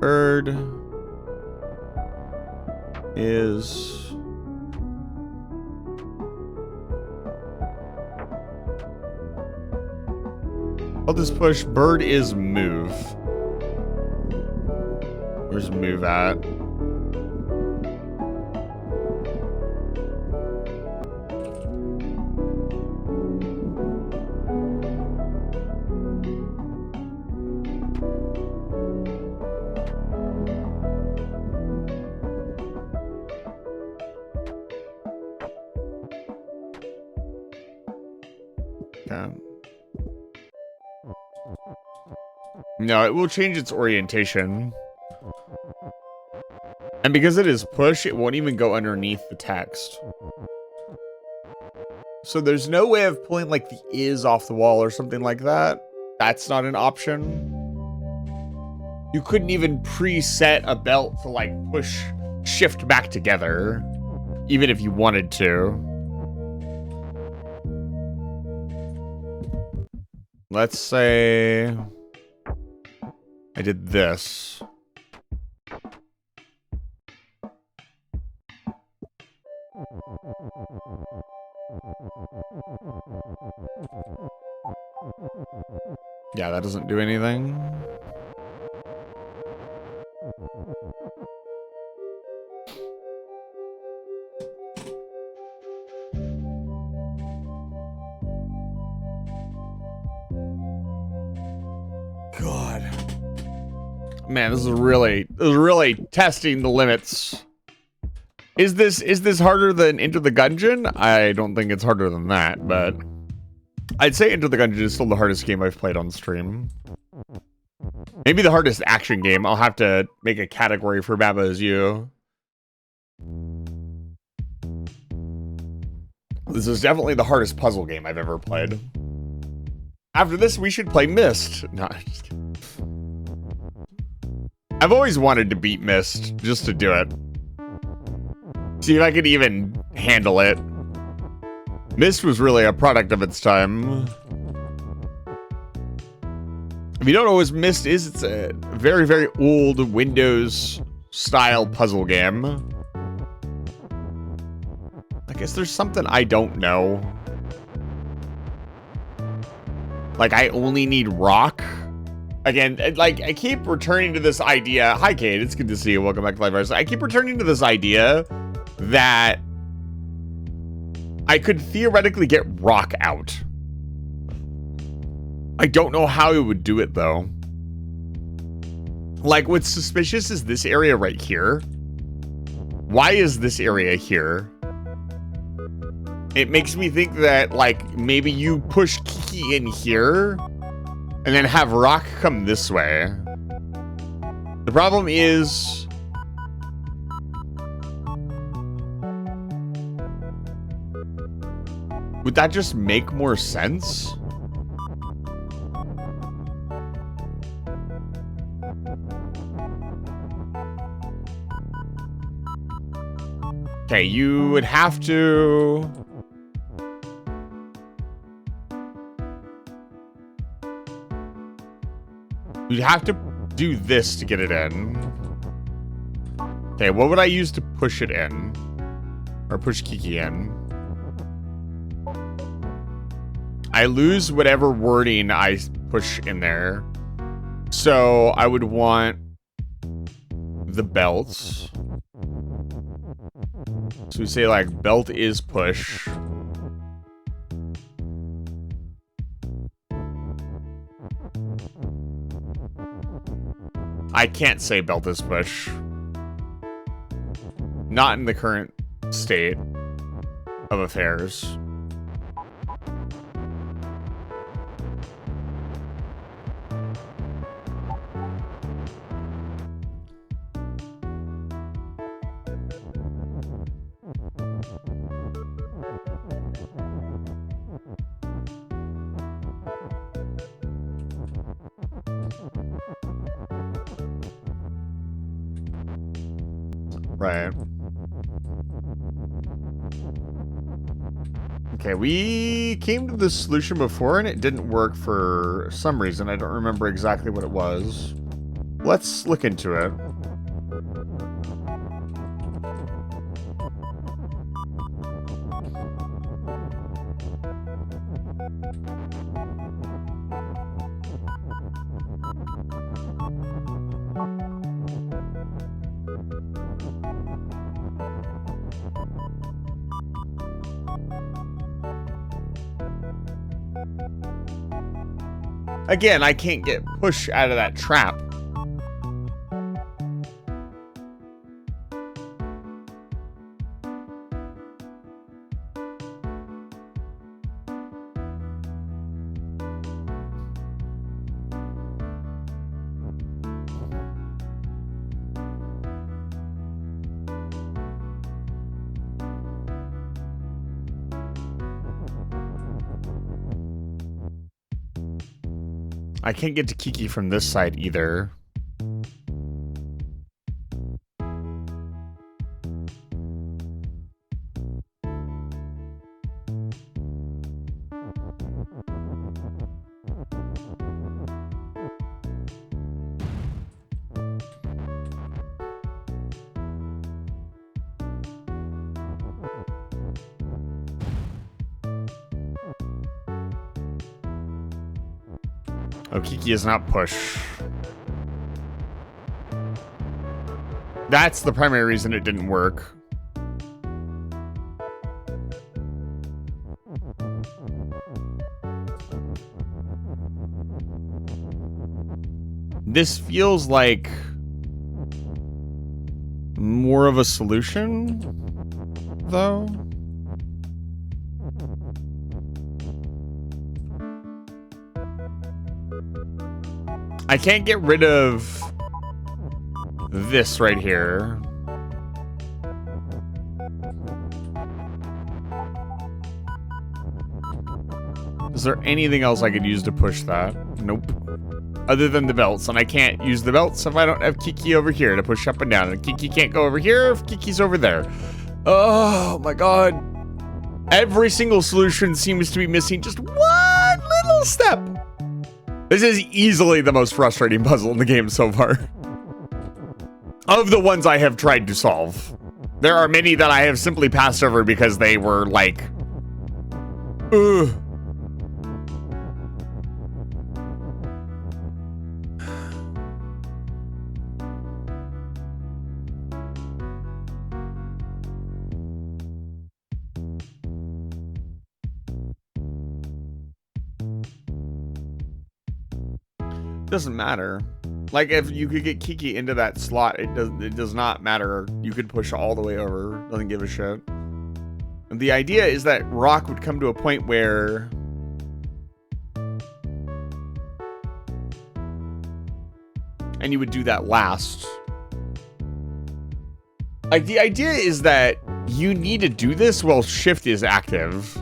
Bird is I'll just push bird is move. Where's move at? No, it will change its orientation. And because it is push, it won't even go underneath the text. So there's no way of pulling like the is off the wall or something like that. That's not an option. You couldn't even preset a belt to like push shift back together, even if you wanted to. Let's say I did this. Yeah, that doesn't do anything. God. Man, this is really testing the limits. Is this harder than Enter the Gungeon? I don't think it's harder than that, but I'd say Enter the Gungeon is still the hardest game I've played on stream. Maybe the hardest action game. I'll have to make a category for Baba Is You. This is definitely the hardest puzzle game I've ever played. After this, we should play Myst. No, I'm just kidding. I've always wanted to beat Myst, just to do it. See if I could even handle it. Myst was really a product of its time. If you don't know what Myst is, it's a very, very old Windows-style puzzle game. I guess there's something I don't know. Like, I only need rock. Again, like, I keep returning to this idea. Hi, Kate. It's good to see you. Welcome back to Live Virus. I keep returning to this idea that I could theoretically get rock out. I don't know how it would do it, though. Like, what's suspicious is this area right here. Why is this area here? It makes me think that, like, maybe you push Kiki in here and then have rock come this way. The problem is... would that just make more sense? Okay, you would have to... you'd have to do this to get it in. Okay, what would I use to push it in? Or push Kiki in? I lose whatever wording I push in there. So I would want the belts. So we say like belt is push. I can't say belt is push. Not in the current state of affairs. Right. Okay, we came to this solution before and it didn't work for some reason. I don't remember exactly what it was. Let's look into it. Again, I can't get push out of that trap. I can't get to Kiki from this side either. Oh, Kiki is not push. That's the primary reason it didn't work. This feels like more of a solution, though. I can't get rid of this right here. Is there anything else I could use to push that? Nope. Other than the belts, and I can't use the belts if I don't have Kiki over here to push up and down. And Kiki can't go over here if Kiki's over there. Oh my god. Every single solution seems to be missing just one little step. This is easily the most frustrating puzzle in the game so far. Of the ones I have tried to solve. There are many that I have simply passed over because they were like... ugh. Doesn't matter. Like, if you could get Kiki into that slot, it does not matter. You could push all the way over. Doesn't give a shit. And the idea is that Rock would come to a point where and you would do that last. Like, the idea is that you need to do this while shift is active.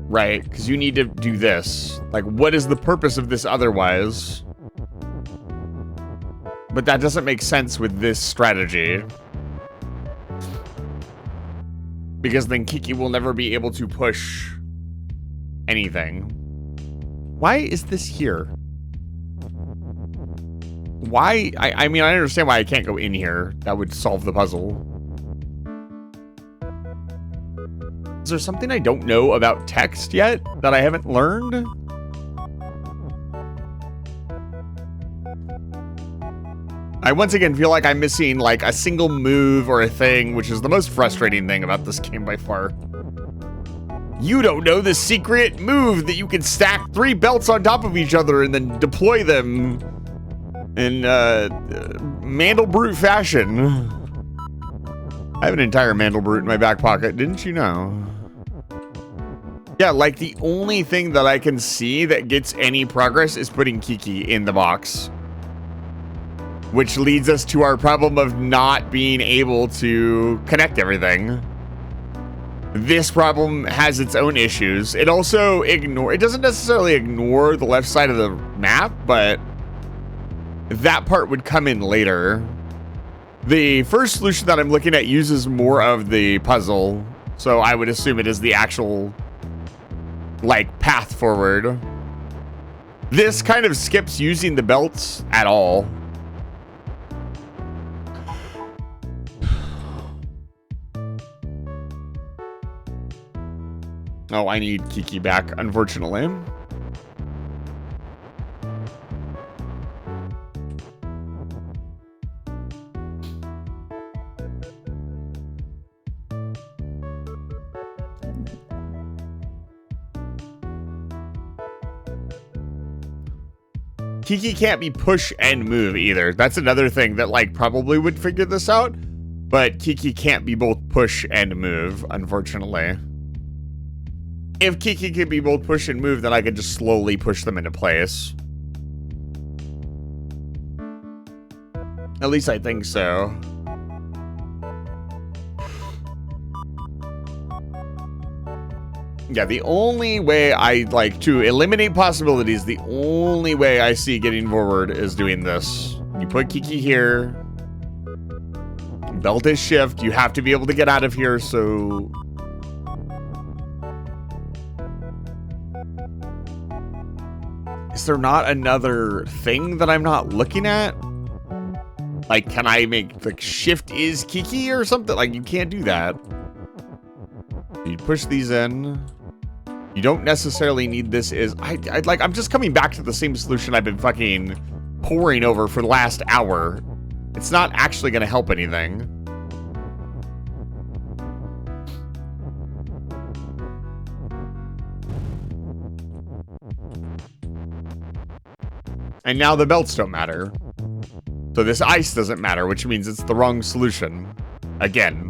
Right? Because you need to do this. Like, what is the purpose of this otherwise? But that doesn't make sense with this strategy. Because then Kiki will never be able to push anything. Why is this here? Why? I mean, I understand why I can't go in here. That would solve the puzzle. Is there something I don't know about text yet that I haven't learned? I once again feel like I'm missing like a single move or a thing, which is the most frustrating thing about this game by far. You don't know the secret move that you can stack 3 belts on top of each other and then deploy them in Mandelbrot fashion. I have an entire Mandelbrot in my back pocket, didn't you know? Yeah, like the only thing that I can see that gets any progress is putting Kiki in the box. Which leads us to our problem of not being able to connect everything. This problem has its own issues. It also it doesn't necessarily ignore the left side of the map, but that part would come in later. The first solution that I'm looking at uses more of the puzzle, so I would assume it is the actual, like, path forward. This kind of skips using the belts at all. Oh, I need Kiki back, unfortunately. Kiki can't be push and move either. That's another thing that, like, probably would figure this out. But Kiki can't be both push and move, unfortunately. If Kiki could be both push and move, then I could just slowly push them into place. At least I think so. Yeah, the only way I like to eliminate possibilities, the only way I see getting forward is doing this. You put Kiki here. Belt is shift. You have to be able to get out of here, so... Is there not another thing that I'm not looking at? Like, can I make, like, shift is Kiki or something? Like, you can't do that. You push these in. You don't necessarily need this is... I'm just coming back to the same solution I've been fucking poring over for the last hour. It's not actually going to help anything. And now the belts don't matter. So this ice doesn't matter, which means it's the wrong solution. Again.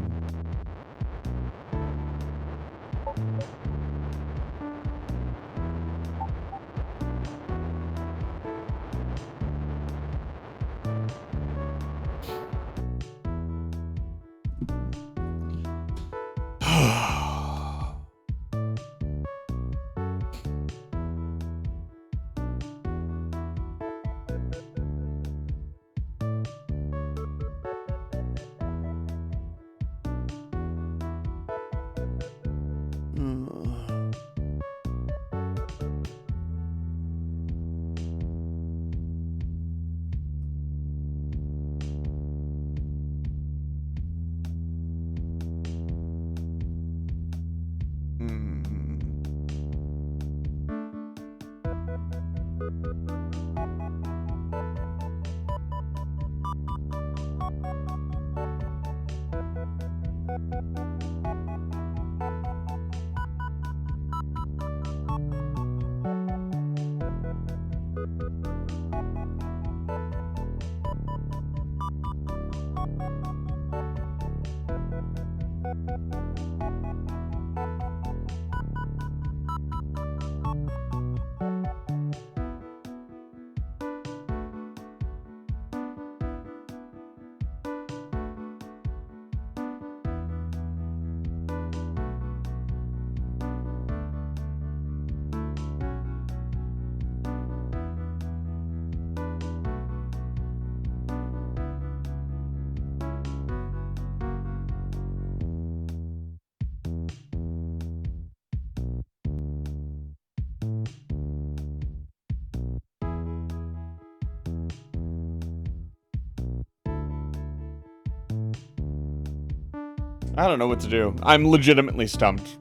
I don't know what to do. I'm legitimately stumped.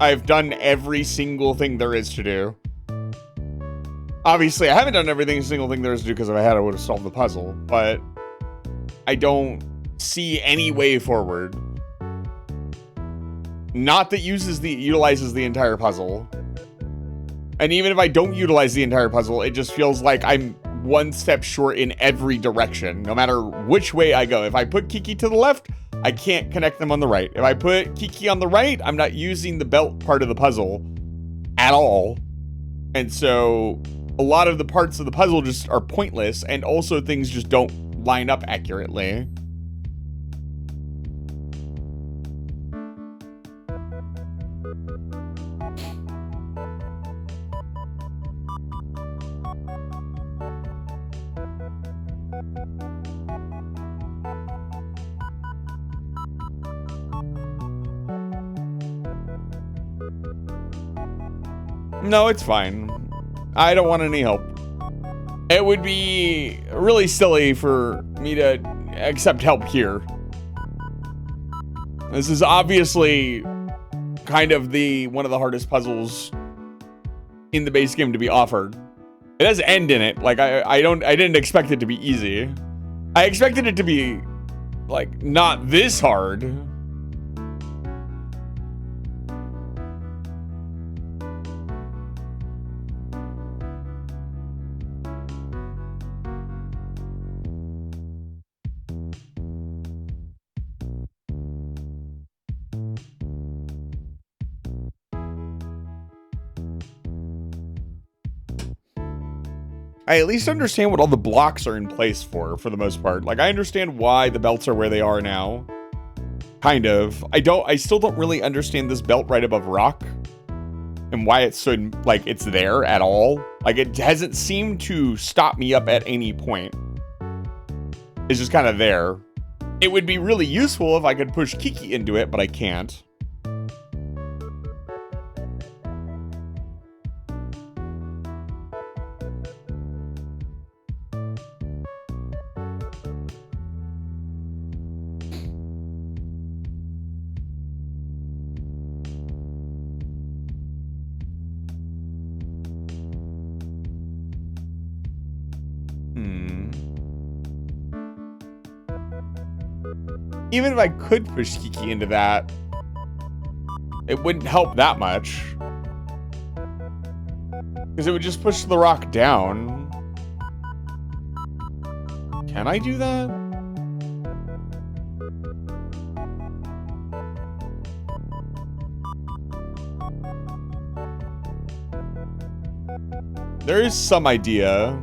I've done every single thing there is to do. Obviously, I haven't done every single thing there is to do because if I had, I would have solved the puzzle. But I don't see any way forward. Not that utilizes the entire puzzle. And even if I don't utilize the entire puzzle, it just feels like I'm one step short in every direction, no matter which way I go. If I put Kiki to the left, I can't connect them on the right. If I put Kiki on the right, I'm not using the belt part of the puzzle at all. And so a lot of the parts of the puzzle just are pointless, and also things just don't line up accurately. No, it's fine. I don't want any help. It would be really silly for me to accept help here. This is obviously kind of one of the hardest puzzles in the base game to be offered. It has end in it. Like I didn't expect it to be easy. I expected it to be like not this hard. I at least understand what all the blocks are in place for the most part. Like, I understand why the belts are where they are now. Kind of. I still don't really understand this belt right above rock. And why it's so, like, it's there at all. Like, it hasn't seemed to stop me up at any point. It's just kind of there. It would be really useful if I could push Kiki into it, but I can't. Even if I could push Kiki into that, it wouldn't help that much. Because it would just push the rock down. Can I do that? There is some idea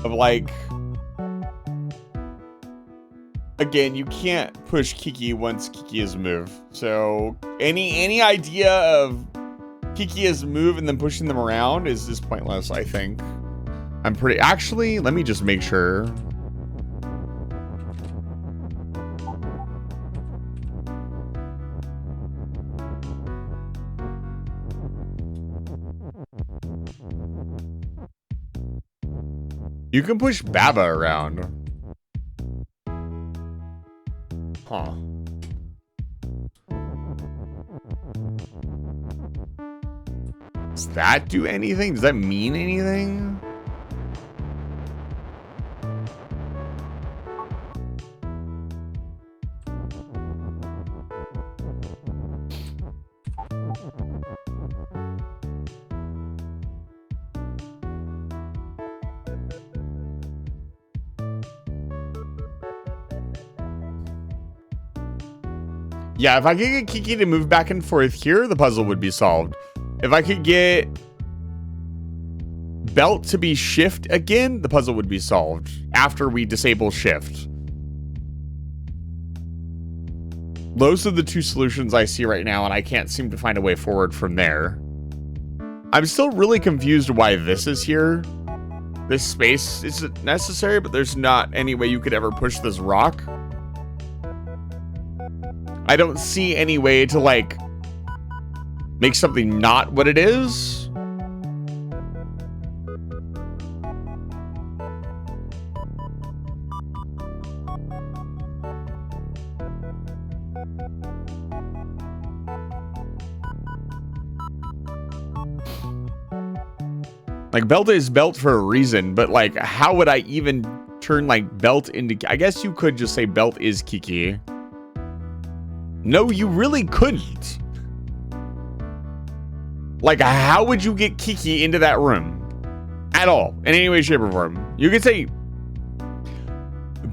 of like, again, you can't push Kiki once Kiki is moved. So any idea of Kiki is moved and then pushing them around is just pointless, I think. Actually, let me just make sure. You can push Baba around. Huh. Does that do anything? Does that mean anything? Yeah, if I could get Kiki to move back and forth here, the puzzle would be solved. If I could get Belt to be shift again, the puzzle would be solved after we disable shift. Those are the two solutions I see right now, and I can't seem to find a way forward from there. I'm still really confused why this is here. This space isn't necessary, but there's not any way you could ever push this rock. I don't see any way to, like, make something not what it is. Like, belt is belt for a reason, but like, how would I even turn like belt into... I guess you could just say belt is Kiki. No, you really couldn't. Like, how would you get Kiki into that room? At all. In any way, shape, or form. You could say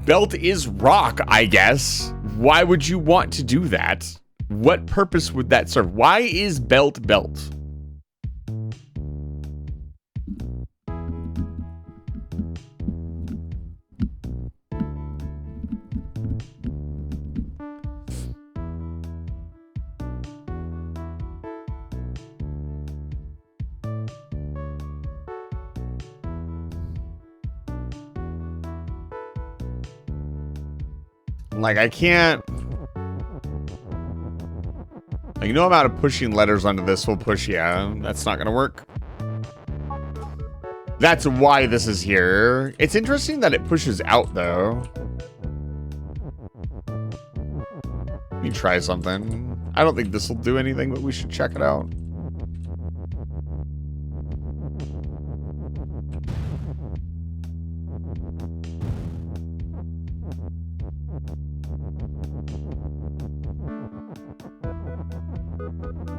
belt is rock, I guess. Why would you want to do that? What purpose would that serve? Why is belt belt? Like, I can't... Like, you know I'm out of pushing letters onto this. We'll push, yeah. That's not gonna work. That's why this is here. It's interesting that it pushes out, though. Let me try something. I don't think this will do anything, but we should check it out.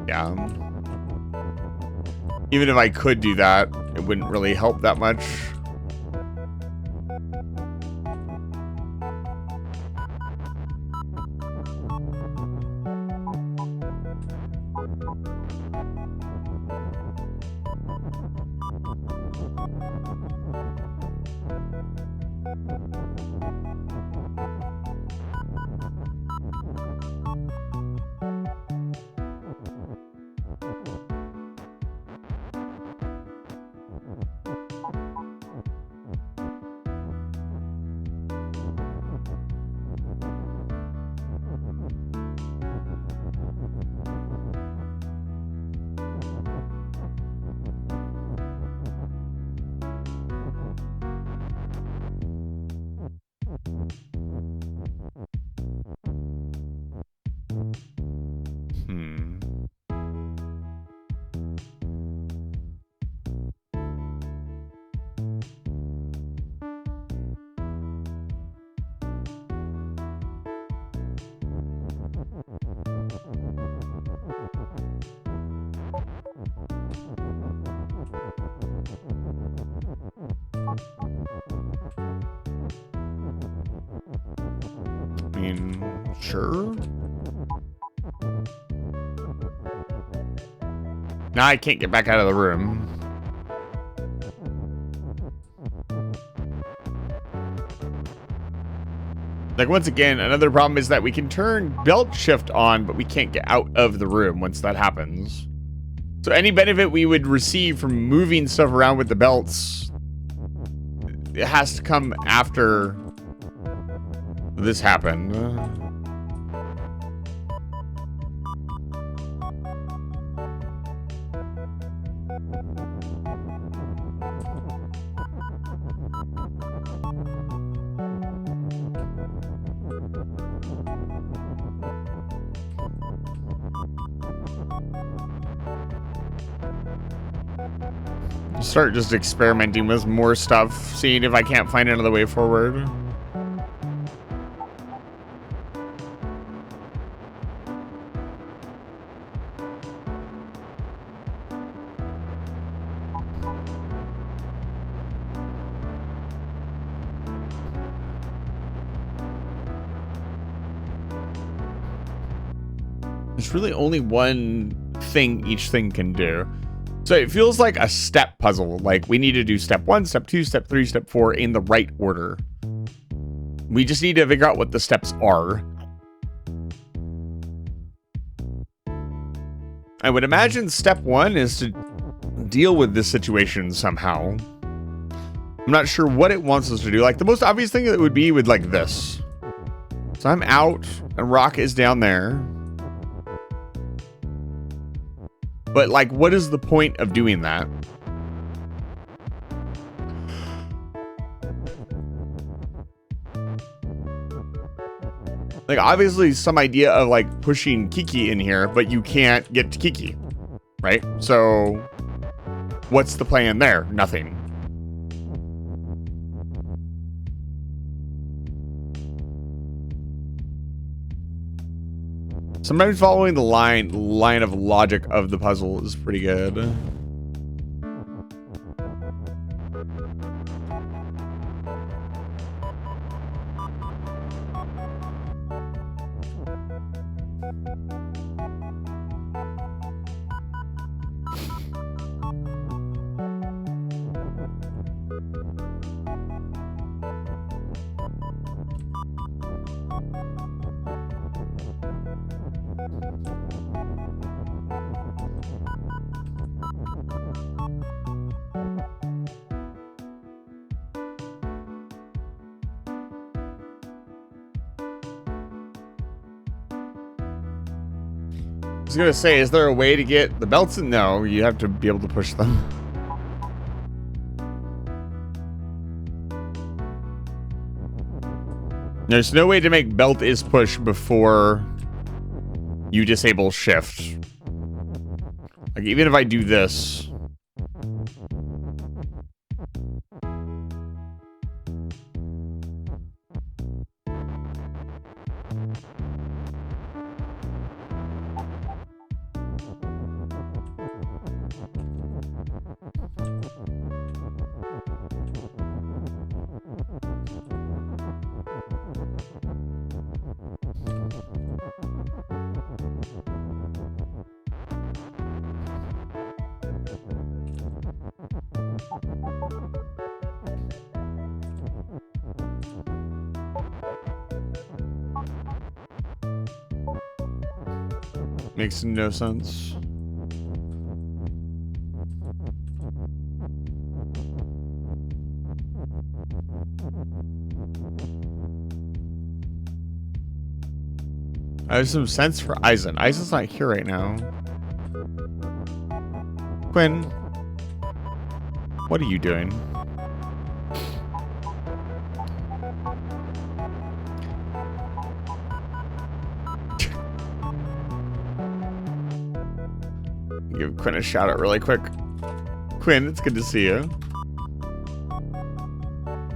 Yeah. Even if I could do that, it wouldn't really help that much. I mean, sure. Now I can't get back out of the room. Like, once again, another problem is that we can turn belt shift on, but we can't get out of the room once that happens. So any benefit we would receive from moving stuff around with the belts, it has to come after this happened. Start just experimenting with more stuff, seeing if I can't find another way forward. There's really only one thing each thing can do. So it feels like a step puzzle. Like, we need to do step 1, step 2, step 3, step 4 in the right order. We just need to figure out what the steps are. I would imagine step 1 is to deal with this situation somehow. I'm not sure what it wants us to do. Like, the most obvious thing that would be with like this. So I'm out and Rock is down there. But, like, what is the point of doing that? Like, obviously some idea of, like, pushing Kiki in here, but you can't get to Kiki, right? So, What's the plan there? Nothing. Sometimes following the line of logic of the puzzle is pretty good. I was gonna say, is there a way to get the belts in? No, you have to be able to push them. There's no way to make belt is push before you disable shift. Like, even if I do this. Makes no sense. I have some sense for Eisen. Eisen's not here right now. Quinn, what are you doing? Give Quinn a shout out really quick. Quinn, it's good to see you.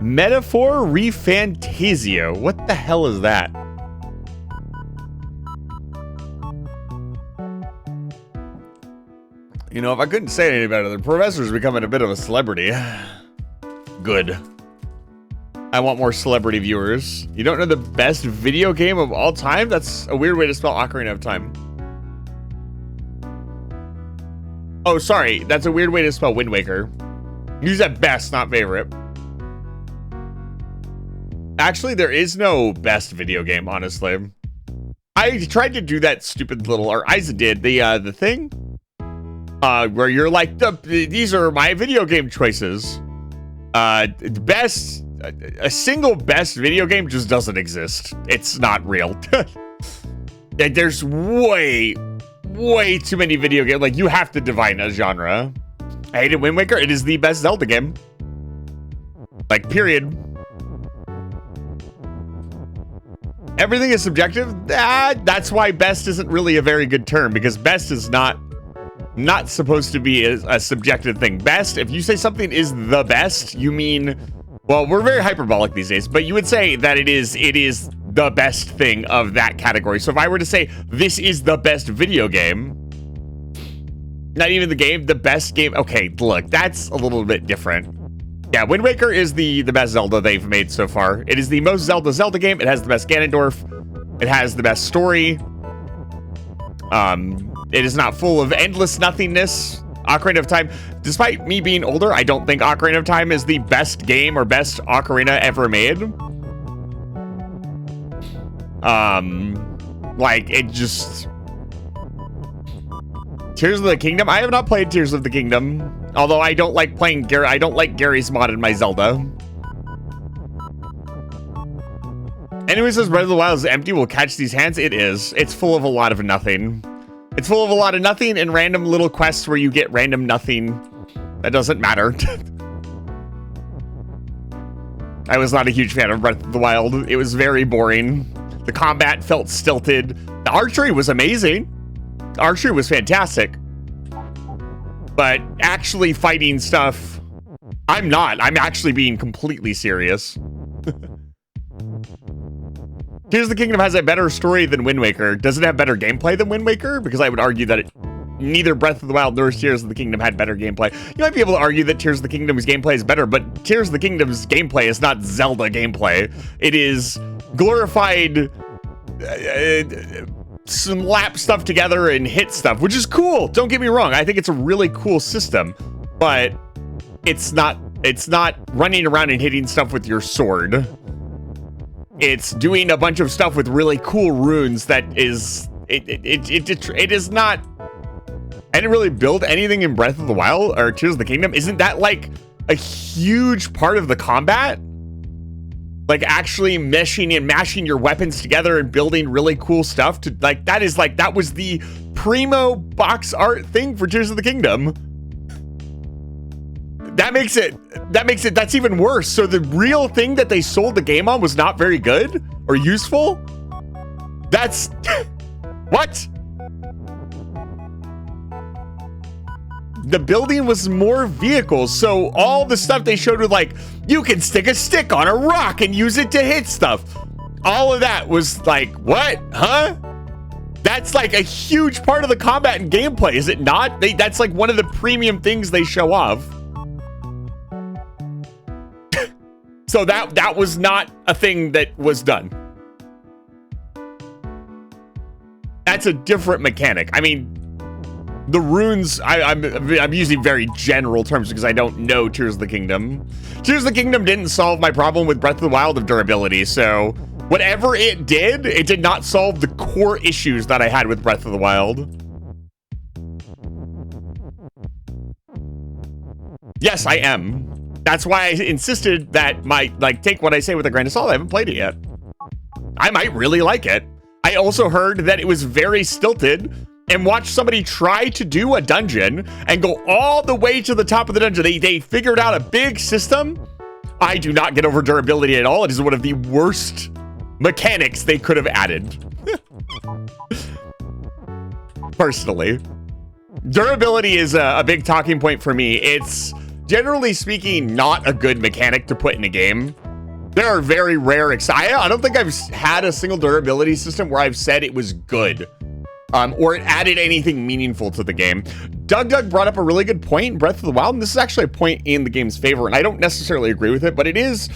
Metaphor Refantasio. What the hell is that? You know, if I couldn't say it any better, the professor's becoming a bit of a celebrity. Good. I want more celebrity viewers. You don't know the best video game of all time? That's a weird way to spell Ocarina of Time. Oh, sorry. That's a weird way to spell Wind Waker. Use that best, not favorite. Actually, there is no best video game, honestly. I tried to do that stupid little, or Isa did, the thing. Where you're like, these are my video game choices. Best, a single best video game just doesn't exist. It's not real. There's way too many video games. Like, you have to define a genre. I hated Wind Waker. It is the best Zelda game. Like, period. Everything is subjective. That's why best isn't really a very good term, because best is not supposed to be a subjective thing. Best, if you say something is the best, you mean, well, we're very hyperbolic these days, but you would say that it is the best thing of that category. So if I were to say this is the best video game, not even the game, the best game. Okay, look, that's a little bit different. Yeah, Wind Waker is the best Zelda they've made so far. It is the most Zelda game. It has the best Ganondorf. It has the best story. It is not full of endless nothingness. Ocarina of Time, despite me being older, I don't think Ocarina of Time is the best game or best Ocarina ever made. Like, it just... Tears of the Kingdom? I have not played Tears of the Kingdom. Although I don't like playing Gary. I don't like Gary's mod in my Zelda. Anyone says Breath of the Wild is empty will catch these hands. It is. It's full of a lot of nothing. It's full of a lot of nothing and random little quests where you get random nothing. That doesn't matter. I was not a huge fan of Breath of the Wild. It was very boring. The combat felt stilted. The archery was amazing. The archery was fantastic. But actually fighting stuff, I'm not. I'm actually being completely serious. Tears of the Kingdom has a better story than Wind Waker. Does it have better gameplay than Wind Waker? Because I would argue that neither Breath of the Wild nor Tears of the Kingdom had better gameplay. You might be able to argue that Tears of the Kingdom's gameplay is better, but Tears of the Kingdom's gameplay is not Zelda gameplay. It is glorified slap stuff together and hit stuff, which is cool. Don't get me wrong. I think it's a really cool system, but it's not running around and hitting stuff with your sword. It's doing a bunch of stuff with really cool runes that is it is not. I didn't really build anything in Breath of the Wild or Tears of the Kingdom. Isn't that like a huge part of the combat? Like actually meshing and mashing your weapons together and building really cool stuff to like that was the primo box art thing for Tears of the Kingdom. That's even worse. So the real thing that they sold the game on was not very good or useful? That's what? The building was more vehicles, so all the stuff they showed with like, you can stick a stick on a rock and use it to hit stuff. All of that was like, what? Huh? That's like a huge part of the combat and gameplay, is it not? That's like one of the premium things they show off. So that was not a thing that was done. That's a different mechanic. I mean, the runes, I'm using very general terms because I don't know Tears of the Kingdom. Tears of the Kingdom didn't solve my problem with Breath of the Wild of durability, so whatever it did not solve the core issues that I had with Breath of the Wild. Yes, I am. That's why I insisted that take what I say with a grain of salt. I haven't played it yet. I might really like it. I also heard that it was very stilted and watched somebody try to do a dungeon and go all the way to the top of the dungeon. They figured out a big system. I do not get over durability at all. It is one of the worst mechanics they could have added. Personally. Durability is a big talking point for me. It's, generally speaking, not a good mechanic to put in a game. There are very rare I don't think I've had a single durability system where I've said it was good. Or it added anything meaningful to the game. Doug brought up a really good point in Breath of the Wild, and this is actually a point in the game's favor, and I don't necessarily agree with it, but it is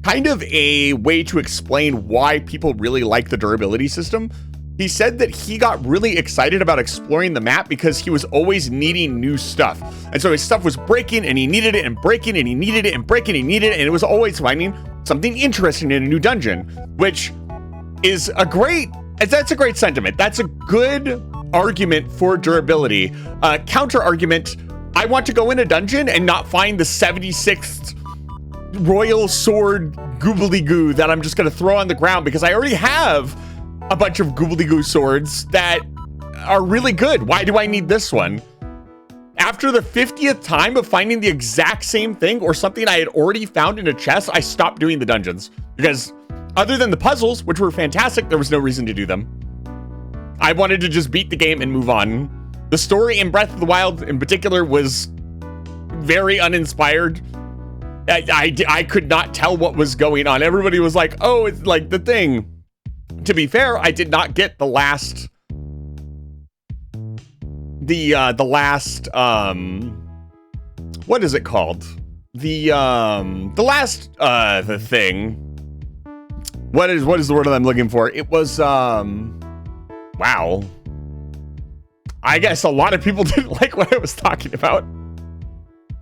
kind of a way to explain why people really like the durability system. He said that he got really excited about exploring the map because he was always needing new stuff. And so his stuff was breaking, and he needed it, and breaking, and he needed it, and breaking, and he needed it, and it was always finding something interesting in a new dungeon, which is that's a great sentiment. That's a good argument for durability. Counter argument, I want to go in a dungeon and not find the 76th royal sword goobly-goo that I'm just going to throw on the ground because I already have a bunch of goobly-goo swords that are really good. Why do I need this one? After the 50th time of finding the exact same thing or something I had already found in a chest, I stopped doing the dungeons because other than the puzzles, which were fantastic, there was no reason to do them. I wanted to just beat the game and move on. The story in Breath of the Wild in particular was very uninspired. I could not tell what was going on. Everybody was like, oh, it's like the thing. To be fair, I did not get the last what is it called? The thing. What is the word that I'm looking for? It was wow. I guess a lot of people didn't like what I was talking about.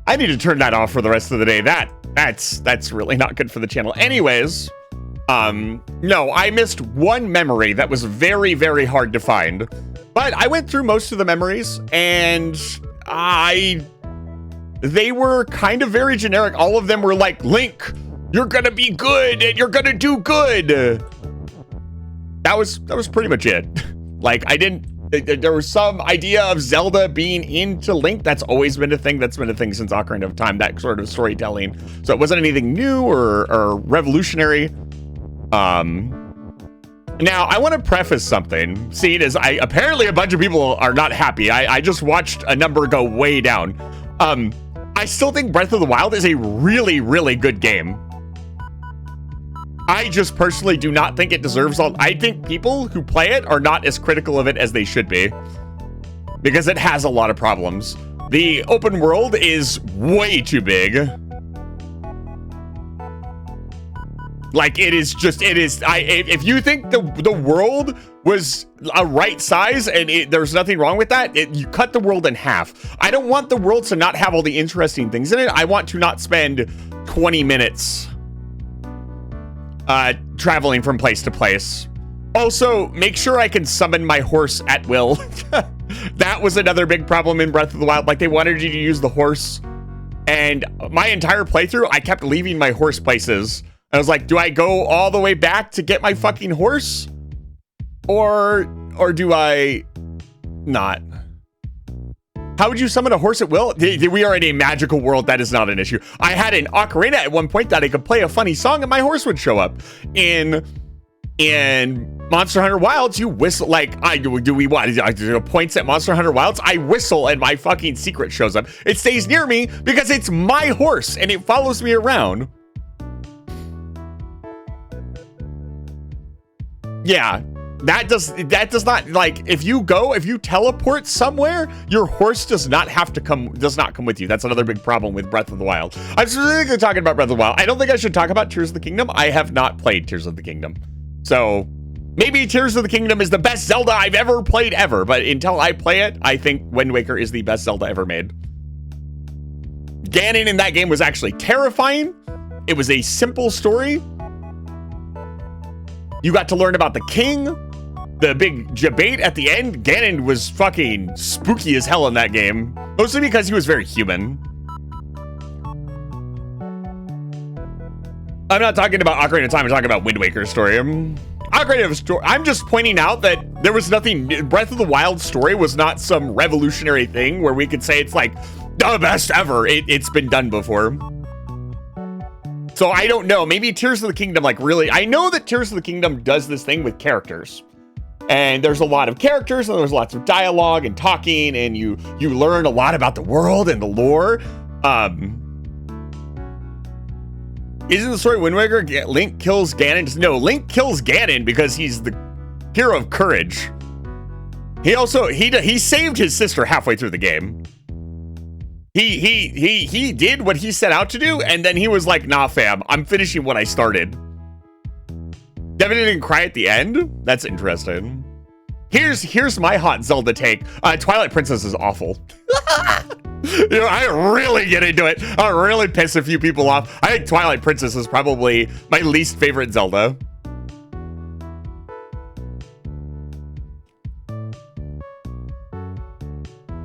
I need to turn that off for the rest of the day. That's really not good for the channel. Anyways, no, I missed one memory that was very, very hard to find. But I went through most of the memories and they were kind of very generic. All of them were like, Link, you're gonna be good and you're gonna do good. That was pretty much it. Like there was some idea of Zelda being into Link. That's always been a thing. That's been a thing since Ocarina of Time, that sort of storytelling. So it wasn't anything new or revolutionary. Now, I want to preface something. See, apparently a bunch of people are not happy. I just watched a number go way down. I still think Breath of the Wild is a really, really good game. I just personally do not think it deserves all. I think people who play it are not as critical of it as they should be, because it has a lot of problems. The open world is way too big. Like, if you think the world was a right size and there's nothing wrong with that, you cut the world in half. I don't want the world to not have all the interesting things in it. I want to not spend 20 minutes traveling from place to place. Also, make sure I can summon my horse at will. That was another big problem in Breath of the Wild. Like, they wanted you to use the horse, and my entire playthrough, I kept leaving my horse places. I was like, do I go all the way back to get my fucking horse? Or do I not? How would you summon a horse at will? We are in a magical world. That is not an issue. I had an ocarina at one point that I could play a funny song and my horse would show up. In Monster Hunter Wilds, you whistle. Like, points at Monster Hunter Wilds? I whistle and my fucking secret shows up. It stays near me because it's my horse and it follows me around. Yeah, that does not, like, if you teleport somewhere, your horse does not come with you. That's another big problem with Breath of the Wild. I'm specifically talking about Breath of the Wild. I don't think I should talk about Tears of the Kingdom. I have not played Tears of the Kingdom. So maybe Tears of the Kingdom is the best Zelda I've ever played ever, but until I play it, I think Wind Waker is the best Zelda ever made. Ganon in that game was actually terrifying. It was a simple story. You got to learn about the king. The big debate at the end. Ganon was fucking spooky as hell in that game. Mostly because he was very human. I'm not talking about Ocarina of Time. I'm talking about Wind Waker's story. Ocarina of Story. I'm just pointing out that there was nothing. Breath of the Wild story was not some revolutionary thing where we could say it's like the best ever. It's been done before. So I don't know. Maybe Tears of the Kingdom, like, really. I know that Tears of the Kingdom does this thing with characters. And there's a lot of characters, and there's lots of dialogue and talking, and you learn a lot about the world and the lore. Isn't the story Wind Waker Link kills Ganon? No, Link kills Ganon because he's the hero of courage. He saved his sister halfway through the game. He did what he set out to do, and then he was like, nah, fam, I'm finishing what I started. Devin didn't cry at the end? That's interesting. Here's my hot Zelda take. Twilight Princess is awful. I really get into it. I really piss a few people off. I think Twilight Princess is probably my least favorite Zelda.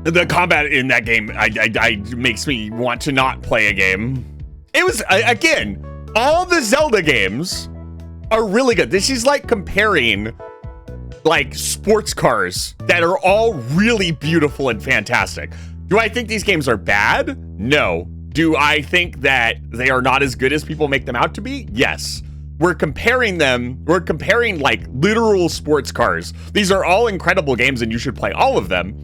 The combat in that game I makes me want to not play a game. It was, again, all the Zelda games are really good. This is like comparing like sports cars that are all really beautiful and fantastic. Do I think these games are bad? No. Do I think that they are not as good as people make them out to be? Yes. We're comparing like literal sports cars. These are all incredible games and you should play all of them.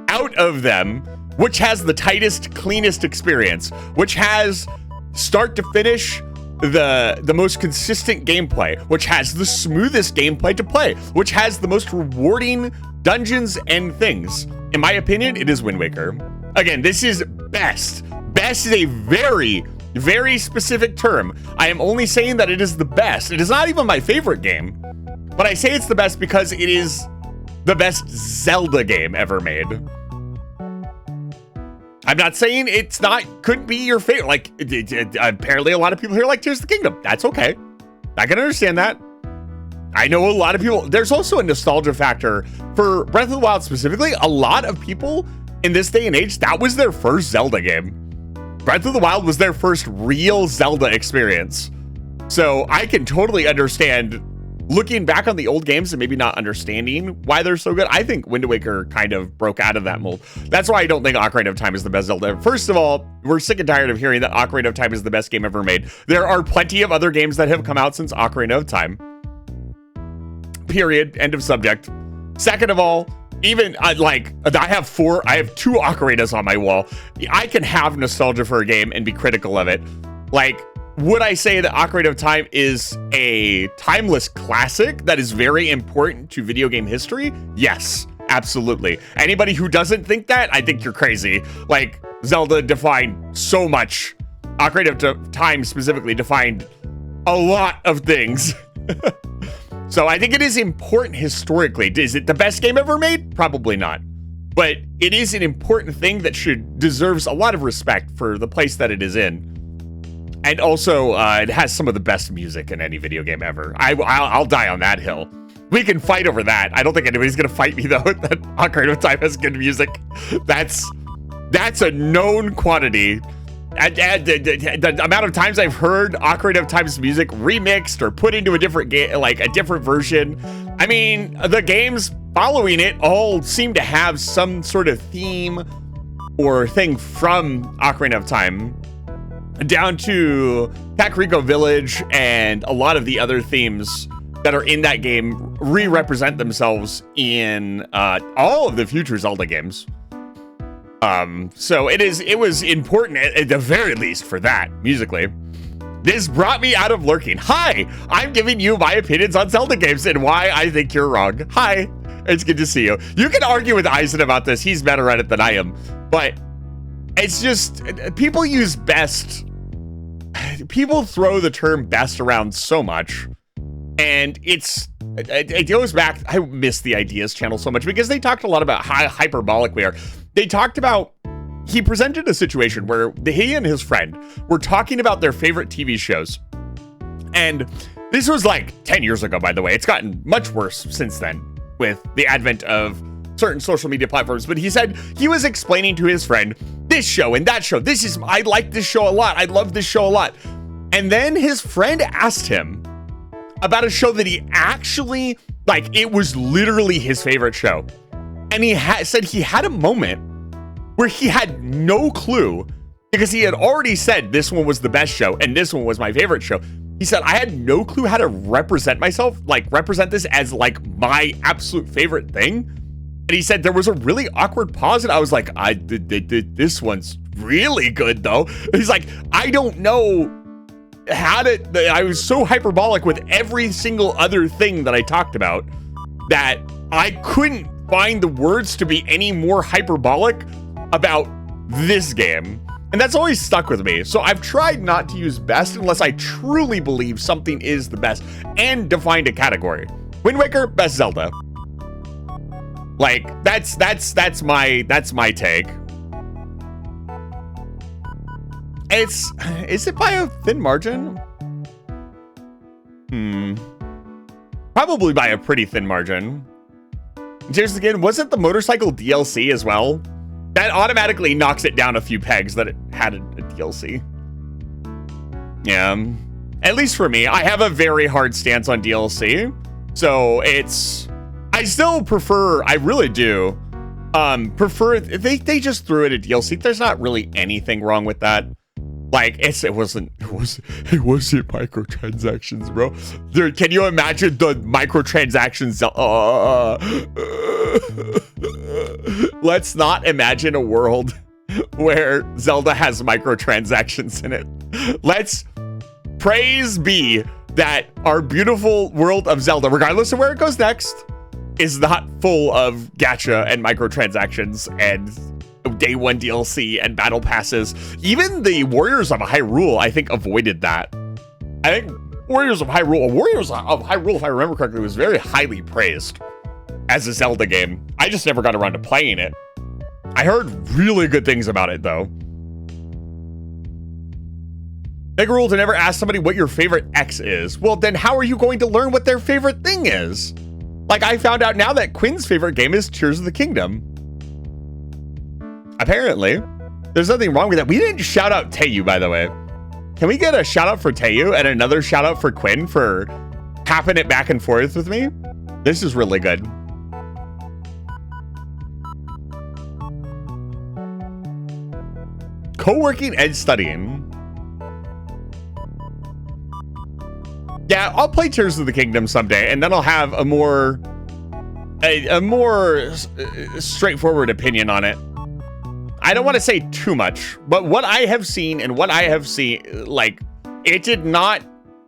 Out of them, which has the tightest, cleanest experience, which has start to finish the most consistent gameplay, which has the smoothest gameplay to play, which has the most rewarding dungeons and things. In my opinion, it is Wind Waker. Again, this is best. Best is a very, very specific term. I am only saying that it is the best. It is not even my favorite game, but I say it's the best because it is the best Zelda game ever made. I'm not saying couldn't be your favorite. Like, apparently a lot of people here like Tears of the Kingdom. That's okay. I can understand that. I know a lot of people. There's also a nostalgia factor for Breath of the Wild specifically. A lot of people in this day and age, that was their first Zelda game. Breath of the Wild was their first real Zelda experience. So I can totally understand looking back on the old games and maybe not understanding why they're so good. I think Wind Waker kind of broke out of that mold. That's why I don't think Ocarina of Time is the best Zelda. First of all, we're sick and tired of hearing that Ocarina of Time is the best game ever made. There are plenty of other games that have come out since Ocarina of Time. Period. End of subject. Second of all, even like I have two ocarinas on my wall. I can have nostalgia for a game and be critical of it. Like, would I say that Ocarina of Time is a timeless classic that is very important to video game history? Yes, absolutely. Anybody who doesn't think that, I think you're crazy. Like, Zelda defined so much. Ocarina of Time specifically defined a lot of things. So I think it is important historically. Is it the best game ever made? Probably not. But it is an important thing that deserves a lot of respect for the place that it is in. And also, it has some of the best music in any video game ever. I'll die on that hill. We can fight over that. I don't think anybody's gonna fight me though that Ocarina of Time has good music. That's a known quantity. And the amount of times I've heard Ocarina of Time's music remixed or put into a different game, like a different version. I mean, the games following it all seem to have some sort of theme or thing from Ocarina of Time, down to Kakariko Village and a lot of the other themes that are in that game re-represent themselves in all of the future Zelda games. So it was important at the very least for that, musically. This brought me out of lurking. Hi, I'm giving you my opinions on Zelda games and why I think you're wrong. Hi, it's good to see you. You can argue with Eisen about this. He's better at it than I am. But it's just, people use best. People throw the term best around so much. And it goes back. I miss the Ideas channel so much because they talked a lot about how hyperbolic we are. They talked about, he presented a situation where he and his friend were talking about their favorite TV shows. And this was like 10 years ago, by the way. It's gotten much worse since then with the advent of certain social media platforms. But he said he was explaining to his friend this show and that show. I like this show a lot. I love this show a lot. And then his friend asked him about a show that he actually, like, it was literally his favorite show. And he said he had a moment where he had no clue because he had already said this one was the best show and this one was my favorite show. He said, I had no clue how to represent myself, like represent this as like my absolute favorite thing. And he said there was a really awkward pause and I was like, this one's really good though. And he's like, I don't know how to, I was so hyperbolic with every single other thing that I talked about that I couldn't find the words to be any more hyperbolic about this game. And that's always stuck with me. So I've tried not to use best unless I truly believe something is the best and defined a category. Wind Waker, best Zelda. Like that's my take. Is it by a thin margin? Probably by a pretty thin margin. Here's again, wasn't the motorcycle DLC as well? That automatically knocks it down a few pegs that it had a DLC. Yeah, at least for me, I have a very hard stance on DLC. So I still prefer, I really do, prefer, they just threw it a DLC. There's not really anything wrong with that. Like, it wasn't microtransactions, bro. Dude, can you imagine the microtransactions? Let's not imagine a world where Zelda has microtransactions in it. Let's praise be that our beautiful world of Zelda, regardless of where it goes next, is not full of gacha and microtransactions and day one DLC and battle passes. Even the Warriors of Hyrule, I think, avoided that. I think Warriors of Hyrule, if I remember correctly, was very highly praised as a Zelda game. I just never got around to playing it. I heard really good things about it, though. Big rule to never ask somebody what your favorite X is. Well, then how are you going to learn what their favorite thing is? Like, I found out now that Quinn's favorite game is Tears of the Kingdom. Apparently. There's nothing wrong with that. We didn't shout out Teiyu, by the way. Can we get a shout out for Teiyu and another shout out for Quinn for tapping it back and forth with me? This is really good. Co-working and studying. Yeah, I'll play Tears of the Kingdom someday, and then I'll have a more a more straightforward opinion on it. I don't want to say too much, but what I have seen like, it did not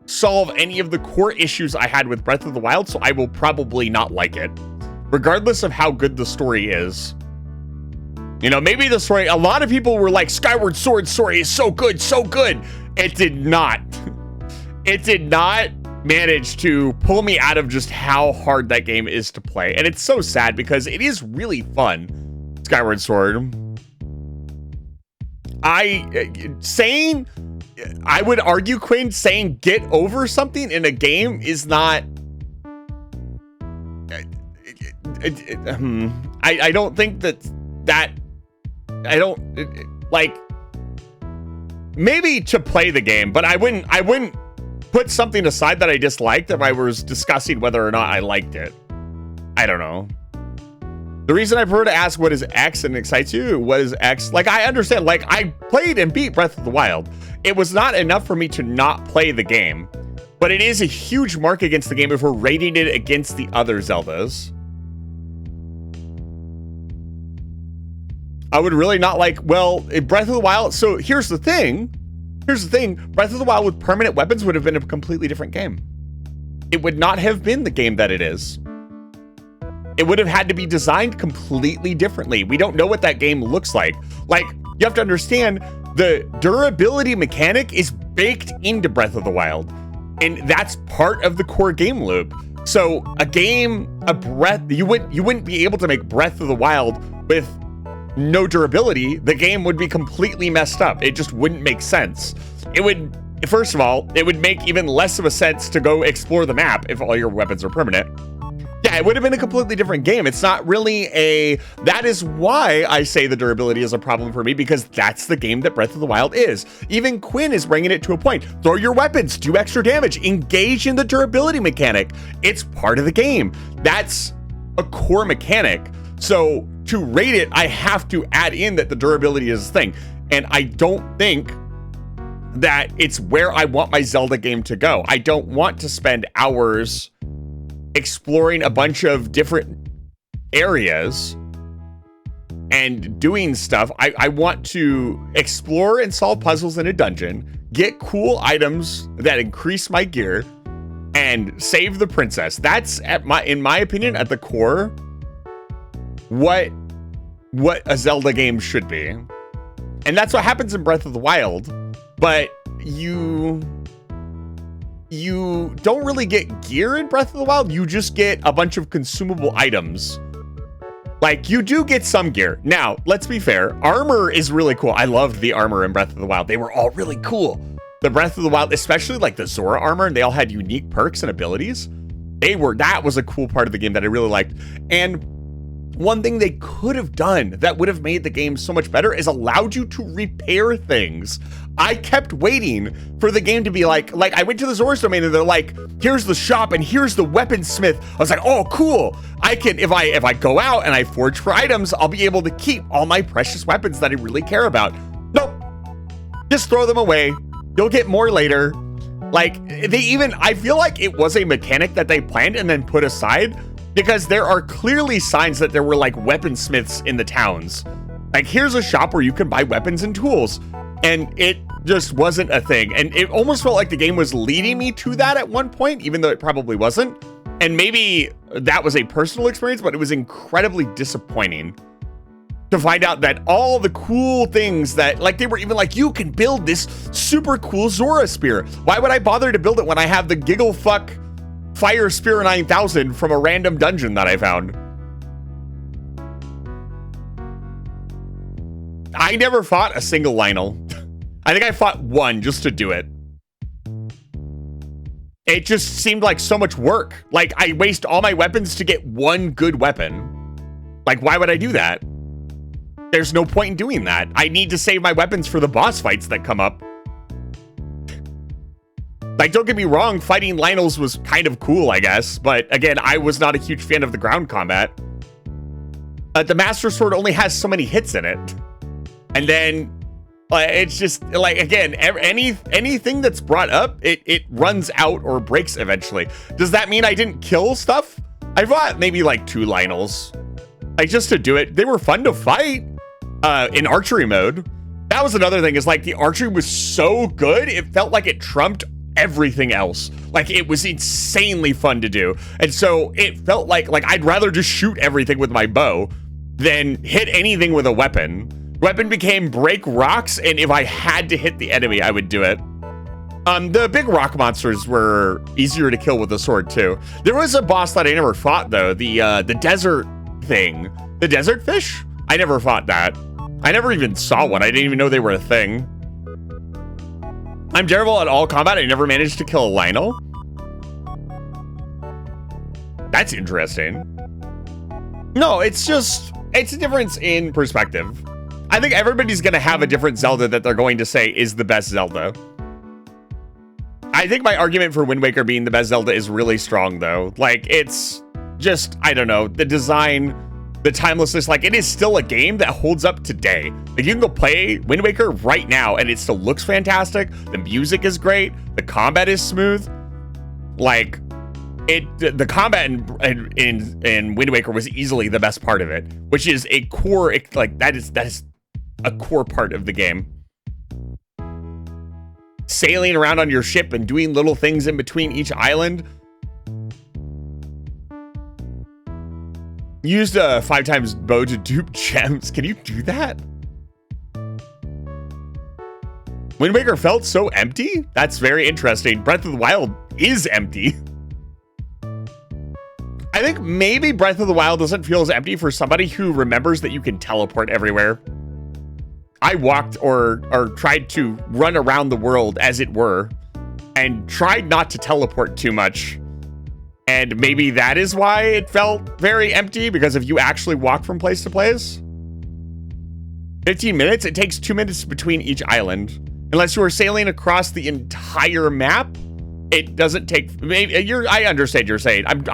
solve any of the core issues I had with Breath of the Wild, so I will probably not like it, regardless of how good the story is. You know, maybe the story, a lot of people were like, Skyward Sword story is so good, so good. It did not. It did not manage to pull me out of just how hard that game is to play. And it's so sad because it is really fun, Skyward Sword. I would argue, Quinn, saying get over something in a game is not... I don't think that I don't like, maybe to play the game, but I wouldn't put something aside that I disliked if I was discussing whether or not I liked it. I don't know. The reason I prefer to ask what is X and excites you, what is X? Like, I understand, like, I played and beat Breath of the Wild. It was not enough for me to not play the game, but it is a huge mark against the game if we're rating it against the other Zeldas. I would really not like, well, Breath of the Wild, so here's the thing, Breath of the Wild with permanent weapons would have been a completely different game. It would not have been the game that it is. It would have had to be designed completely differently. We don't know what that game looks like. Like, you have to understand, the durability mechanic is baked into Breath of the Wild, and that's part of the core game loop. So you wouldn't be able to make Breath of the Wild with no durability. The game would be completely messed up. It just wouldn't make sense. First of all, it would make even less of a sense to go explore the map if all your weapons are permanent. Yeah, it would have been a completely different game. It's not really that is why I say the durability is a problem for me, because that's the game that Breath of the Wild is. Even Quinn is bringing it to a point. Throw your weapons, do extra damage, engage in the durability mechanic. It's part of the game. That's a core mechanic. So to rate it, I have to add in that the durability is a thing. And I don't think that it's where I want my Zelda game to go. I don't want to spend hours exploring a bunch of different areas and doing stuff. I want to explore and solve puzzles in a dungeon, get cool items that increase my gear, and save the princess. That's in my opinion, at the core, what a Zelda game should be. And that's what happens in Breath of the Wild, but you don't really get gear in Breath of the Wild. You just get a bunch of consumable items. Like, you do get some gear. Now, let's be fair. Armor is really cool. I loved the armor in Breath of the Wild. They were all really cool. The Breath of the Wild, especially like the Zora armor, and they all had unique perks and abilities. That was a cool part of the game that I really liked. And one thing they could have done that would have made the game so much better is allowed you to repair things. I kept waiting for the game to be like I went to the Zora's domain and they're like, here's the shop and here's the weaponsmith. I was like, oh, cool. I can, if I go out and I forge for items, I'll be able to keep all my precious weapons that I really care about. Nope. Just throw them away. You'll get more later. Like, I feel like it was a mechanic that they planned and then put aside, because there are clearly signs that there were like weaponsmiths in the towns. Like, here's a shop where you can buy weapons and tools. And it just wasn't a thing. And it almost felt like the game was leading me to that at one point, even though it probably wasn't. And maybe that was a personal experience, but it was incredibly disappointing to find out that all the cool things that, like, they were even like, you can build this super cool Zora spear. Why would I bother to build it when I have the Gigglefuck Fire Spear 9000 from a random dungeon that I found? I never fought a single Lionel. I think I fought one just to do it. It just seemed like so much work. Like, I waste all my weapons to get one good weapon. Like, why would I do that? There's no point in doing that. I need to save my weapons for the boss fights that come up. Like, don't get me wrong, fighting Lionels was kind of cool, I guess. But again, I was not a huge fan of the ground combat. The Master Sword only has so many hits in it. And then it's just like, again, anything that's brought up, it runs out or breaks eventually. Does that mean I didn't kill stuff? I fought maybe like 2 Lionels. Like just to do it. They were fun to fight in archery mode. That was another thing, is like the archery was so good, it felt like it trumped everything else. Like it was insanely fun to do. And so it felt like I'd rather just shoot everything with my bow than hit anything with a weapon. Weapon became break rocks, and if I had to hit the enemy, I would do it. The big rock monsters were easier to kill with a sword too. There was a boss that I never fought though, the desert thing. The desert fish? I never fought that. I never even saw one. I didn't even know they were a thing. I'm terrible at all combat. I never managed to kill a Lionel. That's interesting. No, it's a difference in perspective. I think everybody's gonna have a different Zelda that they're going to say is the best Zelda. I think my argument for Wind Waker being the best Zelda is really strong though. Like it's just, I don't know, the design, the timelessness, like it is still a game that holds up today. Like you can go play Wind Waker right now and it still looks fantastic. The music is great. The combat is smooth. Like the combat in Wind Waker was easily the best part of it, which is a core, like that is a core part of the game. Sailing around on your ship and doing little things in between each island. Used a 5 times bow to dupe gems. Can you do that? Wind Waker felt so empty? That's very interesting. Breath of the Wild is empty. I think maybe Breath of the Wild doesn't feel as empty for somebody who remembers that you can teleport everywhere. I walked or tried to run around the world, as it were, and tried not to teleport too much. And maybe that is why it felt very empty, because if you actually walk from place to place, 15 minutes, it takes 2 minutes between each island. Unless you are sailing across the entire map, it doesn't take, maybe I understand you're saying, I'm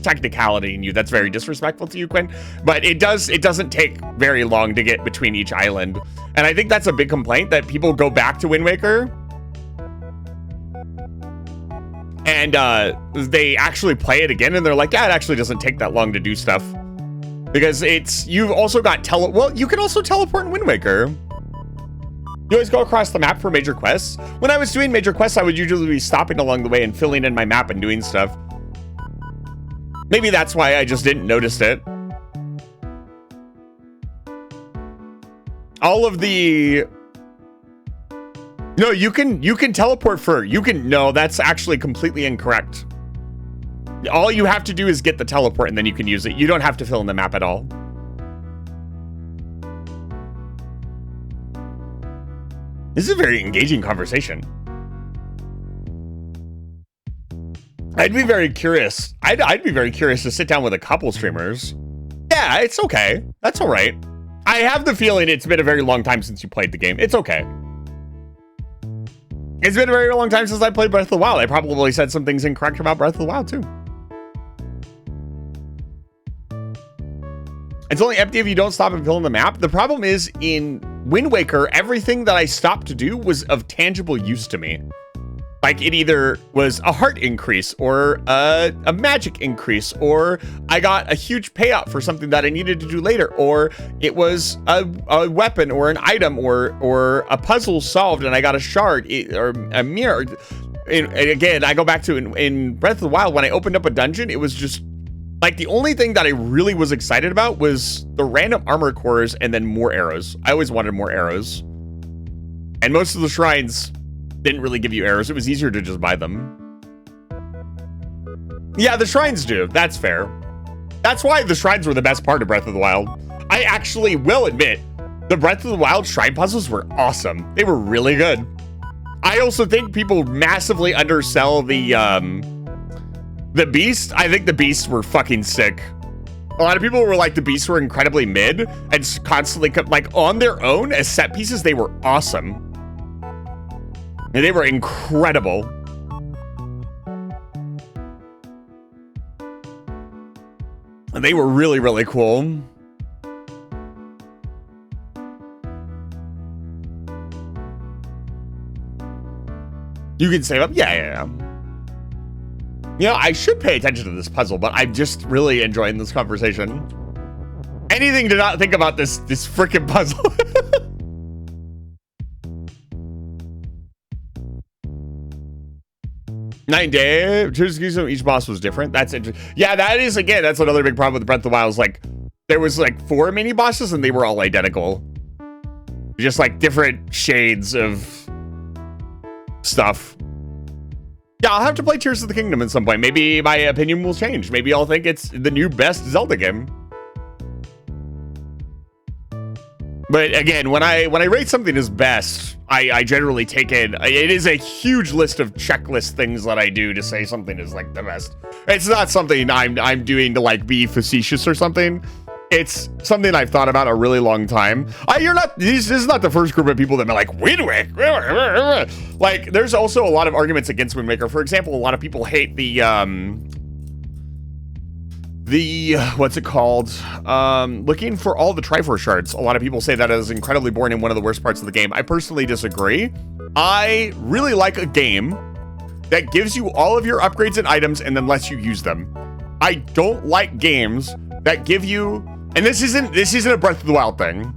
technicalitying you. That's very disrespectful to you, Quinn. But it doesn't take very long to get between each island. And I think that's a big complaint, that people go back to Wind Waker and they actually play it again and they're like, yeah, it actually doesn't take that long to do stuff. Because you've also got well, you can also teleport in Wind Waker. You always go across the map for major quests. When I was doing major quests, I would usually be stopping along the way and filling in my map and doing stuff. Maybe that's why I just didn't notice it. All of the... No, you can teleport no, that's actually completely incorrect. All you have to do is get the teleport and then you can use it. You don't have to fill in the map at all. This is a very engaging conversation. I'd be very curious. I'd be very curious to sit down with a couple streamers. Yeah, it's okay. That's all right. I have the feeling it's been a very long time since you played the game. It's okay. It's been a very long time since I played Breath of the Wild. I probably said some things incorrect about Breath of the Wild too. It's only empty if you don't stop and fill in the map. The problem is in Wind Waker, everything that I stopped to do was of tangible use to me. Like it either was a heart increase or a magic increase, or I got a huge payout for something that I needed to do later, or it was a weapon or an item or a puzzle solved and I got a shard or a mirror. And again, I go back to in Breath of the Wild, when I opened up a dungeon, it was just like the only thing that I really was excited about was the random armor cores and then more arrows. I always wanted more arrows. And most of the shrines didn't really give you arrows. It was easier to just buy them. Yeah, the shrines do. That's fair. That's why the shrines were the best part of Breath of the Wild. I actually will admit, the Breath of the Wild shrine puzzles were awesome. They were really good. I also think people massively undersell the Beast. I think the Beasts were fucking sick. A lot of people were like, the Beasts were incredibly mid and constantly, like on their own as set pieces, they were awesome. And they were incredible. And they were really, really cool. You can save up? Yeah. You know, I should pay attention to this puzzle, but I'm just really enjoying this conversation. Anything to not think about this freaking puzzle. 9 day. Each boss was different. That's interesting. Yeah, that is, again, that's another big problem with Breath of the Wild. Like, there was like 4 mini bosses and they were all identical. Just like different shades of stuff. Yeah, I'll have to play Tears of the Kingdom at some point. Maybe my opinion will change. Maybe I'll think it's the new best Zelda game. But again, when I rate something as best, I generally take it. It is a huge list of checklist things that I do to say something is like the best. It's not something I'm doing to like be facetious or something. It's something I've thought about a really long time. This is not the first group of people that are like, Wind Waker. Like, there's also a lot of arguments against Wind Waker. For example, a lot of people hate the what's it called? Looking for all the Triforce shards. A lot of people say that is incredibly boring and one of the worst parts of the game. I personally disagree. I really like a game that gives you all of your upgrades and items and then lets you use them. I don't like games that give you, and this isn't a Breath of the Wild thing.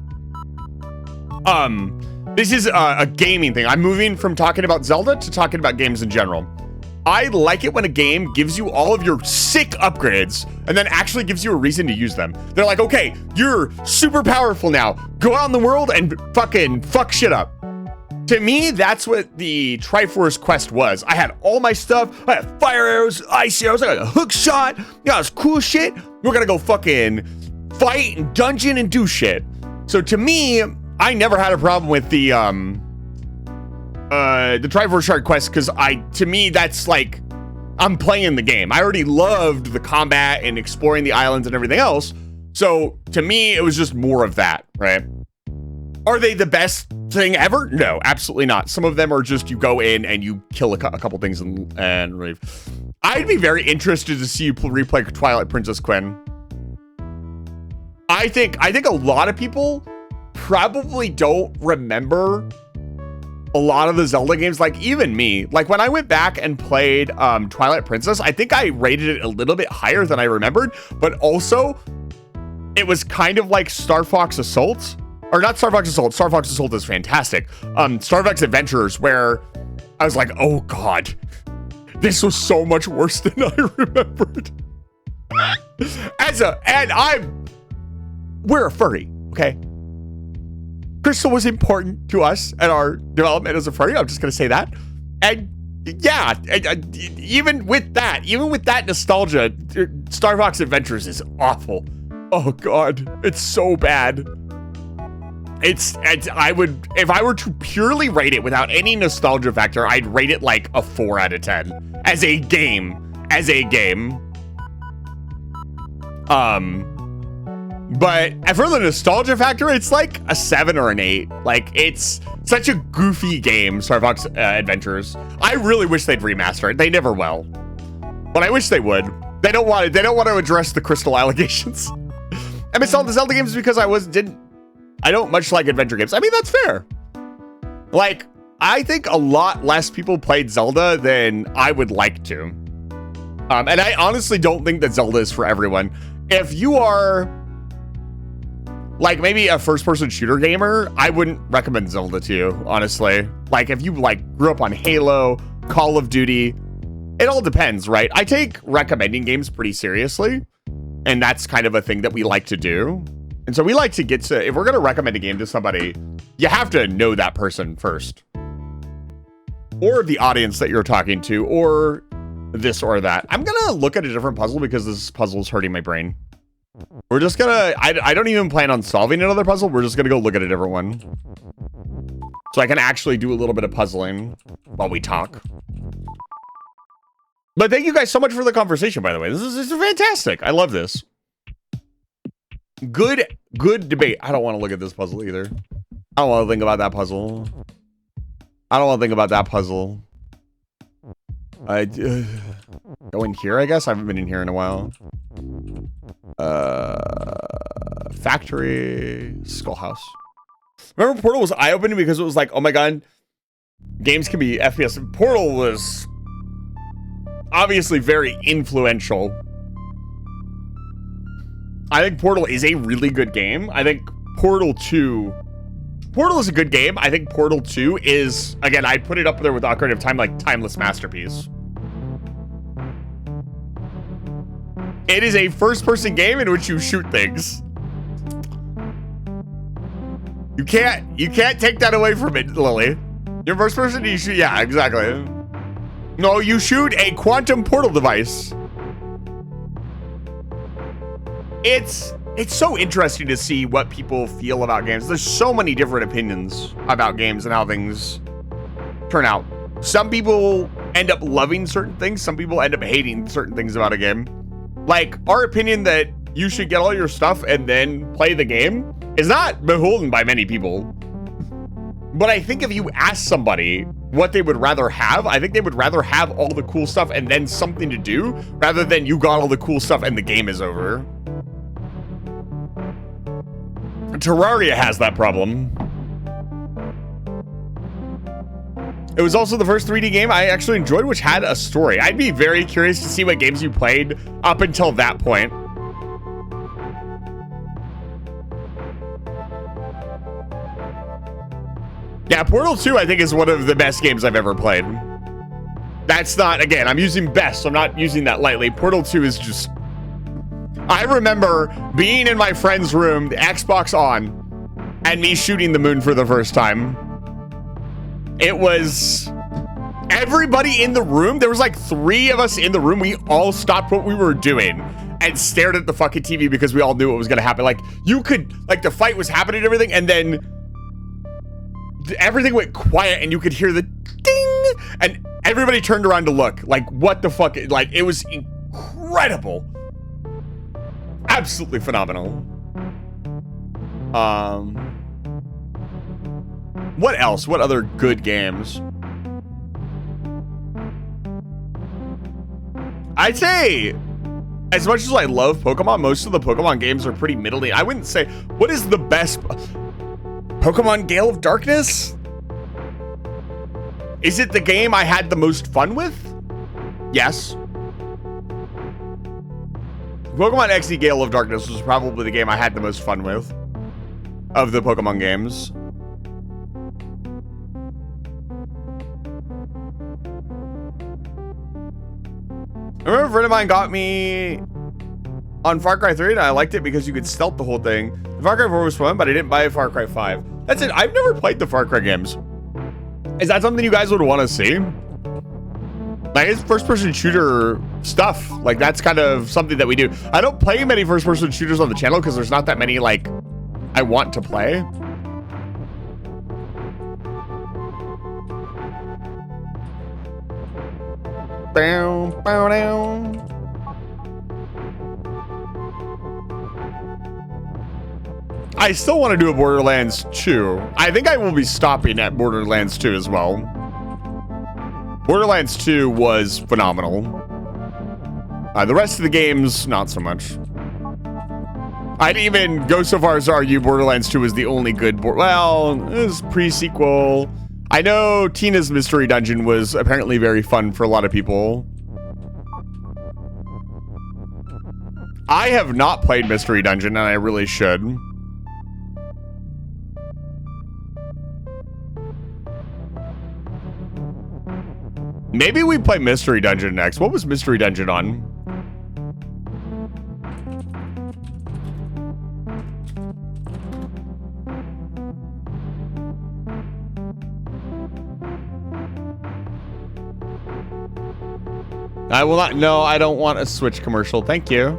This is a gaming thing. I'm moving from talking about Zelda to talking about games in general. I like it when a game gives you all of your sick upgrades and then actually gives you a reason to use them. They're like, okay, you're super powerful now. Go out in the world and fucking fuck shit up. To me, that's what the Triforce quest was. I had all my stuff. I had fire arrows, ice arrows, I got a hook shot. You know, this cool shit. We're gonna go fucking fight and dungeon and do shit. So to me, I never had a problem with the Triforce Shard quest, because to me, that's like, I'm playing the game. I already loved the combat and exploring the islands and everything else. So to me, it was just more of that, right? Are they the best thing ever? No, absolutely not. Some of them are just, you go in and you kill a couple things and leave. I'd be very interested to see you replay Twilight Princess Quinn. I think a lot of people probably don't remember a lot of the Zelda games, like even me. Like when I went back and played Twilight Princess, I think I rated it a little bit higher than I remembered, but also it was kind of like Star Fox Assault, or not Star Fox Assault. Star Fox Assault is fantastic. Star Fox Adventures, where I was like, oh God, this was so much worse than I remembered. We're a furry, okay? Crystal was important to us and our development as a furry. I'm just gonna say that. And yeah, even with that nostalgia, Star Fox Adventures is awful. Oh God, it's so bad. If I were to purely rate it without any nostalgia factor, I'd rate it like a 4 out of 10 as a game. But for the nostalgia factor, it's like a 7 or an 8. Like, it's such a goofy game, Star Fox Adventures. I really wish they'd remaster it. They never will, but I wish they would. They don't want to address the Crystal allegations. I missed all the Zelda games because I don't much like adventure games. I mean, that's fair. Like, I think a lot less people played Zelda than I would like to. And I honestly don't think that Zelda is for everyone. If you are like maybe a first-person shooter gamer, I wouldn't recommend Zelda to you, honestly. Like, if you like grew up on Halo, Call of Duty, it all depends, right? I take recommending games pretty seriously, and that's kind of a thing that we like to do. And so we like to get to, if we're going to recommend a game to somebody, you have to know that person first, or the audience that you're talking to, or this or that. I'm going to look at a different puzzle because this puzzle is hurting my brain. We're just gonna, I don't even plan on solving another puzzle. We're just gonna go look at a different one, so I can actually do a little bit of puzzling while we talk. But thank you guys so much for the conversation, by the way. This is fantastic. I love this. Good debate. I don't want to look at this puzzle either. I don't want to think about that puzzle. Go in here, I guess. I haven't been in here in a while. Factory, Skullhouse. Remember Portal was eye-opening because it was like, oh my God, games can be FPS. Portal was obviously very influential. I think Portal is a really good game. I think Portal is a good game. I think Portal 2 is, again, I'd put it up there with Ocarina of Time, like timeless masterpiece. It is a first-person game in which you shoot things. You can't take that away from it, Lily. You're first person, you shoot, yeah, exactly. No, you shoot a quantum portal device. It's so interesting to see what people feel about games. There's so many different opinions about games and how things turn out. Some people end up loving certain things. Some people end up hating certain things about a game. Like, our opinion that you should get all your stuff and then play the game is not beholden by many people. But I think if you ask somebody what they would rather have, I think they would rather have all the cool stuff and then something to do, rather than you got all the cool stuff and the game is over. Terraria has that problem. It was also the first 3D game I actually enjoyed, which had a story. I'd be very curious to see what games you played up until that point. Yeah, Portal 2, I think, is one of the best games I've ever played. That's not, again, I'm using best, so I'm not using that lightly. Portal 2 is just... I remember being in my friend's room, the Xbox on, and me shooting the moon for the first time. It was... Everybody in the room, there was like 3 of us in the room, we all stopped what we were doing and stared at the fucking TV because we all knew what was gonna happen. Like, you could, like, the fight was happening and everything, and then everything went quiet and you could hear the ding, and everybody turned around to look. Like, what the fuck? Like, it was incredible. Absolutely phenomenal. What else? What other good games? I'd say, as much as I love Pokemon, most of the Pokemon games are pretty middling. I wouldn't say, what is the best? Pokemon Gale of Darkness? Is it the game I had the most fun with? Yes. Pokemon XD Gale of Darkness was probably the game I had the most fun with of the Pokemon games. I remember a friend of mine got me on Far Cry 3 and I liked it because you could stealth the whole thing. The Far Cry 4 was fun, but I didn't buy Far Cry 5. That's it. I've never played the Far Cry games. Is that something you guys would want to see? Like, it's first-person shooter stuff. Like, that's kind of something that we do. I don't play many first-person shooters on the channel because there's not that many, like, I want to play. Bow, bow, down. I still want to do a Borderlands 2. I think I will be stopping at Borderlands 2 as well. Borderlands 2 was phenomenal. The rest of the games, not so much. I'd even go so far as to argue Borderlands 2 is the only good... Well, it was pre-sequel. I know Tina's Mystery Dungeon was apparently very fun for a lot of people. I have not played Mystery Dungeon, and I really should. Maybe we play Mystery Dungeon next. What was Mystery Dungeon on? I will not. No, I don't want a Switch commercial. Thank you.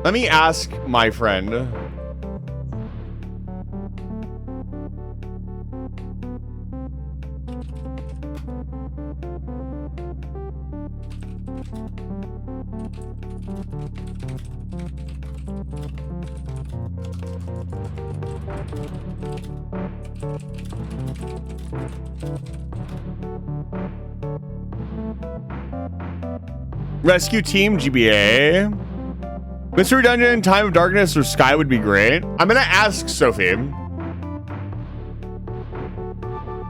Let me ask my friend. Rescue Team GBA. Mystery Dungeon, Time of Darkness, or Sky would be great. I'm gonna ask Sophie.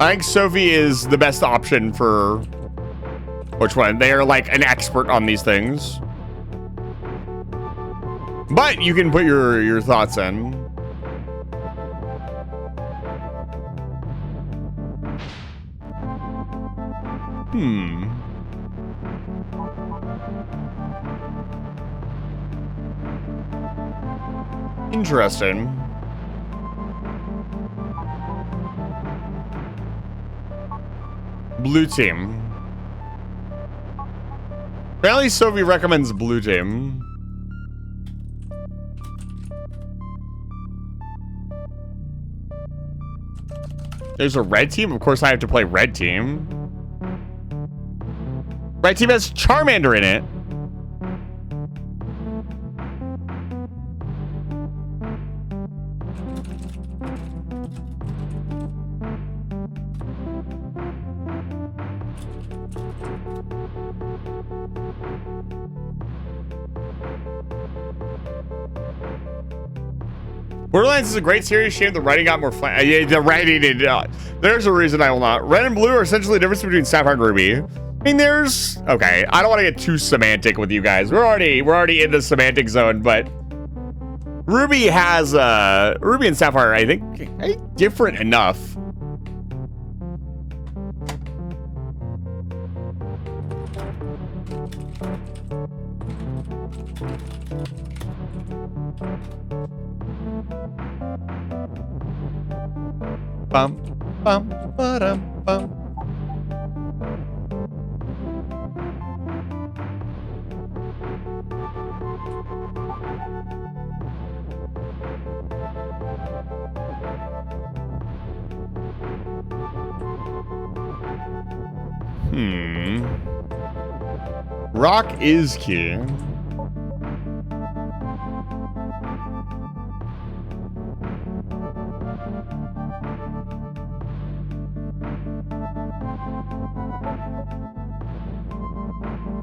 I think Sophie is the best option for which one? They are like an expert on these things. But you can put your thoughts in. Interesting. Blue team. Apparently Sophie recommends blue team. There's a red team? Of course I have to play red team. Red team has Charmander in it. Borderlands is a great series. Shame the writing got more flat. Yeah, the writing did not. There's a reason I will not. Red and blue are essentially the difference between Sapphire and Ruby. I mean, there's okay. I don't want to get too semantic with you guys. We're already in the semantic zone, but Ruby has Ruby and Sapphire, I think, different enough. Bum, bum, ba-dum, bum. Rock is key.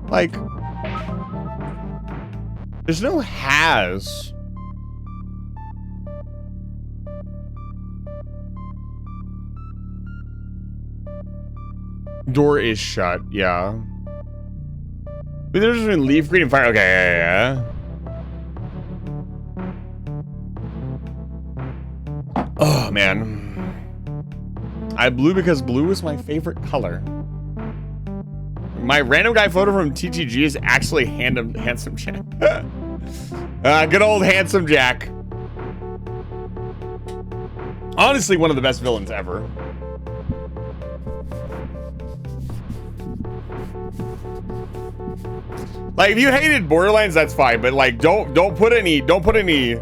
Like, there's no has. Door is shut, yeah. But there's between leaf green and fire. Okay, yeah. Oh, man. I blue because blue is my favorite color. My random guy photo from TTG is actually Handsome Jack. Good old Handsome Jack. Honestly, one of the best villains ever. Like, if you hated Borderlands, that's fine, but like, don't put any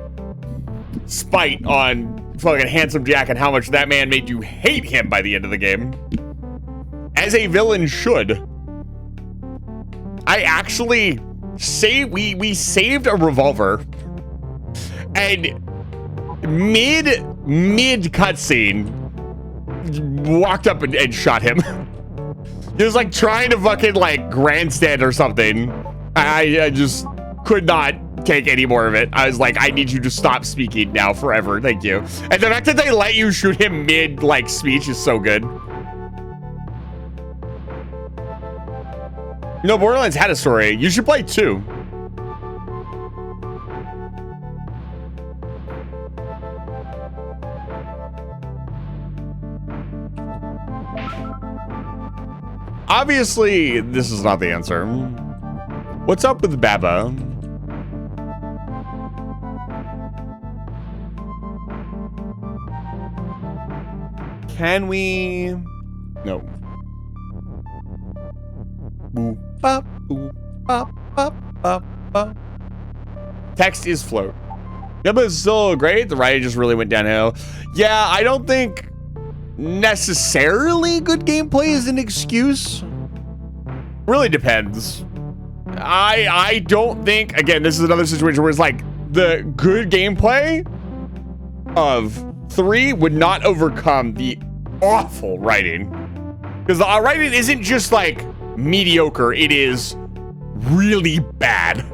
spite on fucking Handsome Jack and how much that man made you hate him by the end of the game. As a villain should. I actually we saved a revolver, and mid cutscene walked up and shot him. He was like trying to fucking like grandstand or something. I just could not take any more of it. I was like, I need you to stop speaking now forever. Thank you. And the fact that they let you shoot him mid like speech is so good. You know, Borderlands had a story. You should play 2. Obviously, this is not the answer. What's up with Baba? Can we? No. Boop, bop, boop, bop, bop, bop, bop. Text is float. Yeah, but it's still great. The writing just really went downhill. Yeah, I don't think necessarily good gameplay is an excuse. Really depends. I don't think, again, this is another situation where it's like the good gameplay of 3 would not overcome the awful writing. Because the writing isn't just like mediocre, it is really bad.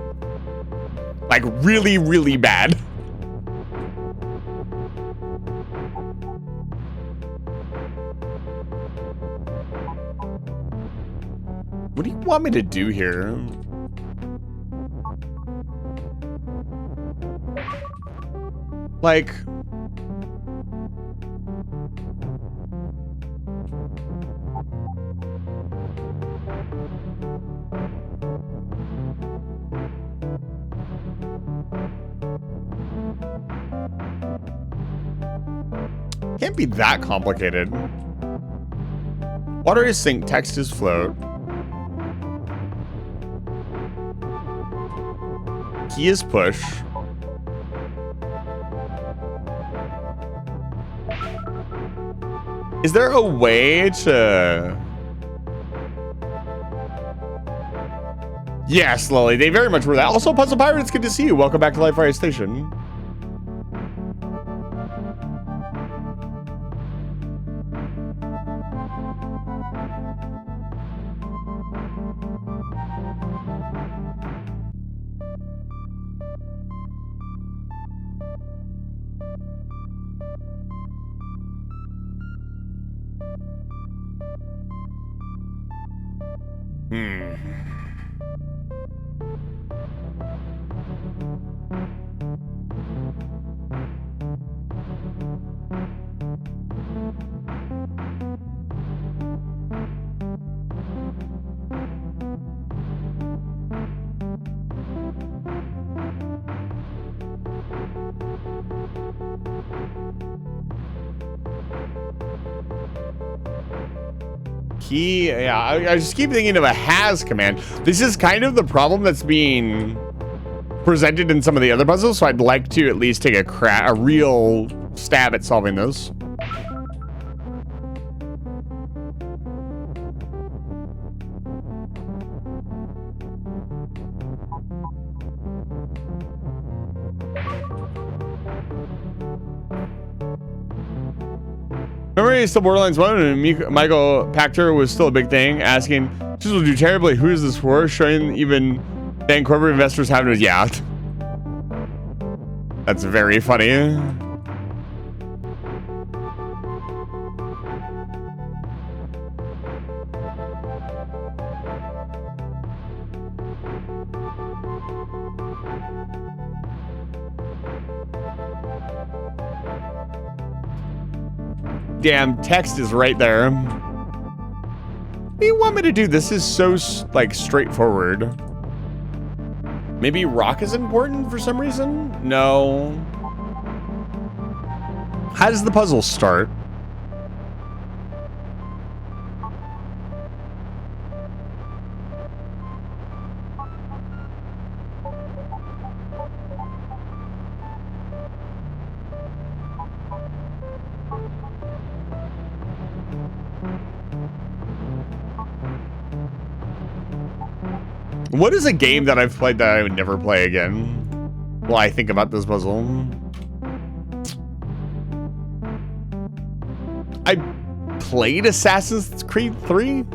Like really, really bad. What do you want me to do here? Like... Can't be that complicated. Water is sink, text is float. Key is push. Is there a way to... Yes, Lily, they very much were that. Also, Puzzle Pirate, it's good to see you. Welcome back to Life Fire Station. Yeah, I just keep thinking of a has command. This is kind of the problem that's being presented in some of the other puzzles, so I'd like to at least take a real stab at solving those. Remember, he's still Borderlands 1 and Michael Pachter was still a big thing, asking, "This will do terribly. Who is this for?" Showing even then corporate investors having to, yeah. That's very funny. Damn, text is right there. What do you want me to do? This is so, like, straightforward. Maybe rock is important for some reason? No. How does the puzzle start? What is a game that I've played that I would never play again? Well, I think about this puzzle. I played Assassin's Creed 3.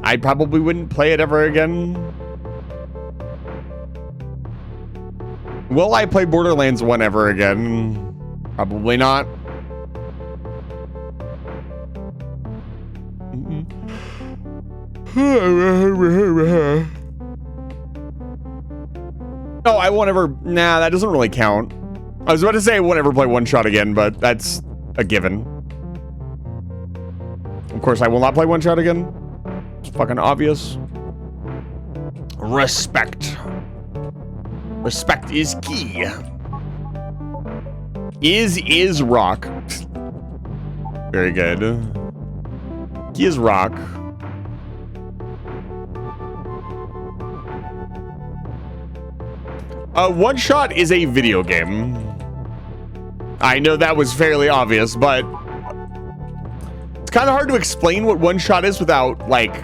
I probably wouldn't play it ever again. Will I play Borderlands 1 ever again? Probably not. No, I won't ever. Nah, that doesn't really count. I was about to say I won't ever play One Shot again, but that's a given. Of course, I will not play One Shot again. It's fucking obvious. Respect. Respect is key. Is rock. Very good. Key is rock. One Shot is a video game. I know that was fairly obvious, but it's kind of hard to explain what One Shot is without, like...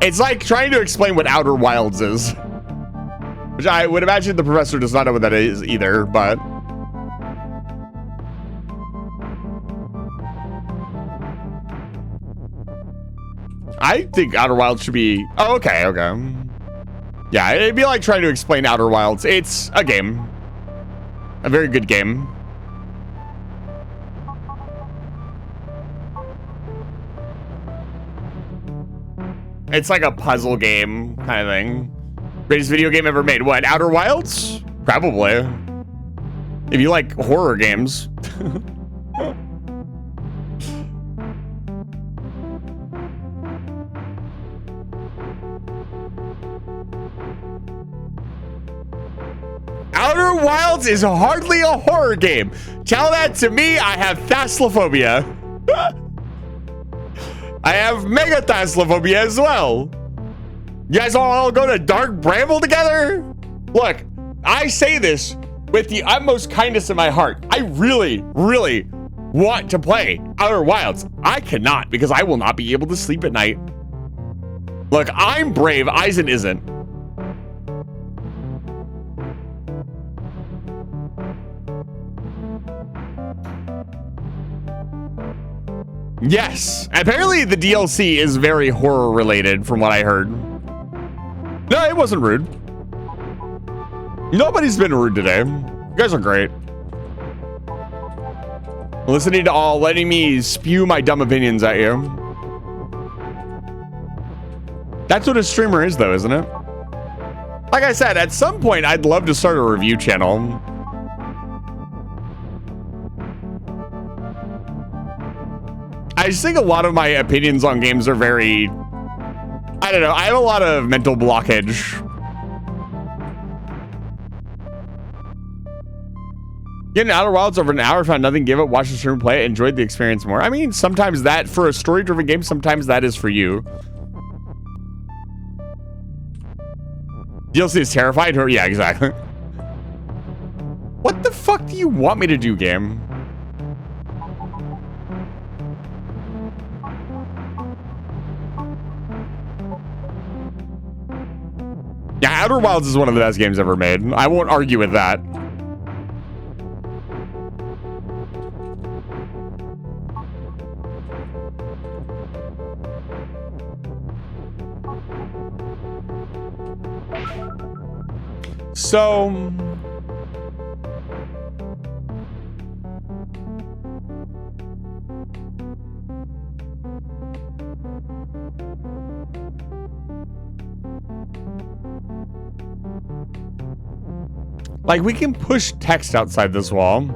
It's like trying to explain what Outer Wilds is. Which I would imagine the professor does not know what that is either, but... I think Outer Wilds should be... Oh, okay, okay. Yeah, it'd be like trying to explain Outer Wilds. It's a game. A very good game. It's like a puzzle game kind of thing. Greatest video game ever made. What, Outer Wilds? Probably. If you like horror games. Outer Wilds is hardly a horror game. Tell that to me. I have Thassophobia. I have mega Thassophobia as well. You guys all go to Dark Bramble together? Look, I say this with the utmost kindness in my heart. I really, really want to play Outer Wilds. I cannot because I will not be able to sleep at night. Look, I'm brave. Eisen isn't. Yes, apparently the DLC is very horror related from what I heard. No, it wasn't rude. Nobody's been rude today. You guys are great. Listening to all, letting me spew my dumb opinions at you. That's what a streamer is though, isn't it? Like I said, at some point I'd love to start a review channel. I just think a lot of my opinions on games are very, I don't know, I have a lot of mental blockage. Getting Outer Wilds over an hour, found nothing, give it, watch the stream, play it, enjoyed the experience more. I mean, sometimes that, for a story-driven game, sometimes that is for you. DLC is terrified? Yeah, exactly. What the fuck do you want me to do, game? Yeah, Outer Wilds is one of the best games ever made. I won't argue with that. So... like, we can push text outside this wall.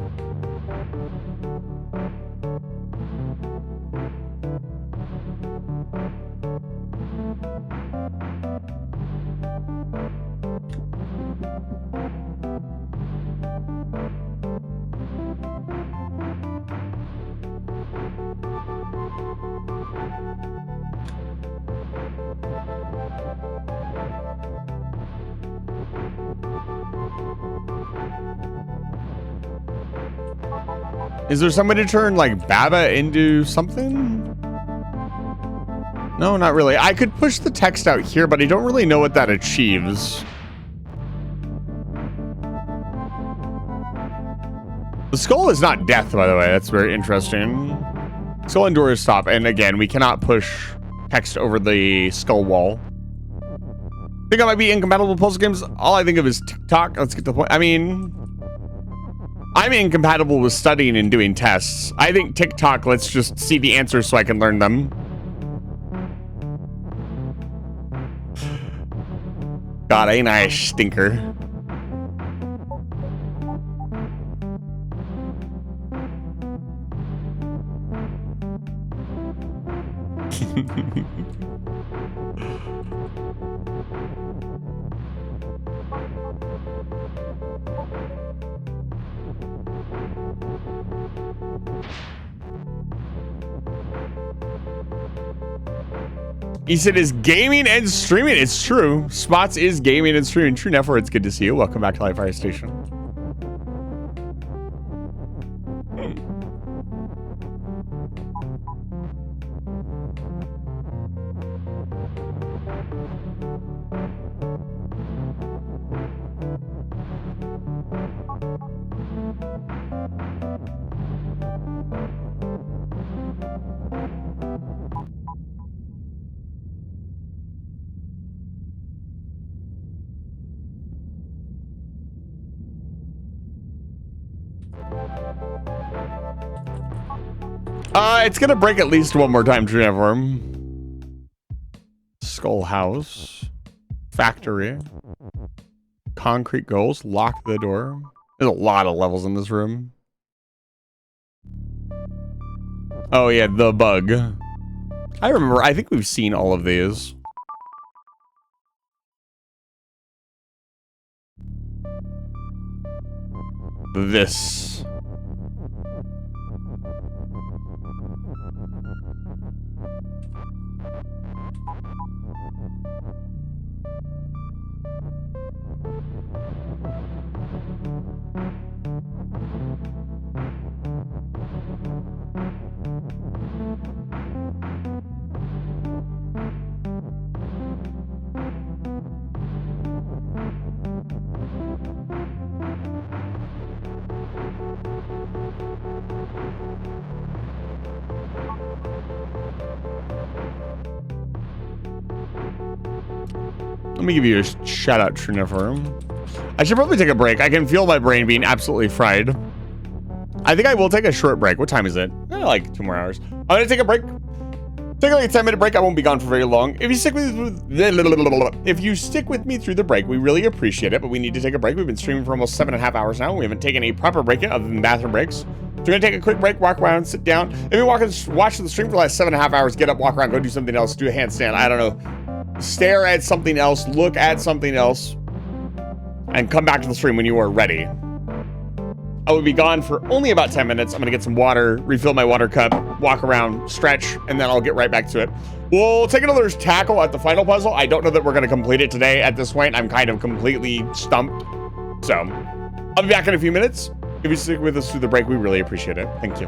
Is there some way to turn, like, Baba into something? No, not really. I could push the text out here, but I don't really know what that achieves. The skull is not death, by the way. That's very interesting. Skull and door is stop. And again, we cannot push text over the skull wall. Think I might be incompatible with puzzle games? All I think of is TikTok. Let's get to the point. I mean... I'm incompatible with studying and doing tests. I think TikTok lets just see the answers so I can learn them. God, ain't I a stinker. He said, is gaming and streaming. It's true. Spots is gaming and streaming. True Nefer, it's good to see you. Welcome back to Live Fire Station. It's gonna break at least one more time, True Never. Skull House. Factory. Concrete goals. Lock the door. There's a lot of levels in this room. Oh yeah, the bug. I remember, I think we've seen all of these. This. Let me give you a shout out, Trinifer. I should probably take a break. I can feel my brain being absolutely fried. I think I will take a short break. What time is it? Like 2 more hours. I'm gonna take a break. Take like a 10-minute break. I won't be gone for very long. If you stick with me through the break, we really appreciate it. But we need to take a break. We've been streaming for almost 7.5 hours now. We haven't taken a proper break yet, other than bathroom breaks. So we're gonna take a quick break, walk around, sit down. If you watch the stream for the last 7.5 hours, get up, walk around, go do something else, do a handstand. I don't know. Stare at something else, look at something else, and come back to the stream when you are ready. I will be gone for only about 10 minutes. I'm gonna get some water, refill my water cup, walk around, stretch, and then I'll get right back to it. We'll take another tackle at the final puzzle. I don't know that we're gonna complete it today. At this point, I'm kind of completely stumped. So, I'll be back in a few minutes. If you stick with us through the break, we really appreciate it. Thank you.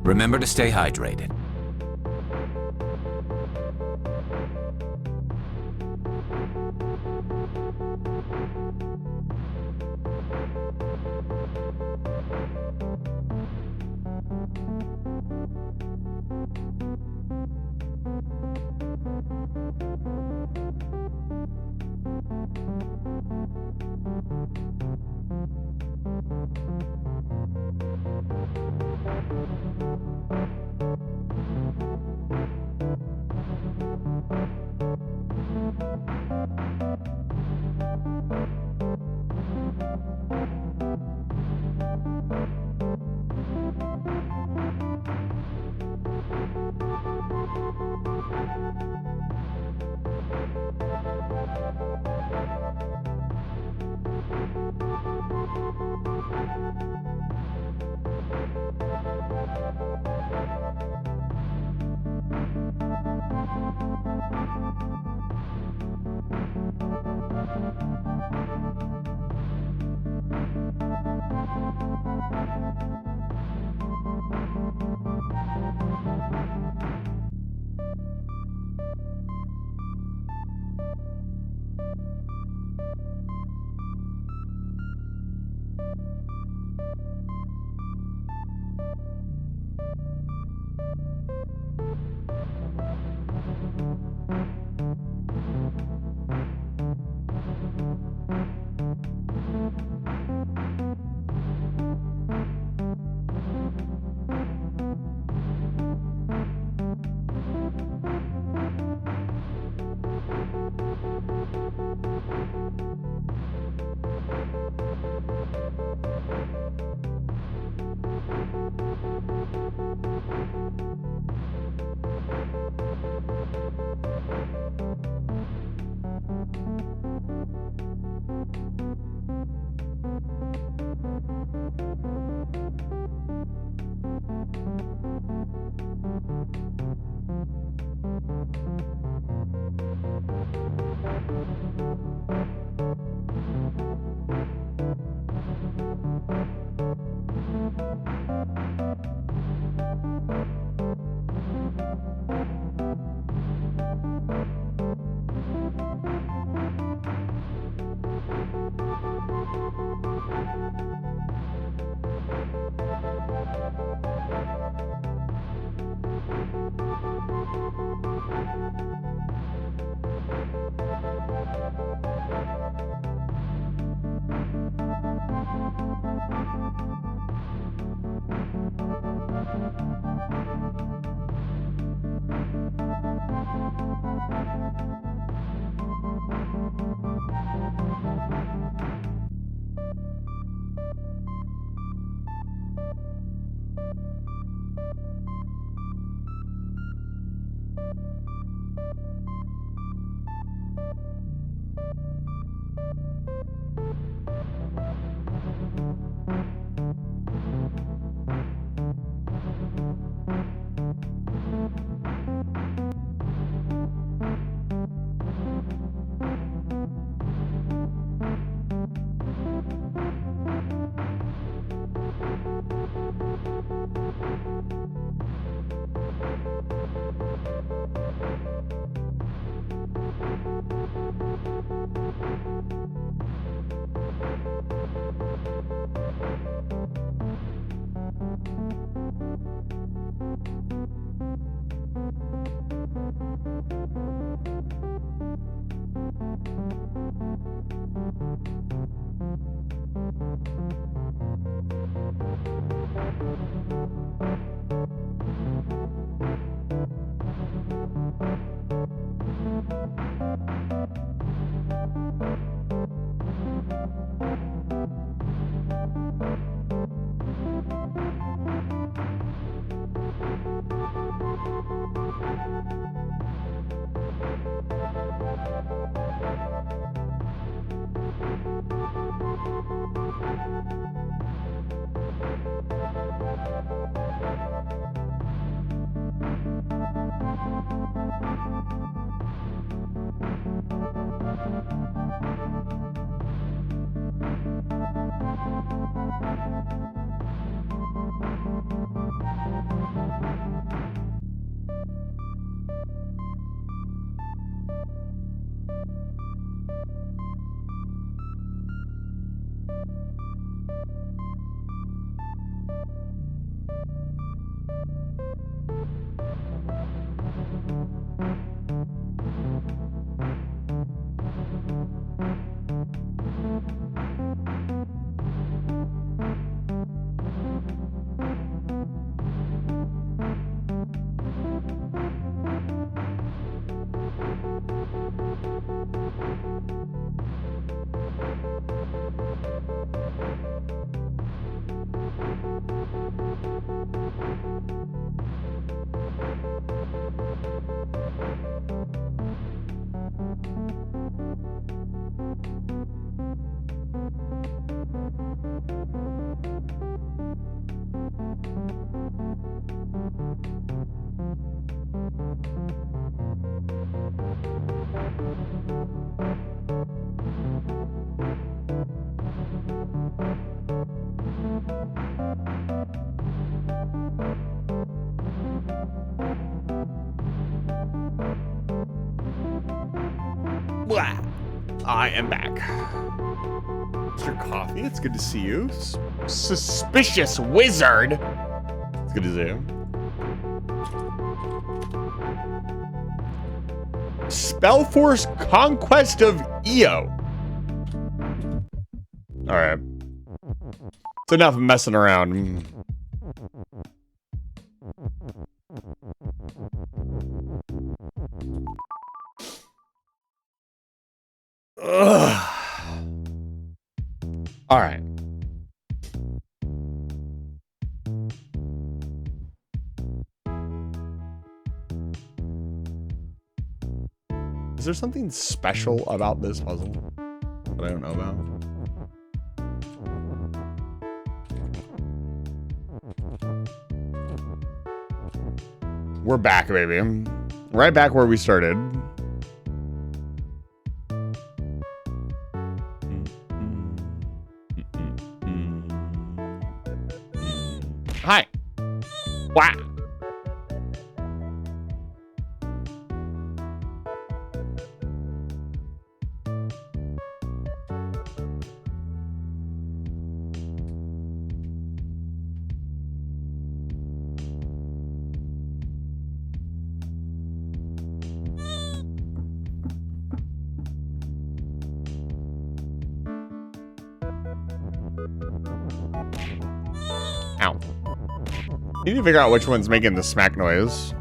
Remember to stay hydrated. Blah. I am back. Mr. Coffee, it's good to see you. Suspicious wizard. It's good to see you. Spellforce Conquest of Io. Alright. It's enough messing around. Ugh. All right. Is there something special about this puzzle that I don't know about? We're back, baby. Right back where we started. Hi. Wow. Ow. You need to figure out which one's making the smack noise.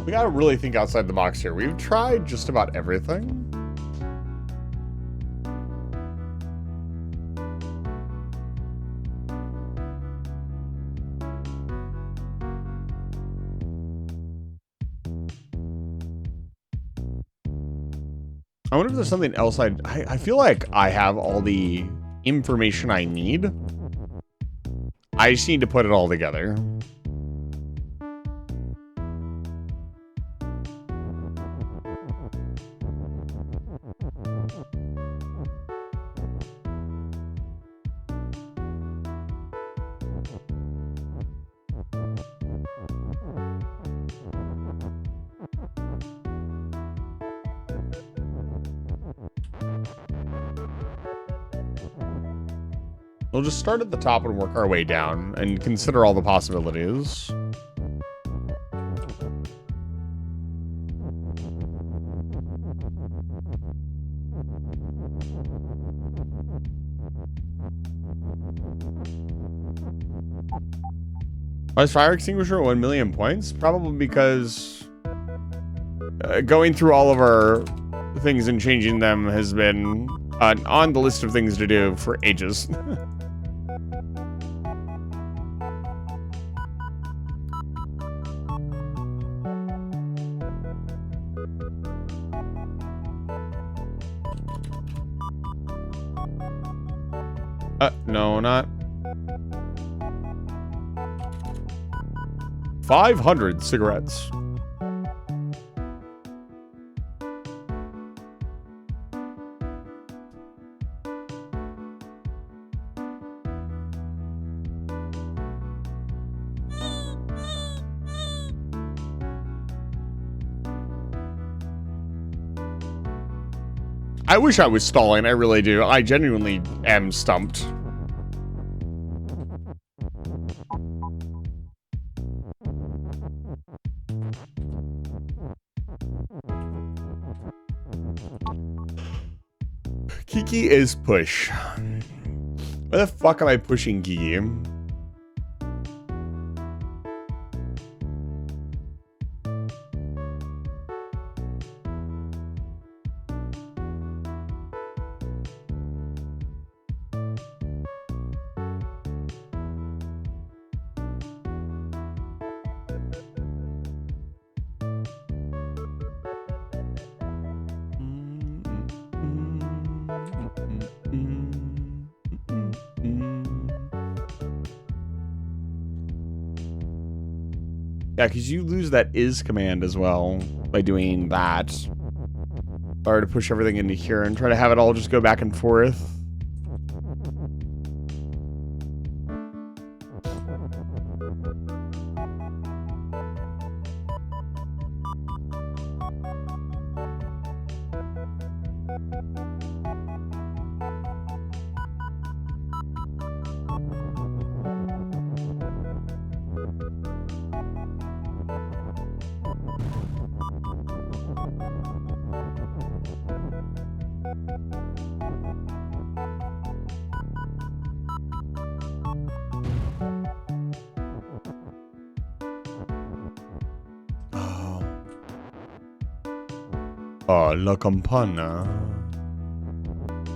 We gotta really think outside the box here. We've tried just about everything. I wonder if there's something else I feel like I have all the information I need. I just need to put it all together. We'll just start at the top and work our way down and consider all the possibilities. Why is fire extinguisher 1 million points? Probably because going through all of our things and changing them has been on the list of things to do for ages. No, not. 500 cigarettes. I wish I was stalling. I really do. I genuinely am stumped. Kiki is push. Where the fuck am I pushing Kiki? Yeah, because you lose that is command as well by doing that. If I were to push everything into here and try to have it all just go back and forth. La Campana.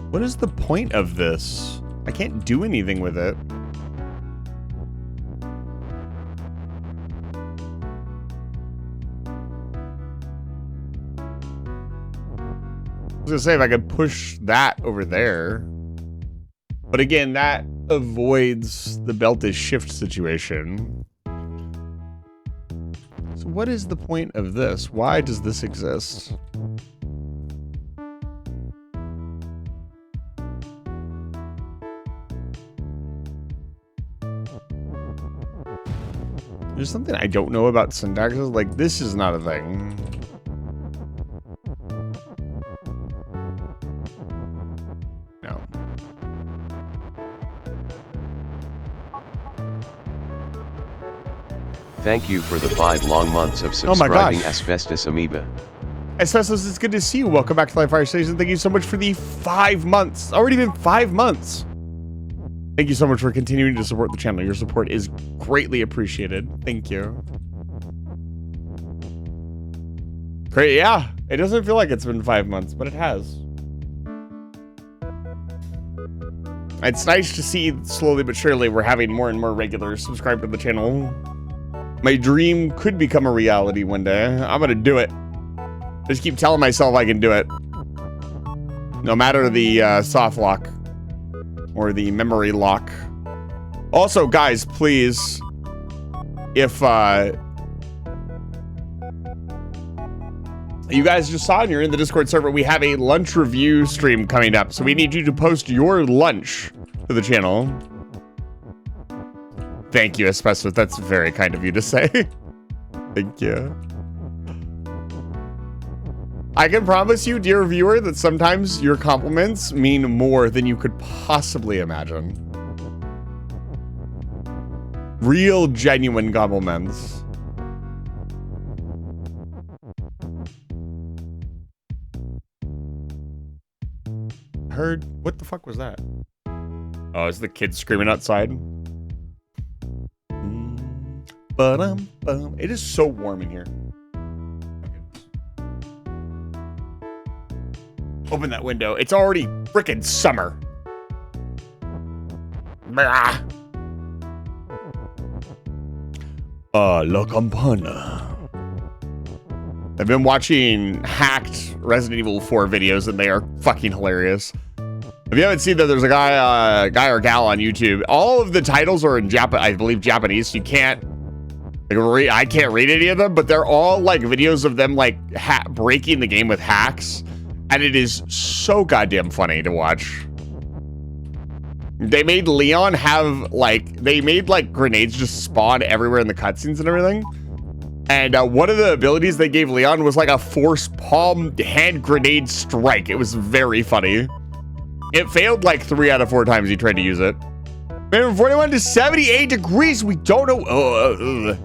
What is the point of this? I can't do anything with it. I was gonna say if I could push that over there. But again, that avoids the belt is shift situation. So what is the point of this? Why does this exist? There's something I don't know about syntaxes. Like, this is not a thing. No. Thank you for the 5 long months of Oh my subscribing, gosh. Asbestos Amoeba. Asbestos, it's good to see you. Welcome back to Live Fire Station. Thank you so much for the 5 months. Already been 5 months. Thank you so much for continuing to support the channel. Your support is greatly appreciated. Thank you. Great, yeah. It doesn't feel like it's been 5 months, but it has. It's nice to see slowly but surely we're having more and more regulars subscribe to the channel. My dream could become a reality one day. I'm gonna do it. Just keep telling myself I can do it. No matter the soft lock. Or the memory lock. Also, guys, please, if you guys just saw and you're in the Discord server, we have a lunch review stream coming up. So we need you to post your lunch to the channel. Thank you, Asbestos. That's very kind of you to say. Thank you. I can promise you, dear viewer, that sometimes your compliments mean more than you could possibly imagine. Real, genuine compliments. Heard, what the fuck was that? Oh, is the kid screaming outside? Ba-dum-bum. It is so warm in here. Open that window. It's already frickin' summer. Blah. La Campana. I've been watching hacked Resident Evil 4 videos and they are fucking hilarious. If you haven't seen that, there's a guy or gal on YouTube. All of the titles are in I believe Japanese. So you can't Like, I can't read any of them, but they're all like videos of them like breaking the game with hacks, and it is so goddamn funny to watch. They made Leon have they made grenades just spawn everywhere in the cutscenes and everything. And one of the abilities they gave Leon was like a force palm hand grenade strike. It was very funny. It failed like 3 out of 4 times he tried to use it. From 41 to 78 degrees. We don't know.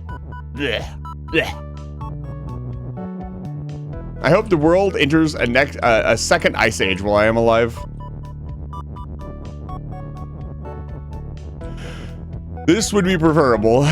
I hope the world enters a second ice age while I am alive. This would be preferable.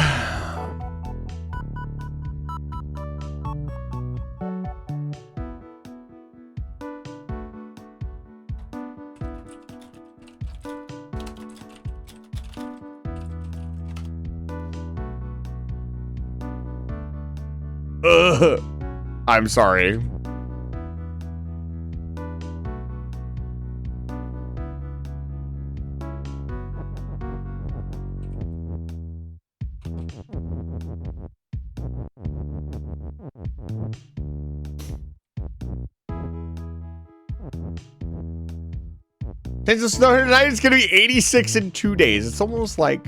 I'm sorry. Since the snow here tonight, it's gonna be 86 in 2 days. It's almost like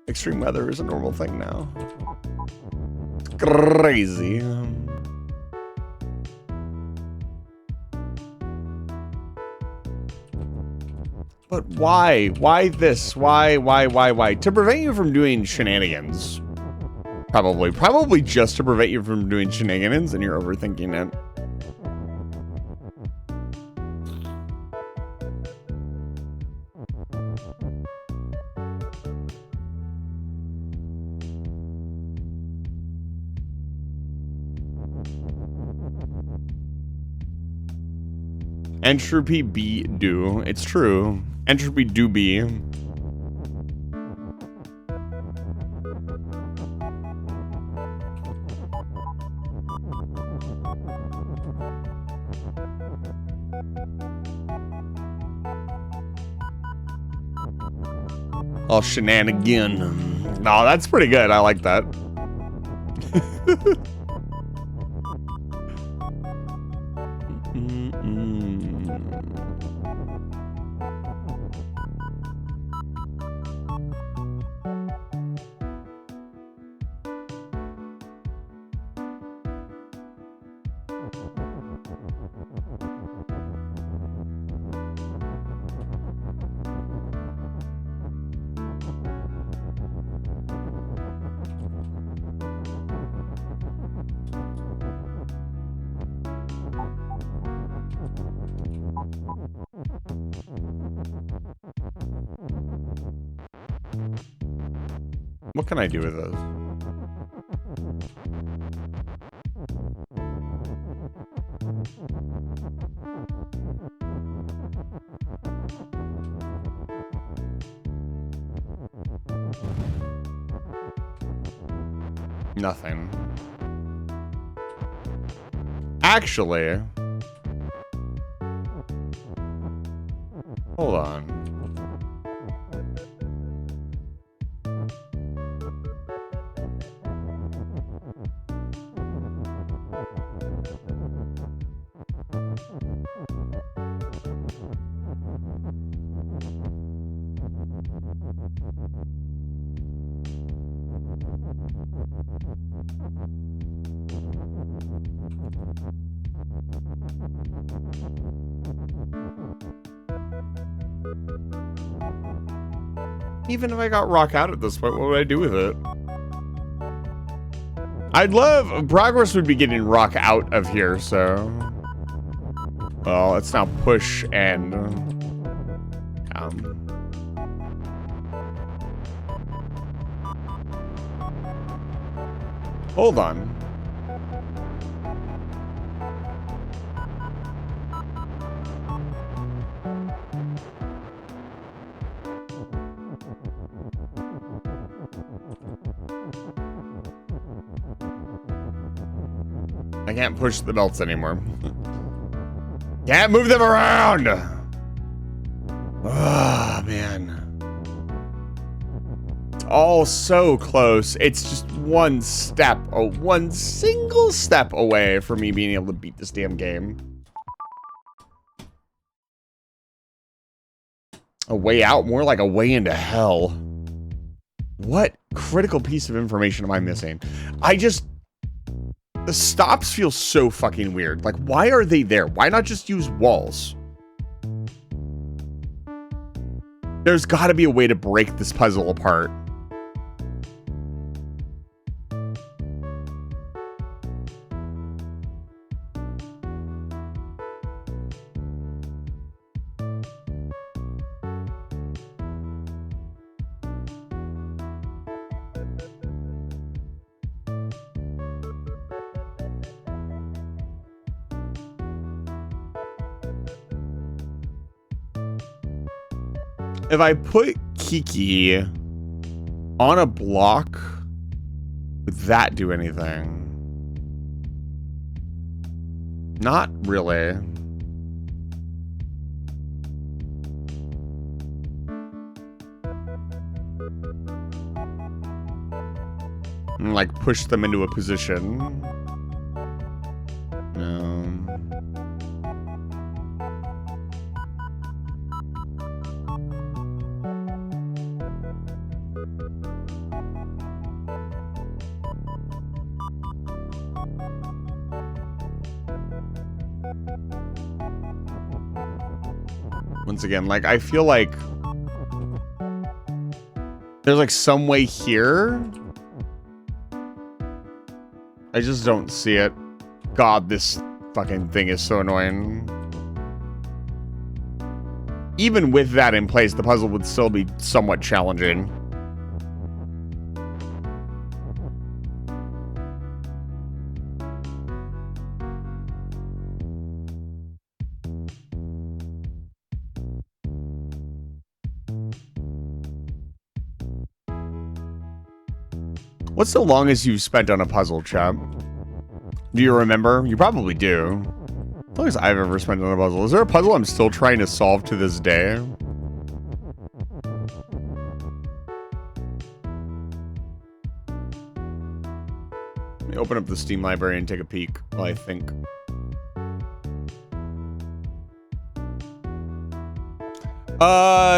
extreme weather is a normal thing now. It's crazy. But why? Why this? Why? To prevent you from doing shenanigans. Probably just to prevent you from doing shenanigans, and you're overthinking it. Entropy be do. It's true. Entropy do be. All shenanigan. Oh, that's pretty good. I like that. What can I do with those? Nothing. Actually, hold on. Even if I got rock out at this point, what would I do with it? I'd love... Progress would be getting rock out of here, so... Well, let's now push and... Hold on. I can't push the belts anymore. Can't move them around! Oh, man. all so close. It's just one single step away from me being able to beat this damn game. A way out, more like a way into hell. What critical piece of information am I missing? The stops feel so fucking weird. Like, why are they there? Why not just use walls? There's got to be a way to break this puzzle apart. If I put Kiki on a block, would that do anything? Not really. And like push them into a position. No. Once again, like, I feel like there's like some way here. I just don't see it. God, this fucking thing is so annoying. Even with that in place, the puzzle would still be somewhat challenging. What's the longest you've spent on a puzzle, chap? Do you remember? You probably do. The longest I've ever spent on a puzzle. Is there a puzzle I'm still trying to solve to this day? Let me open up the Steam library and take a peek while I think.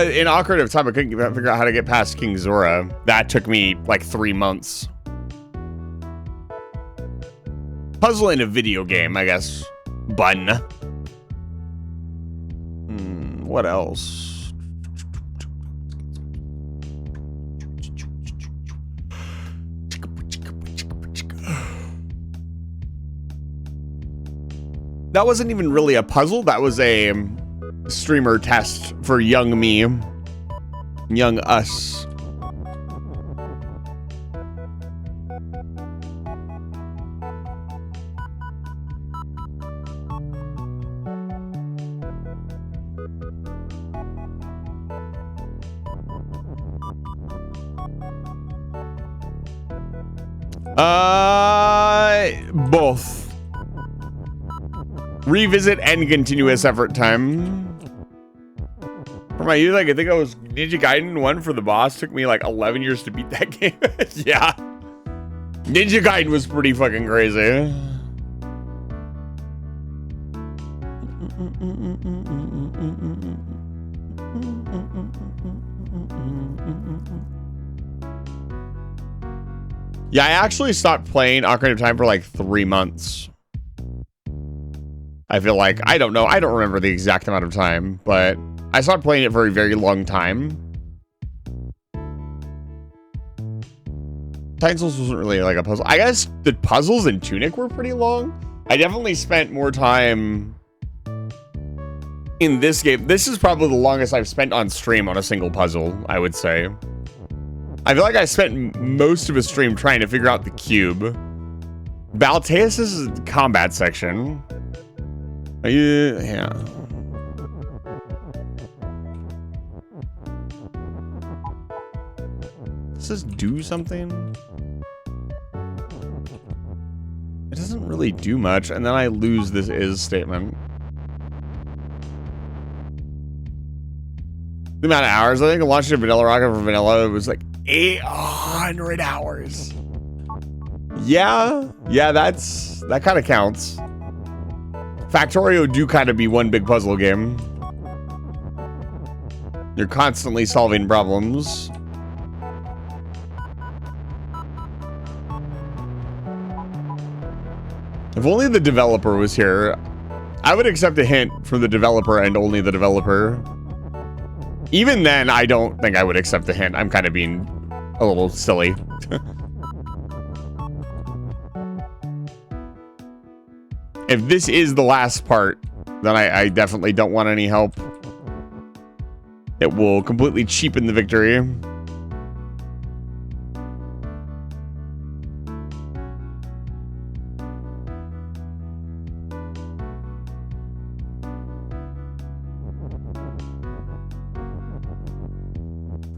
In Ocarina of Time, I couldn't figure out how to get past King Zora. That took me like 3 months. Puzzle in a video game, I guess. Bun. What else? That wasn't even really a puzzle. That was a streamer test for young me. Young us. Both. Revisit and continuous effort time. For my youth, like, I think I was Ninja Gaiden 1 for the boss. Took me like 11 years to beat that game. Yeah. Ninja Gaiden was pretty fucking crazy. Yeah, I actually stopped playing Ocarina of Time for like 3 months. I feel like, I don't know, I don't remember the exact amount of time, but I stopped playing it for a very long time. Titan Souls wasn't really like a puzzle. I guess the puzzles in Tunic were pretty long. I definitely spent more time in this game. This is probably the longest I've spent on stream on a single puzzle, I would say. I feel like I spent most of a stream trying to figure out the cube. Balteus is the combat section. Yeah. Does this do something? It doesn't really do much, and then I lose this is statement. The amount of hours, I think I launched a Vanilla Rocket for Vanilla, it was like 800 hours. Yeah, that kind of counts. Factorio do kind of be one big puzzle game. You're constantly solving problems. If only the developer was here, I would accept a hint from the developer and only the developer. Even then, I don't think I would accept the hint. I'm kind of being a little silly. If this is the last part, then I definitely don't want any help. It will completely cheapen the victory.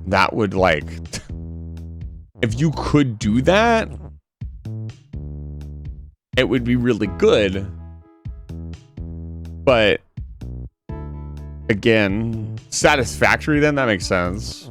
That would, like, if you could do that, it would be really good. But again, satisfactory, then that makes sense.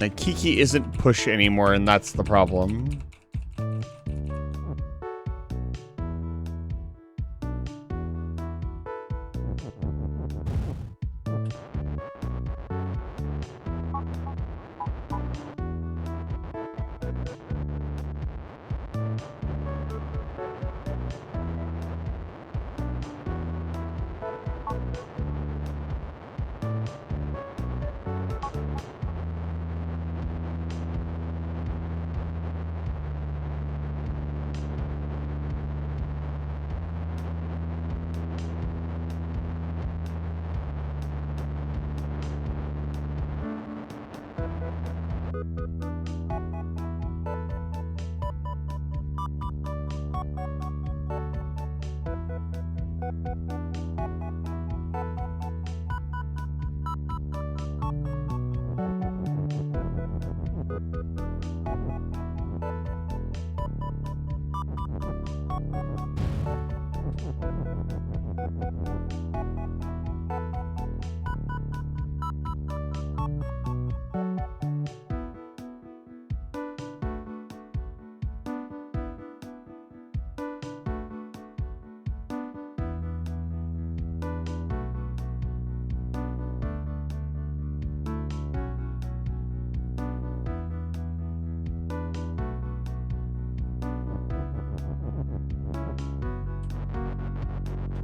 Like, Kiki isn't push anymore, and that's the problem.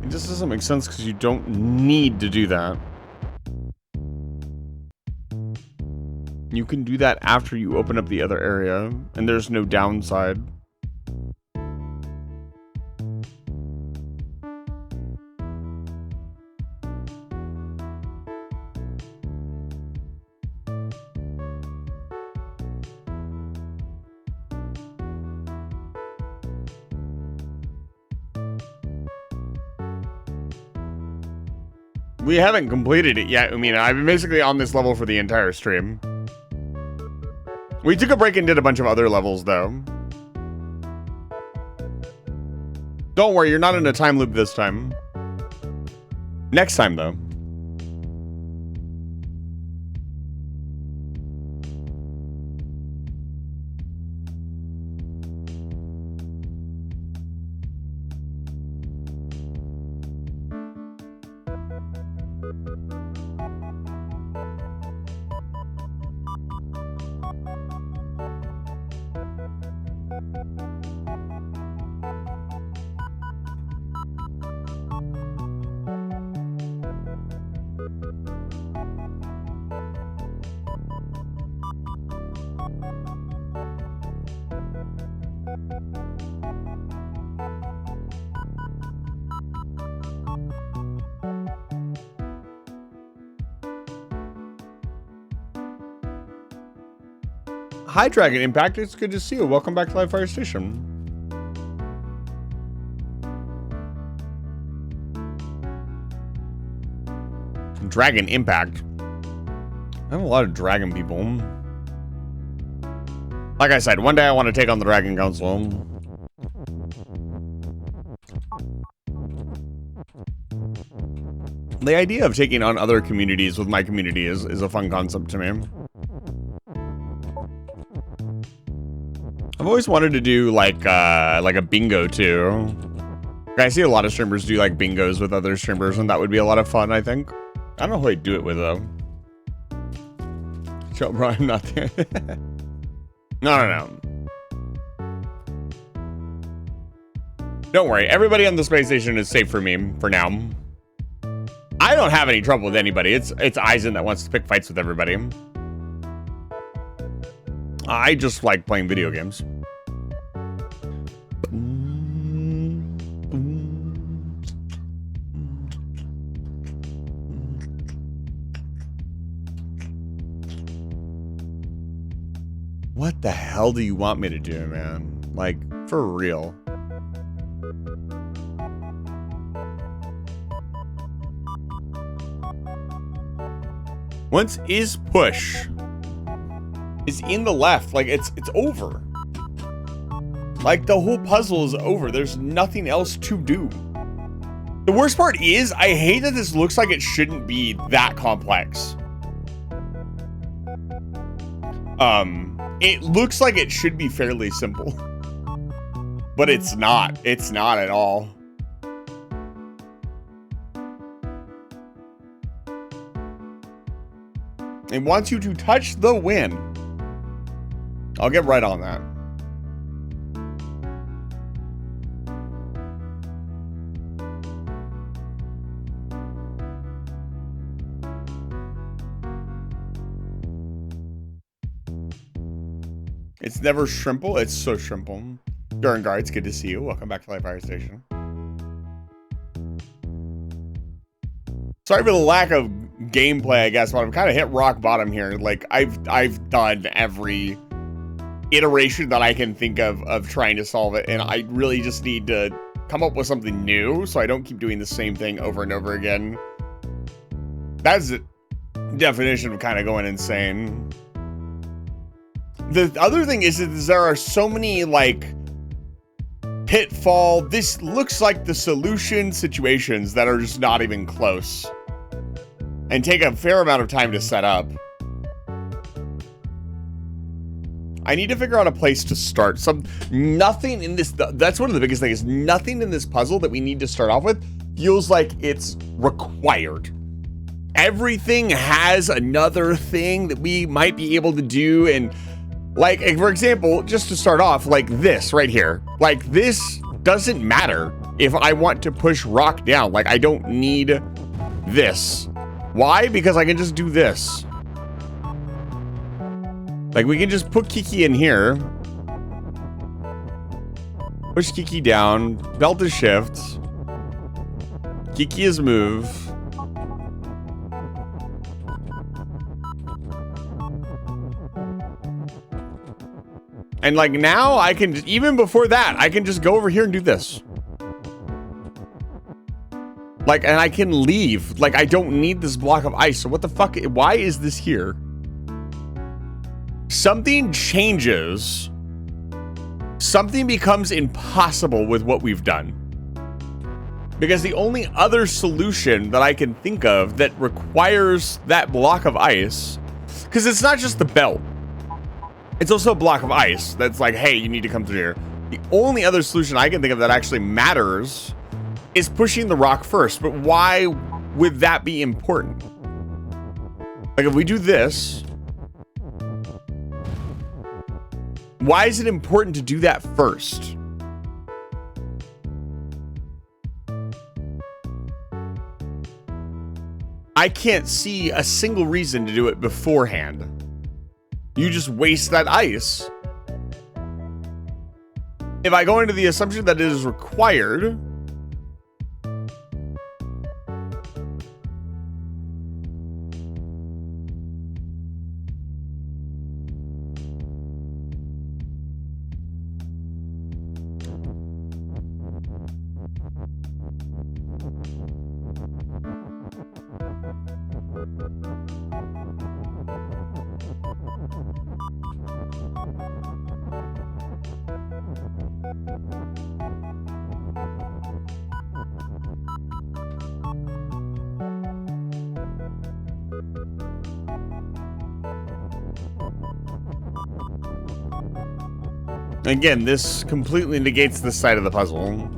It just doesn't make sense because you don't need to do that. You can do that after you open up the other area, and there's no downside. We haven't completed it yet. I mean, I've been basically on this level for the entire stream. We took a break and did a bunch of other levels, though. Don't worry, you're not in a time loop this time. Next time, though. Hi, Dragon Impact. It's good to see you. Welcome back to Live Fire Station. Dragon Impact. I have a lot of dragon people. Like I said, one day I want to take on the Dragon Council. The idea of taking on other communities with my community is a fun concept to me. I've always wanted to do like a bingo too. I see a lot of streamers do like bingos with other streamers, and that would be a lot of fun, I think. I don't know who I'd do it with though. Show bro, I'm not there. No. Don't worry, everybody on the space station is safe for me for now. I don't have any trouble with anybody. It's Aizen that wants to pick fights with everybody. I just like playing video games. What the hell do you want me to do, man? Like, for real. Once is push is in the left, like it's over. Like the whole puzzle is over. There's nothing else to do. The worst part is I hate that this looks like it shouldn't be that complex. It looks like it should be fairly simple, but it's not. It's not at all. It wants you to touch the win. I'll get right on that. It's never shrimple. It's so shrimple. Durangar, it's good to see you. Welcome back to Live Fire Station. Sorry for the lack of gameplay, I guess, but I've kind of hit rock bottom here. Like I've done every iteration that I can think of trying to solve it, and I really just need to come up with something new so I don't keep doing the same thing over and over again. That's the definition of kind of going insane. The other thing is that there are so many like pitfall, this looks like the solution situations that are just not even close and take a fair amount of time to set up. I need to figure out a place to start. Nothing in this, that's one of the biggest things, nothing in this puzzle that we need to start off with feels like it's required. Everything has another thing that we might be able to do, and like, for example, just to start off, like this right here, like this doesn't matter if I want to push rock down. Like I don't need this. Why? Because I can just do this. Like we can just put Kiki in here. Push Kiki down. Belt is shift. Kiki is move. And like now I can, even before that, I can just go over here and do this. Like, and I can leave. Like, I don't need this block of ice. So what the fuck? Why is this here? Something changes. Something becomes impossible with what we've done. Because the only other solution that I can think of that requires that block of ice, because it's not just the belt. It's also a block of ice that's like, hey, you need to come through here. The only other solution I can think of that actually matters is pushing the rock first. But why would that be important? Like, if we do this, why is it important to do that first? I can't see a single reason to do it beforehand. You just waste that ice. If I go into the assumption that it is required, again, this completely negates this side of the puzzle.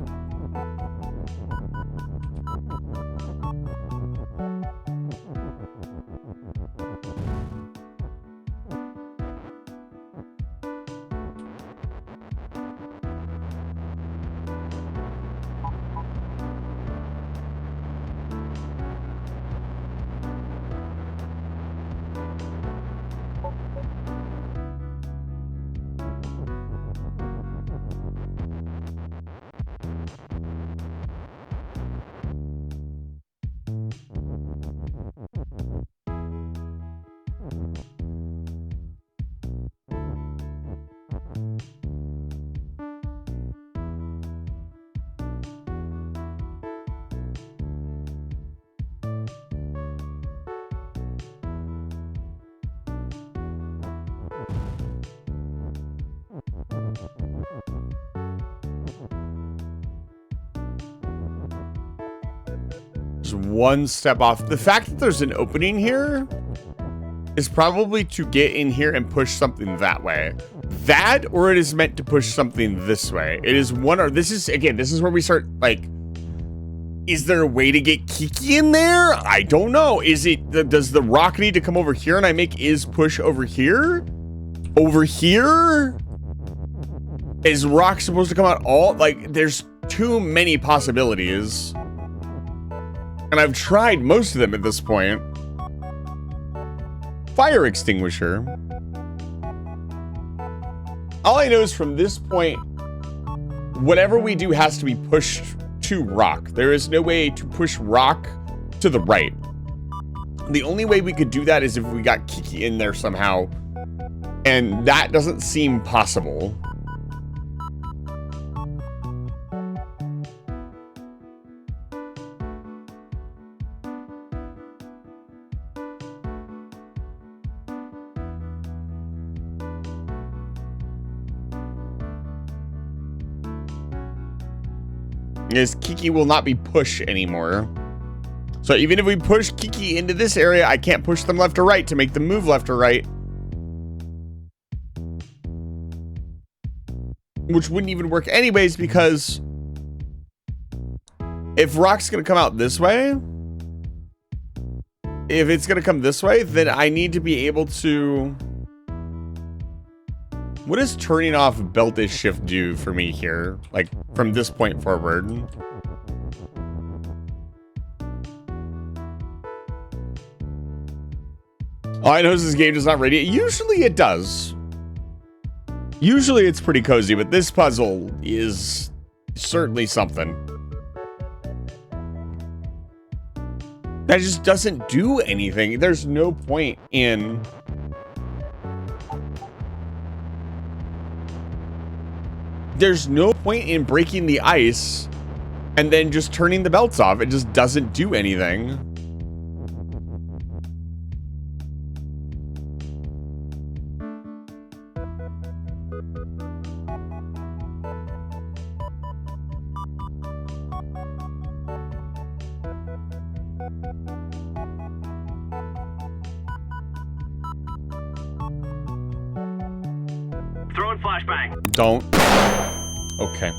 Just one step off. The fact that there's an opening here is probably to get in here and push something that way. That, or it is meant to push something this way. It is one, or this is, again, this is where we start, like, is there a way to get Kiki in there? I don't know. Is it, does the rock need to come over here and I make Is push over here? Over here? Is rock supposed to come out all, like, there's too many possibilities. And I've tried most of them at this point. Fire extinguisher. All I know is from this point, whatever we do has to be pushed to rock. There is no way to push rock to the right. The only way we could do that is if we got Kiki in there somehow. And that doesn't seem possible. Is Kiki will not be pushed anymore. So even if we push Kiki into this area, I can't push them left or right to make them move left or right. Which wouldn't even work anyways, because if rock's gonna come out this way, if it's gonna come this way, then I need to be able to... What does turning off Beltish Shift do for me here? Like, from this point forward? All I know is this game does not radiate. Usually it does. Usually it's pretty cozy, but this puzzle is certainly something. That just doesn't do anything. There's no point in... There's no point in breaking the ice and then just turning the belts off. It just doesn't do anything. Throwing flashbang. Don't. Okay.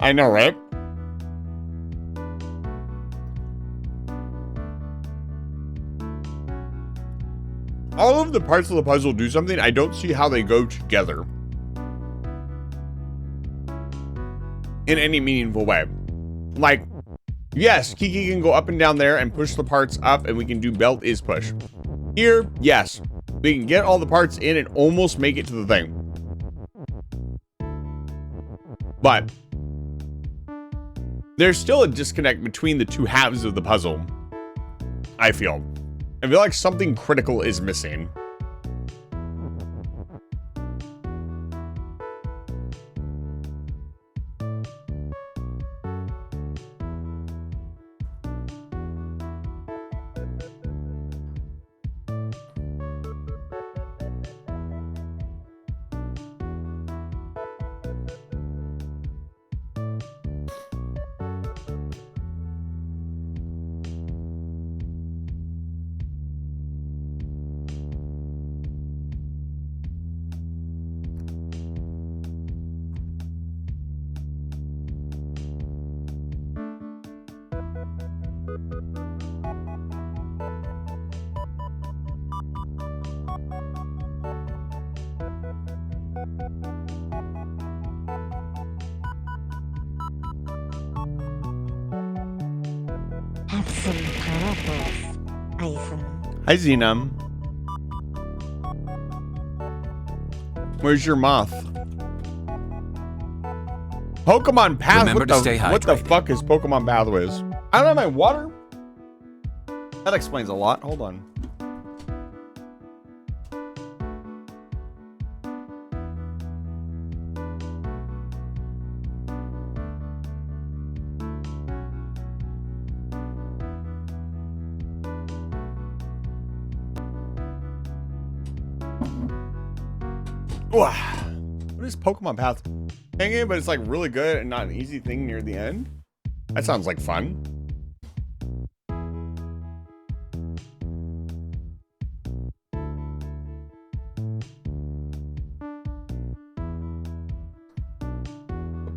I know, right? All of the parts of the puzzle do something. I don't see how they go together in any meaningful way. Like, yes, Kiki can go up and down there and push the parts up, and we can do belt is push. Here, yes, we can get all the parts in and almost make it to the thing. But there's still a disconnect between the two halves of the puzzle, I feel. I feel like something critical is missing. Have some pineapples, Ethan. Hi, Xenum. Where's your moth? Pokemon Path. Remember to stay What the hydrated. fuck is Pokemon Pathways? I don't have my water? That explains a lot. Hold on. What is Pokemon Path? Dang it, but it's like really good and not an easy thing near the end. That sounds like fun.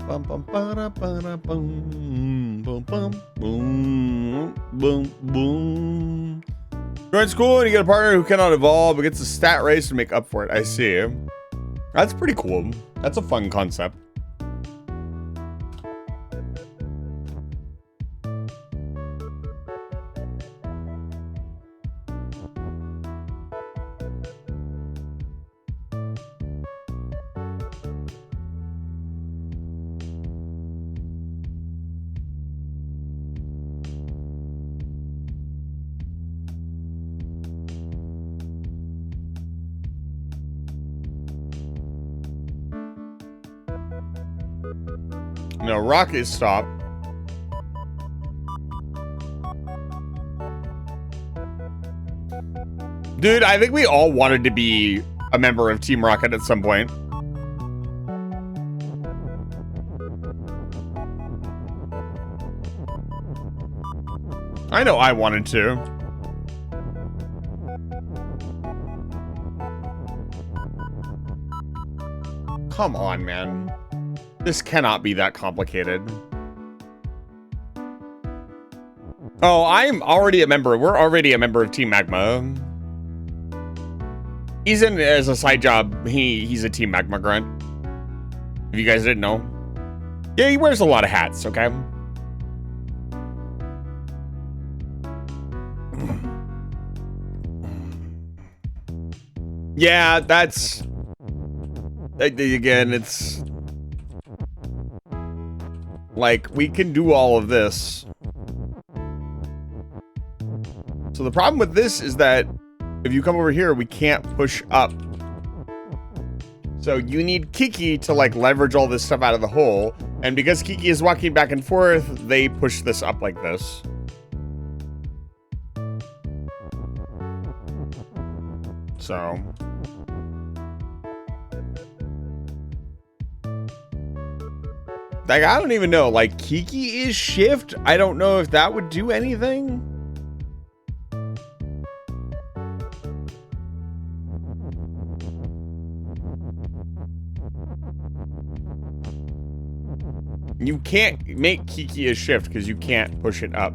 Bum, bum, ba-da, ba-da, boom, boom, boom, boom, boom, boom. Join school and you get a partner who cannot evolve but gets a stat race to make up for it. I see. That's pretty cool. That's a fun concept. No, rocket stop. Dude, I think we all wanted to be a member of Team Rocket at some point. I know I wanted to. Come on, man. This cannot be that complicated. Oh, I'm already a member. We're already a member of Team Magma. He's in as a side job. He's a Team Magma grunt. If you guys didn't know. Yeah, he wears a lot of hats, okay? Yeah, that's... Again, it's... Like, we can do all of this. So the problem with this is that if you come over here, we can't push up. So you need Kiki to like leverage all this stuff out of the hole. And because Kiki is walking back and forth, they push this up like this. So. Like, I don't even know. Like, Kiki is shift. I don't know if that would do anything. You can't make Kiki a shift because you can't push it up.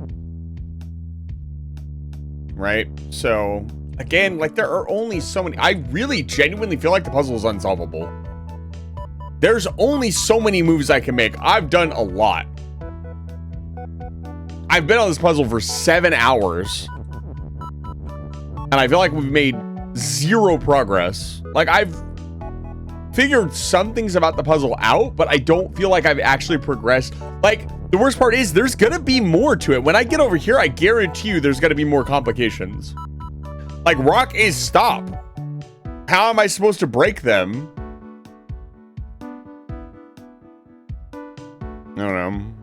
Right? So, again, like, there are only so many. I really genuinely feel like the puzzle is unsolvable. There's only so many moves I can make. I've done a lot. I've been on this puzzle for 7 hours. And I feel like we've made 0 progress. Like, I've figured some things about the puzzle out, but I don't feel like I've actually progressed. Like, the worst part is there's gonna be more to it. When I get over here, I guarantee you there's gonna be more complications. Like, rock is stop. How am I supposed to break them? I don't know.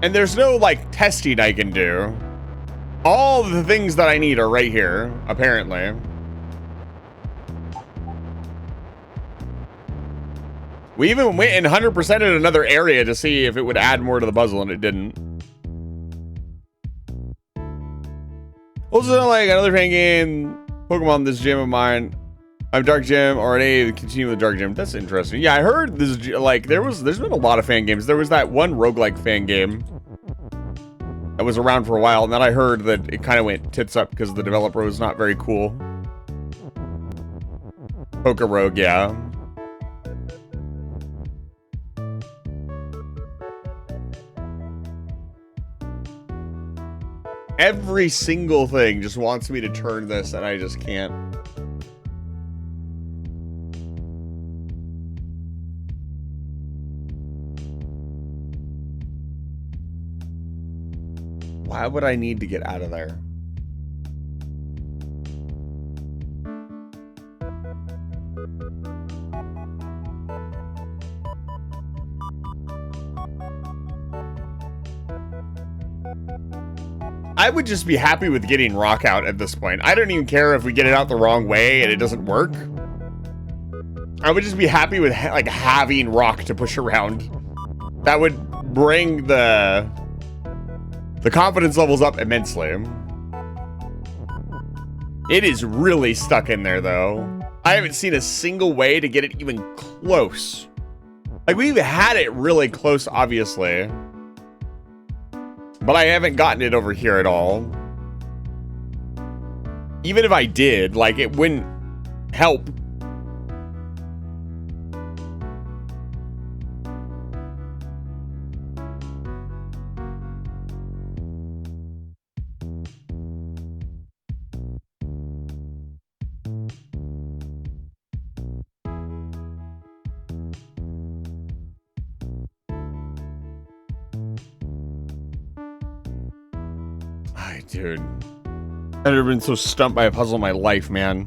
And there's no, like, testing I can do. All the things that I need are right here, apparently. We even went and 100% in another area to see if it would add more to the puzzle, and it didn't. Also, like, another fan game, Pokemon, this gym of mine. I'm Dark Gym, or an A to continue with Dark Gym. That's interesting. Yeah, I heard this, like, there's been a lot of fan games. There was that one roguelike fan game that was around for a while, and then I heard that it kind of went tits up because the developer was not very cool. Poke Rogue, yeah. Every single thing just wants me to turn this, and I just can't. Why would I need to get out of there? I would just be happy with getting rock out at this point. I don't even care if we get it out the wrong way and it doesn't work. I would just be happy with like having rock to push around. That would bring the confidence levels up immensely. It is really stuck in there though. I haven't seen a single way to get it even close. Like, we've had it really close, obviously. But I haven't gotten it over here at all. Even if I did, like, it wouldn't help. Dude, I've never been so stumped by a puzzle in my life, man.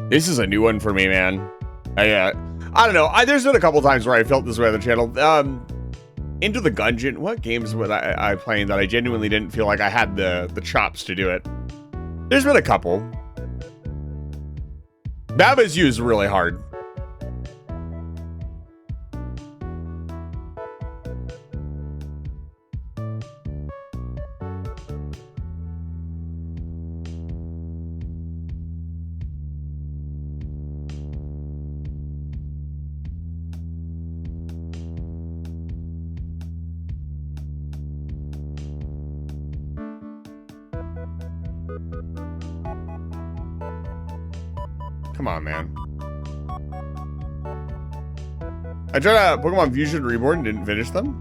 This is a new one for me, man. I don't know. There's been a couple times where I felt this way on the channel. Into the Gungeon. What games was I playing that I genuinely didn't feel like I had the chops to do it? There's been a couple. Baba's U is really hard. Come on, man. I tried Pokemon Fusion Reborn and didn't finish them.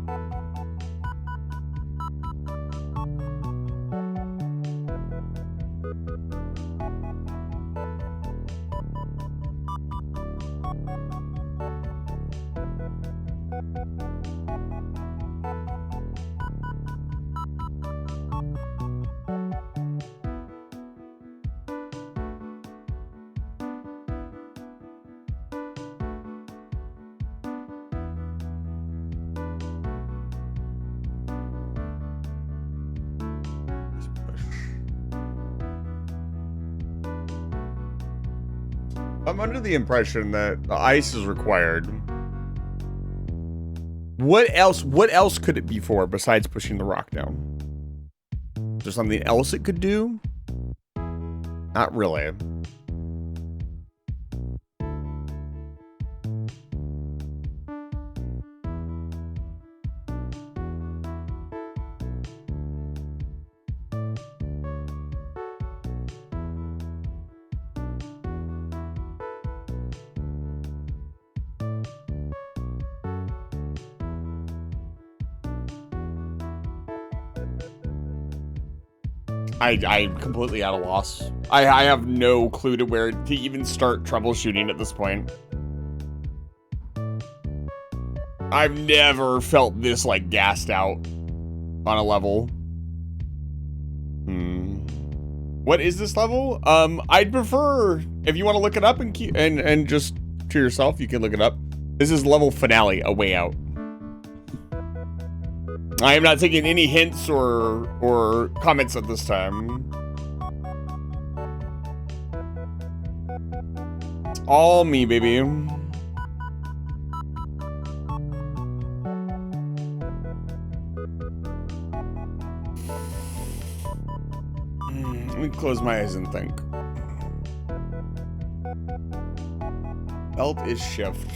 I'm under the impression that the ice is required. What else could it be for besides pushing the rock down? Is there something else it could do? Not really. I'm completely at a loss. I have no clue to where to even start troubleshooting at this point. I've never felt this like gassed out on a level. What is this level? I'd prefer if you want to look it up and just to yourself, you can look it up. This is level finale, A Way Out. I am not taking any hints or comments at this time. It's all me, baby. Let me close my eyes and think. Belt is shift.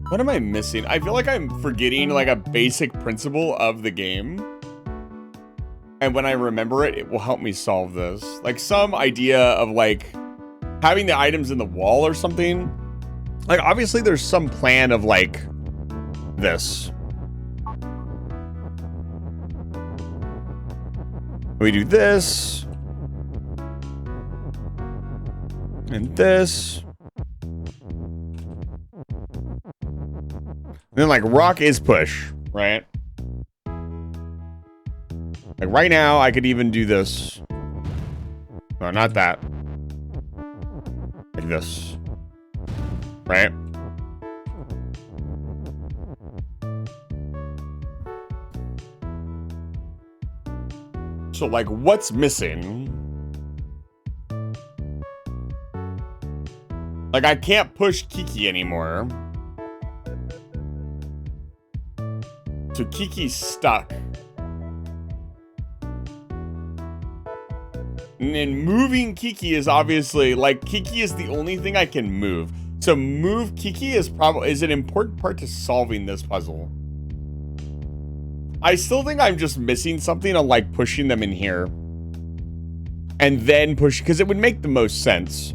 What am I missing? I feel like I'm forgetting like a basic principle of the game. And when I remember it, it will help me solve this. Like some idea of like having the items in the wall or something. Like obviously there's some plan of like this. We do this. And this. And then like rock is push, right? Like right now I could even do this. No, not that. Like this. Right? So like what's missing? Like I can't push Kiki anymore. So Kiki's stuck. And then moving Kiki is obviously like Kiki is the only thing I can move. So move Kiki is an important part to solving this puzzle. I still think I'm just missing something on like pushing them in here. And then push, because it would make the most sense.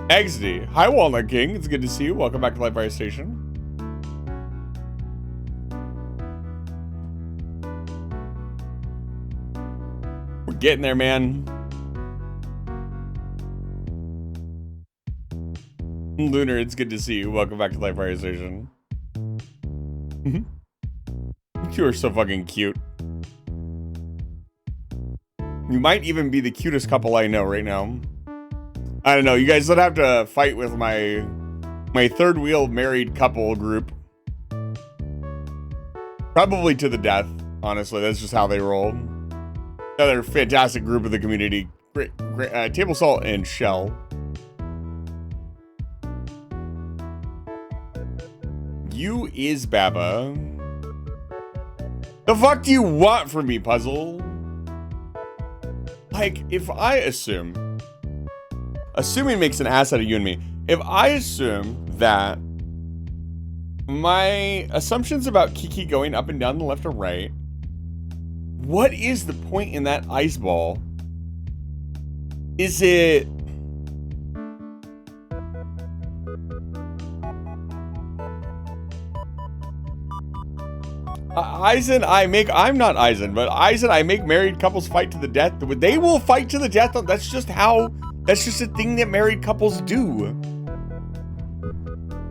XD. Hi, Walnut King. It's good to see you. Welcome back to Live Fire Station. We're getting there, man. Lunar, it's good to see you. Welcome back to Live Fire Station. You are so fucking cute. You might even be the cutest couple I know right now. I don't know. You guys don't have to fight with my third wheel married couple group. Probably to the death. Honestly, that's just how they roll. Another fantastic group of the community. Great, Table Salt and Shell. You is Baba. The fuck do you want from me, puzzle? Like, if I assume... Assuming makes an ass out of you and me. If I assume that my assumptions about Kiki going up and down the left or right, what is the point in that ice ball? Is it... Eisen, I'm not Eisen, but Eisen, I make married couples fight to the death. They will fight to the death. That's just a thing that married couples do.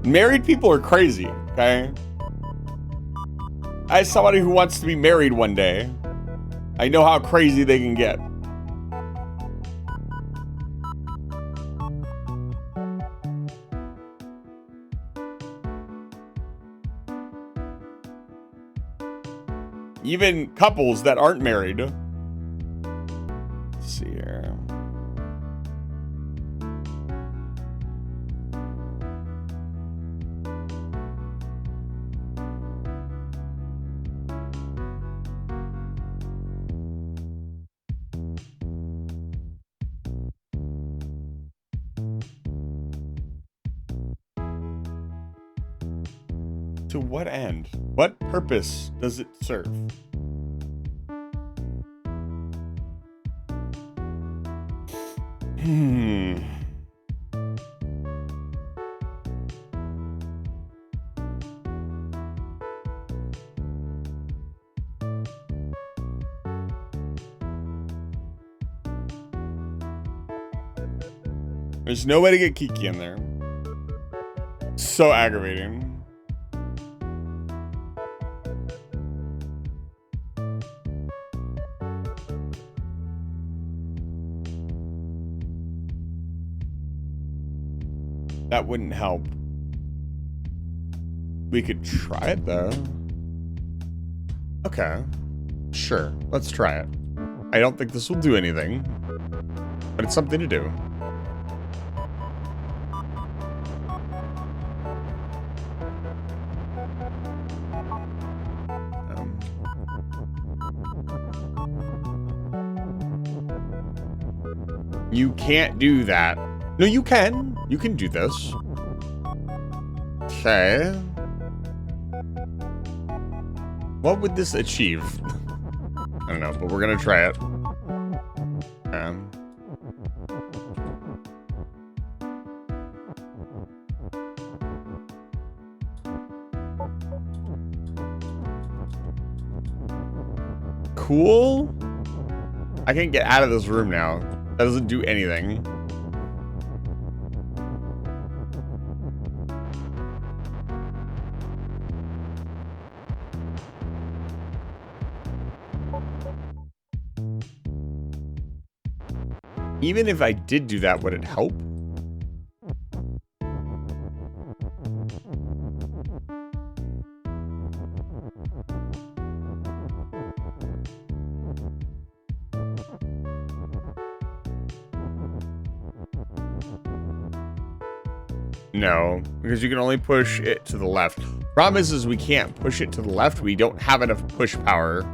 Married people are crazy, okay? As somebody who wants to be married one day, I know how crazy they can get. Even couples that aren't married. Let's see here. To what end? What purpose does it serve? There's no way to get Kiki in there. So aggravating. That wouldn't help. We could try it though. Okay. Sure, let's try it. I don't think this will do anything, but it's something to do. You can't do that. No, you can. You can do this. Okay. What would this achieve? I don't know, but we're gonna try it. Cool. I can get out of this room now. That doesn't do anything. Even if I did do that, would it help? No, because you can only push it to the left. Problem is we can't push it to the left. We don't have enough push power.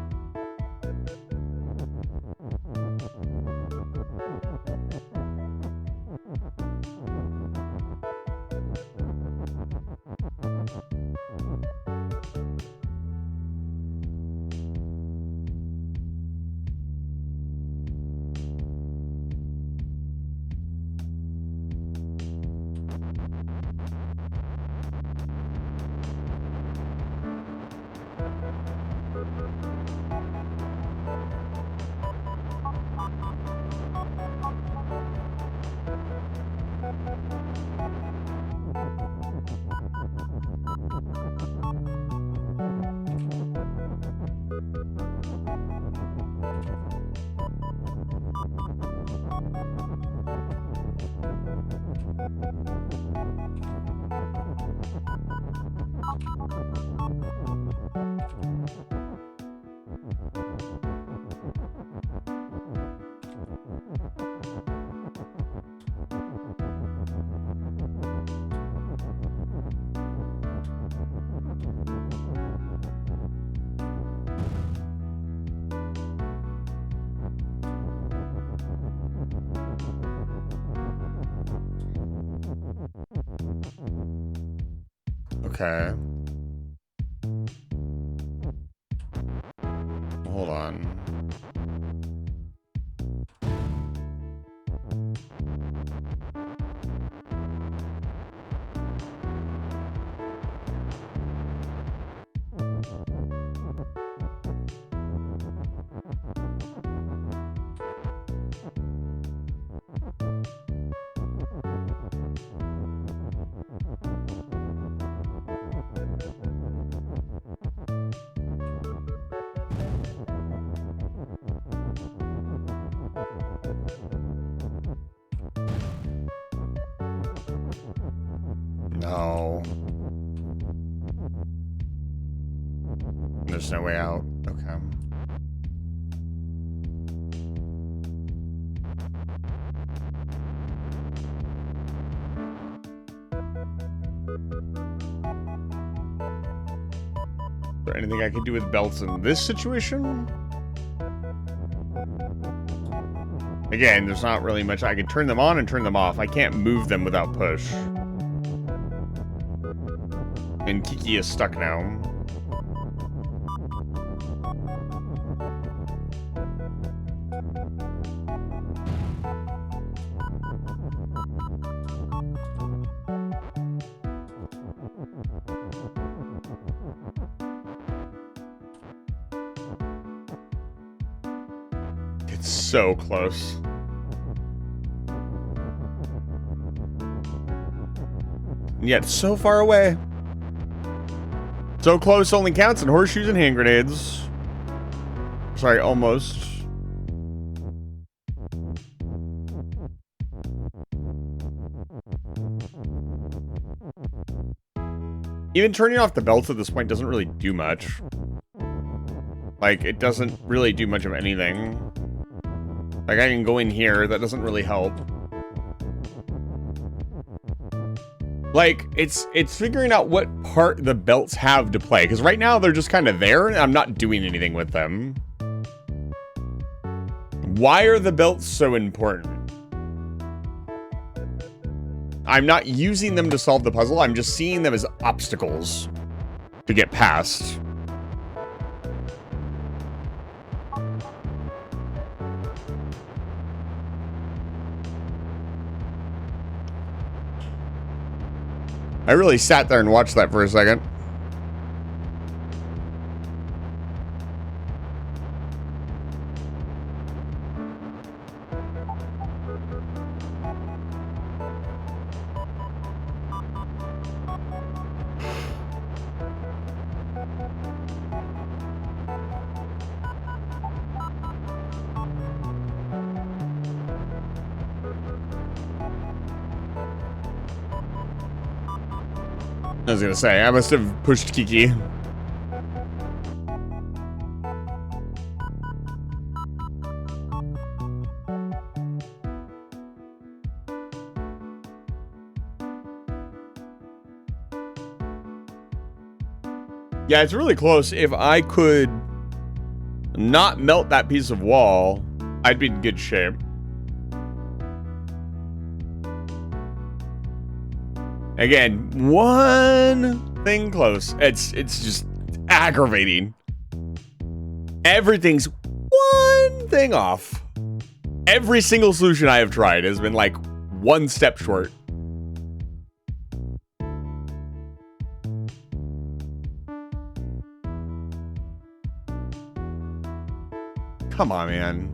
Okay. Hold on. There's no way out. Okay. Is there anything I can do with belts in this situation? Again, there's not really much. I can turn them on and turn them off. I can't move them without push. And Kiki is stuck now. It's so close. And yet so far away. So close only counts in horseshoes and hand grenades. Sorry, almost. Even turning off the belts at this point doesn't really do much. Like, it doesn't really do much of anything. Like, I can go in here, that doesn't really help. Like, it's figuring out what part the belts have to play. Because right now, they're just kind of there, and I'm not doing anything with them. Why are the belts so important? I'm not using them to solve the puzzle. I'm just seeing them as obstacles to get past. I really sat there and watched that for a second. I was gonna say, I must have pushed Kiki. Yeah, it's really close. If I could not melt that piece of wall, I'd be in good shape. Again, one thing close. It's just aggravating. Everything's one thing off. Every single solution I have tried has been like one step short. Come on, man.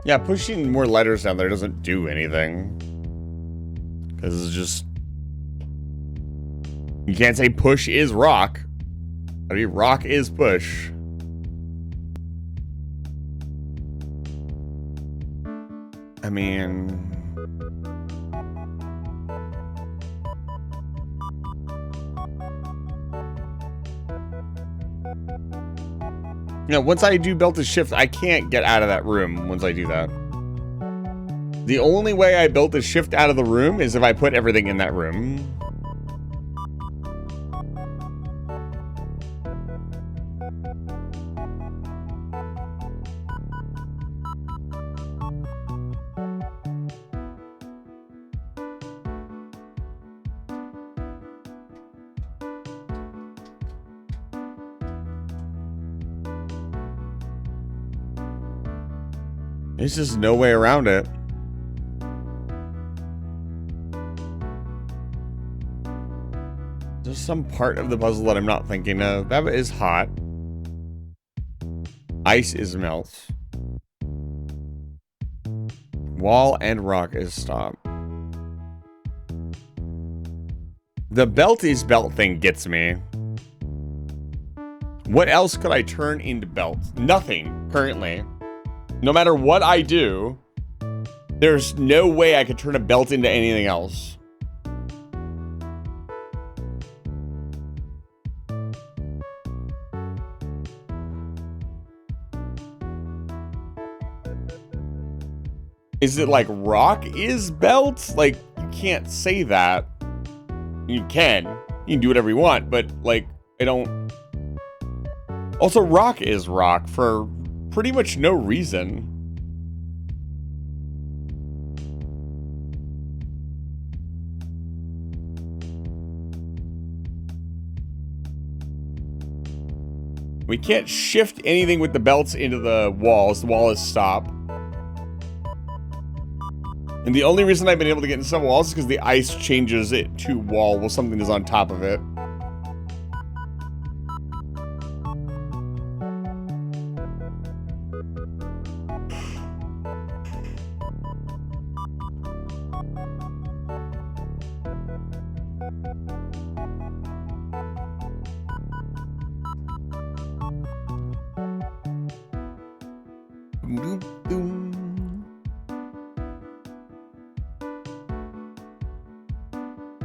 Yeah, pushing more letters down there doesn't do anything. Because it's just... You can't say push is rock. I mean, rock is push. I mean... You know, once I do belt to shift, I can't get out of that room once I do that. The only way I built a shift out of the room is if I put everything in that room. There's just no way around it. There's some part of the puzzle that I'm not thinking of. That is hot. Ice is melt. Wall and rock is stop. The belt is belt thing gets me. What else could I turn into belt? Nothing, currently. No matter what I do, there's no way I could turn a belt into anything else. Is it like rock is belt? Like, you can't say that. You can do whatever you want, but like, I don't. Also, rock is rock for pretty much no reason. We can't shift anything with the belts into the walls. The wall is stop. And the only reason I've been able to get in some walls is because the ice changes it to wall while something is on top of it.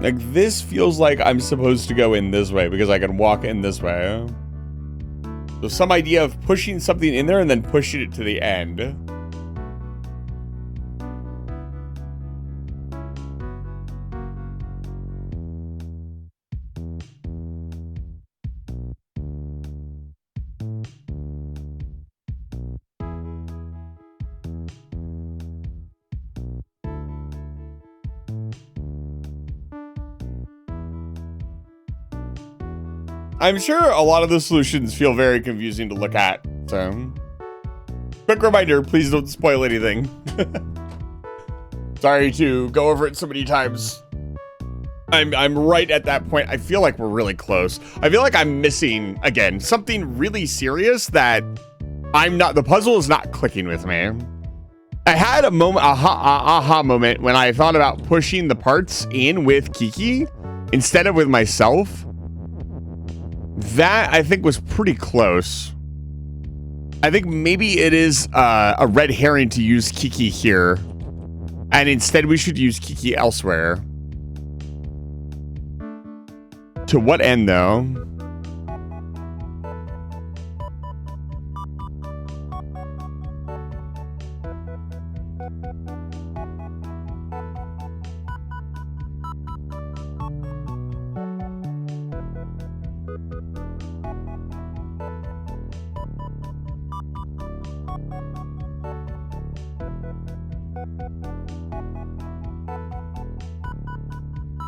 Like, this feels like I'm supposed to go in this way because I can walk in this way. So some idea of pushing something in there and then pushing it to the end. I'm sure a lot of the solutions feel very confusing to look at, so quick reminder, please don't spoil anything. Sorry to go over it so many times. I'm right at that point. I feel like we're really close. I feel like I'm missing, again, something really serious that the puzzle is not clicking with me. I had a moment, aha moment when I thought about pushing the parts in with Kiki instead of with myself. That, I think, was pretty close. I think maybe it is a red herring to use Kiki here. And instead we should use Kiki elsewhere. To what end, though?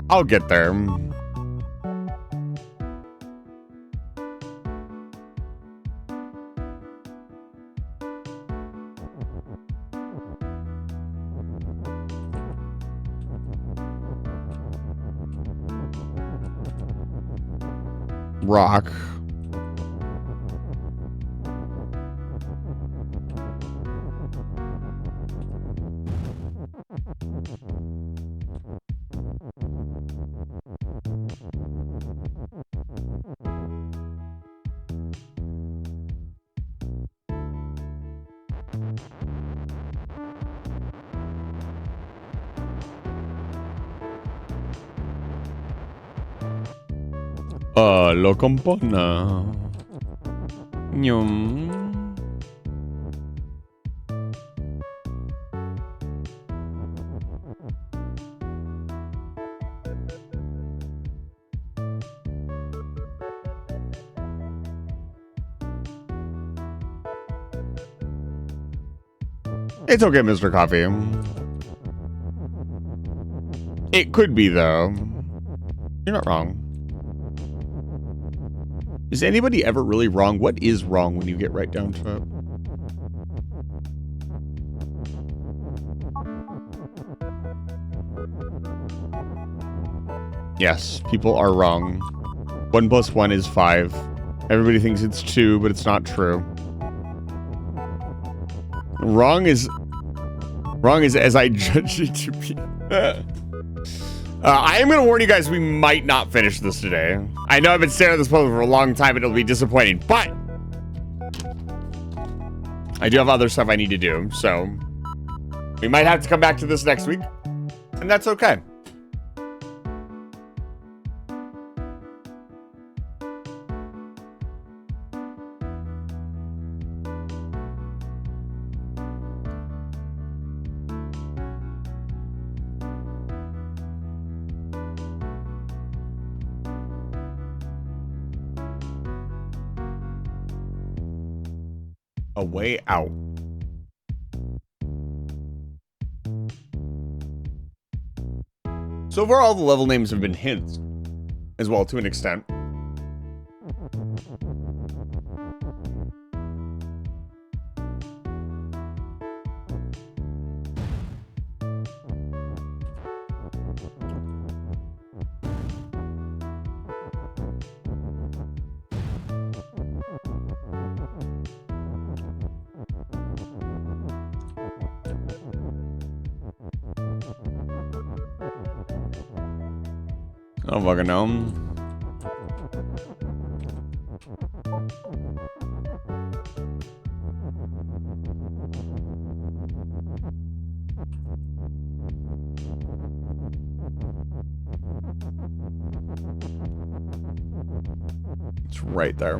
I'll get there. Rock. Lo compone. Nyum. It's okay, Mr. Coffee. It could be, though. You're not wrong. Is anybody ever really wrong? What is wrong when you get right down to it? Yes, people are wrong. 1 + 1 is 5. Everybody thinks it's 2, but it's not true. Wrong is as I judge it to be. I am going to warn you guys, we might not finish this today. I know I've been staring at this puzzle for a long time and it'll be disappointing, but I do have other stuff I need to do, so we might have to come back to this next week, and that's okay. A way out. So far, all the level names have been hints, as well, to an extent. I don't fucking know. It's right there.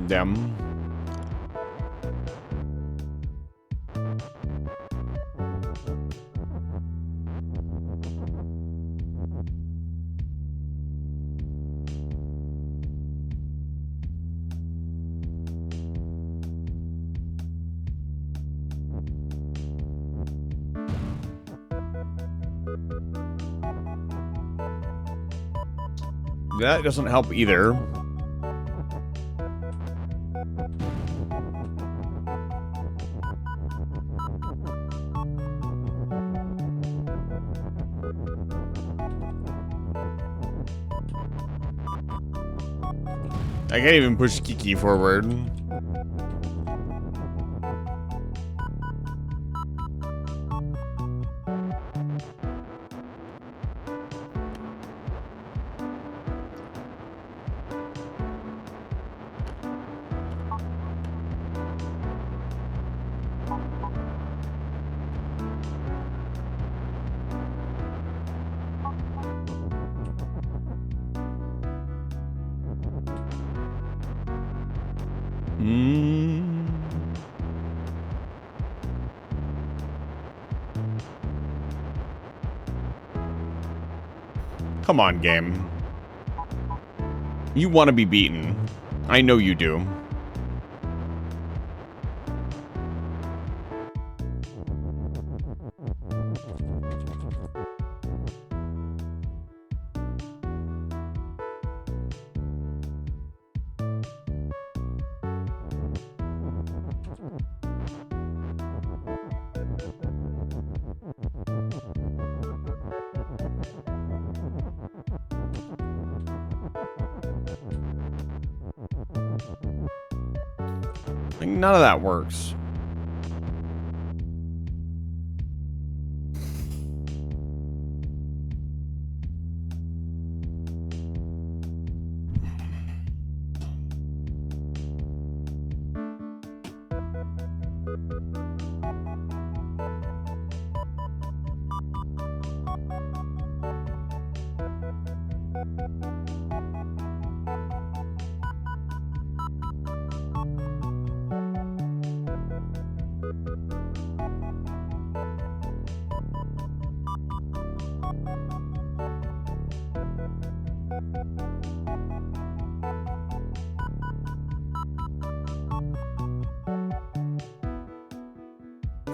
Them. That doesn't help either. I can't even push Kiki forward. Come on, game. You want to be beaten. I know you do. Like, none of that works.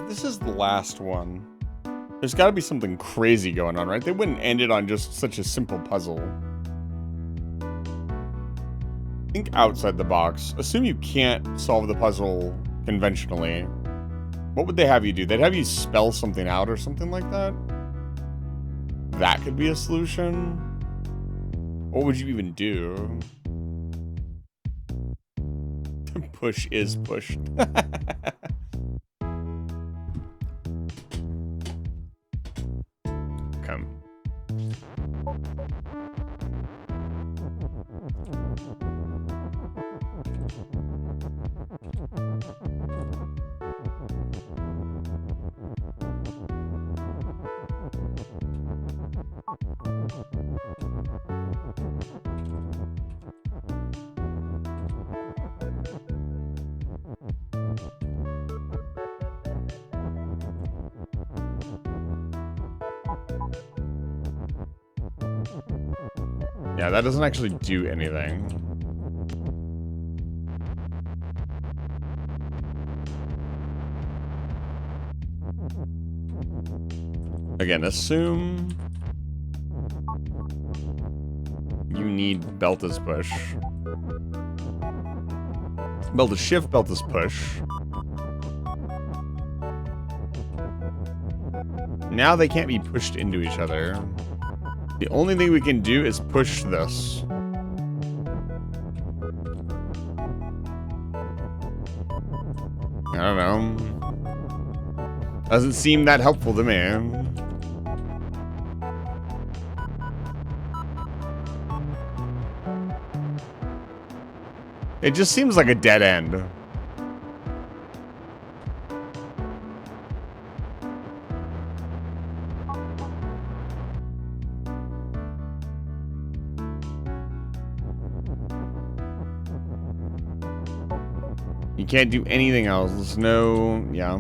This is the last one. There's got to be something crazy going on, right? They wouldn't end it on just such a simple puzzle. Think outside the box. Assume you can't solve the puzzle conventionally. What would they have you do? They'd have you spell something out or something like that? That could be a solution. What would you even do? Push is pushed. Come. Yeah, that doesn't actually do anything. Again, assume you need Belta's push. Belta's shift, Belta's push. Now they can't be pushed into each other. The only thing we can do is push this. I don't know. Doesn't seem that helpful to me. It just seems like a dead end. You can't do anything else. There's no... yeah.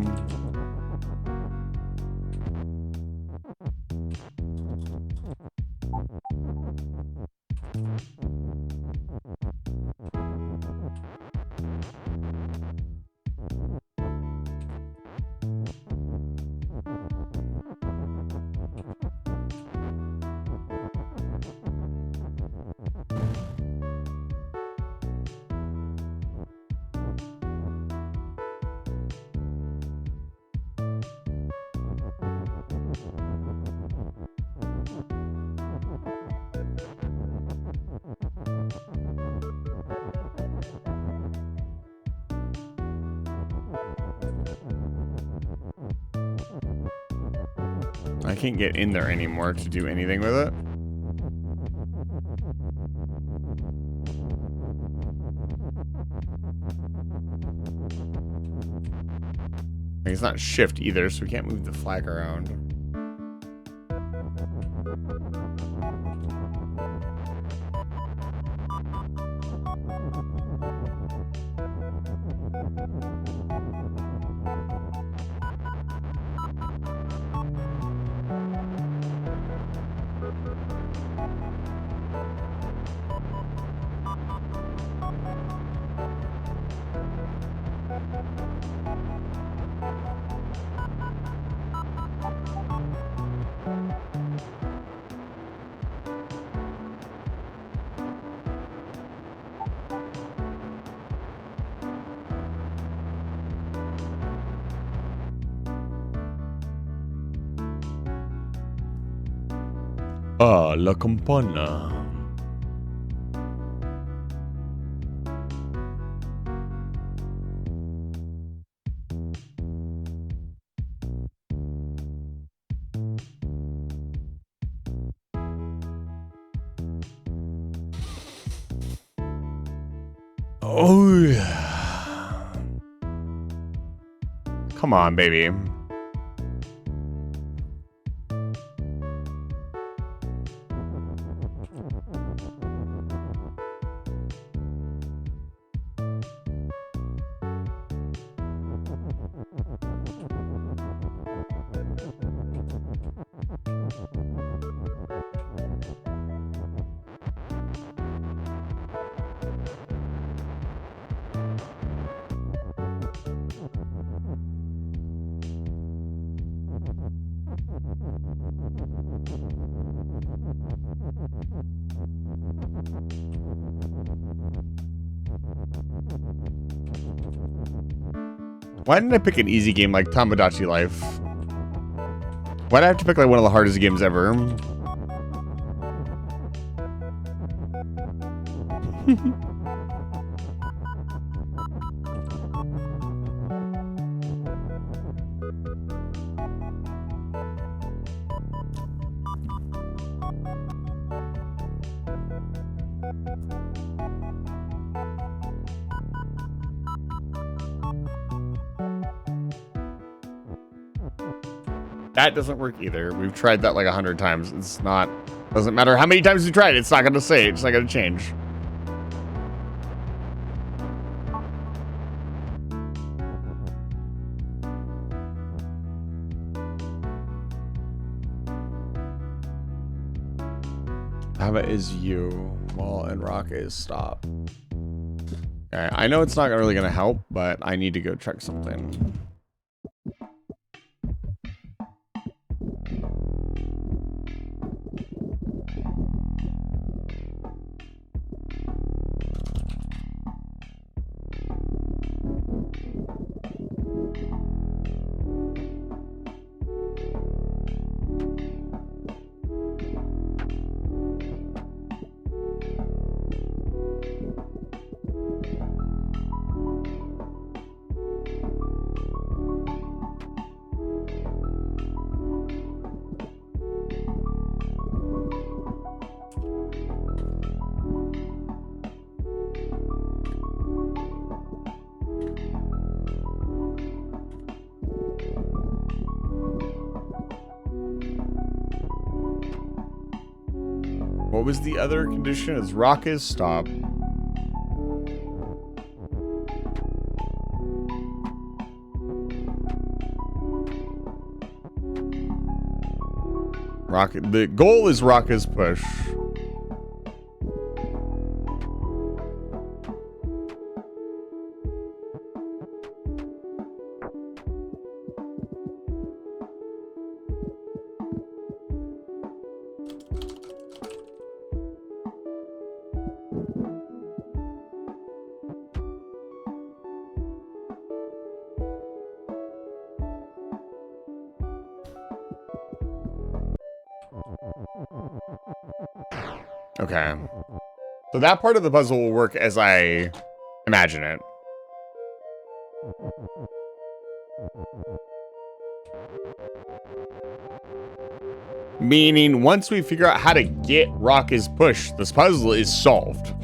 I can't get in there anymore to do anything with it. It's not shift either, so we can't move the flag around. Ah, la campana. Oh, yeah. Come on, baby. Why didn't I pick an easy game like Tomodachi Life? Why'd I have to pick like one of the hardest games ever? That doesn't work either. We've tried that like 100 times. It's not, doesn't matter how many times you tried it, it's not gonna say, it's not gonna change. Hava is you, Wall and Rock is stop. Okay, I know it's not really gonna help, but I need to go check something. What was the other condition? Is Rock is stop. Rock. The goal is Rock is push. Okay. So that part of the puzzle will work as I imagine it. Meaning, once we figure out how to get Rock is push, this puzzle is solved.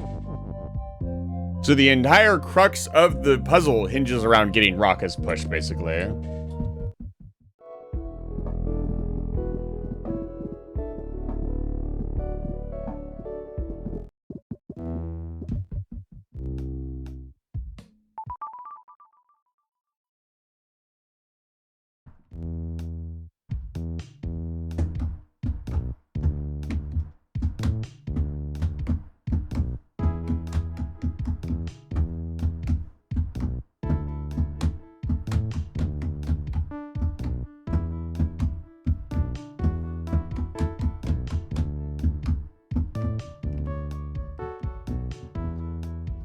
So the entire crux of the puzzle hinges around getting Rock is push, basically.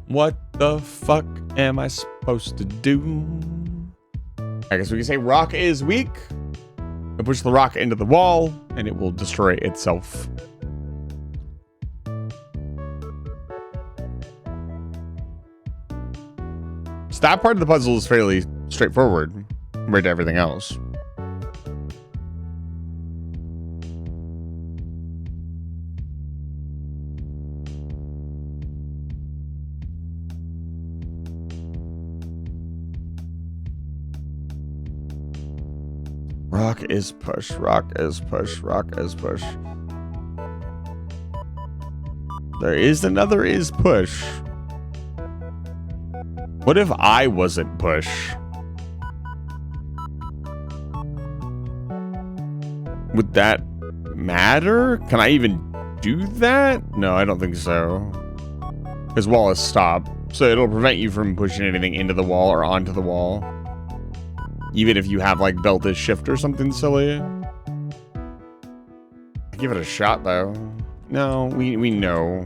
What the fuck am I supposed to do? I guess we can say Rock is weak. And push the rock into the wall, and it will destroy itself. So that part of the puzzle is fairly straightforward compared to everything else. Rock is push. Rock is push. Rock is push. There is another is push. What if I wasn't push? Would that matter? Can I even do that? No, I don't think so. Because wall is stop. So it'll prevent you from pushing anything into the wall or onto the wall. Even if you have like belt as shift or something silly. Give it a shot though. No, we know.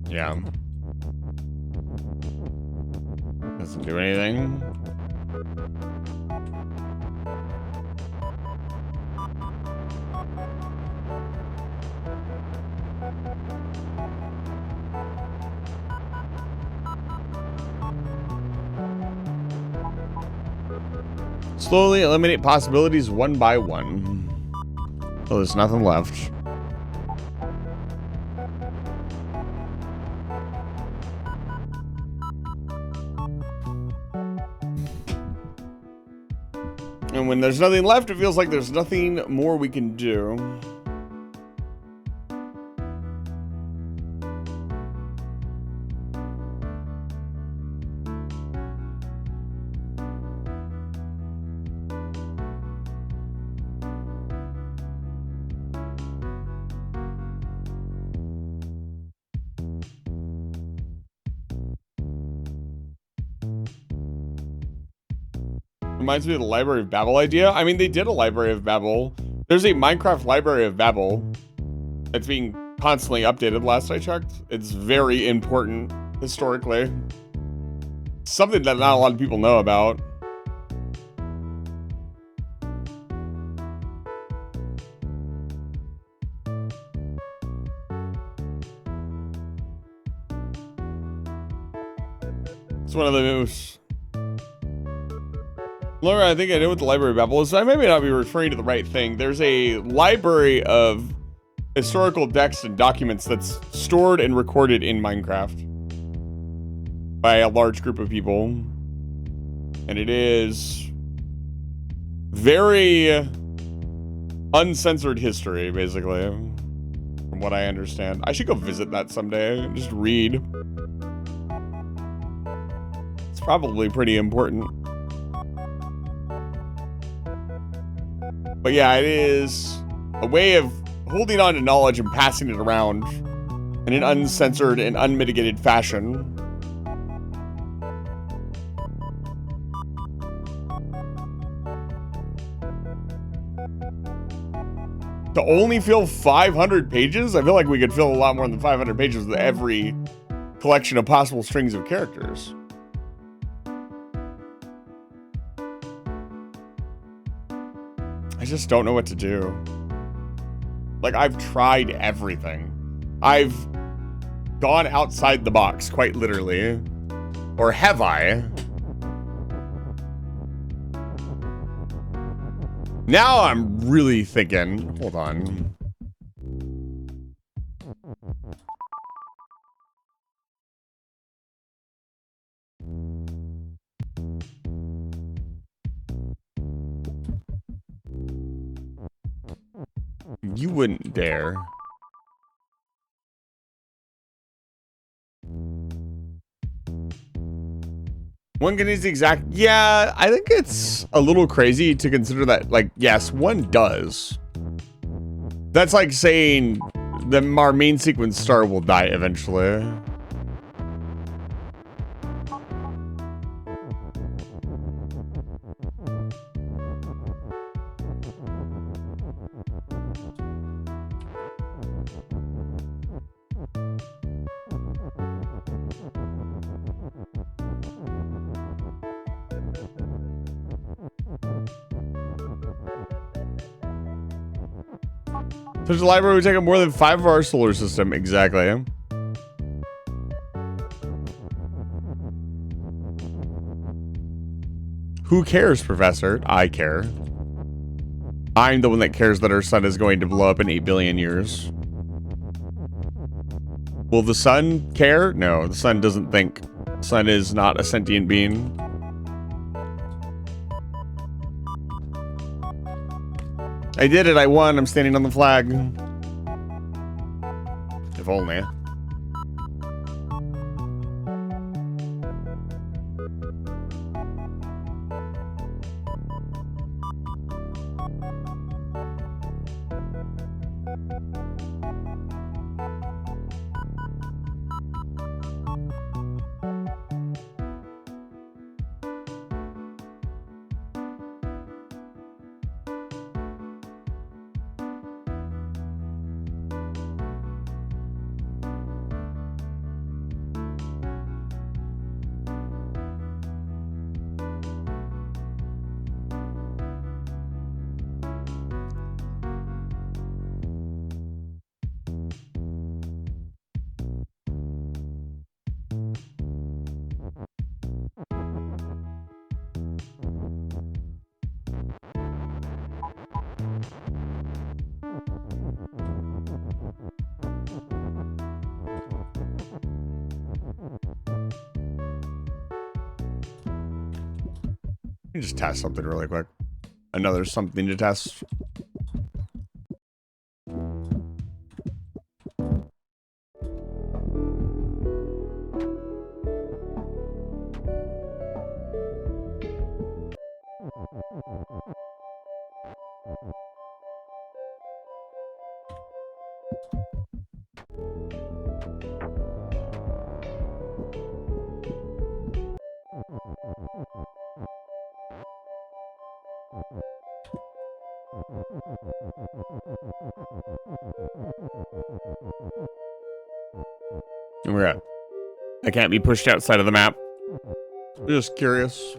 Yeah. Doesn't do anything. Slowly eliminate possibilities one by one. Oh, there's nothing left. And when there's nothing left, it feels like there's nothing more we can do. Reminds me of the Library of Babel idea. I mean, they did a Library of Babel. There's a Minecraft Library of Babel that's being constantly updated last I checked. It's very important historically. Something that not a lot of people know about. It's one of the most... Laura, I think I know what the Library of Babel is. I may not be referring to the right thing. There's a library of historical texts and documents that's stored and recorded in Minecraft by a large group of people. And it is very uncensored history, basically, from what I understand. I should go visit that someday and just read. It's probably pretty important. But yeah, it is a way of holding on to knowledge and passing it around in an uncensored and unmitigated fashion. To only fill 500 pages? I feel like we could fill a lot more than 500 pages with every collection of possible strings of characters. I just don't know what to do. Like, I've tried everything. I've gone outside the box, quite literally. Or have I? Now I'm really thinking. Hold on. You wouldn't dare. One can use the exact... Yeah, I think it's a little crazy to consider that, like, yes, one does. That's like saying that our main sequence star will die eventually. Such a library would take up more than 5 of our solar system. Exactly. Who cares, Professor? I care. I'm the one that cares that our sun is going to blow up in 8 billion years. Will the sun care? No, the sun doesn't think. The sun is not a sentient being. I did it, I won, I'm standing on the flag. If only. Let me just test something really quick. Another something to test. And we're at. I can't be pushed outside of the map. Just curious.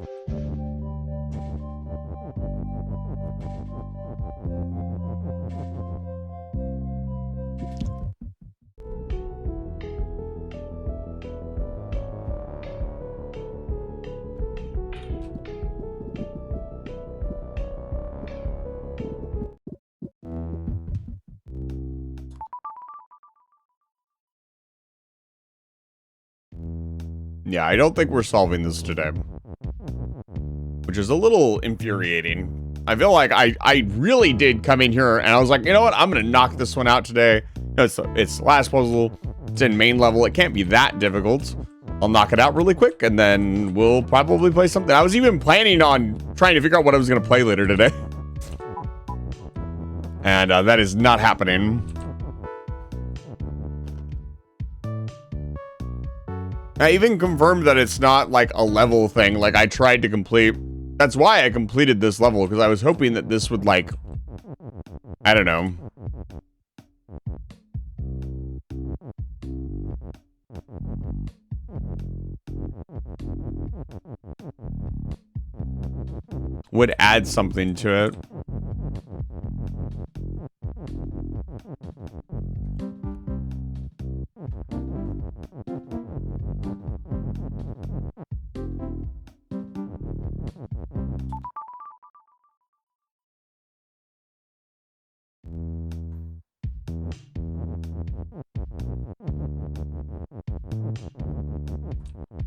Yeah, I don't think we're solving this today. Which is a little infuriating. I feel like I really did come in here and I was like, you know what? I'm going to knock this one out today. It's last puzzle. It's in main level. It can't be that difficult. I'll knock it out really quick and then we'll probably play something. I was even planning on trying to figure out what I was going to play later today. And that is not happening. I even confirmed that it's not like a level thing. Like I tried to complete. That's why I completed this level, because I was hoping that this would like, I don't know. Would add something to it.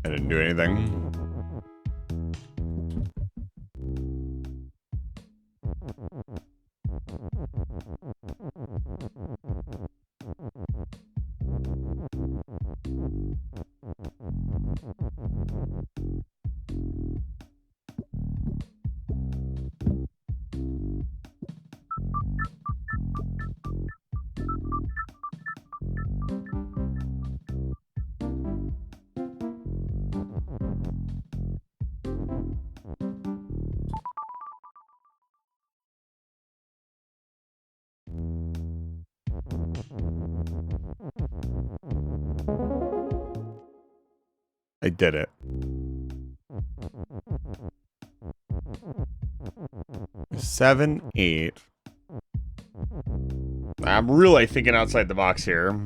I didn't do anything. I did it. 7, 8. I'm really thinking outside the box here.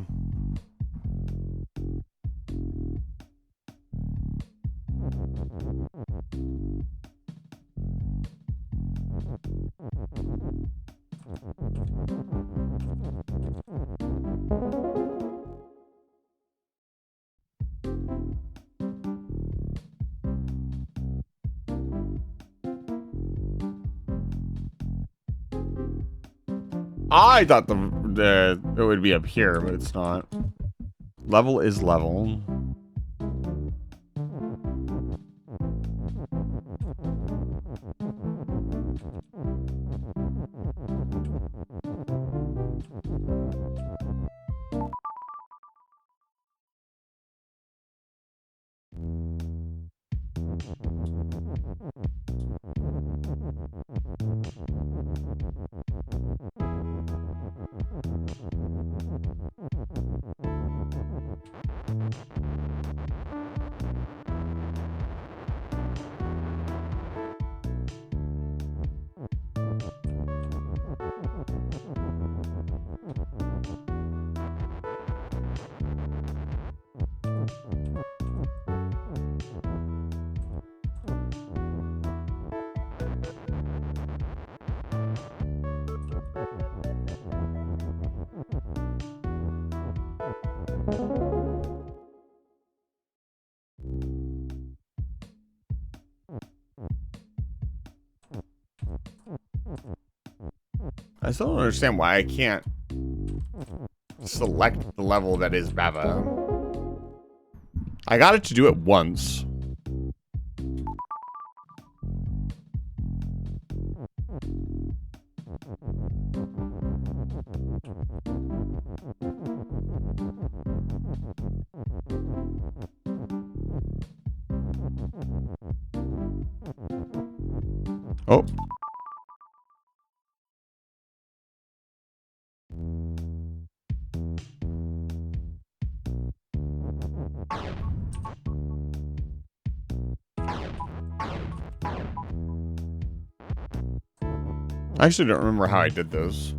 I thought it would be up here, but it's not. Level is level. I still don't understand why I can't select the level that is Bava. I got it to do it once. Oh. I actually don't remember how I did this.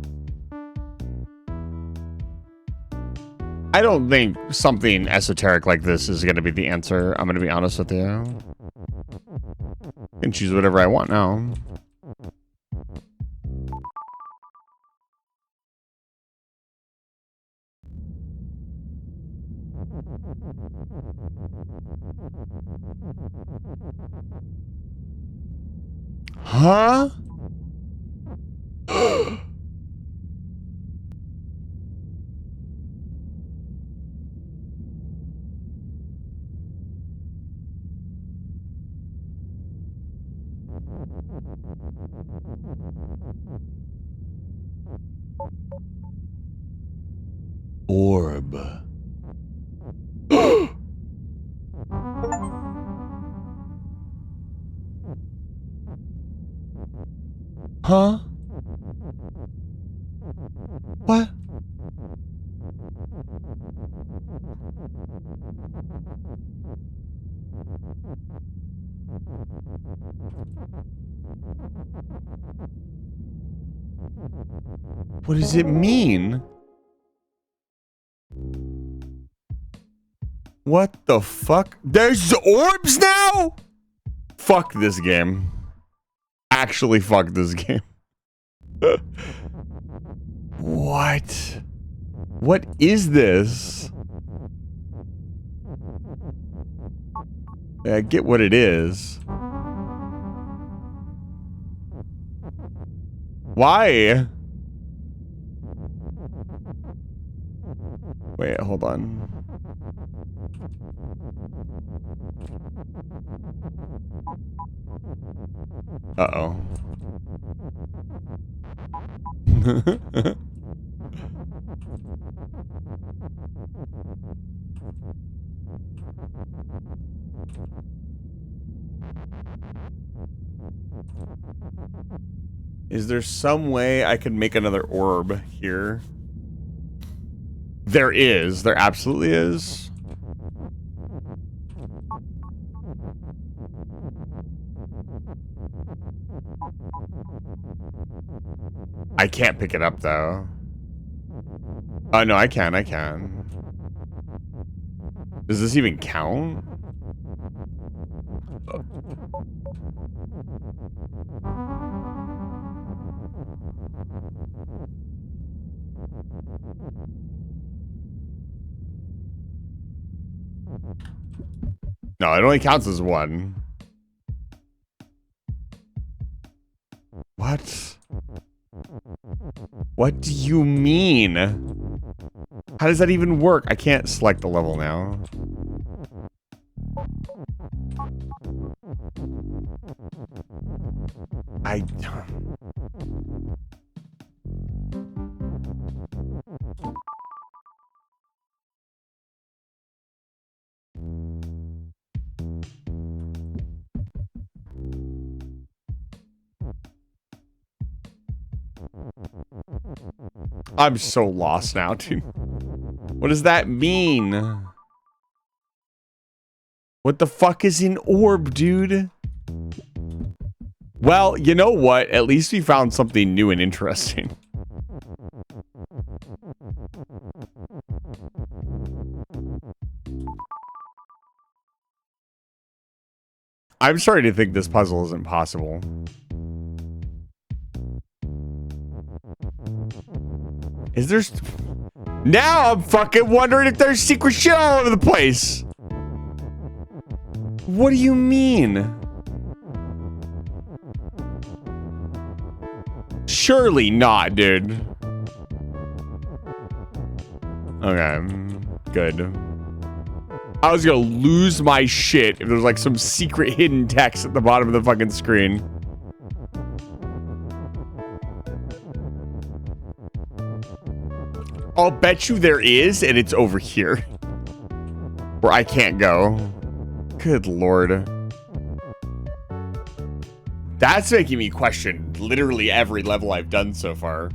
I don't think something esoteric like this is going to be the answer. I'm going to be honest with you. I can choose whatever I want now. Huh? Orb. Huh? What? What does it mean? What the fuck? There's orbs now? Fuck this game. Actually, fuck this game. What? What is this? I get what it is. Why? Wait, hold on. Uh-oh. Is there some way I could make another orb here? There is. There absolutely is. I can't pick it up, though. Oh, no, I can. I can. Does this even count? No, it only counts as one. What? What do you mean? How does that even work? I can't select the level now. I... I'm so lost now, dude. What does that mean? What the fuck is an orb, dude? Well, you know what? At least we found something new and interesting. I'm starting to think this puzzle is impossible. Is there... Now I'm fucking wondering if there's secret shit all over the place. What do you mean? Surely not, dude. Okay, good. I was gonna lose my shit if there's like some secret hidden text at the bottom of the fucking screen. I'll bet you there is, and it's over here. Where I can't go. Good lord. That's making me question literally every level I've done so far.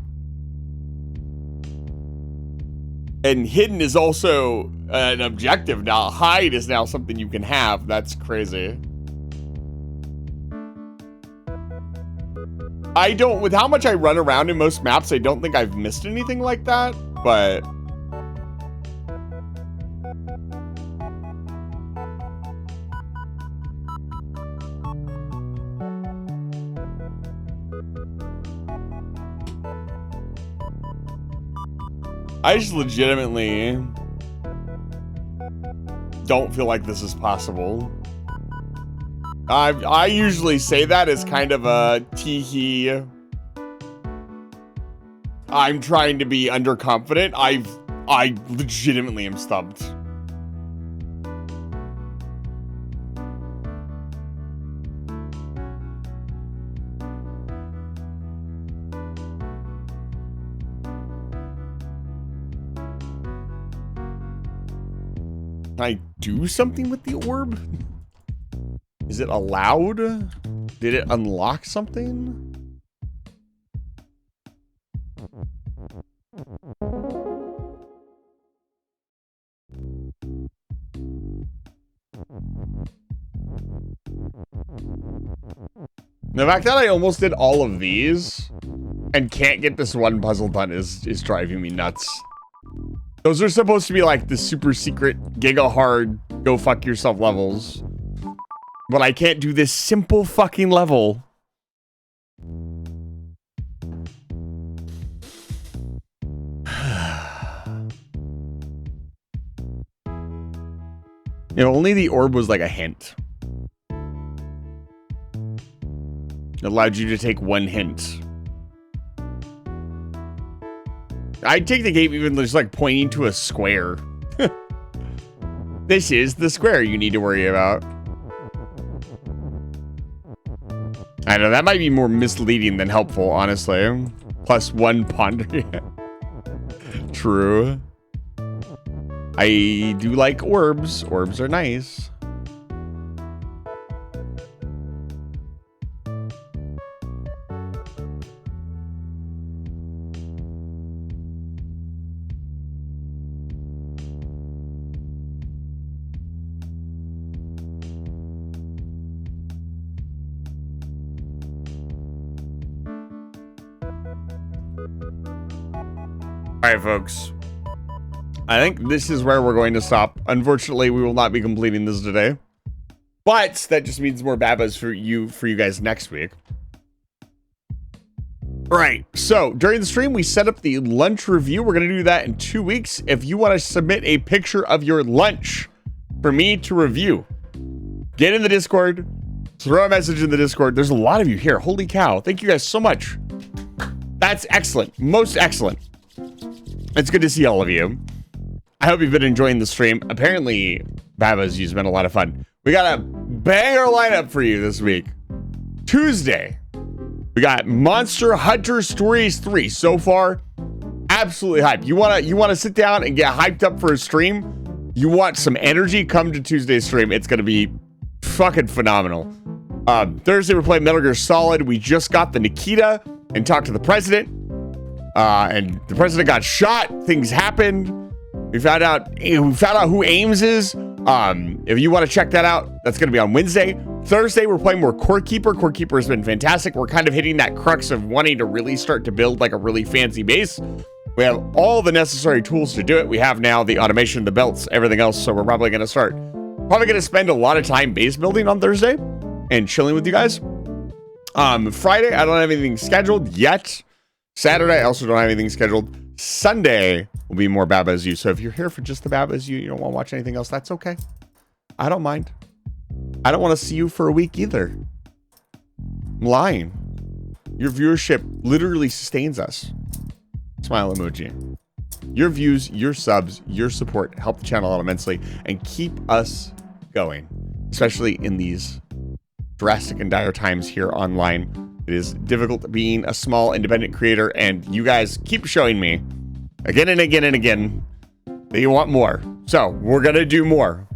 And hidden is also an objective now. Hide is now something you can have. That's crazy. I don't, with how much I run around in most maps, I don't think I've missed anything like that, but... I just legitimately don't feel like this is possible. I usually say that as kind of a tee-hee. I'm trying to be underconfident. I legitimately am stumped. Can I do something with the orb? Is it allowed? Did it unlock something? The fact that I almost did all of these and can't get this one puzzle done is driving me nuts. Those are supposed to be like the super secret giga hard go fuck yourself levels. But I can't do this simple fucking level. If only the orb was like a hint. It allowed you to take one hint. I'd take the game even just like pointing to a square. This is the square you need to worry about. I know, that might be more misleading than helpful, honestly. Plus one ponder. True. I do like orbs. Orbs are nice. right, folks. I think this is where we're going to stop. Unfortunately, we will not be completing this today. But that just means more Babas for you guys next week. Right, so during the stream, we set up the lunch review. We're going to do that in 2 weeks. If you want to submit a picture of your lunch for me to review, get in the Discord, throw a message in the Discord. There's a lot of you here. Holy cow. Thank you guys so much. That's excellent. Most excellent. It's good to see all of you. I hope you've been enjoying the stream. Apparently, Babas, you've been a lot of fun. We got a banger lineup for you this week. Tuesday, we got Monster Hunter Stories 3. So far, absolutely hyped. You wanna sit down and get hyped up for a stream? You want some energy? Come to Tuesday's stream. It's gonna be fucking phenomenal. Thursday, we're playing Metal Gear Solid. We just got the Nikita and talked to the president. And the president got shot. Things happened. We found out who Ames is. If you want to check that out, that's going to be on Wednesday. Thursday, we're playing more Core Keeper. Core Keeper has been fantastic. We're kind of hitting that crux of wanting to really start to build like a really fancy base. We have all the necessary tools to do it. We have now the automation, the belts, everything else. So we're probably going to spend a lot of time base building on Thursday and chilling with you guys. Friday, I don't have anything scheduled yet. Saturday, I also don't have anything scheduled. Sunday will be more Baba As You. So if you're here for just the Baba As You, you don't want to watch anything else, that's okay. I don't mind. I don't want to see you for a week either. I'm lying. Your viewership literally sustains us. Smile emoji. Your views, your subs, your support help the channel out immensely and keep us going, especially in these drastic and dire times here online. It is difficult being a small independent creator, and you guys keep showing me again and again and again that you want more. So we're gonna do more.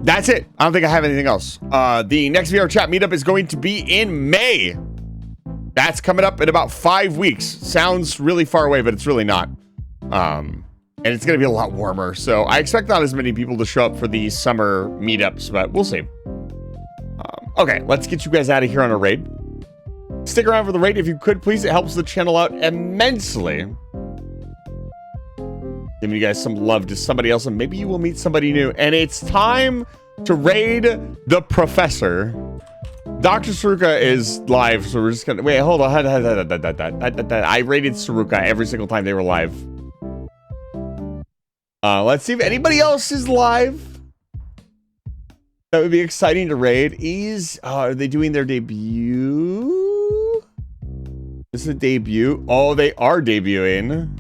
That's it. I don't think I have anything else. The next VR chat meetup is going to be in May. That's coming up in about 5 weeks. Sounds really far away, but it's really not. And it's going to be a lot warmer. So I expect not as many people to show up for the summer meetups, but we'll see. Okay, let's get you guys out of here on a raid. Stick around for the raid if you could, please. It helps the channel out immensely. Giving you guys some love to somebody else, and maybe you will meet somebody new. And it's time to raid the professor. Dr. Saruka is live, so we're just gonna wait. Hold on. I raided Saruka every single time they were live. Let's see if anybody else is live. That would be exciting to raid. Are they doing their debut? This is a debut. Oh, they are debuting.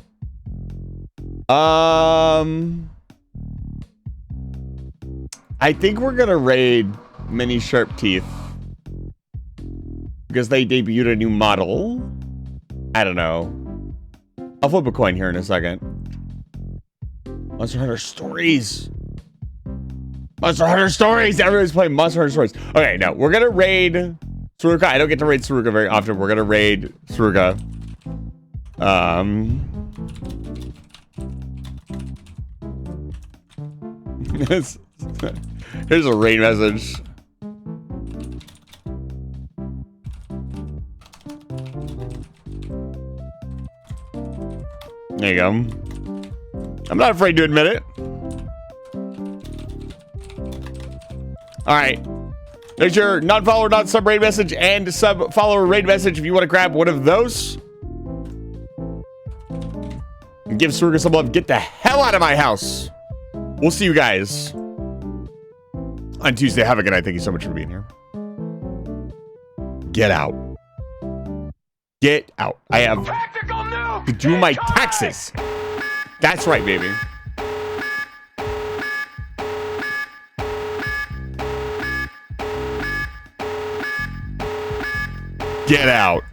I think we're gonna raid Mini Sharp Teeth because they debuted a new model. I don't know. I'll flip a coin here in a second. Monster Hunter Stories. Monster Hunter Stories. Everybody's playing Monster Hunter Stories. Okay, no, we're gonna raid Saruka. I don't get to raid Saruka very often. We're gonna raid Saruka. Here's a raid message. There you go. I'm not afraid to admit it. All right. There's your non-follower, non-sub raid message and sub-follower raid message if you want to grab one of those. And give Saruka some love. Get the hell out of my house. We'll see you guys on Tuesday. Have a good night. Thank you so much for being here. Get out. Get out. I have to do my taxes. That's right, baby. Get out.